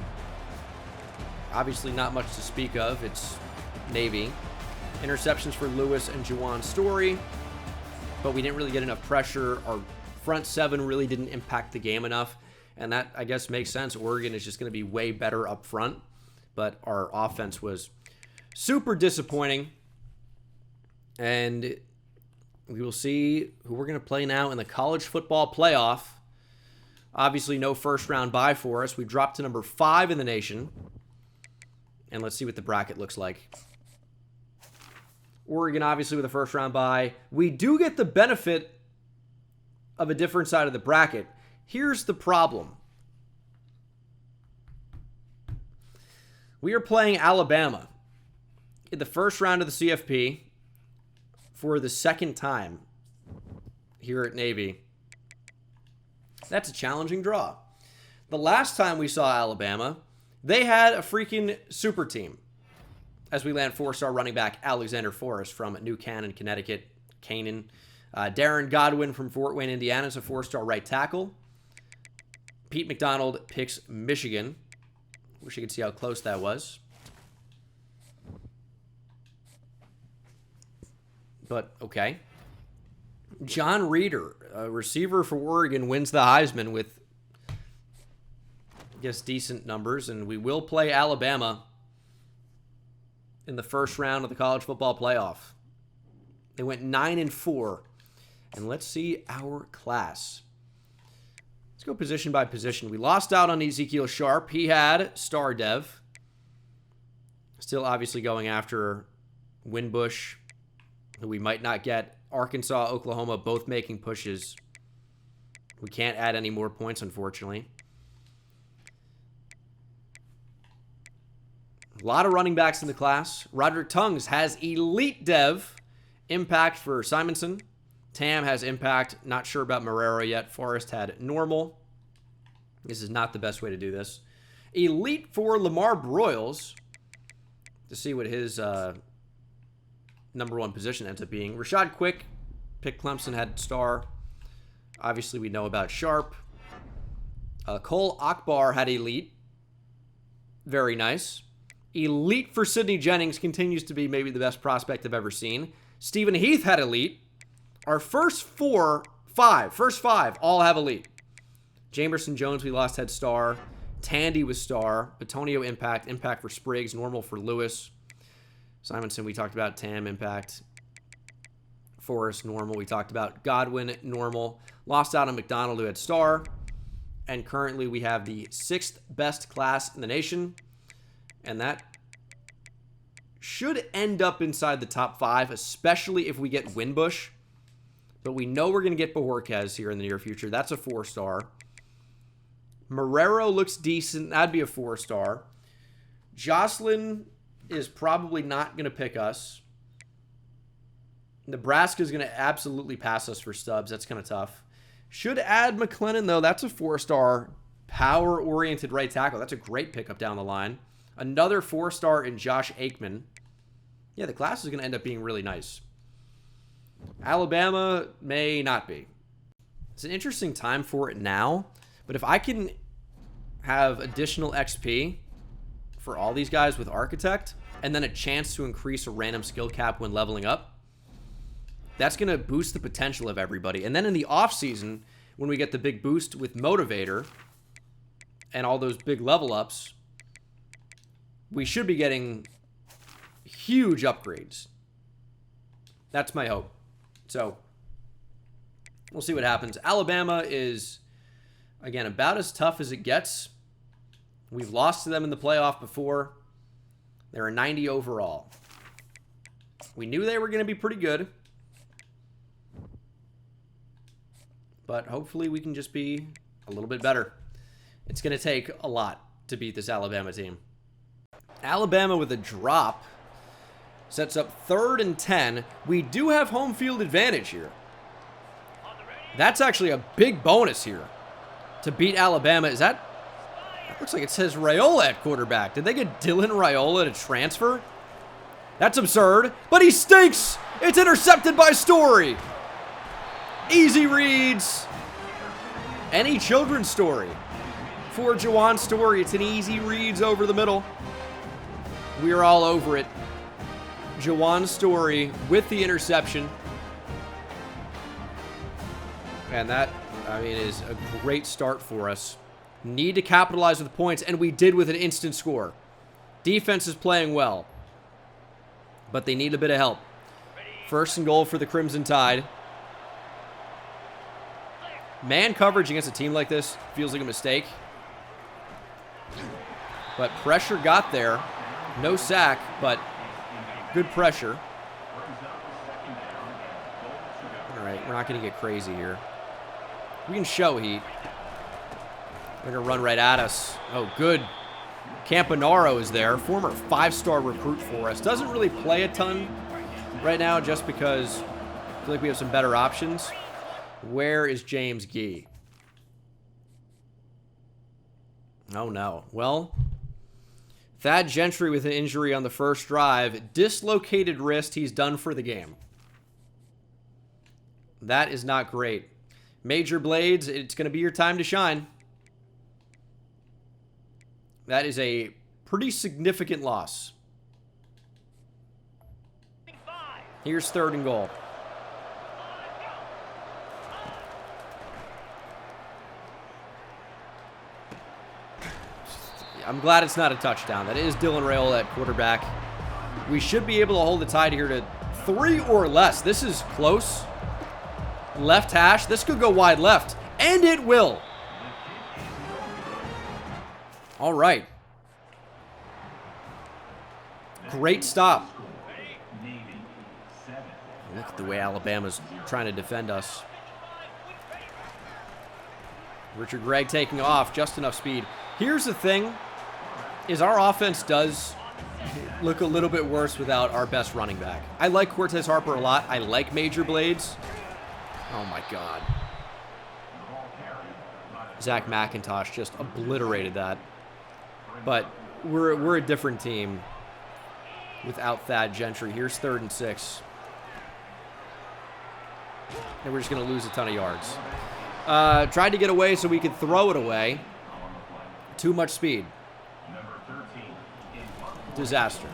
obviously not much to speak of. It's Navy. Interceptions for Lewis and Juwan Story, but we didn't really get enough pressure. Our front 7 really didn't impact the game enough, and that, I guess, makes sense. Oregon is just going to be way better up front, but our offense was super disappointing, and we will see who we're going to play now in the college football playoff. Obviously, no first-round bye for us. We dropped to number 5 in the nation, and let's see what the bracket looks like. Oregon, obviously, with a first-round bye. We do get the benefit of a different side of the bracket. Here's the problem. We are playing Alabama in the first round of the CFP for the second time here at Navy. That's a challenging draw. The last time we saw Alabama, they had a freaking super team. As we land 4-star running back Alexander Forrest from New Canaan, Connecticut, Canaan. Darren Godwin from Fort Wayne, Indiana is a 4-star right tackle. Pete McDonald picks Michigan. Wish you could see how close that was. But, okay. John Reeder, a receiver for Oregon, wins the Heisman with, I guess, decent numbers. And we will play Alabama in the first round of the college football playoff. They went 9-4. And let's see our class. Let's go position by position. We lost out on Ezekiel Sharp. He had star dev. Still obviously going after Winbush, who we might not get. Arkansas, Oklahoma, both making pushes. We can't add any more points, unfortunately. A lot of running backs in the class. Roderick Tungs has elite dev. Impact for Simonson. Tam has impact. Not sure about Marrero yet. Forrest had normal. This is not the best way to do this. Elite for Lamar Broyles. To see what his number 1 position ends up being. Rashad Quick, pick Clemson, had star. Obviously, we know about Sharp. Cole Akbar had elite. Very nice. Elite for Sidney Jennings, continues to be maybe the best prospect I've ever seen. Stephen Heath had elite. Our first 5 all have elite. Jamerson Jones, we lost, had star. Tandy was star. Batonio impact. Impact for Spriggs. Normal for Lewis. Simonson, we talked about. Tam, impact. Forrest, normal. We talked about Godwin, normal. Lost out on McDonald, who had star. And currently we have the 6th best class in the nation. And that should end up inside the top 5, especially if we get Winbush. But we know we're going to get Bojorquez here in the near future. That's a 4-star. Marrero looks decent. That'd be a 4-star. Jocelyn is probably not going to pick us. Nebraska's going to absolutely pass us for Stubbs. That's kind of tough. Should add McLennan, though. That's a 4-star power-oriented right tackle. That's a great pickup down the line. Another 4-star in Josh Aikman. Yeah, the class is going to end up being really nice. Alabama may not be. It's an interesting time for it now, but if I can have additional XP for all these guys with Architect, and then a chance to increase a random skill cap when leveling up, that's going to boost the potential of everybody. And then in the offseason, when we get the big boost with Motivator and all those big level ups, we should be getting huge upgrades. That's my hope. So, we'll see what happens. Alabama is, again, about as tough as it gets. We've lost to them in the playoff before. They're a 90 overall. We knew they were going to be pretty good. But hopefully we can just be a little bit better. It's going to take a lot to beat this Alabama team. Alabama with a drop sets up 3rd and 10. We do have home field advantage here. That's actually a big bonus here to beat Alabama. Is that Looks like it says Raiola at quarterback. Did they get Dylan Raiola to transfer? That's absurd, but he stinks. It's intercepted by Story. Easy reads. Any children's story. For Jawan Story, it's an easy reads over the middle. We are all over it. Jawan Story with the interception. And that, I mean, is a great start for us. Need to capitalize with points, and we did with an instant score. Defense is playing well, but they need a bit of help. First and goal for the Crimson Tide. Man coverage against a team like this feels like a mistake. But pressure got there. No sack, but good pressure. All right, we're not going to get crazy here. We can show heat. They're going to run right at us. Oh, good. Campanaro is there. Former 5-star recruit for us. Doesn't really play a ton right now just because I feel like we have some better options. Where is James Gee? Oh, no. Well, Thad Gentry with an injury on the first drive. Dislocated wrist. He's done for the game. That is not great. Major Blades, it's going to be your time to shine. That is a pretty significant loss. Here's third and goal. I'm glad it's not a touchdown. That is Dylan Raiola at quarterback. We should be able to hold the Tide here to 3 or less. This is close. Left hash. This could go wide left. And it will. All right. Great stop. Look at the way Alabama's trying to defend us. Richard Gregg taking off. Just enough speed. Here's the thing. Is our offense does look a little bit worse without our best running back. I like Cortez Harper a lot. I like Major Blades. Oh, my God. Zach McIntosh just obliterated that. But we're a different team without Thad Gentry. Here's 3rd and 6. And we're just going to lose a ton of yards. Tried to get away so we could throw it away. Too much speed. Disaster.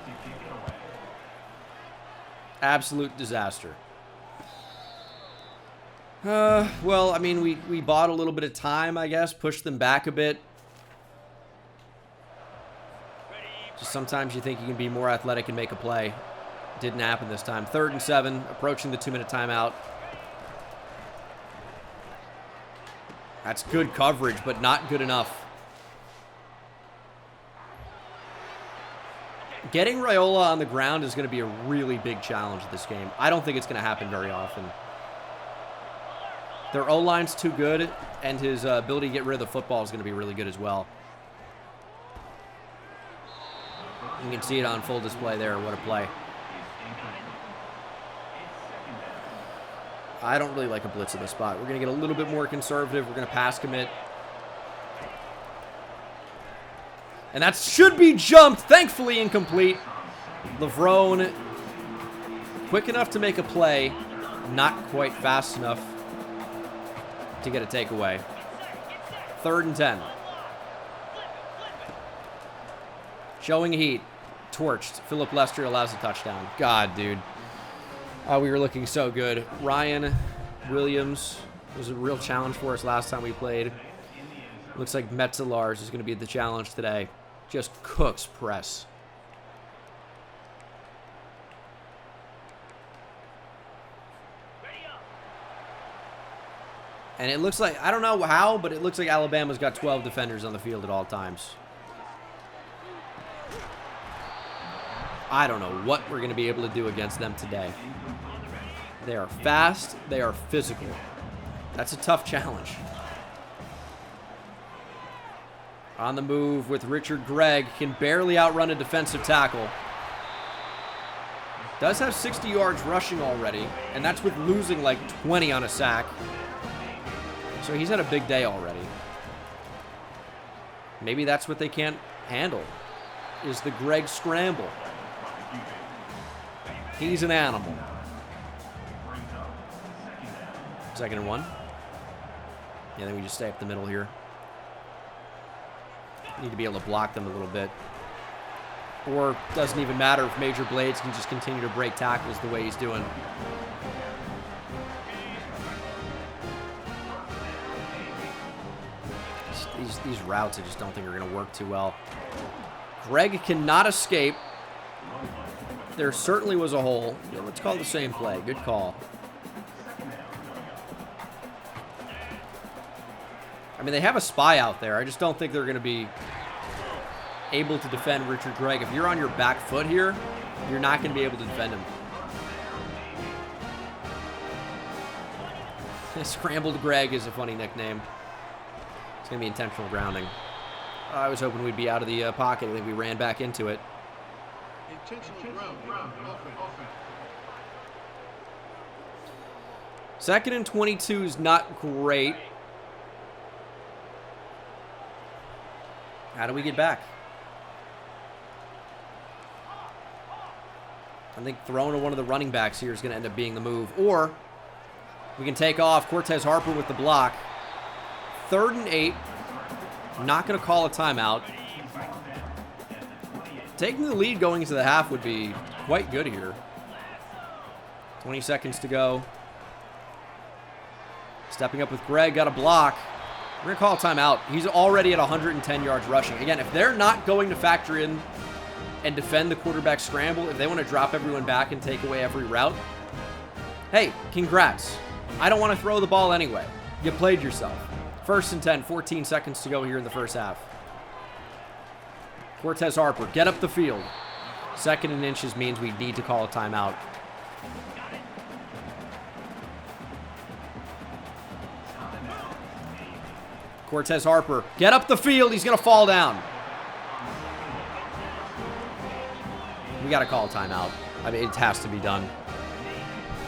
Absolute disaster. Well, I mean, we bought a little bit of time, I guess. Pushed them back a bit. Just sometimes you think you can be more athletic and make a play. Didn't happen this time. 3rd and 7, approaching the 2-minute timeout. That's good coverage, but not good enough. Getting Raiola on the ground is going to be a really big challenge this game. I don't think it's going to happen very often. Their O-line's too good, and his ability to get rid of the football is going to be really good as well. You can see it on full display there. What a play. I don't really like a blitz in this spot. We're going to get a little bit more conservative. We're going to pass commit. And that should be jumped. Thankfully incomplete. Levrone, quick enough to make a play. Not quite fast enough to get a takeaway. 3rd and 10. Showing heat. Torched. Philip Lester allows a touchdown. God, dude. We were looking so good. Ryan Williams was a real challenge for us last time we played. Looks like Metzelaars is going to be the challenge today. Just cooks press. And it looks like, I don't know how, but it looks like Alabama's got 12 defenders on the field at all times. I don't know what we're going to be able to do against them today. They are fast. They are physical. That's a tough challenge. On the move with Richard Gregg. Can barely outrun a defensive tackle. Does have 60 yards rushing already. And that's with losing like 20 on a sack. So he's had a big day already. Maybe that's what they can't handle, is the Greg scramble. He's an animal. 2nd and 1. Yeah, then we just stay up the middle here. Need to be able to block them a little bit. Or doesn't even matter if Major Blades can just continue to break tackles the way he's doing. These routes I just don't think are going to work too well. Greg cannot escape. There certainly was a hole. Yeah, let's call it the same play. Good call. I mean, they have a spy out there. I just don't think they're going to be able to defend Richard Gregg. If you're on your back foot here, you're not going to be able to defend him. Scrambled Greg is a funny nickname. It's going to be intentional grounding. I was hoping we'd be out of the pocket. I think we ran back into it. Intentional ground. 2nd and 22 is not great. How do we get back? I think throwing to one of the running backs here is going to end up being the move. Or we can take off Cortez Harper with the block. 3rd and 8. Not going to call a timeout. Taking the lead going into the half would be quite good here. 20 seconds to go. Stepping up with Greg, got a block. We're going to call a timeout. He's already at 110 yards rushing. Again, if they're not going to factor in and defend the quarterback scramble, if they want to drop everyone back and take away every route, hey, congrats. I don't want to throw the ball anyway. You played yourself. 1st and 10, 14 seconds to go here in the first half. Cortez Harper, get up the field. 2nd and inches means we need to call a timeout. Cortez Harper, get up the field. He's going to fall down. We got to call a timeout. I mean, it has to be done.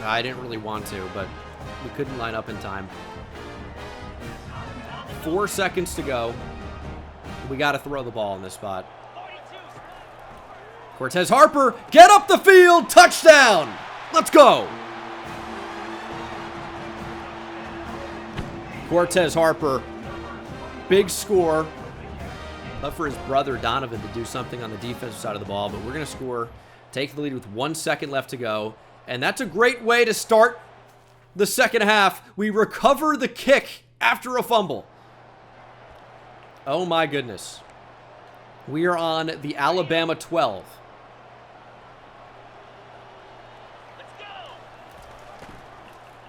I didn't really want to, but we couldn't line up in time. 4 seconds to go. We got to throw the ball in this spot. Cortez Harper, get up the field. Touchdown. Let's go. Cortez Harper, big score. Love for his brother Donovan to do something on the defensive side of the ball, but we're going to score, take the lead with 1 second left to go, and that's a great way to start the second half. We recover the kick after a fumble. Oh my goodness. We are on the Alabama 12.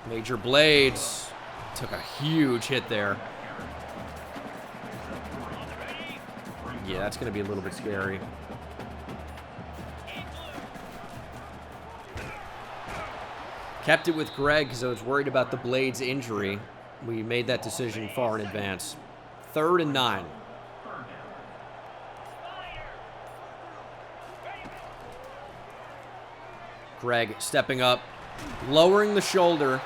Major Blades took a huge hit there. Yeah, that's going to be a little bit scary. Kept it with Greg because I was worried about the Blades injury. We made that decision far in advance. 3rd and 9. Greg stepping up, lowering the shoulder.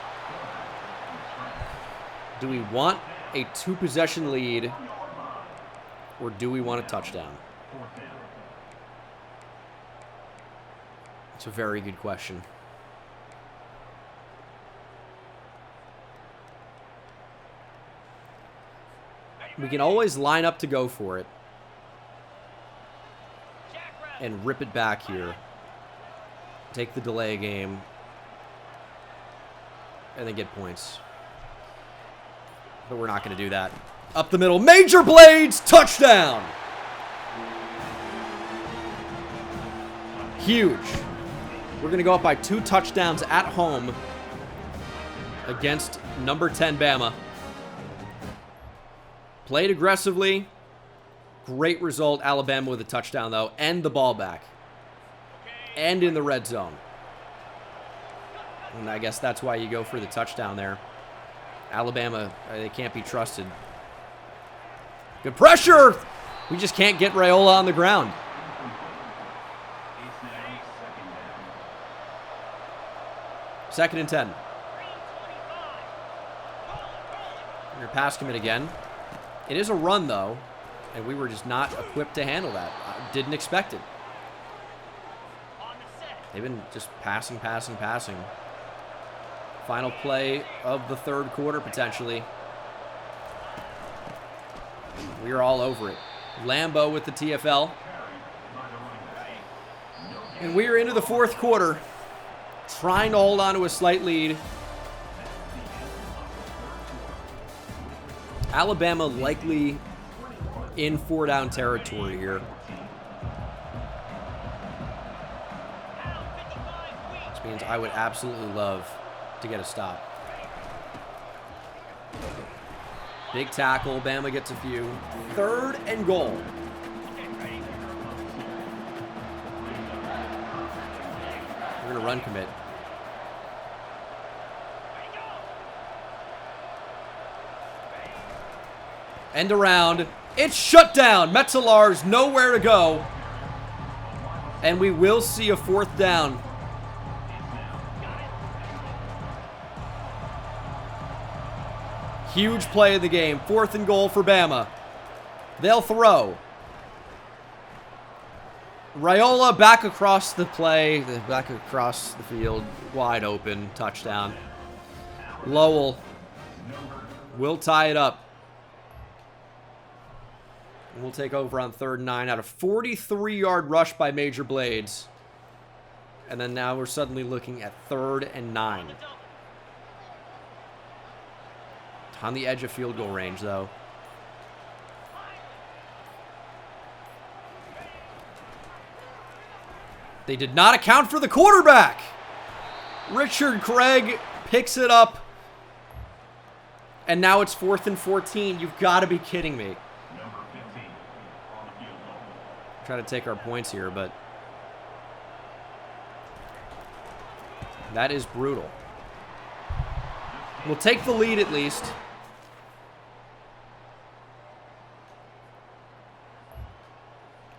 Do we want a 2-possession lead, or do we want a touchdown? It's a very good question. We can always line up to go for it and rip it back here. Take the delay game and then get points. But we're not going to do that. Up the middle, Major Blades, touchdown! Huge. We're going to go up by 2 touchdowns at home against number 10 Bama. Played aggressively. Great result. Alabama with a touchdown, though, and the ball back. And in the red zone. And I guess that's why you go for the touchdown there. Alabama, they can't be trusted. Good pressure! We just can't get Raiola on the ground. Second and 10. Your pass commit again. It is a run, though. And we were just not equipped to handle that. I didn't expect it. They've been just passing. Final play of the third quarter, potentially. We are all over it. Lambeau with the TFL. And we are into the fourth quarter, trying to hold on to a slight lead. Alabama likely in 4-down territory here. Which means I would absolutely love to get a stop. Big tackle. Bama gets a few. 3rd and goal. We're going to run commit. End around. It's shut down. Metzelar's nowhere to go. And we will see a 4th down. Huge play of the game. 4th and goal for Bama. They'll throw. Raiola back across the play. Back across the field. Wide open. Touchdown. Lowell will tie it up. We'll take over on 3rd and 9 out of 43-yard rush by Major Blades. And then now we're suddenly looking at 3rd and 9. On the edge of field goal range, though. They did not account for the quarterback. Richard Craig picks it up. And now it's 4th and 14. You've got to be kidding me. Try to take our points here, but that is brutal. We'll take the lead at least.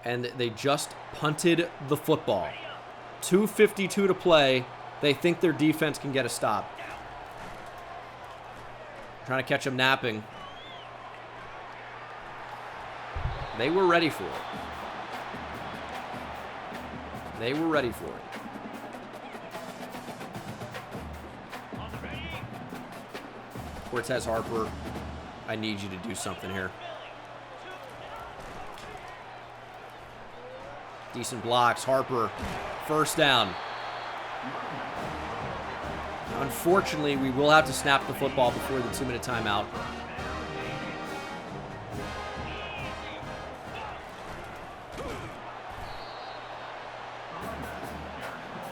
And they just punted the football. 2:52 to play. They think their defense can get a stop. Trying to catch them napping. They were ready for it. They were ready for it. Cortez Harper, I need you to do something here. Decent blocks. Harper, 1st down. Unfortunately, we will have to snap the football before the 2-minute timeout.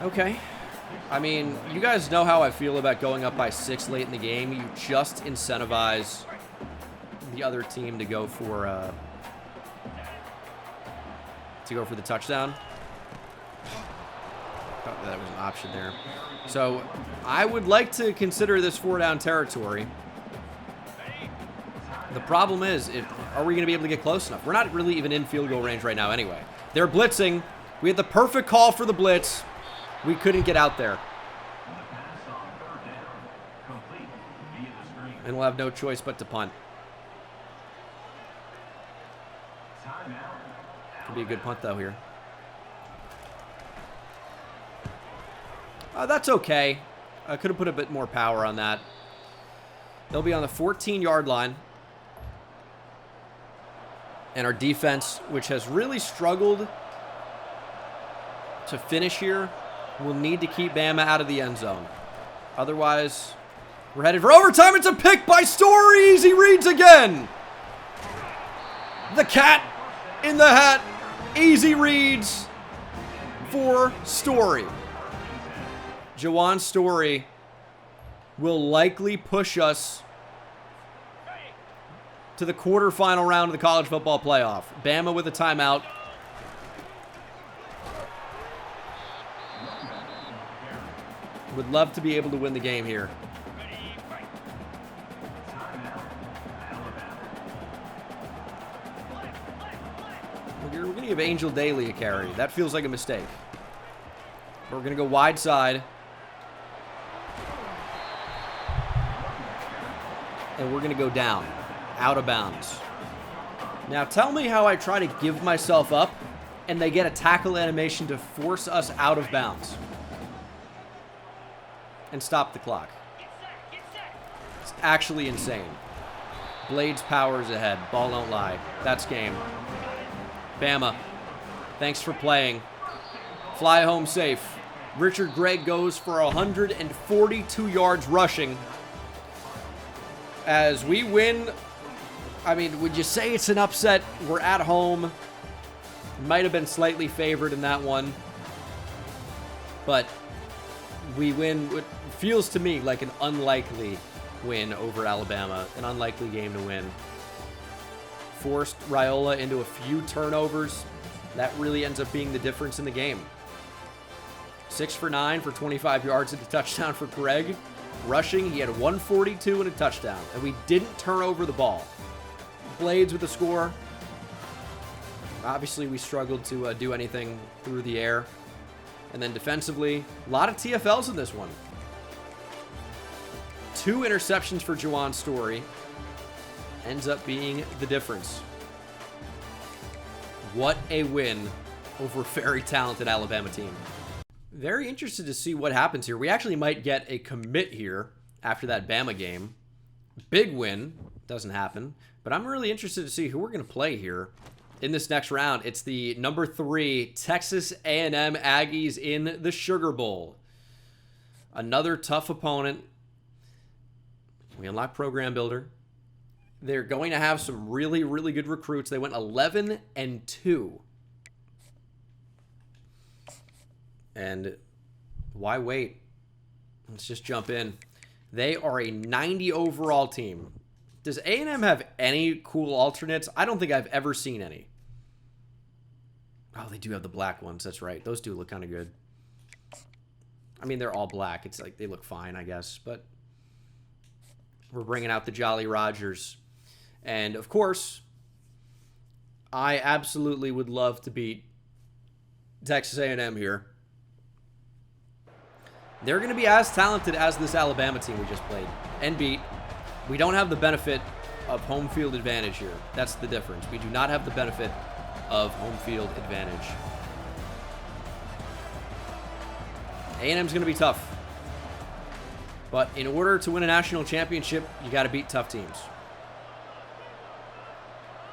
Okay. I mean, you guys know how I feel about going up by 6 late in the game. You just incentivize the other team to go for the touchdown. Thought that was an option there. So I would like to consider this 4-down territory. The problem is, are we going to be able to get close enough? We're not really even in field goal range right now anyway. They're blitzing. We had the perfect call for the blitz. We couldn't get out there. And we'll have no choice but to punt. Could be a good punt, though, here. That's okay. I could have put a bit more power on that. They'll be on the 14-yard line. And our defense, which has really struggled to finish here, will need to keep Bama out of the end zone. Otherwise, we're headed for overtime. It's a pick by Story. Easy reads again. The cat in the hat. Easy reads for Story. Jawan Story will likely push us to the quarterfinal round of the college football playoff. Bama with a timeout. Would love to be able to win the game here. We're going to give Angel Daly a carry. That feels like a mistake. We're going to go wide side. And we're going to go down. Out of bounds. Now tell me how I try to give myself up and they get a tackle animation to force us out of bounds and stop the clock. It's actually insane. Blades powers ahead. Ball don't lie. That's game. Bama, thanks for playing. Fly home safe. Richard Gregg goes for 142 yards rushing. As we win, I mean, would you say it's an upset? We're at home. Might have been slightly favored in that one. But we win. It feels to me like an unlikely win over Alabama. An unlikely game to win. Forced Raiola into a few turnovers. That really ends up being the difference in the game. 6 for 9 for 25 yards and a touchdown for Gregg. Rushing, he had 142 and a touchdown. And we didn't turn over the ball. Blades with the score. Obviously, we struggled to do anything through the air. And then defensively, a lot of TFLs in this one. 2 interceptions for Juwan Story. Ends up being the difference. What a win over a very talented Alabama team. Very interested to see what happens here. We actually might get a commit here after that Bama game. Big win. Doesn't happen. But I'm really interested to see who we're going to play here in this next round. It's the number 3 Texas A&M Aggies in the Sugar Bowl. Another tough opponent. We unlock Program Builder. They're going to have some really, really good recruits. They went 11-2. And why wait? Let's just jump in. They are a 90 overall team. Does A&M have any cool alternates? I don't think I've ever seen any. Oh, they do have the black ones. That's right. Those do look kind of good. I mean, they're all black. It's like they look fine, I guess. But we're bringing out the Jolly Rogers. And, of course, I absolutely would love to beat Texas A&M here. They're going to be as talented as this Alabama team we just played and beat. We don't have the benefit of home field advantage here. That's the difference. We do not have the benefit of home field advantage. A&M's going to be tough. But in order to win a national championship, you got to beat tough teams.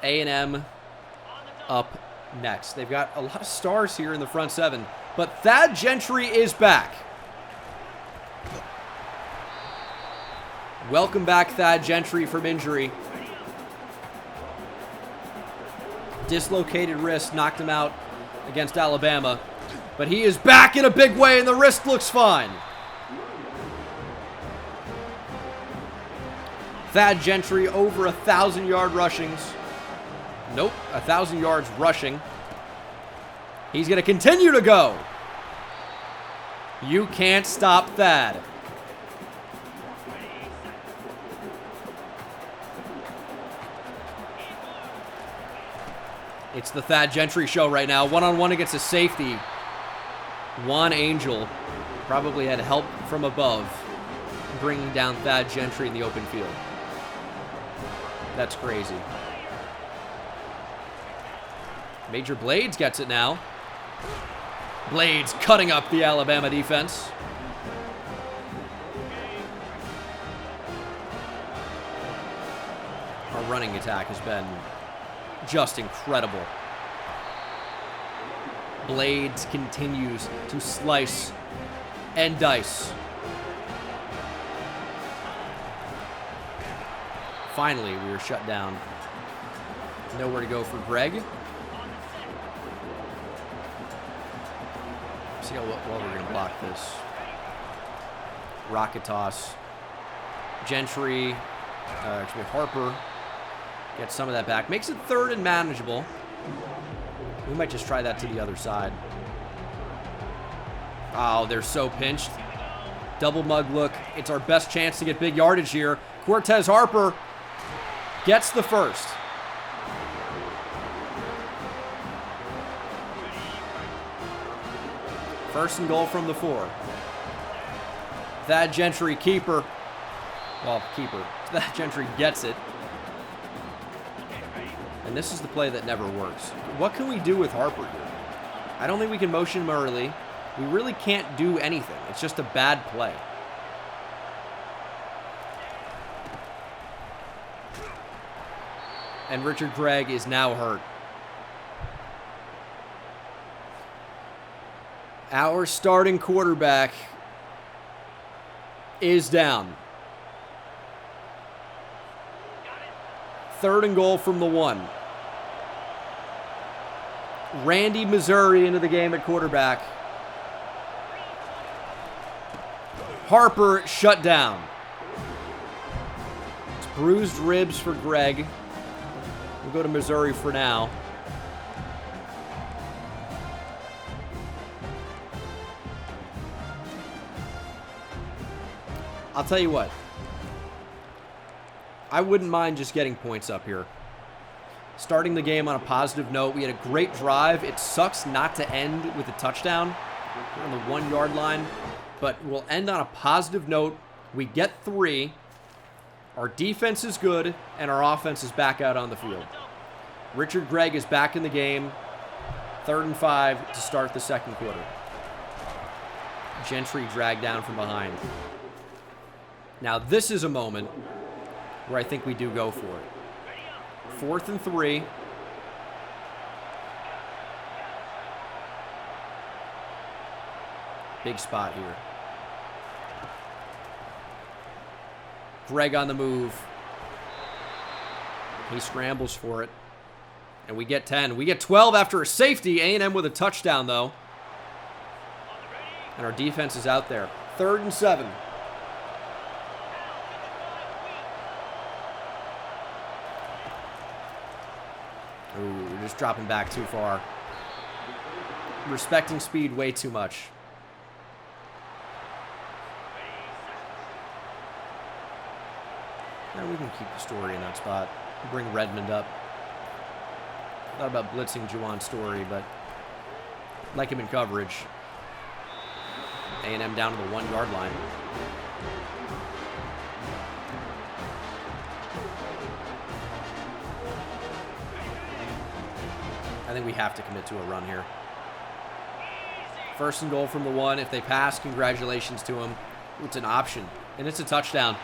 A&M up next. They've got a lot of stars here in the front 7. But Thad Gentry is back. Welcome back, Thad Gentry, from injury. Dislocated wrist knocked him out against Alabama. But he is back in a big way, and the wrist looks fine. Thad Gentry over 1,000-yard rushings. Nope, 1,000 yards rushing. He's going to continue to go. You can't stop Thad. It's the Thad Gentry show right now. One-on-one against a safety. Juan Angel probably had help from above bringing down Thad Gentry in the open field. That's crazy. Major Blades gets it now. Blades cutting up the Alabama defense. Our running attack has been just incredible. Blades continues to slice and dice. Finally, we were shut down. Nowhere to go for Gregg. See how well we're going to block this. Rocket toss. Gentry, actually Harper, gets some of that back. Makes it 3rd and manageable. We might just try that to the other side. Oh, they're so pinched. Double mug look. It's our best chance to get big yardage here. Cortez Harper gets the first. First and goal from the 4. Thad Gentry, keeper. Well, keeper. Thad Gentry gets it. And this is the play that never works. What can we do with Harper here? I don't think we can motion him early. We really can't do anything. It's just a bad play. And Richard Gregg is now hurt. Our starting quarterback is down. 3rd and goal from the 1. Randy Missouri into the game at quarterback. Harper shut down. It's bruised ribs for Gregg. We'll go to Missouri for now. I'll tell you what. I wouldn't mind just getting points up here. Starting the game on a positive note. We had a great drive. It sucks not to end with a touchdown. We're on the 1-yard line. But we'll end on a positive note. We get 3. Our defense is good, and our offense is back out on the field. Richard Gregg is back in the game. 3rd and 5 to start the 2nd quarter. Gentry dragged down from behind. Now, this is a moment where I think we do go for it. 4th and 3. Big spot here. Gregg on the move. He scrambles for it. And we get 10. We get 12 after a safety. A&M with a touchdown, though. And our defense is out there. 3rd and 7. Ooh, we're just dropping back too far. Respecting speed way too much. And we can keep the Story in that spot. Bring Redmond up. Thought about blitzing Juwan Story, but like him in coverage. A&M down to the 1-yard line. I think we have to commit to a run here. 1st and goal from the 1. If they pass, congratulations to them. It's an option, and it's a touchdown.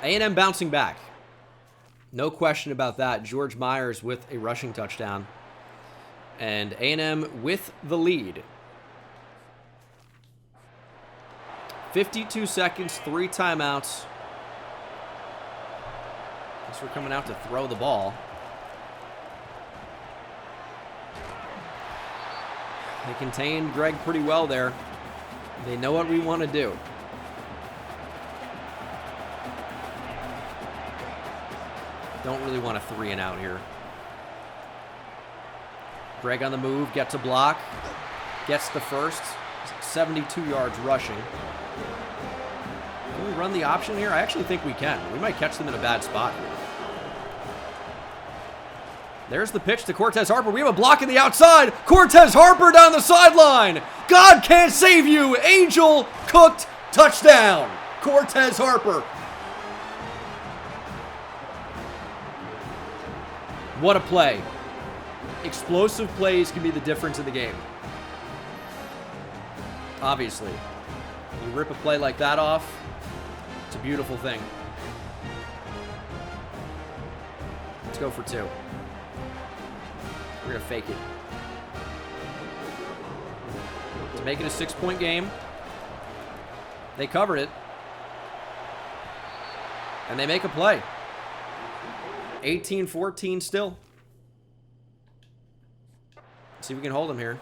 A&M bouncing back. No question about that. George Myers with a rushing touchdown. And A&M with the lead. 52 seconds, 3 timeouts. Guess we're coming out to throw the ball. They contained Gregg pretty well there. They know what we want to do. Don't really want a 3 and out here. Gregg on the move, gets a block, gets the first. 72 yards rushing. Can we run the option here? I actually think we can. We might catch them in a bad spot here. There's the pitch to Cortez Harper. We have a block in the outside. Cortez Harper down the sideline. God can't save you. Angel cooked touchdown. Cortez Harper. What a play. Explosive plays can be the difference in the game. Obviously. You rip a play like that off, it's a beautiful thing. Let's go for 2. We're going to fake it. To make it a 6-point game. They covered it. And they make a play. 18-14 still. Let's see if we can hold them here.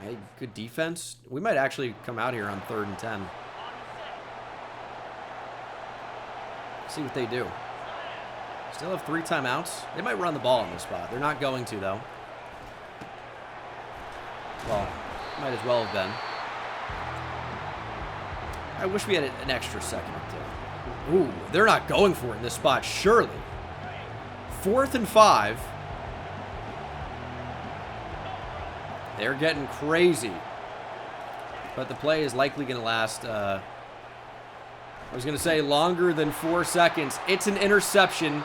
Hey, good defense. We might actually come out here on 3rd and 10. See what they do. Still have 3 timeouts. They might run the ball in this spot. They're not going to, though. Well, might as well have been. I wish we had an extra second or 2. Ooh, they're not going for it in this spot, surely. 4th and 5. They're getting crazy. But the play is likely going to last I was going to say longer than 4 seconds. It's an interception.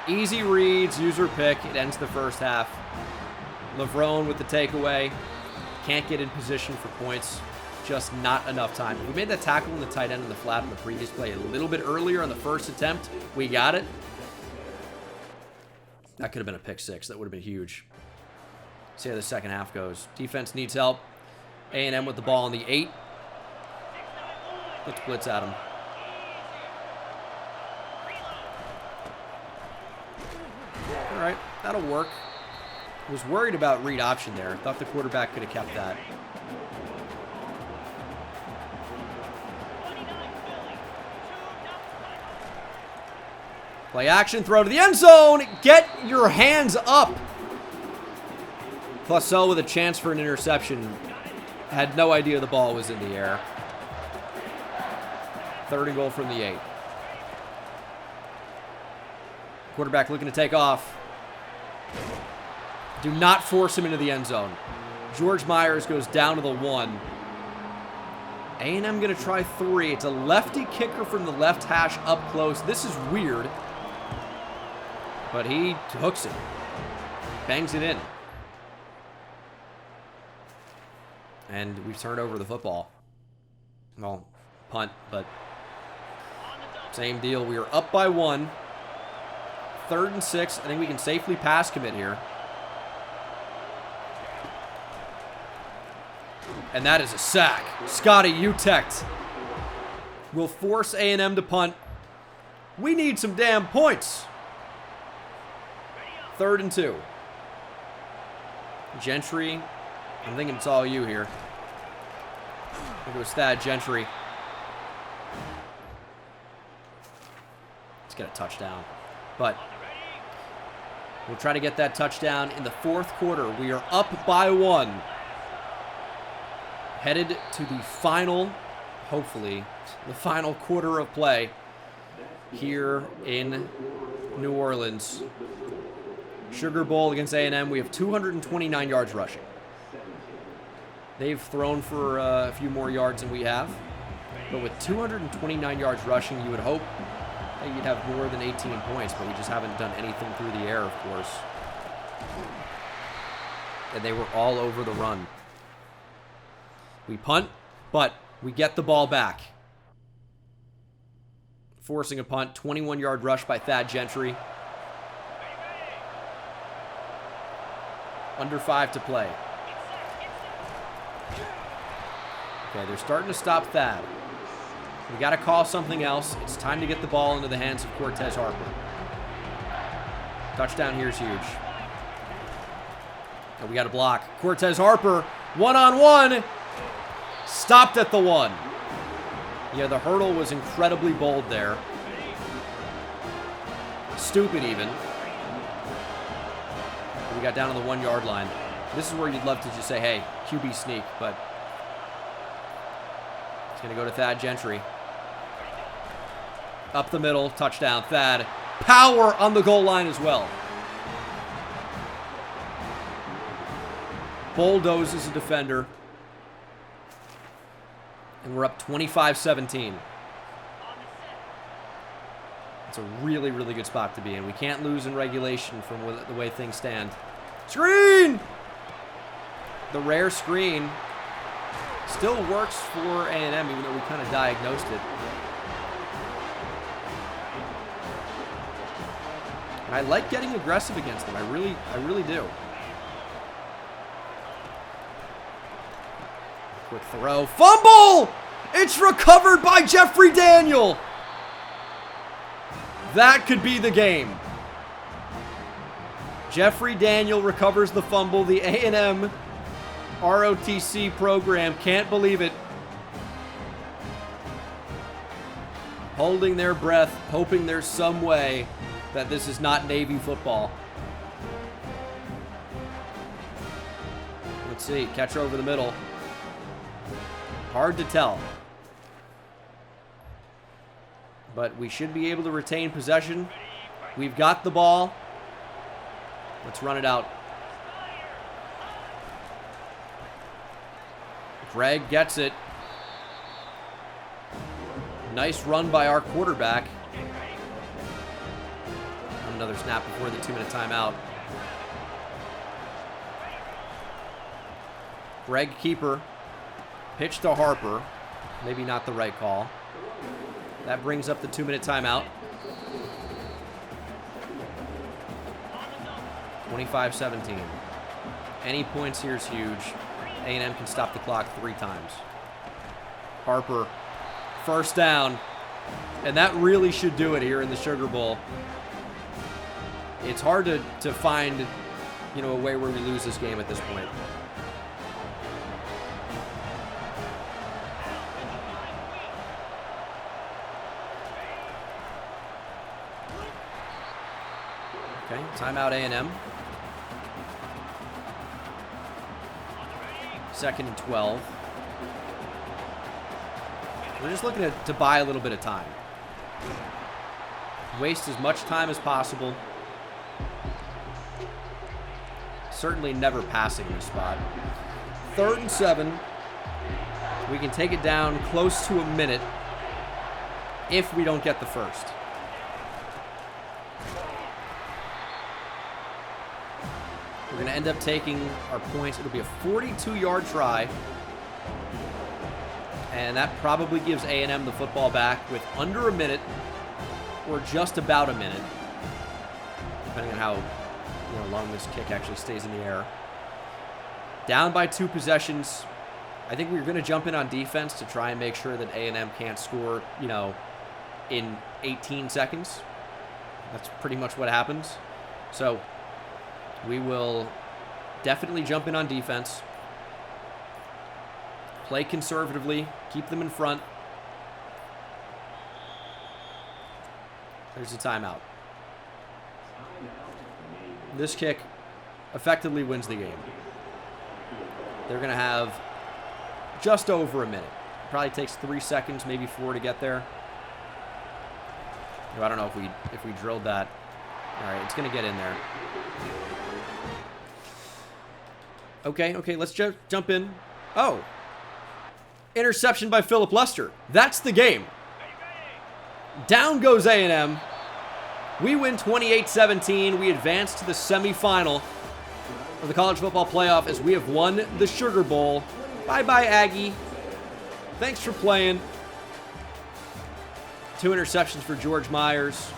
Easy reads, user pick. It ends the first half. Lavrone with the takeaway. Can't get in position for points. Just not enough time. If we made that tackle in the tight end in the flat in the previous play a little bit earlier on the first attempt, we got it. That could have been a pick six. That would have been huge. See how the second half goes. Defense needs help. A&M with the ball on the 8. Let's blitz at him. All right, that'll work. Was worried about read option there. Thought the quarterback could have kept that. Play action, throw to the end zone. Get your hands up. Fussell with a chance for an interception. Had no idea the ball was in the air. 3rd and goal from the 8. Quarterback looking to take off. Do not force him into the end zone. George Myers goes down to the 1. A&M going to try 3. It's a lefty kicker from the left hash up close. This is weird. But he hooks it. Bangs it in. And we've turned over the football. Well, punt, but same deal. We are up by 1. 3rd and 6. I think we can safely pass commit here. And that is a sack. Scotty Utecht will force A&M to punt. We need some damn points. 3rd and 2. Gentry. I'm thinking it's all you here. I think it was Thad Gentry. Let's get a touchdown. But we'll try to get that touchdown in the 4th quarter. We are up by 1. Headed to the final, hopefully, the final quarter of play here in New Orleans. Sugar Bowl against A&M. We have 229 yards rushing. They've thrown for a few more yards than we have. But with 229 yards rushing, you would hope that you'd have more than 18 points, but we just haven't done anything through the air, of course. And they were all over the run. We punt, but we get the ball back. Forcing a punt, 21-yard rush by Thad Gentry. Under 5 to play. Okay, they're starting to stop Thad. We got to call something else. It's time to get the ball into the hands of Cortez Harper. Touchdown here is huge. And we got to block. Cortez Harper, one-on-one. Stopped at the 1. Yeah, the hurdle was incredibly bold there. Stupid even. We got down to the 1-yard line. This is where you'd love to just say, hey, QB sneak, but it's going to go to Thad Gentry. Up the middle, touchdown, Thad. Power on the goal line as well. Bulldozes a defender. And we're up 25-17. It's a really, really good spot to be in. We can't lose in regulation from the way things stand. Screen! The rare screen still works for A&M, even though we kind of diagnosed it. And I like getting aggressive against them. I really do. Quick throw. Fumble! It's recovered by Jeffrey Daniel. That could be the game. Jeffrey Daniel recovers the fumble. The A&M ROTC program can't believe it. Holding their breath, hoping there's some way that this is not Navy football. Let's see. Catcher over the middle. Hard to tell. But we should be able to retain possession. We've got the ball. Let's run it out. Greg gets it. Nice run by our quarterback. Another snap before the 2-minute timeout. Greg Keeper. Pitch to Harper. Maybe not the right call. That brings up the 2-minute timeout. 25-17. Any points here is huge. A&M can stop the clock 3 times. Harper, first down. And that really should do it here in the Sugar Bowl. It's hard to find, a way where we lose this game at this point. Okay, timeout A&M. 2nd and 12. We're just looking to buy a little bit of time. Waste as much time as possible. Certainly never passing this spot. 3rd and 7. We can take it down close to a minute if we don't get the first. We're going to end up taking our points. It'll be a 42-yard try. And that probably gives A&M the football back with under a minute or just about a minute, depending on how long this kick actually stays in the air. Down by 2 possessions. I think we're going to jump in on defense to try and make sure that A&M can't score, in 18 seconds. That's pretty much what happens. So we will definitely jump in on defense. Play conservatively. Keep them in front. There's the timeout. This kick effectively wins the game. They're going to have just over a minute. Probably takes 3 seconds, maybe 4 to get there. I don't know if we drilled that. All right, it's going to get in there. Okay, let's jump in. Oh. Interception by Philip Lester. That's the game. Down goes A&M. We win 28-17. We advance to the semifinal of the college football playoff as we have won the Sugar Bowl. Bye-bye, Aggie. Thanks for playing. 2 interceptions for George Myers.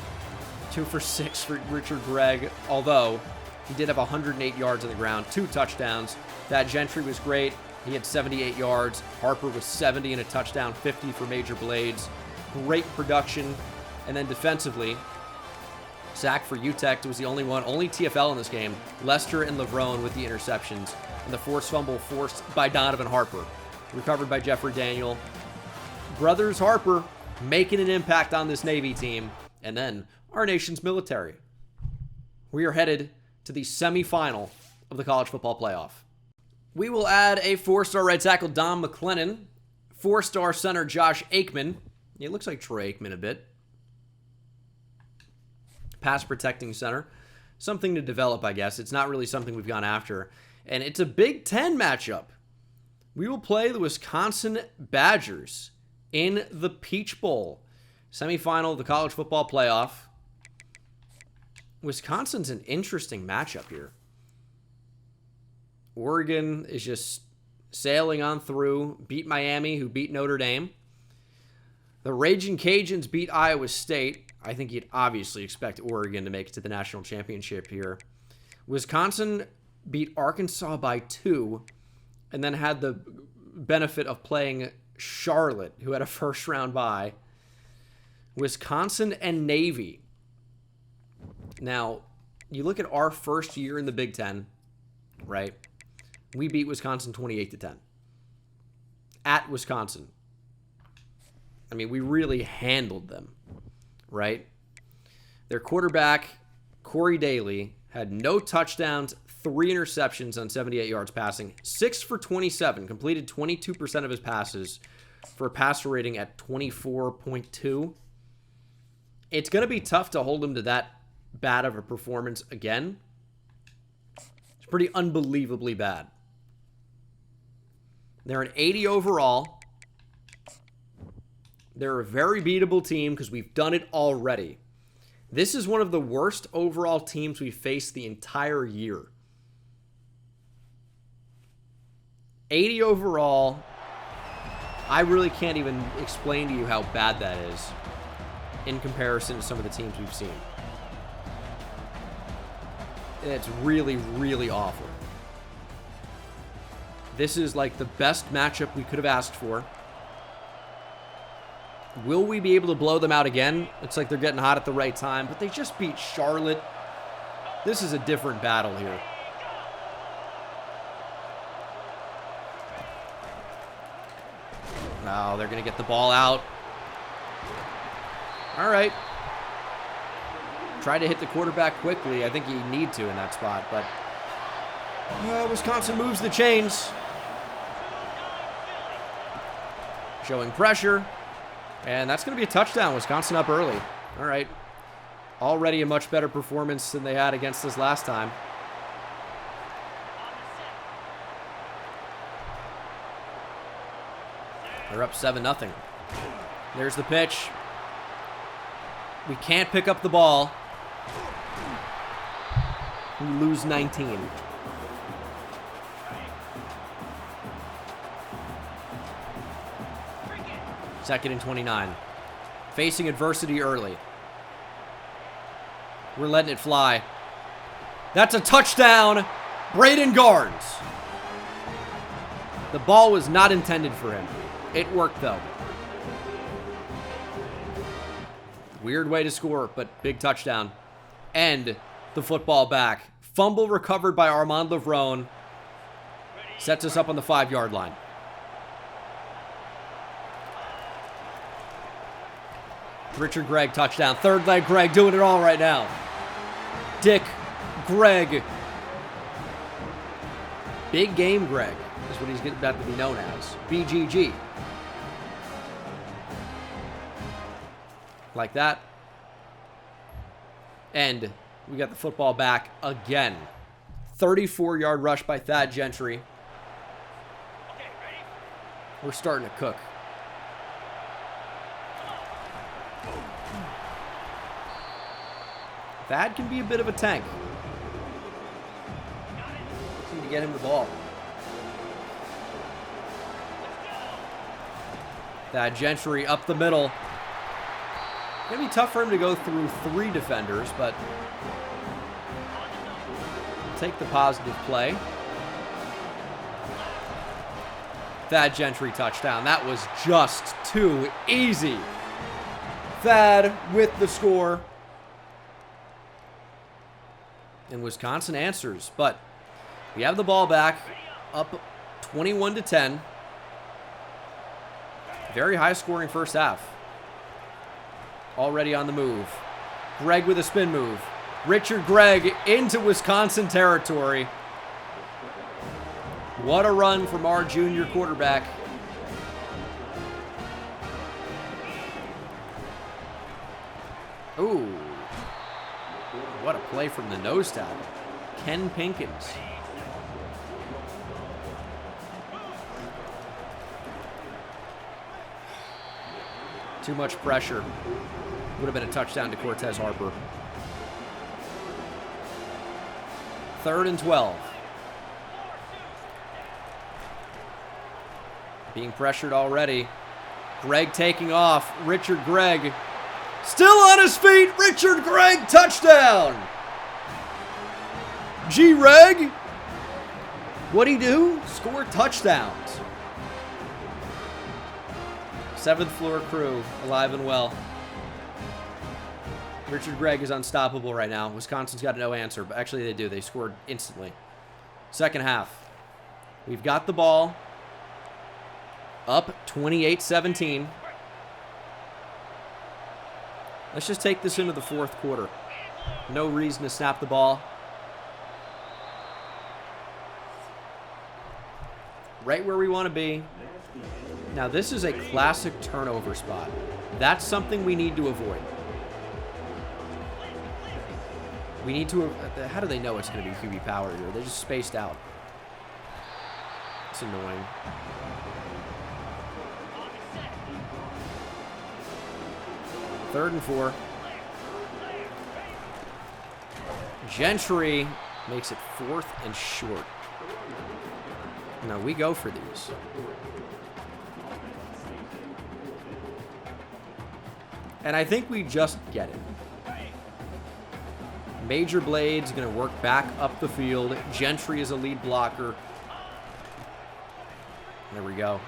2 for 6 for Richard Gregg, although he did have 108 yards on the ground, 2 touchdowns. That Gentry was great. He had 78 yards. Harper was 70 and a touchdown, 50 for Major Blades. Great production. And then defensively, sack for UTEC was the only TFL in this game. Lester and Levrone with the interceptions. And the forced fumble forced by Donovan Harper. Recovered by Jeffrey Daniel. Brothers Harper making an impact on this Navy team. And then our nation's military. We are headed to the semifinal of the college football playoff. We will add a 4-star right tackle, Don McLennan. 4-star center, Josh Aikman. It looks like Troy Aikman a bit. Pass protecting center. Something to develop, I guess. It's not really something we've gone after. And it's a Big Ten matchup. We will play the Wisconsin Badgers in the Peach Bowl. Semifinal of the college football playoff. Wisconsin's an interesting matchup here. Oregon is just sailing on through. Beat Miami, who beat Notre Dame. The Raging Cajuns beat Iowa State. I think you'd obviously expect Oregon to make it to the national championship here. Wisconsin beat Arkansas by 2, and then had the benefit of playing Charlotte, who had a first-round bye. Wisconsin and Navy. Now, you look at our first year in the Big Ten, right? We beat Wisconsin 28-10. At Wisconsin. I mean, we really handled them, right? Their quarterback, Corey Daly, had no touchdowns, 3 interceptions on 78 yards passing, 6 for 27, completed 22% of his passes for a passer rating at 24.2. It's going to be tough to hold him to that bad of a performance again. It's pretty unbelievably bad. They're an 80 overall. They're a very beatable team because we've done it already. This is one of the worst overall teams we've faced the entire year. 80 overall. I really can't even explain to you how bad that is in comparison to some of the teams we've seen. It's really, really awful. This is like the best matchup we could have asked for. Will we be able to blow them out again? It's like they're getting hot at the right time, but they just beat Charlotte. This is a different battle here. Oh, they're going to get the ball out. All right. Try to hit the quarterback quickly. I think you need to in that spot, but Wisconsin moves the chains. Showing pressure. And that's going to be a touchdown. Wisconsin up early. All right. Already a much better performance than they had against us last time. They're up 7-0. There's the pitch. We can't pick up the ball. We lose 19. Second and 29. Facing adversity early. We're letting it fly. That's a touchdown. Braden Garnes. The ball was not intended for him. It worked, though. Weird way to score, but big touchdown. And the football back. Fumble recovered by Armand Lavrone. Sets us up on the 5-yard line. Richard Gregg touchdown. Third leg Gregg doing it all right now. Dick Gregg. Big game Gregg is what he's about to be known as. BGG. Like that. And we got the football back again. 34-yard rush by Thad Gentry. We're starting to cook. Thad can be a bit of a tank. Just need to get him the ball. Thad Gentry up the middle. It's going to be tough for him to go through 3 defenders, but take the positive play. Thad Gentry touchdown. That was just too easy. Thad with the score. And Wisconsin answers, but we have the ball back, up 21-10. Very high-scoring first half. Already on the move. Gregg with a spin move. Richard Gregg into Wisconsin territory. What a run from our junior quarterback. Ooh. What a play from the nose tackle. Ken Pinkins. Too much pressure. Would have been a touchdown to Cortez Harper. 3rd and 12. Being pressured already. Gregg taking off. Richard Gregg. Still on his feet. Richard Gregg, touchdown. G-Reg. What'd he do? Score touchdowns. 7th floor crew, alive and well. Richard Gregg is unstoppable right now. Wisconsin's got no answer, but actually they do. They scored instantly. Second half. We've got the ball. Up 28-17. Let's just take this into the 4th quarter. No reason to snap the ball. Right where we want to be. Now, this is a classic turnover spot. That's something we need to avoid. We need to... How do they know it's going to be QB power here? They're just spaced out. It's annoying. 3rd and 4. Gentry makes it 4th and short. Now we go for these. And I think we just get it. Major Blade's going to work back up the field. Gentry is a lead blocker. There we go.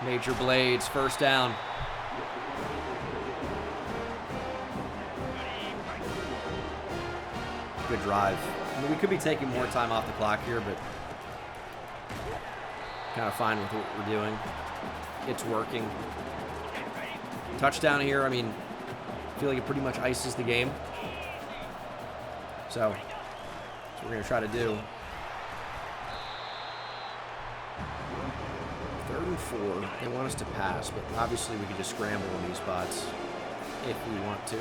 Major Blades, 1st down. Good drive. I mean, we could be taking more time off the clock here, but kind of fine with what we're doing. It's working. Touchdown here, I mean, I feel like it pretty much ices the game. So, that's what we're going to try to do. 3rd and 4. They want us to pass, but obviously we can just scramble in these spots if we want to.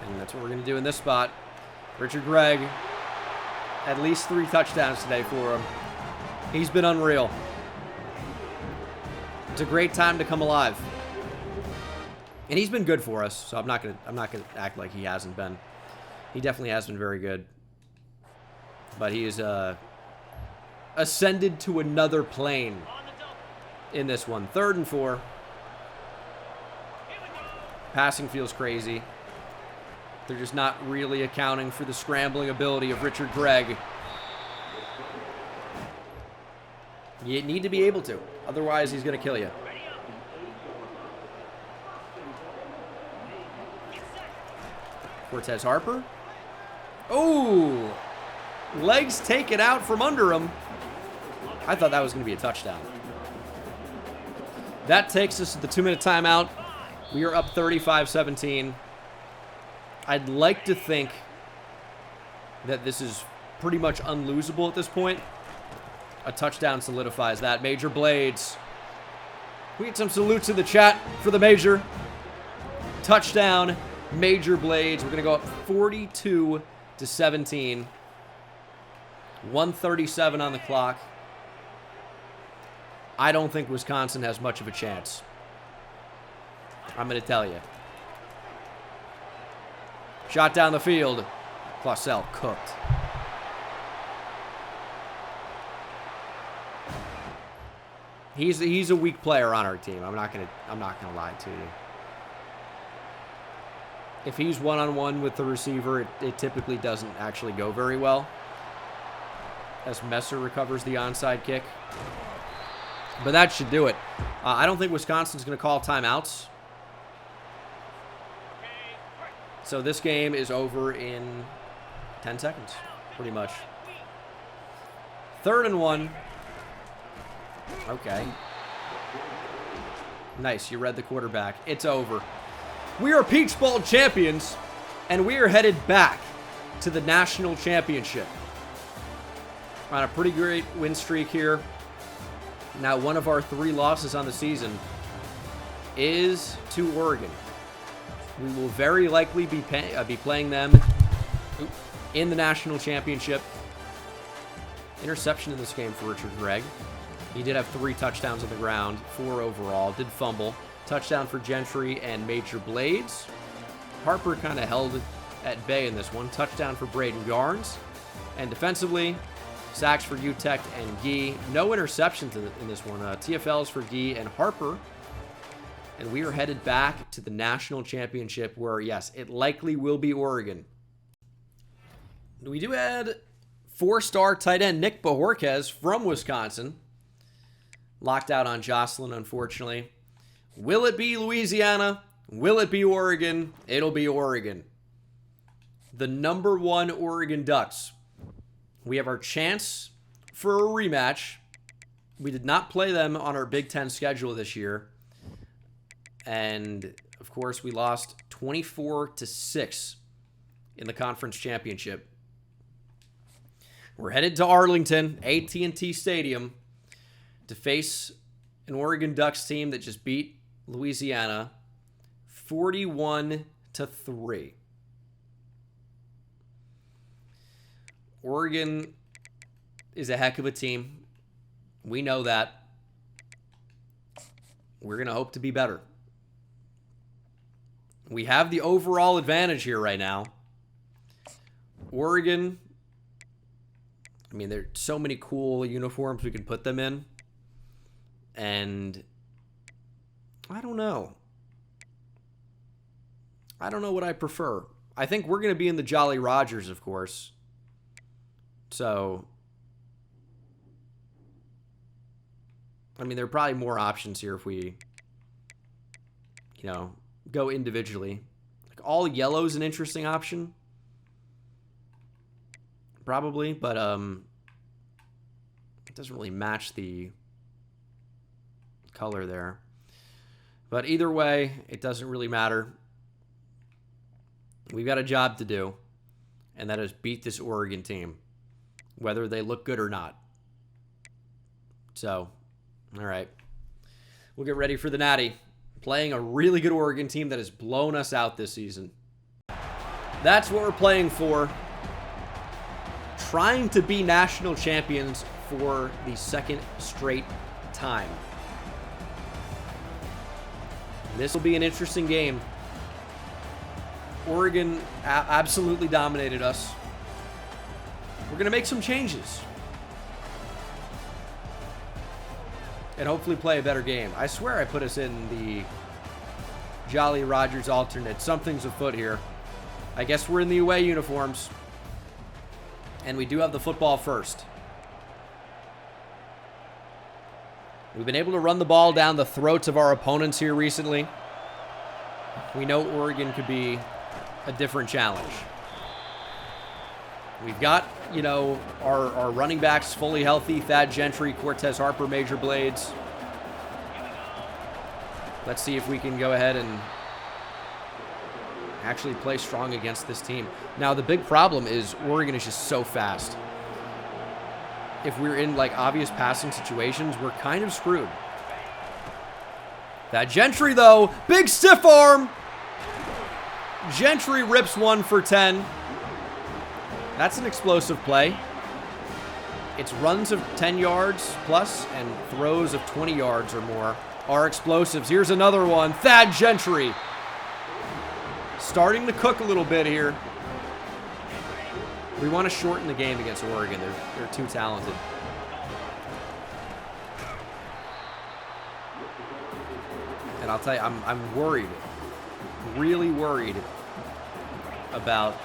And that's what we're going to do in this spot. Richard Gregg, at least 3 touchdowns today for him. He's been unreal. It's a great time to come alive. And he's been good for us, so I'm not gonna act like he hasn't been. He definitely has been very good. But he is ascended to another plane in this one. 3rd and 4. Passing feels crazy. They're just not really accounting for the scrambling ability of Richard Gregg. You need to be able to. Otherwise, he's going to kill you. Cortez Harper. Oh! Legs taken out from under him. I thought that was going to be a touchdown. That takes us to the 2-minute timeout. We are up 35-17. I'd like to think that this is pretty much unlosable at this point. A touchdown solidifies that. Major Blades. We get some salutes in the chat for the Major. Touchdown, Major Blades. We're going to go up 42-17. 1:37 on the clock. I don't think Wisconsin has much of a chance. I'm going to tell you. Shot down the field. Clausell cooked. He's a weak player on our team. I'm not gonna lie to you. If he's one-on-one with the receiver, it typically doesn't actually go very well. As Messer recovers the onside kick. But that should do it. I don't think Wisconsin's going to call timeouts. So this game is over in 10 seconds, pretty much. 3rd and 1. Okay. Nice, you read the quarterback. It's over. We are Peach Bowl champions, and we are headed back to the national championship. We're on a pretty great win streak here. Now, one of our 3 losses on the season is to Oregon. We will very likely be playing them in the national championship. Interception in this game for Richard Gregg. He did have 3 touchdowns on the ground, 4 overall. Did fumble. Touchdown for Gentry and Major Blades. Harper kind of held at bay in this one. Touchdown for Braden Garnes. And defensively, sacks for Utech and Gee. No interceptions in this one. TFLs for Gee and Harper. And we are headed back to the national championship where, yes, it likely will be Oregon. We do add 4-star tight end Nick Bojorquez from Wisconsin. Locked out on Jocelyn, unfortunately. Will it be Louisiana? Will it be Oregon? It'll be Oregon. The #1 Oregon Ducks. We have our chance for a rematch. We did not play them on our Big Ten schedule this year. And, of course, we lost 24-6 in the conference championship. We're headed to Arlington, AT&T Stadium, to face an Oregon Ducks team that just beat Louisiana 41-3. Oregon is a heck of a team. We know that. We're going to hope to be better. We have the overall advantage here right now. Oregon, I mean, there's so many cool uniforms we can put them in. And I don't know. I don't know what I prefer. I think we're going to be in the Jolly Rogers, of course. So, I mean, there are probably more options here if we, go individually. Like, all yellow is an interesting option. Probably, but it doesn't really match the color there. But either way, it doesn't really matter. We've got a job to do, and that is beat this Oregon team, whether they look good or not. So, all right. We'll get ready for the Natty, playing a really good Oregon team that has blown us out this season. That's what we're playing for. Trying to be national champions for the second straight time. This will be an interesting game. Oregon absolutely dominated us. We're going to make some changes. And hopefully play a better game. I swear I put us in the Jolly Rogers alternate. Something's afoot here. I guess we're in the away uniforms. And we do have the football first. We've been able to run the ball down the throats of our opponents here recently. We know Oregon could be a different challenge. We've got, our running backs fully healthy. Thad Gentry, Cortez Harper, Major Blades. Let's see if we can go ahead and actually play strong against this team. Now, the big problem is Oregon is just so fast. If we're in, obvious passing situations, we're kind of screwed. That Gentry, though, big stiff arm. Gentry rips one for 10. That's an explosive play. It's runs of 10 yards plus and throws of 20 yards or more are explosives. Here's another one. Thad Gentry. Starting to cook a little bit here. We want to shorten the game against Oregon. They're too talented. And I'll tell you, I'm worried, really worried about,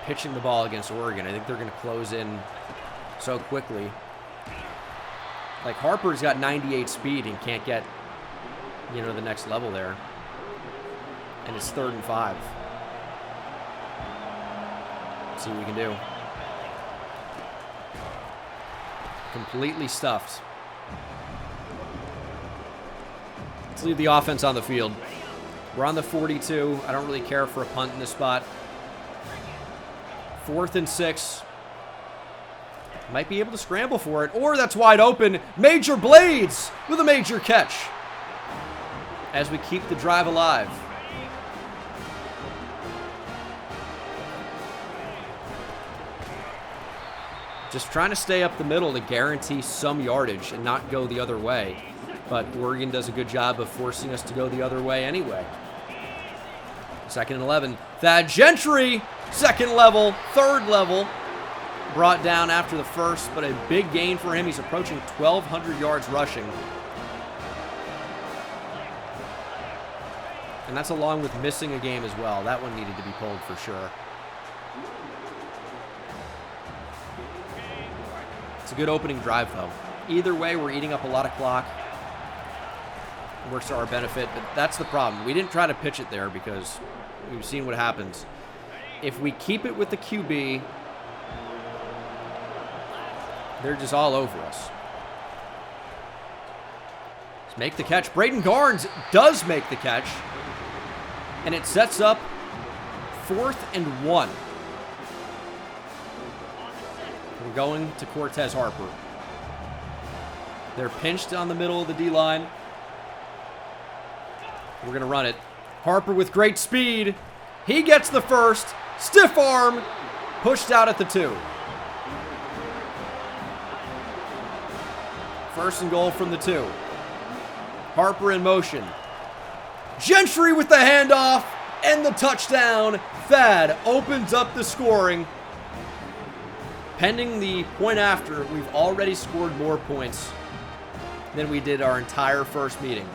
pitching the ball against Oregon. I think they're going to close in so quickly. Harper's got 98 speed and can't get, the next level there. And it's 3rd and 5. Let's see what we can do. Completely stuffed. Let's leave the offense on the field. We're on the 42. I don't really care for a punt in this spot. 4th and 6. Might be able to scramble for it. Or that's wide open. Major Blades with a major catch. As we keep the drive alive. Just trying to stay up the middle to guarantee some yardage and not go the other way. But Oregon does a good job of forcing us to go the other way anyway. 2nd and 11. Thad Gentry, 2nd level, 3rd level. Brought down after the first, but a big gain for him. He's approaching 1,200 yards rushing. And that's along with missing a game as well. That one needed to be pulled for sure. It's a good opening drive, though. Either way, we're eating up a lot of clock. Works to our benefit, but that's the problem. We didn't try to pitch it there because we've seen what happens. If we keep it with the QB, they're just all over us. Let's make the catch. Braden Garnes does make the catch. And it sets up 4th and 1. We're going to Cortez Harper. They're pinched on the middle of the D-line. We're going to run it. Harper with great speed. He gets the first. Stiff arm. Pushed out at the 2. 1st and goal from the 2. Harper in motion. Gentry with the handoff and the touchdown. Thad opens up the scoring. Pending the point after, we've already scored more points than we did our entire first meeting.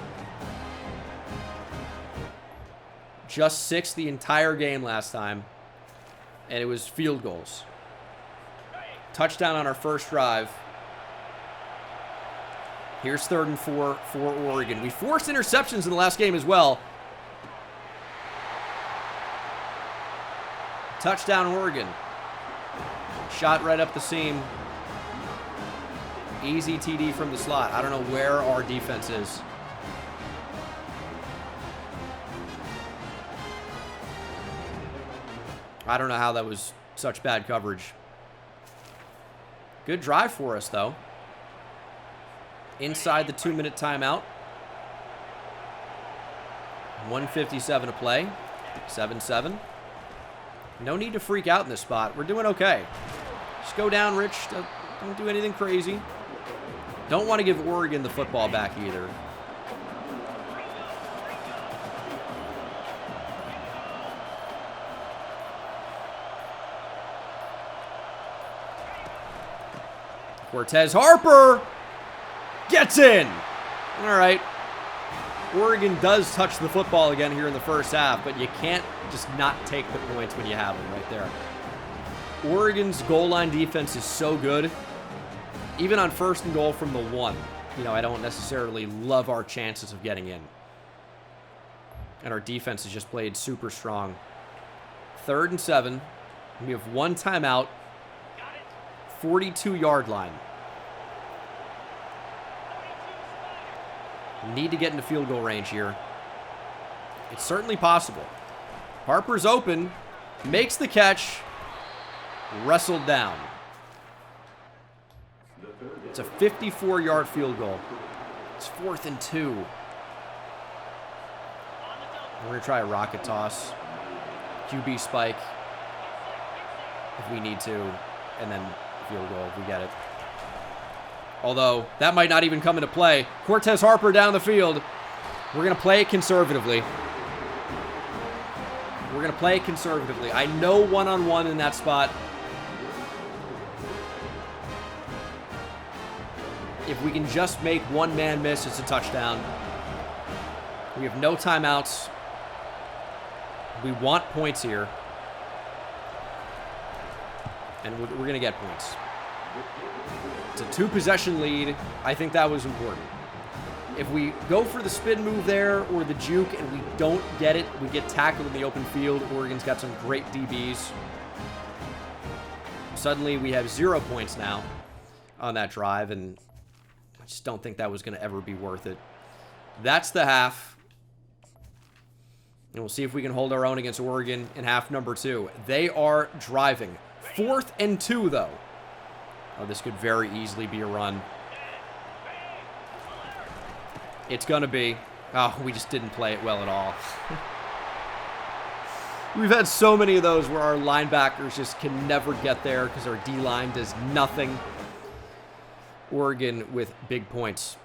Just 6 the entire game last time, and it was field goals. Touchdown on our first drive. Here's 3rd and 4 for Oregon. We forced interceptions in the last game as well. Touchdown, Oregon. Shot right up the seam. Easy TD from the slot. I don't know where our defense is. I don't know how that was such bad coverage. Good drive for us, though. Inside the 2-minute timeout. 1:57 to play. 7-7. No need to freak out in this spot. We're doing okay. Just go down, Rich. Don't do anything crazy. Don't want to give Oregon the football back either. Cortez Harper gets in. All right. Oregon does touch the football again here in the first half, but you can't just not take the points when you have them right there. Oregon's goal line defense is so good. Even on 1st and goal from the 1, you know, I don't necessarily love our chances of getting in. And our defense has just played super strong. 3rd and 7. We have 1 timeout. 42-yard line. Need to get into field goal range here. It's certainly possible. Harper's open. Makes the catch. Wrestled down. It's a 54-yard field goal. It's 4th and 2. We're going to try a rocket toss. QB spike. If we need to. And then field goal if we get it. Although, that might not even come into play. Cortez Harper down the field. We're going to play it conservatively. We're going to play it conservatively. I know one-on-one in that spot. If we can just make one man miss, it's a touchdown. We have no timeouts. We want points here. And we're going to get points. It's a 2-possession lead. I think that was important. If we go for the spin move there or the juke and we don't get it, we get tackled in the open field. Oregon's got some great DBs. Suddenly we have 0 points now on that drive, and I just don't think that was going to ever be worth it. That's the half. And we'll see if we can hold our own against Oregon in half number 2. They are driving. 4th and 2, though. Oh, this could very easily be a run. It's going to be. Oh, we just didn't play it well at all. We've had so many of those where our linebackers just can never get there because our D-line does nothing. Oregon with big points.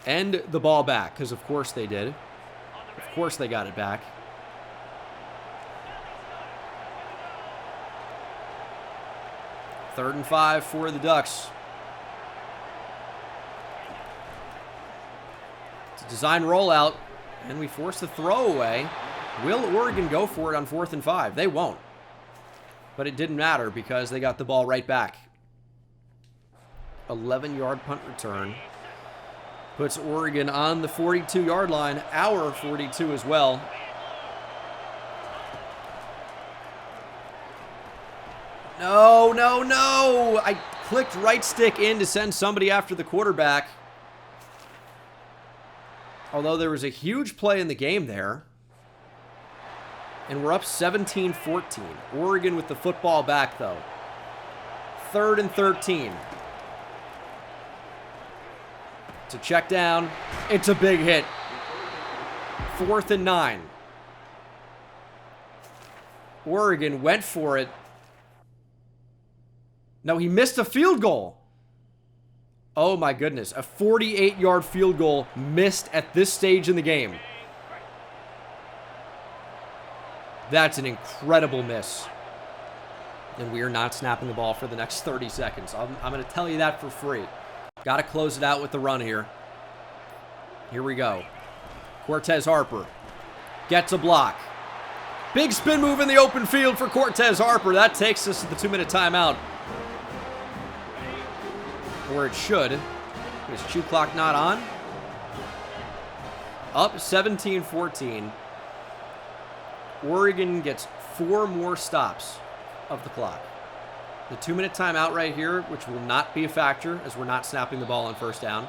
And the ball back, because of course they did. Of course they got it back. Third and 5 for the Ducks. It's a design rollout, and we force the throwaway. Will Oregon go for it on 4th and 5? They won't. But it didn't matter because they got the ball right back. 11-yard punt return. Puts Oregon on the 42-yard line. Our 42 as well. No, no, no! I clicked right stick in to send somebody after the quarterback. Although there was a huge play in the game there. And we're up 17-14. Oregon with the football back, though. 3rd and 13. It's a check down. It's a big hit. 4th and 9. Oregon went for it. No, he missed a field goal. Oh, my goodness. A 48-yard field goal missed at this stage in the game. That's an incredible miss. And we are not snapping the ball for the next 30 seconds. I'm going to tell you that for free. Got to close it out with the run here. Here we go. Cortez Harper gets a block. Big spin move in the open field for Cortez Harper. That takes us to the 2-minute timeout. Or it should. Is chew clock not on? Up 17-14. Oregon gets 4 more stops of the clock. The 2-minute timeout right here, which will not be a factor as we're not snapping the ball on first down.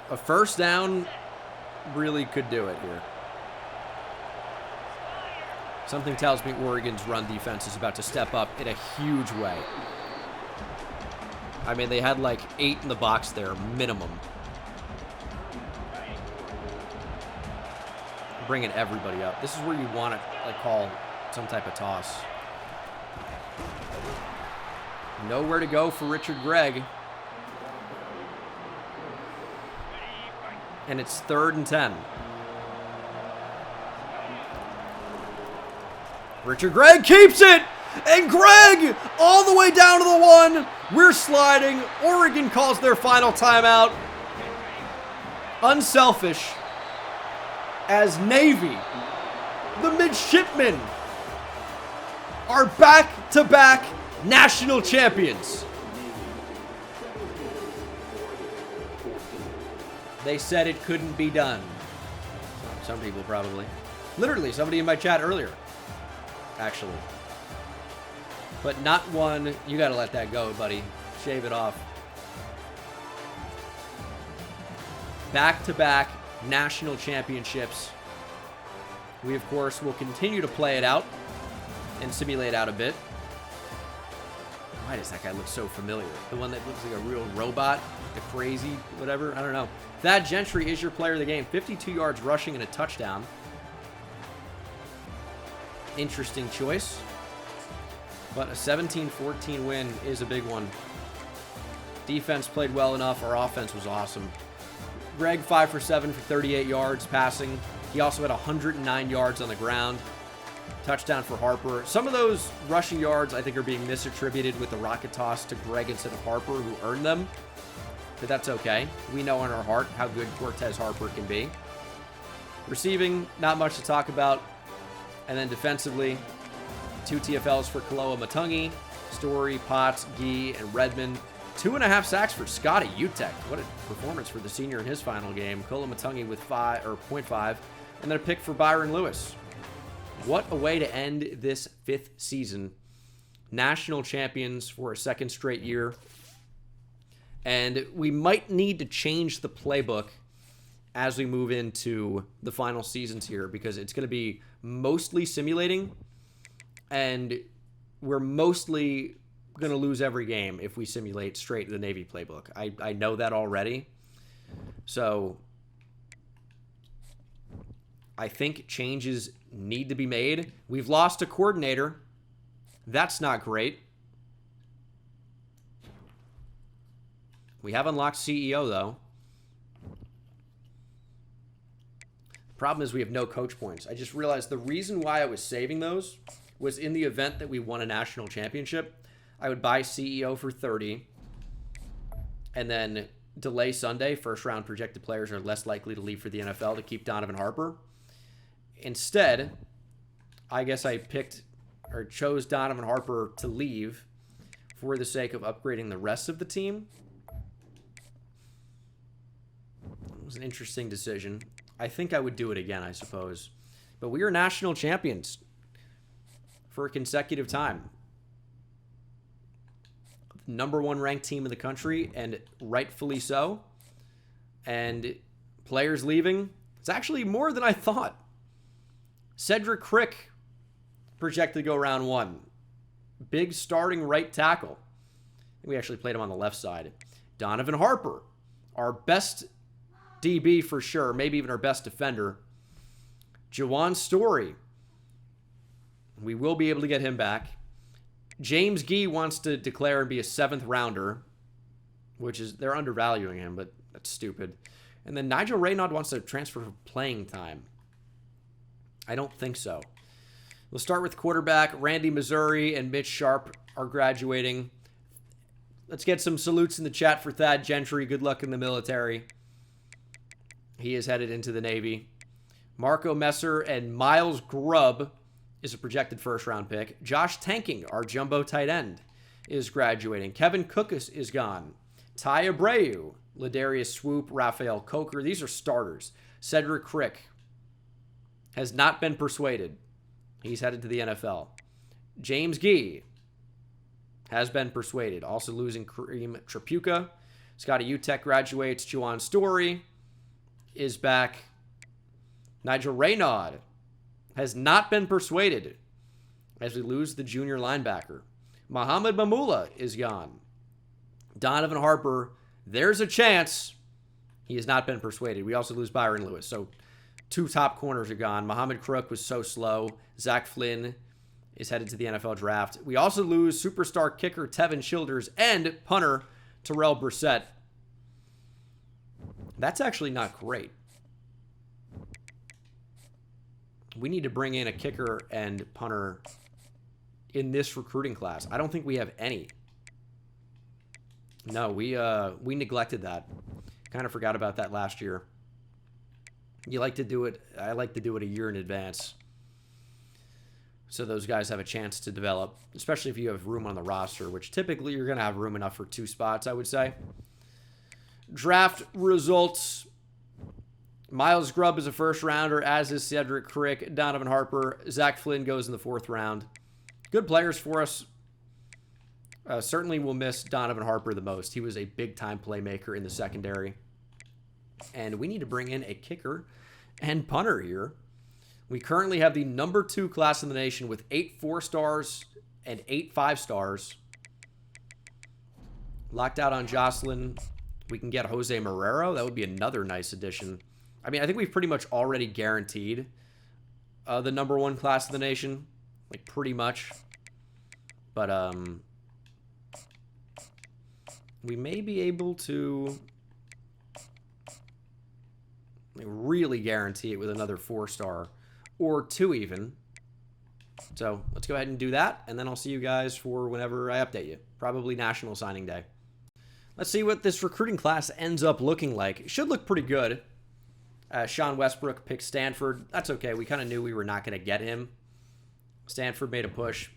A first down really could do it here. Something tells me Oregon's run defense is about to step up in a huge way. I mean, they had like 8 in the box there, minimum. Bringing everybody up. This is where you want to like call some type of toss. Nowhere to go for Richard Gregg. And it's 3rd and 10. Richard Gregg keeps it! And Gregg all the way down to the 1. We're sliding. Oregon calls their final timeout. Unselfish. As Navy, the midshipmen, are back-to-back national champions. They said it couldn't be done. Some people probably. Literally, somebody in my chat earlier. Actually. But not one. You got to let that go, buddy. Shave it off. Back-to-back national championships. We, of course, will continue to play it out and simulate out a bit. Why does that guy look so familiar? The one that looks like a real robot? The crazy whatever? I don't know. Thad Gentry is your player of the game. 52 yards rushing and a touchdown. Interesting choice. But a 17-14 win is a big one. Defense played well enough. Our offense was awesome. Gregg 5 for 7 for 38 yards passing. He also had 109 yards on the ground. Touchdown for Harper. Some of those rushing yards I think are being misattributed with the rocket toss to Gregg instead of Harper, who earned them. But that's okay. We know in our heart how good Cortez Harper can be. Receiving, not much to talk about. And then defensively, 2 TFLs for Kaloa Matungi, Story, Potts, Gee, and Redmond. 2.5 sacks for Scotty Utek. What a performance for the senior in his final game. Kaloa Matungi with 0.5, and then a pick for Byron Lewis. What a way to end this 5th season. National champions for a 2nd straight year. And we might need to change the playbook as we move into the final seasons here, because it's going to be mostly simulating, and we're mostly going to lose every game if we simulate straight the Navy playbook. I know that already. So I think changes need to be made. We've lost a coordinator. That's not great. We have unlocked CEO, though. Problem is we have no coach points. I just realized the reason why I was saving those was in the event that we won a national championship, I would buy CEO for 30 and then delay Sunday. First round projected players are less likely to leave for the NFL to keep Donovan Harper. Instead, I guess I picked or chose Donovan Harper to leave for the sake of upgrading the rest of the team. It was an interesting decision. I think I would do it again, I suppose. But we are national champions for a consecutive time. #1 ranked team in the country, and rightfully so. And players leaving, it's actually more than I thought. Cedric Crick projected to go round 1. Big starting right tackle. We actually played him on the left side. Donovan Harper, our best DB for sure, maybe even our best defender. Jawan Story, we will be able to get him back. James Gee wants to declare and be a 7th rounder, which is, they're undervaluing him, but that's stupid. And then Nigel Raynaud wants to transfer for playing time. I don't think so. We'll start with quarterback. Randy Missouri and Mitch Sharp are graduating. Let's get some salutes in the chat for Thad Gentry. Good luck in the military. He is headed into the Navy. Marco Messer and Miles Grubb is a projected first-round pick. Josh Tanking, our jumbo tight end, is graduating. Kevin Cookus is gone. Ty Abreu, Ladarius Swoop, Raphael Coker. These are starters. Cedric Crick has not been persuaded. He's headed to the NFL. James Gee has been persuaded. Also losing Kareem Trapuka. Scotty Utech graduates. Juwan Story is back. Nigel Raynaud has not been persuaded as we lose the junior linebacker. Muhammad Mamula is gone. Donovan Harper, there's a chance. He has not been persuaded. We also lose Byron Lewis. So 2 top corners are gone. Muhammad Crook was so slow. Zach Flynn is headed to the NFL draft. We also lose superstar kicker Tevin Childers and punter Terrell Brissett. That's actually not great. We need to bring in a kicker and punter in this recruiting class. I don't think we have any. No, we neglected that. Kind of forgot about that last year. You like to do it. I like to do it a year in advance, so those guys have a chance to develop, especially if you have room on the roster, which typically you're going to have room enough for 2 spots, I would say. Draft results. Miles Grubb is a first rounder, as is Cedric Crick. Donovan Harper. Zach Flynn goes in the 4th round. Good players for us. Certainly will miss Donovan Harper the most. He was a big-time playmaker in the secondary. And we need to bring in a kicker and punter here. We currently have the number 2 class in the nation with 8 4-stars and 8 5-stars. Locked out on Jocelyn. We can get Jose Marrero. That would be another nice addition. I mean, I think we've pretty much already guaranteed the number 1 class in the nation. Like, pretty much. But, we may be able to really guarantee it with another 4-star. Or 2 even. So, let's go ahead and do that. And then I'll see you guys for whenever I update you. Probably National Signing Day. Let's see what this recruiting class ends up looking like. It should look pretty good. Sean Westbrook picked Stanford. That's okay. We kind of knew we were not going to get him. Stanford made a push.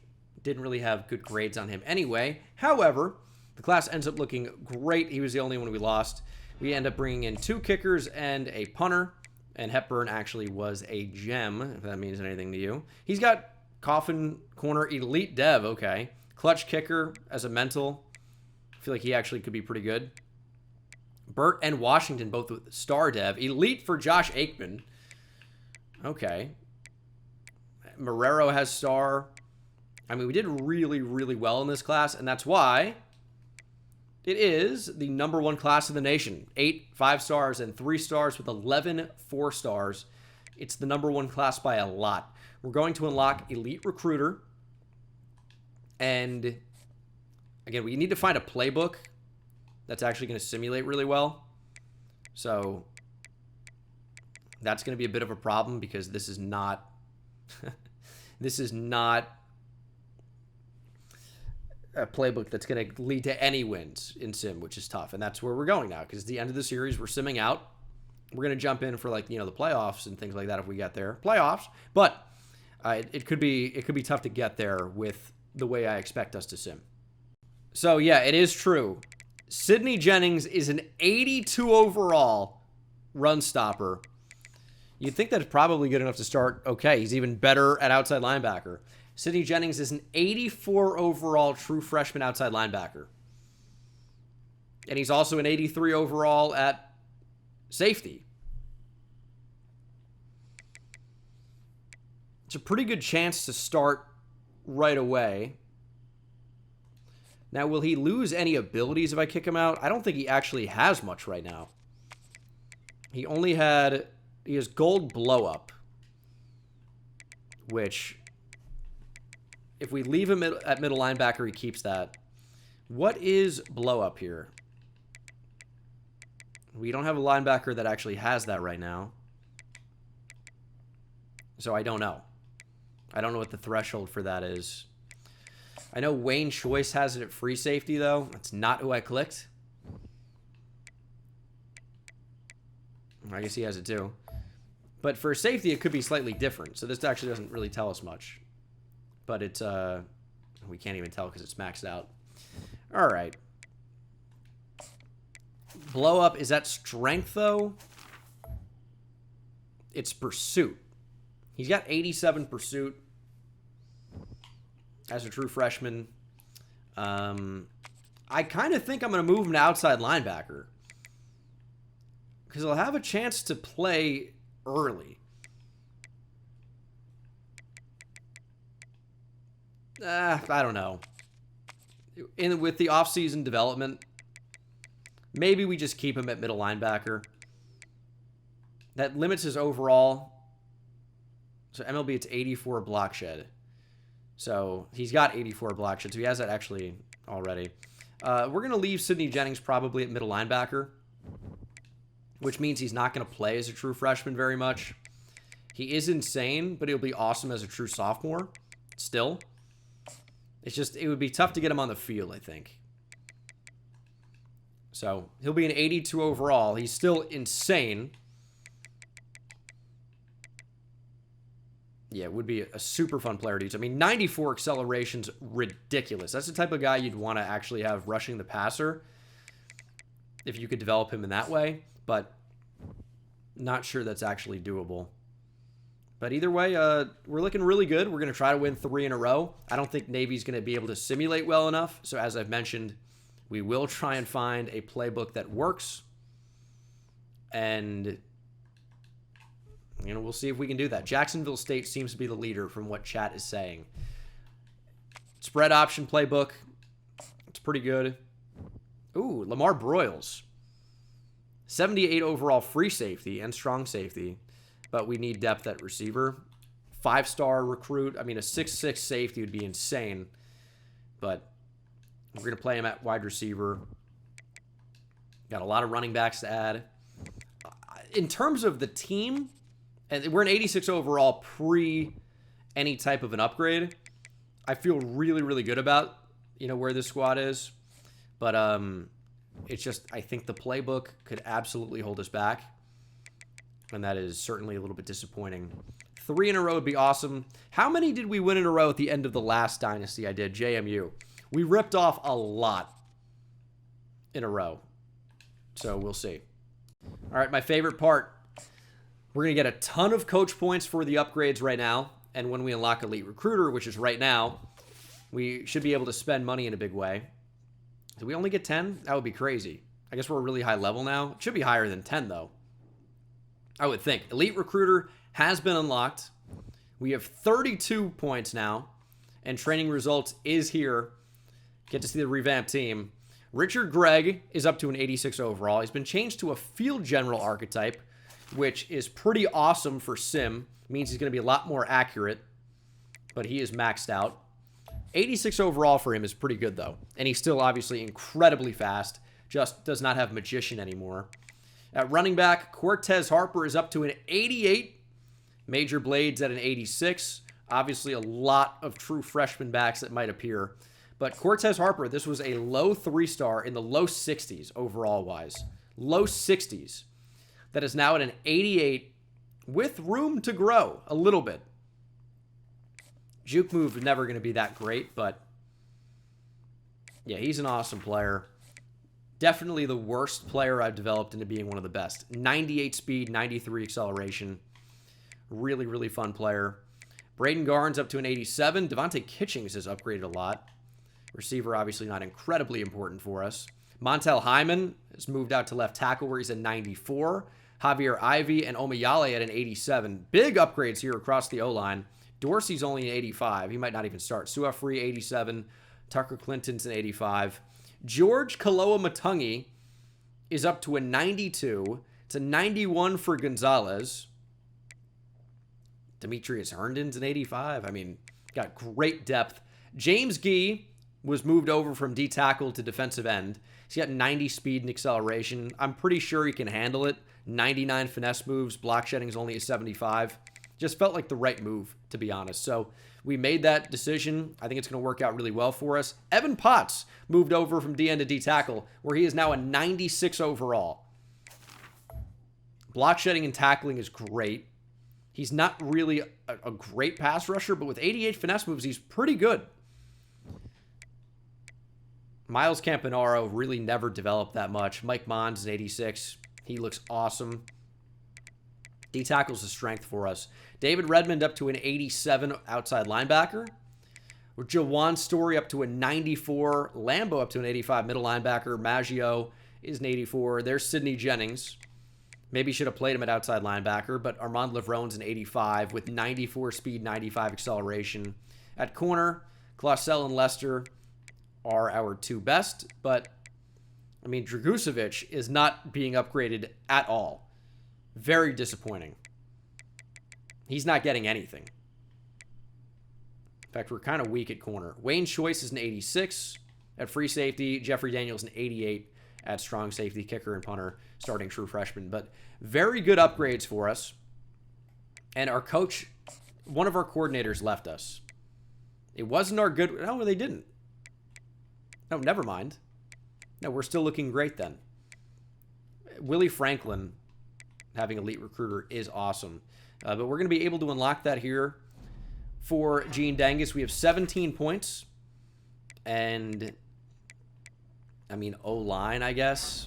Didn't really have good grades on him anyway. However, the class ends up looking great. He was the only one we lost. We end up bringing in 2 kickers and a punter. And Hepburn actually was a gem, if that means anything to you. He's got coffin corner elite dev. Okay. Clutch kicker as a mental. I feel like he actually could be pretty good. Burt and Washington, both with star dev. Elite for Josh Aikman. Okay. Marrero has star. I mean, we did really, really well in this class, and that's why it is the number 1 class in the nation. 8 5-stars and 3 stars with 11 4-stars. It's the number 1 class by a lot. We're going to unlock Elite Recruiter. And, again, we need to find a playbook that's actually going to simulate really well. So that's going to be a bit of a problem because this is not this is not a playbook that's going to lead to any wins in sim, which is tough. And that's where we're going now, because at the end of the series, we're simming out. We're going to jump in for, like, you know, the playoffs and things like that if we get there. Playoffs. But it could be tough to get there with the way I expect us to sim. So, yeah, it is true. Sidney Jennings is an 82 overall run stopper. You'd think that's probably good enough to start okay. He's even better at outside linebacker. Sidney Jennings is an 84 overall true freshman outside linebacker. And he's also an 83 overall at safety. It's a pretty good chance to start right away. Now, will he lose any abilities if I kick him out? I don't think he actually has much right now. He has gold blow up, which, if we leave him at middle linebacker, he keeps that. What is blow up here? We don't have a linebacker that actually has that right now. So I don't know. I don't know what the threshold for that is. I know Wayne Choice has it at free safety, though. That's not who I clicked. I guess he has it, too. But for safety, it could be slightly different. So this actually doesn't really tell us much. But it's, we can't even tell because it's maxed out. All right. Blow up, is that strength, though? It's pursuit. He's got 87 pursuit as a true freshman. I kind of think I'm going to move him to outside linebacker because he'll have a chance to play early. I don't know. With the offseason development, maybe we just keep him at middle linebacker. That limits his overall. So MLB, it's 84 block shed. So he's got 84 block shed. So he has that actually already. We're going to leave Sidney Jennings probably at middle linebacker, which means he's not going to play as a true freshman very much. He is insane, but he'll be awesome as a true sophomore still. It's just, it would be tough to get him on the field, I think. So he'll be an 82 overall. He's still insane. Yeah, it would be a super fun player to use. I mean, 94 acceleration's ridiculous. That's the type of guy you'd want to actually have rushing the passer if you could develop him in that way, but not sure that's actually doable. But either way, we're looking really good. We're going to try to win 3 in a row. I don't think Navy's going to be able to simulate well enough. So as I've mentioned, we will try and find a playbook that works. And, you know, we'll see if we can do that. Jacksonville State seems to be the leader from what chat is saying. Spread option playbook. It's pretty good. Ooh, Lamar Broyles. 78 overall free safety and strong safety. But we need depth at receiver. 5-star recruit. I mean, a 6'6 safety would be insane. But we're going to play him at wide receiver. Got a lot of running backs to add. In terms of the team, and we're an 86 overall pre any type of an upgrade. I feel really, really good about, you know, where this squad is. But it's just, I think the playbook could absolutely hold us back. And that is certainly a little bit disappointing. 3 in a row would be awesome. How many did we win in a row at the end of the last Dynasty I did? JMU. We ripped off a lot in a row. So we'll see. All right, my favorite part. We're going to get a ton of coach points for the upgrades right now. And when we unlock Elite Recruiter, which is right now, we should be able to spend money in a big way. Do we only get 10? That would be crazy. I guess we're a really high level now. It should be higher than 10, though. I would think. Elite Recruiter has been unlocked. We have 32 points now. And training results is here. Get to see the revamped team. Richard Gregg is up to an 86 overall. He's been changed to a field general archetype, which is pretty awesome for Sim. Means he's going to be a lot more accurate. But he is maxed out. 86 overall for him is pretty good, though. And he's still obviously incredibly fast. Just does not have Magician anymore. At running back, Cortez Harper is up to an 88. Major Blades at an 86. Obviously, a lot of true freshman backs that might appear. But Cortez Harper, this was a low 3-star in the low 60s overall-wise. Low 60s. That is now at an 88 with room to grow a little bit. Juke move is never going to be that great, but yeah, he's an awesome player. Definitely the worst player I've developed into being one of the best. 98 speed, 93 acceleration. Really, really fun player. Braden Garnes up to an 87. Devontae Kitchings has upgraded a lot. Receiver, obviously not incredibly important for us. Montel Hyman has moved out to left tackle where he's at 94. Javier Ivey and Omayale at an 87. Big upgrades here across the O-line. Dorsey's only an 85. He might not even start. Suafree, 87. Tucker Clinton's an 85. George Kaloa Matungi is up to a 92. It's a 91 for Gonzalez. Demetrius Herndon's an 85. I mean, got great depth. James Gee, was moved over from D tackle to defensive end. He's got 90 speed and acceleration. I'm pretty sure he can handle it. 99 finesse moves. Block shedding is only a 75. Just felt like the right move, to be honest. So we made that decision. I think it's going to work out really well for us. Evan Potts moved over from D end to D tackle, where he is now a 96 overall. Block shedding and tackling is great. He's not really a great pass rusher, but with 88 finesse moves, he's pretty good. Miles Campanaro really never developed that much. Mike Mons is 86. He looks awesome. D tackle's a strength for us. David Redmond up to an 87 outside linebacker. Jawan Story up to a 94. Lambo up to an 85 middle linebacker. Maggio is an 84. There's Sidney Jennings. Maybe should have played him at outside linebacker, but Armand Lavrone's an 85 with 94 speed, 95 acceleration. At corner, Clausel and Lester are our two best, but, I mean, Dragusevic is not being upgraded at all. Very disappointing. He's not getting anything. In fact, we're kind of weak at corner. Wayne Choice is an 86 at free safety. Jeffrey Daniels an 88 at strong safety, kicker and punter, starting true freshman. But very good upgrades for us. And our coach, one of our coordinators left us. It wasn't our good... No, they didn't. No, never mind. No, we're still looking great then. Willie Franklin, having elite recruiter, is awesome. But we're going to be able to unlock that here for Gene Dangus. We have 17 points. And... I mean, O-line, I guess.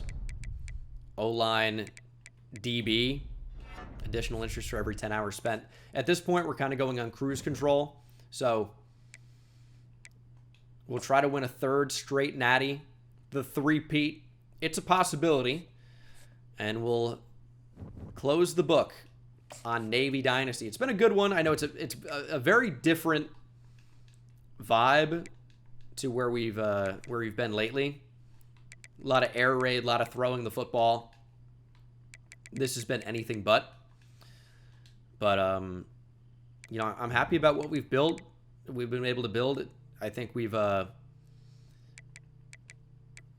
O-line, DB. Additional interest for every 10 hours spent. At this point, we're kind of going on cruise control. So, we'll try to win a third straight natty. The three-peat. It's a possibility. And we'll close the book on Navy Dynasty. It's been a good one. I know it's a very different vibe to where we've been lately. A lot of air raid, a lot of throwing the football. This has been anything but. But, you know, I'm happy about what we've built. We've been able to build. I think we've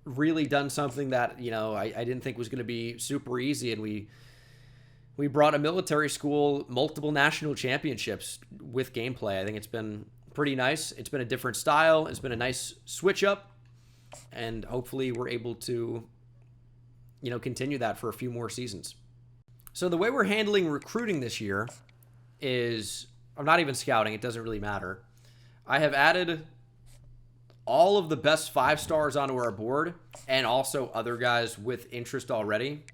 really done something that, you know, I didn't think was going to be super easy. And we brought a military school multiple national championships with gameplay. I think it's been pretty nice. It's been a different style. It's been a nice switch up. And hopefully we're able to, you know, continue that for a few more seasons. So the way we're handling recruiting this year is, I'm not even scouting. It doesn't really matter. I have added all of the best 5 stars onto our board and also other guys with interest already.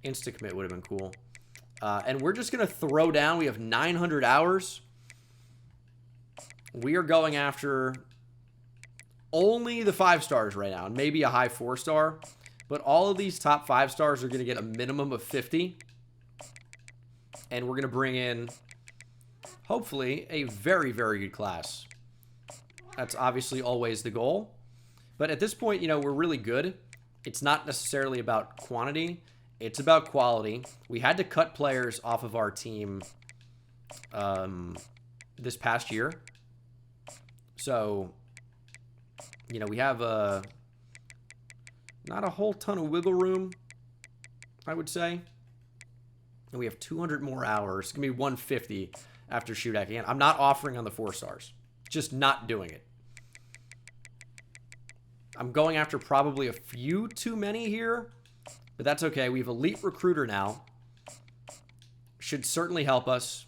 Insta-commit would have been cool. And we're just going to throw down. We have 900 hours. We are going after only the 5 stars right now, and maybe a high 4-star. But all of these top 5 stars are going to get a minimum of 50. And we're going to bring in, hopefully, a very, very good class. That's obviously always the goal. But at this point, you know, we're really good. It's not necessarily about quantity. It's about quality. We had to cut players off of our team this past year. So, you know, we have not a whole ton of wiggle room, I would say. And we have 200 more hours. It's going to be 150 after shootout. Again, I'm not offering on the 4 stars. Just not doing it. I'm going after probably a few too many here, but that's okay. We have elite recruiter now. Should certainly help us.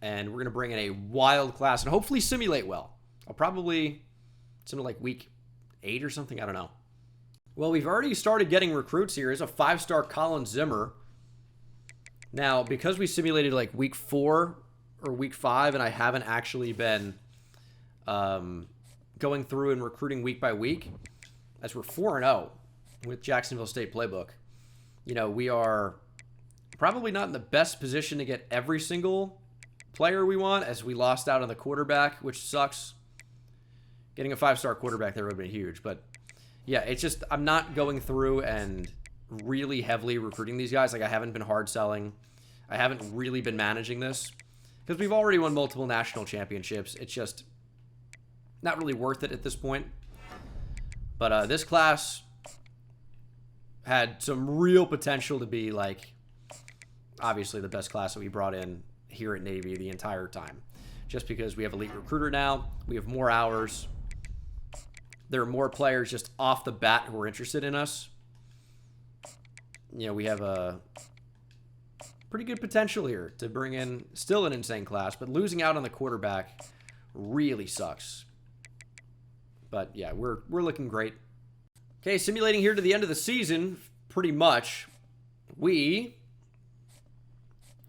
And we're going to bring in a wild class and hopefully simulate well. I'll probably something like week 8 or something. I don't know. Well, we've already started getting recruits here. Here's a 5-star Colin Zimmer. Now, because we simulated like week 4 or week 5, and I haven't actually been going through and recruiting week by week, as we're 4-0 with Jacksonville State Playbook, you know, we are probably not in the best position to get every single player we want, as we lost out on the quarterback, which sucks. Getting a 5-star quarterback there would have been huge. But, yeah, it's just I'm not going through and really heavily recruiting these guys. Like, I haven't been hard selling. I haven't really been managing this. Because we've already won multiple national championships. It's just Not really worth it at this point. But this class had some real potential to be, like, obviously the best class that we brought in here at Navy the entire time. Just because we have Elite Recruiter now, we have more hours. There are more players just off the bat who are interested in us. You know, we have a pretty good potential here to bring in still an insane class, but losing out on the quarterback really sucks. But yeah, we're looking great. Okay, simulating here to the end of the season, pretty much. We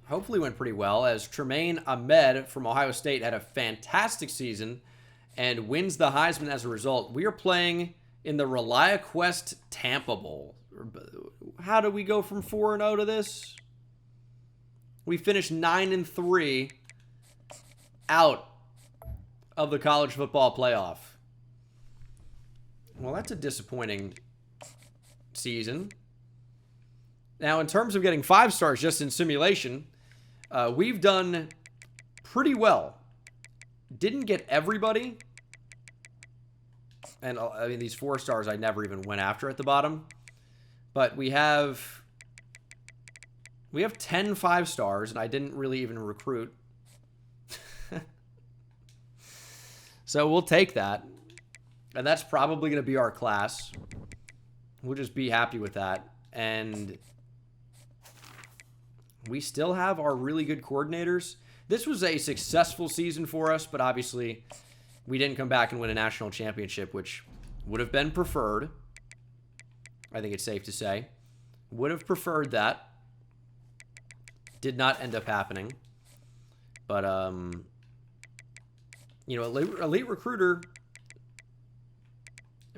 hopefully went pretty well, as Tremaine Ahmed from Ohio State had a fantastic season and wins the Heisman as a result. We are playing in the ReliaQuest Tampa Bowl. How do we go from 4-0 to this? We finished 9-3 out of the college football playoff. Well, that's a disappointing season. Now, in terms of getting 5 stars just in simulation, we've done pretty well. Didn't get everybody. And I mean, these 4 stars I never even went after at the bottom. But we have 10 5 stars, and I didn't really even recruit. So we'll take that. And that's probably going to be our class. We'll just be happy with that. And we still have our really good coordinators. This was a successful season for us, but obviously we didn't come back and win a national championship, which would have been preferred. I think it's safe to say. Would have preferred that. Did not end up happening. But, you know, Elite Recruiter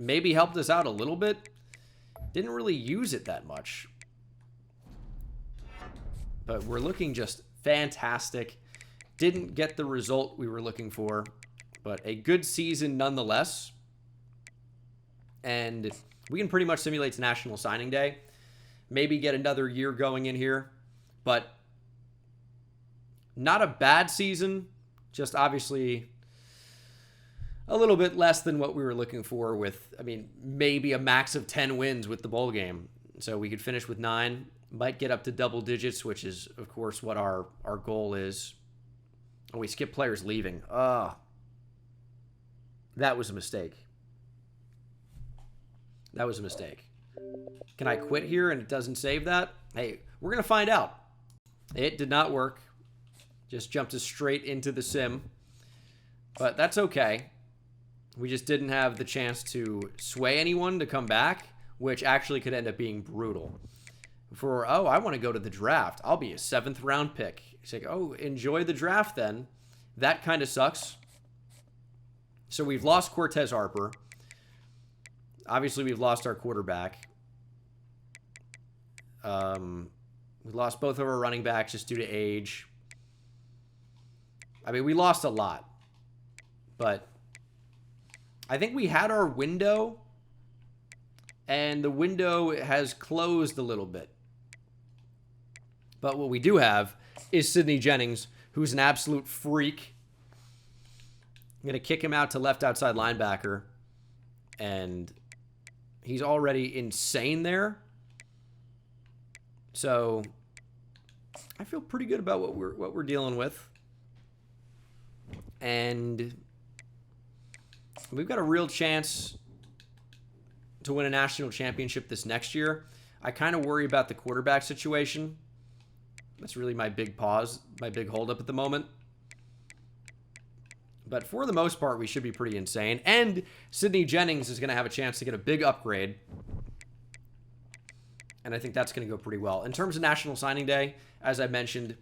maybe helped us out a little bit. Didn't really use it that much. But we're looking just fantastic. Didn't get the result we were looking for, but a good season nonetheless. And we can pretty much simulate to National Signing Day. Maybe get another year going in here, but not a bad season. Just obviously a little bit less than what we were looking for with, I mean, maybe a max of 10 wins with the bowl game. So we could finish with 9. Might get up to double digits, which is, of course, what our goal is. Oh, we skipped players leaving. That was a mistake. That was a mistake. Can I quit here and it doesn't save that? Hey, we're going to find out. It did not work. Just jumped us straight into the sim. But that's okay. We just didn't have the chance to sway anyone to come back, which actually could end up being brutal. I want to go to the draft. I'll be a 7th round pick. It's like, oh, enjoy the draft then. That kind of sucks. So we've lost Cortez Harper. Obviously, we've lost our quarterback. We lost both of our running backs just due to age. I mean, we lost a lot. But I think we had our window, and the window has closed a little bit. But what we do have is Sidney Jennings, who's an absolute freak. I'm going to kick him out to left outside linebacker, and he's already insane there. So I feel pretty good about what we're dealing with. And we've got a real chance to win a national championship this next year. I kind of worry about the quarterback situation. That's really my big pause, my big holdup at the moment. But for the most part, we should be pretty insane. And Sidney Jennings is going to have a chance to get a big upgrade. And I think that's going to go pretty well. In terms of National Signing Day, as I mentioned,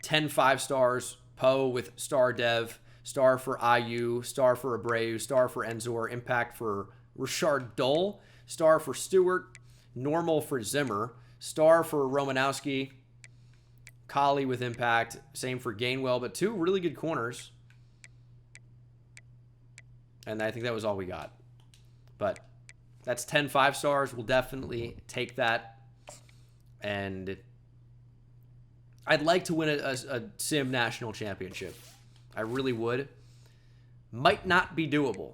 10 5-stars, Poe with star Dev, star for IU, star for Abreu, star for Enzor, impact for Richard Dole, star for Stewart, normal for Zimmer, star for Romanowski, Collie with impact, same for Gainwell, but 2 really good corners. And I think that was all we got. But that's 10 5-stars. We'll definitely take that. And I'd like to win a Sim National Championship. I really would. might not be doable.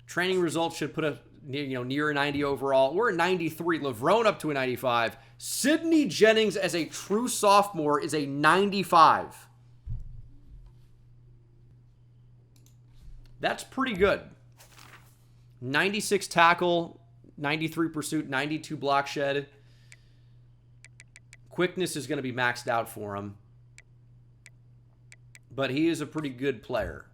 Training results should put us near a 90 overall. We're a 93. Lavrone up to a 95. Sidney Jennings as a true sophomore is a 95. That's pretty good. 96 tackle, 93 pursuit, 92 block shed. Quickness is going to be maxed out for him. But he is a pretty good player.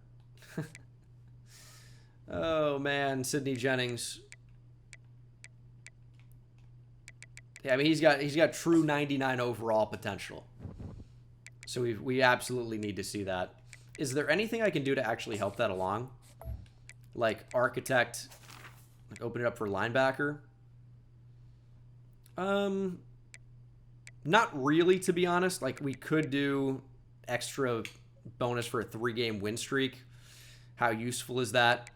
Oh, man, Sidney Jennings. Yeah, I mean, he's got true 99 overall potential. So we absolutely need to see that. Is there anything I can do to actually help that along? Like architect, like open it up for linebacker? Not really, to be honest. Like, we could do extra bonus for a 3-game win streak. How useful is that?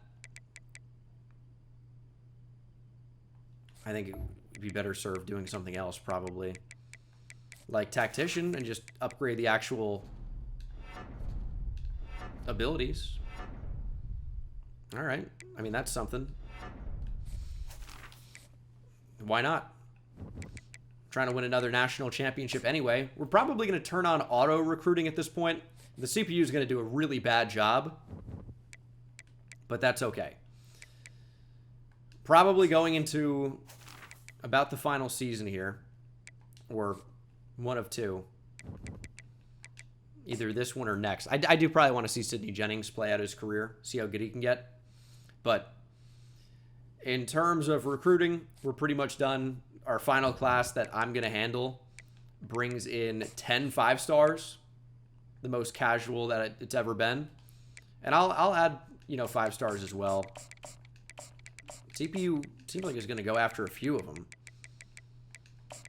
I think it would be better served doing something else, probably. Like tactician, and just upgrade the actual abilities. All right. I mean, that's something. Why not? Trying to win another national championship anyway. We're probably going to turn on auto recruiting at this point. The CPU is going to do a really bad job, but that's okay. Probably going into about the final season here, or one of two. Either this one or next. I do probably want to see Sidney Jennings play out his career, see how good he can get. But in terms of recruiting, we're pretty much done. Our final class that I'm going to handle brings in 10 5-stars, the most casual that it's ever been. And I'll add, 5 stars as well. CPU seems like it's going to go after a few of them.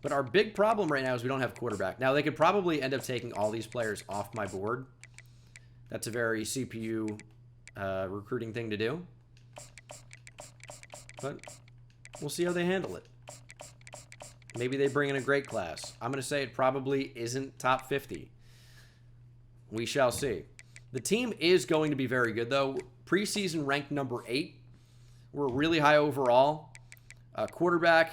But our big problem right now is we don't have quarterback. Now, they could probably end up taking all these players off my board. That's a very CPU recruiting thing to do. But we'll see how they handle it. Maybe they bring in a great class. I'm going to say it probably isn't top 50. We shall see. The team is going to be very good, though. Preseason ranked number 8. We're really high overall. Quarterback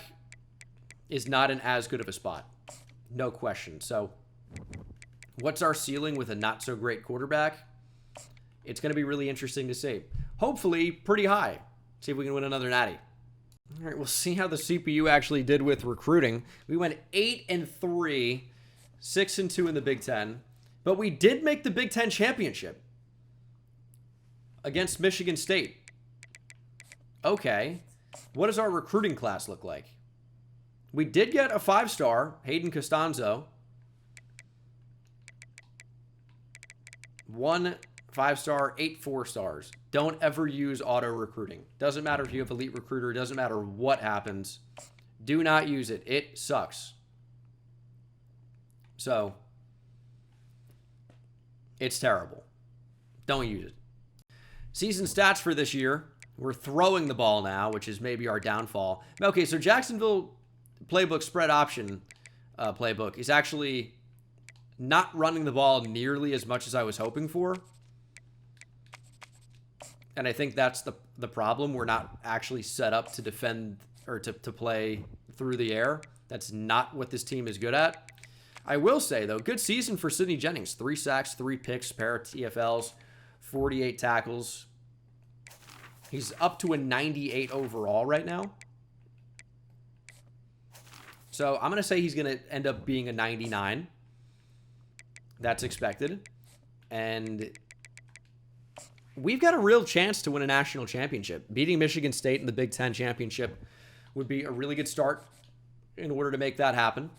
is not in as good of a spot. No question. So what's our ceiling with a not-so-great quarterback? It's going to be really interesting to see. Hopefully, pretty high. See if we can win another natty. All right, we'll see how the CPU actually did with recruiting. We went 8-3, 6-2 in the Big Ten, but we did make the Big Ten championship against Michigan State. Okay, what does our recruiting class look like? We did get a 5-star, Hayden Costanzo. 1 5-star, 8 4-stars. Don't ever use auto recruiting. Doesn't matter if you have elite recruiter. Doesn't matter what happens. Do not use it. It sucks. So, it's terrible. Don't use it. Season stats for this year. We're throwing the ball now, which is maybe our downfall. Okay, so Jacksonville playbook spread option playbook is actually not running the ball nearly as much as I was hoping for. And I think that's the problem. We're not actually set up to defend or to play through the air. That's not what this team is good at. I will say, though, good season for Sidney Jennings. 3 sacks, 3 picks, pair of TFLs, 48 tackles. He's up to a 98 overall right now. So I'm going to say he's going to end up being a 99. That's expected. And we've got a real chance to win a national championship. Beating Michigan State in the Big Ten championship would be a really good start in order to make that happen.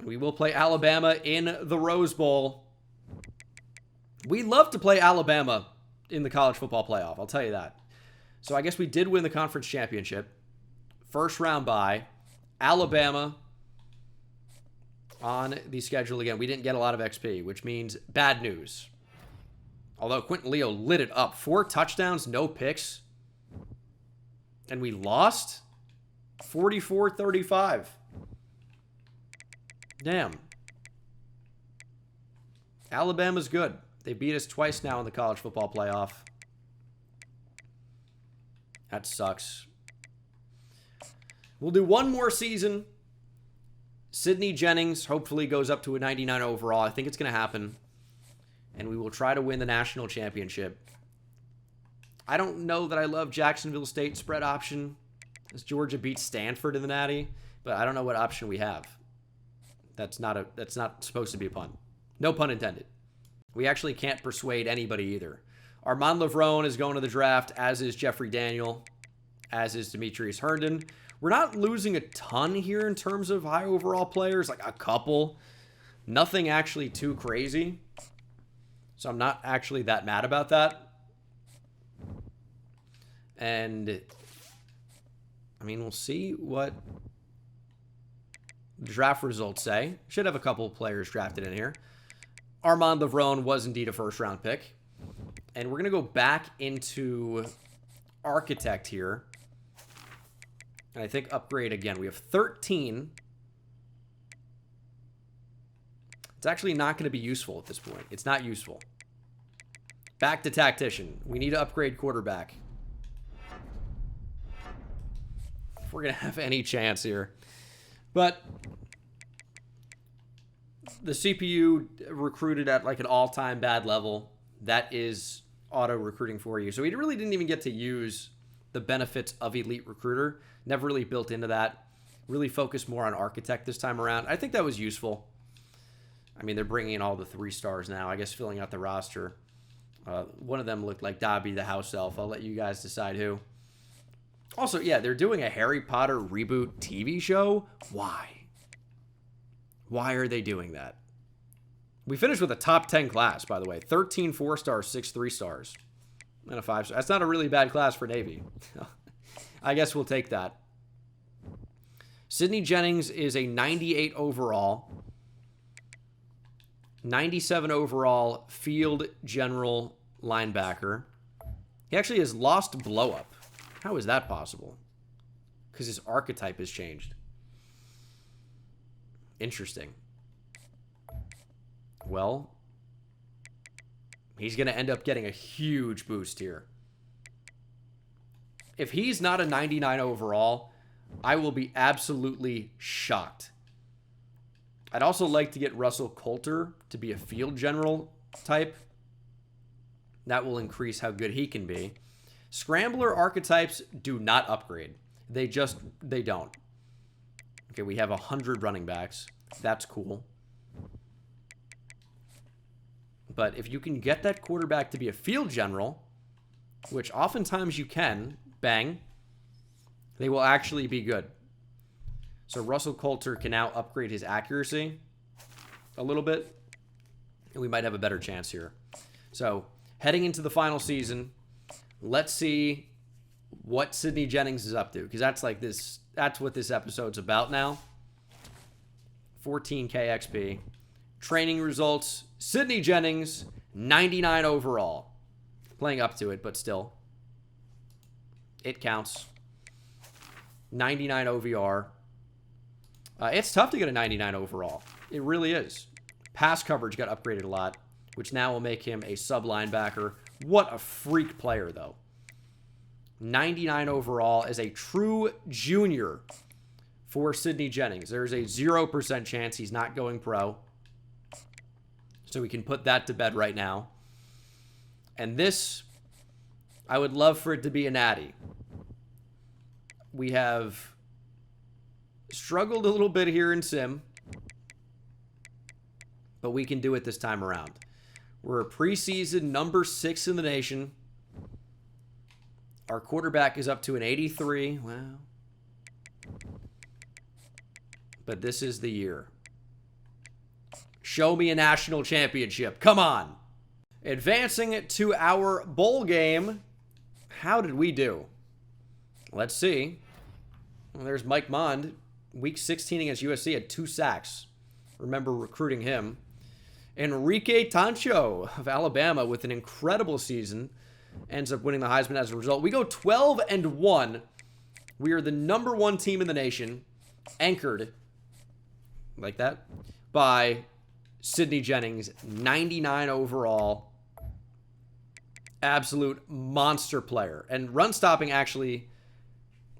We will play Alabama in the Rose Bowl. We love to play Alabama in the college football playoff, I'll tell you that. So I guess we did win the conference championship. First round bye. Alabama on the schedule again. We didn't get a lot of XP, which means bad news. Although Quentin Leo lit it up. 4 touchdowns, no picks. And we lost 44-35. Damn. Alabama's good. They beat us twice now in the college football playoff. That sucks. We'll do one more season. Sidney Jennings hopefully goes up to a 99 overall. I think it's going to happen. And we will try to win the national championship. I don't know that I love Jacksonville State spread option, as Georgia beats Stanford in the Natty, but I don't know what option we have. That's not supposed to be a pun. No pun intended. We actually can't persuade anybody either. Armand Lavrone is going to the draft, as is Jeffrey Daniel, as is Demetrius Herndon. We're not losing a ton here in terms of high overall players, like a couple. Nothing actually too crazy. So I'm not actually that mad about that. And, I mean, we'll see what the draft results say. Should have a couple players drafted in here. Armand Lavrone was indeed a first-round pick. And we're going to go back into Architect here. And I think upgrade again. We have 13. It's actually not going to be useful at this point. It's not useful. Back to Tactician. We need to upgrade quarterback. If we're going to have any chance here. But the CPU recruited at like an all-time bad level. That is auto-recruiting for you. So we really didn't even get to use the benefits of Elite Recruiter. Never really built into that. Really focused more on Architect this time around. I think that was useful. I mean, they're bringing in all the 3 stars now. I guess filling out the roster. One of them looked like Dobby the house elf. I'll let you guys decide who. Also, yeah, they're doing a Harry Potter reboot TV show. Why? Why are they doing that? We finished with a top 10 class, by the way. 13 4-stars, 6 3-stars, and a 5-star. That's not a really bad class for Navy. I guess we'll take that. Sidney Jennings is a 98 overall. 97 overall field general linebacker. He actually has lost blow up. How is that possible? Because his archetype has changed. Interesting. Well, he's going to end up getting a huge boost here. If he's not a 99 overall, I will be absolutely shocked. I'd also like to get Russell Coulter to be a field general type. That will increase how good he can be. Scrambler archetypes do not upgrade. They don't. Okay, we have 100 running backs. That's cool. But if you can get that quarterback to be a field general, which oftentimes you can, bang, they will actually be good. So Russell Coulter can now upgrade his accuracy a little bit, and we might have a better chance here. So heading into the final season, let's see what Sidney Jennings is up to, because that's what this episode's about now. 14K XP. Training results, Sidney Jennings, 99 overall. Playing up to it, but still. It counts. 99 OVR. It's tough to get a 99 overall. It really is. Pass coverage got upgraded a lot, which now will make him a sub-linebacker. What a freak player, though. 99 overall as a true junior for Sidney Jennings. There's a 0% chance he's not going pro. So we can put that to bed right now. And this, I would love for it to be a natty. We have struggled a little bit here in Sim, but we can do it this time around. We're a preseason number 6 in the nation. Our quarterback is up to an 83. Wow. But this is the year. Show me a national championship. Come on. Advancing to our bowl game. How did we do? Let's see. Well, there's Mike Mond. Week 16 against USC had 2 sacks. Remember recruiting him. Enrique Tancho of Alabama with an incredible season. Ends up winning the Heisman as a result. We go 12-1. We are the number 1 team in the nation. Anchored, like that, by Sidney Jennings, 99 overall. Absolute monster player. And run stopping actually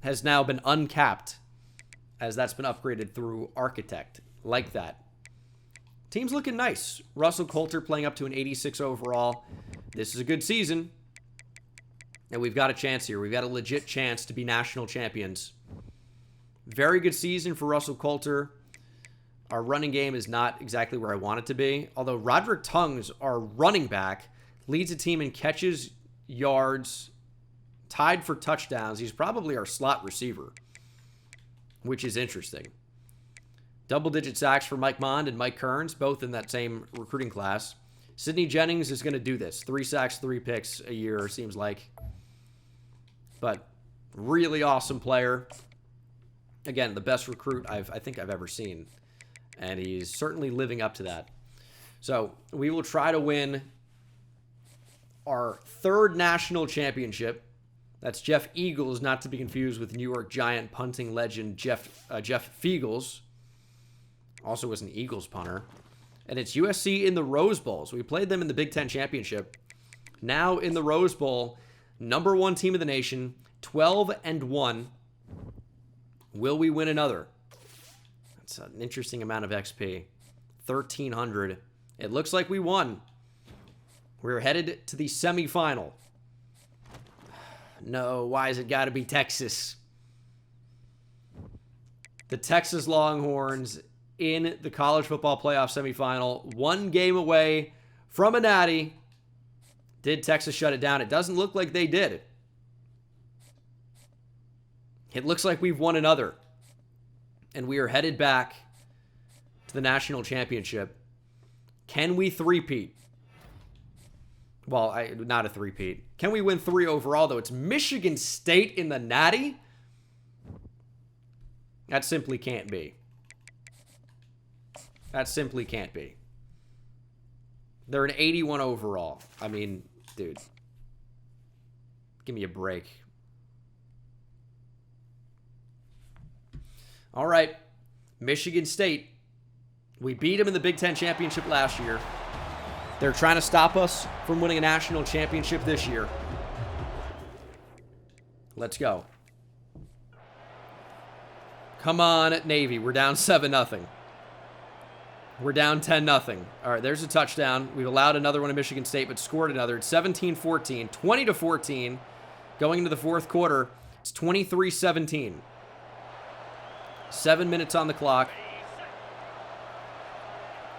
has now been uncapped, as that's been upgraded through Architect. Like that. Team's looking nice. Russell Coulter playing up to an 86 overall. This is a good season. And we've got a chance here. We've got a legit chance to be national champions. Very good season for Russell Coulter. Our running game is not exactly where I want it to be. Although Roderick Tongues, our running back, leads the team in catches, yards, tied for touchdowns. He's probably our slot receiver, which is interesting. Double-digit sacks for Mike Mond and Mike Kearns, both in that same recruiting class. Sidney Jennings is going to do this. 3 sacks, 3 picks a year, seems like. But really awesome player. Again, the best recruit I think I've ever seen. And he's certainly living up to that. So we will try to win our 3rd national championship. That's Jeff Eagles, not to be confused with New York Giant punting legend Jeff Feagles. Also was an Eagles punter. And it's USC in the Rose Bowl. So we played them in the Big Ten Championship. Now in the Rose Bowl, #1 team of the nation, 12-1. Will we win another? That's an interesting amount of XP. 1,300. It looks like we won. We're headed to the semifinal. No, why has it got to be Texas? The Texas Longhorns in the college football playoff semifinal. 1 game away from a natty. Did Texas shut it down? It doesn't look like they did. It looks like we've won another. And we are headed back to the national championship. Can we three-peat? Well, not a three-peat. Can we win 3 overall, though? It's Michigan State in the natty? That simply can't be. That simply can't be. They're an 81 overall. I mean, dude. Give me a break. All right. Michigan State. We beat them in the Big Ten Championship last year. They're trying to stop us from winning a national championship this year. Let's go. Come on, Navy. We're down 7-0. We're down 10-0. All right, there's a touchdown. We've allowed another one to Michigan State, but scored another. It's 17-14, 20-14. Going into the 4th quarter, it's 23-17. 7 minutes on the clock.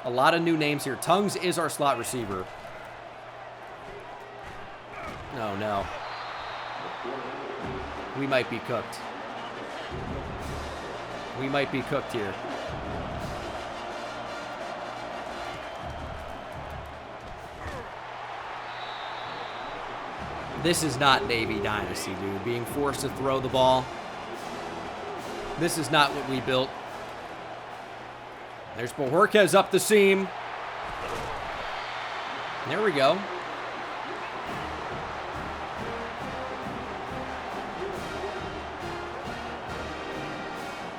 A lot of new names here. Tongues is our slot receiver. Oh, no. We might be cooked. We might be cooked here. This is not Navy Dynasty, dude. Being forced to throw the ball. This is not what we built. There's Bohorquez up the seam. There we go.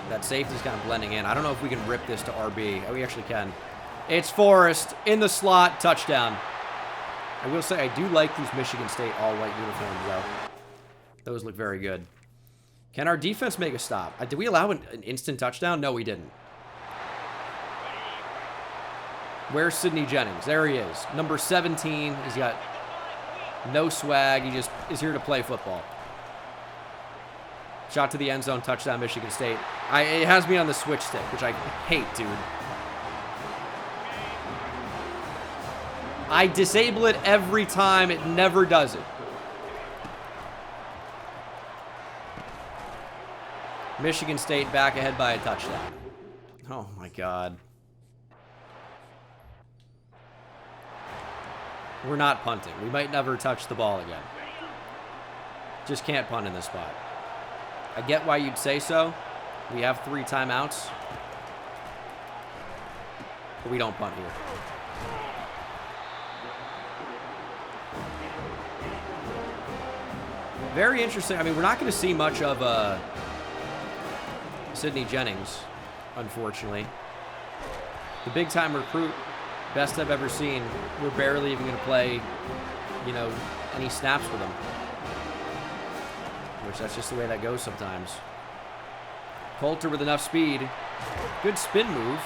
That safety's kind of blending in. I don't know if we can rip this to RB. Oh, we actually can. It's Forrest in the slot. Touchdown. I will say I do like these Michigan State all-white uniforms, though. Those look very good. Can our defense make a stop? Did we allow an instant touchdown? No, we didn't. Where's Sidney Jennings? There he is. Number 17. He's got no swag. He just is here to play football. Shot to the end zone. Touchdown, Michigan State. It has me on the switch stick, which I hate, dude. I disable it every time. It never does it. Michigan State back ahead by a touchdown. Oh, my God. We're not punting. We might never touch the ball again. Just can't punt in this spot. I get why you'd say so. We have 3 timeouts. But we don't punt here. Very interesting. I mean, we're not going to see much of Sidney Jennings, unfortunately. The big-time recruit, best I've ever seen. We're barely even going to play, you know, any snaps with him. Which, that's just the way that goes sometimes. Coulter with enough speed. Good spin move.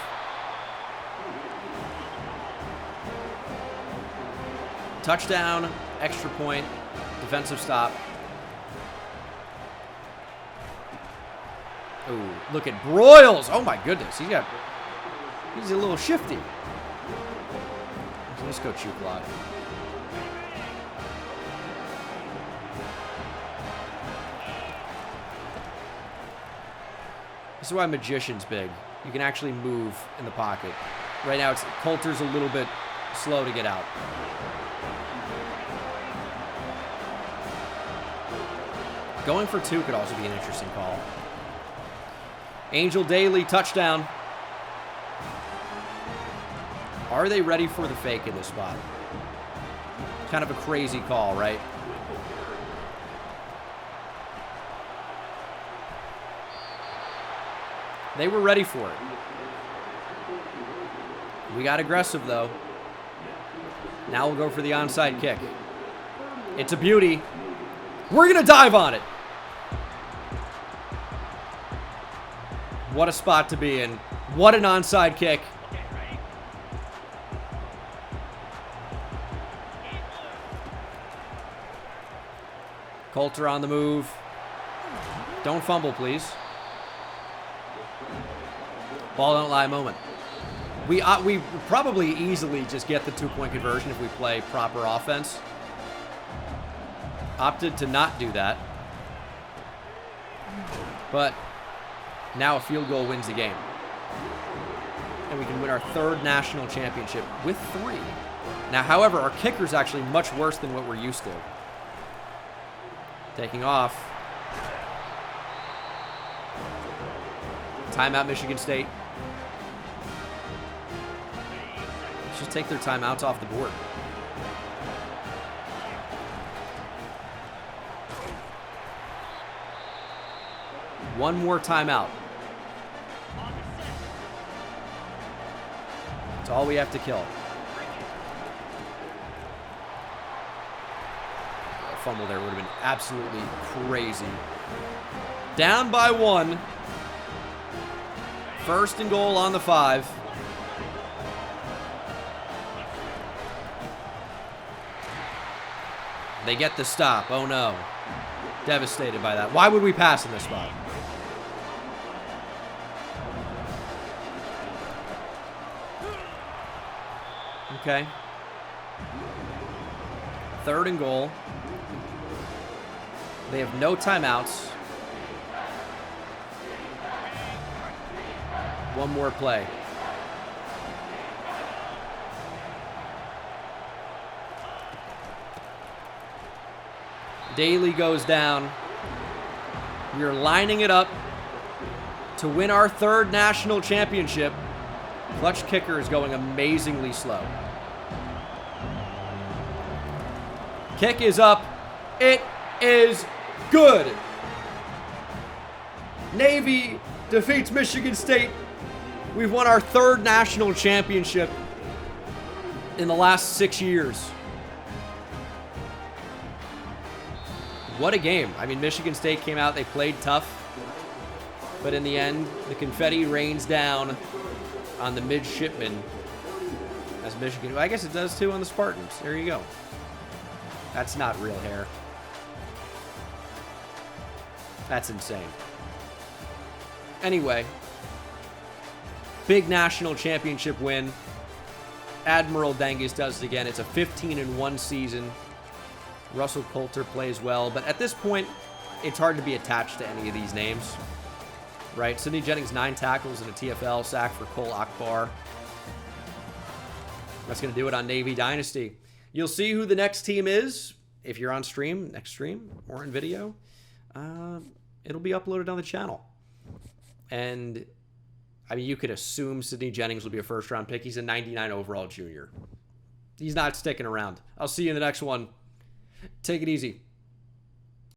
Touchdown, extra point, defensive stop. Ooh, look at Broyles. Oh my goodness, he's a little shifty. Let's go chew block. This is why Magician's big. You can actually move in the pocket. Right now, Coulter's a little bit slow to get out. Going for 2 could also be an interesting call. Angel Daly, touchdown. Are they ready for the fake in this spot? Kind of a crazy call, right? They were ready for it. We got aggressive, though. Now we'll go for the onside kick. It's a beauty. We're going to dive on it. What a spot to be in. What an onside kick. Coulter on the move. Don't fumble, please. Ball don't lie moment. We probably easily just get the 2-point conversion if we play proper offense. Opted to not do that. But now a field goal wins the game. And we can win our 3rd national championship with 3. Now, however, our kicker's actually much worse than what we're used to. Taking off. Timeout, Michigan State. Let's just take their timeouts off the board. One more timeout. That's all we have to kill. A fumble there would have been absolutely crazy. Down by 1. 1st and goal on the 5. They get the stop. Oh no. Devastated by that. Why would we pass in this spot? Okay. 3rd and goal. They have no timeouts. One more play. Daly goes down. We are lining it up to win our 3rd national championship. Clutch kicker is going amazingly slow. Kick is up. It is good. Navy defeats Michigan State. We've won our 3rd national championship in the last 6 years. What a game. I mean, Michigan State came out, they played tough. But in the end, the confetti rains down on the midshipmen as Michigan. I guess it does too on the Spartans. There you go. That's not real hair. That's insane. Anyway, big national championship win. Admiral Dangus does it again. It's a 15-1 season. Russell Coulter plays well, but at this point, it's hard to be attached to any of these names, right? Sidney Jennings, 9 tackles and a TFL sack for Cole Akbar. That's going to do it on Navy Dynasty. You'll see who the next team is if you're on stream, next stream, or in video. It'll be uploaded on the channel. And, I mean, you could assume Sidney Jennings will be a first-round pick. He's a 99 overall junior. He's not sticking around. I'll see you in the next one. Take it easy.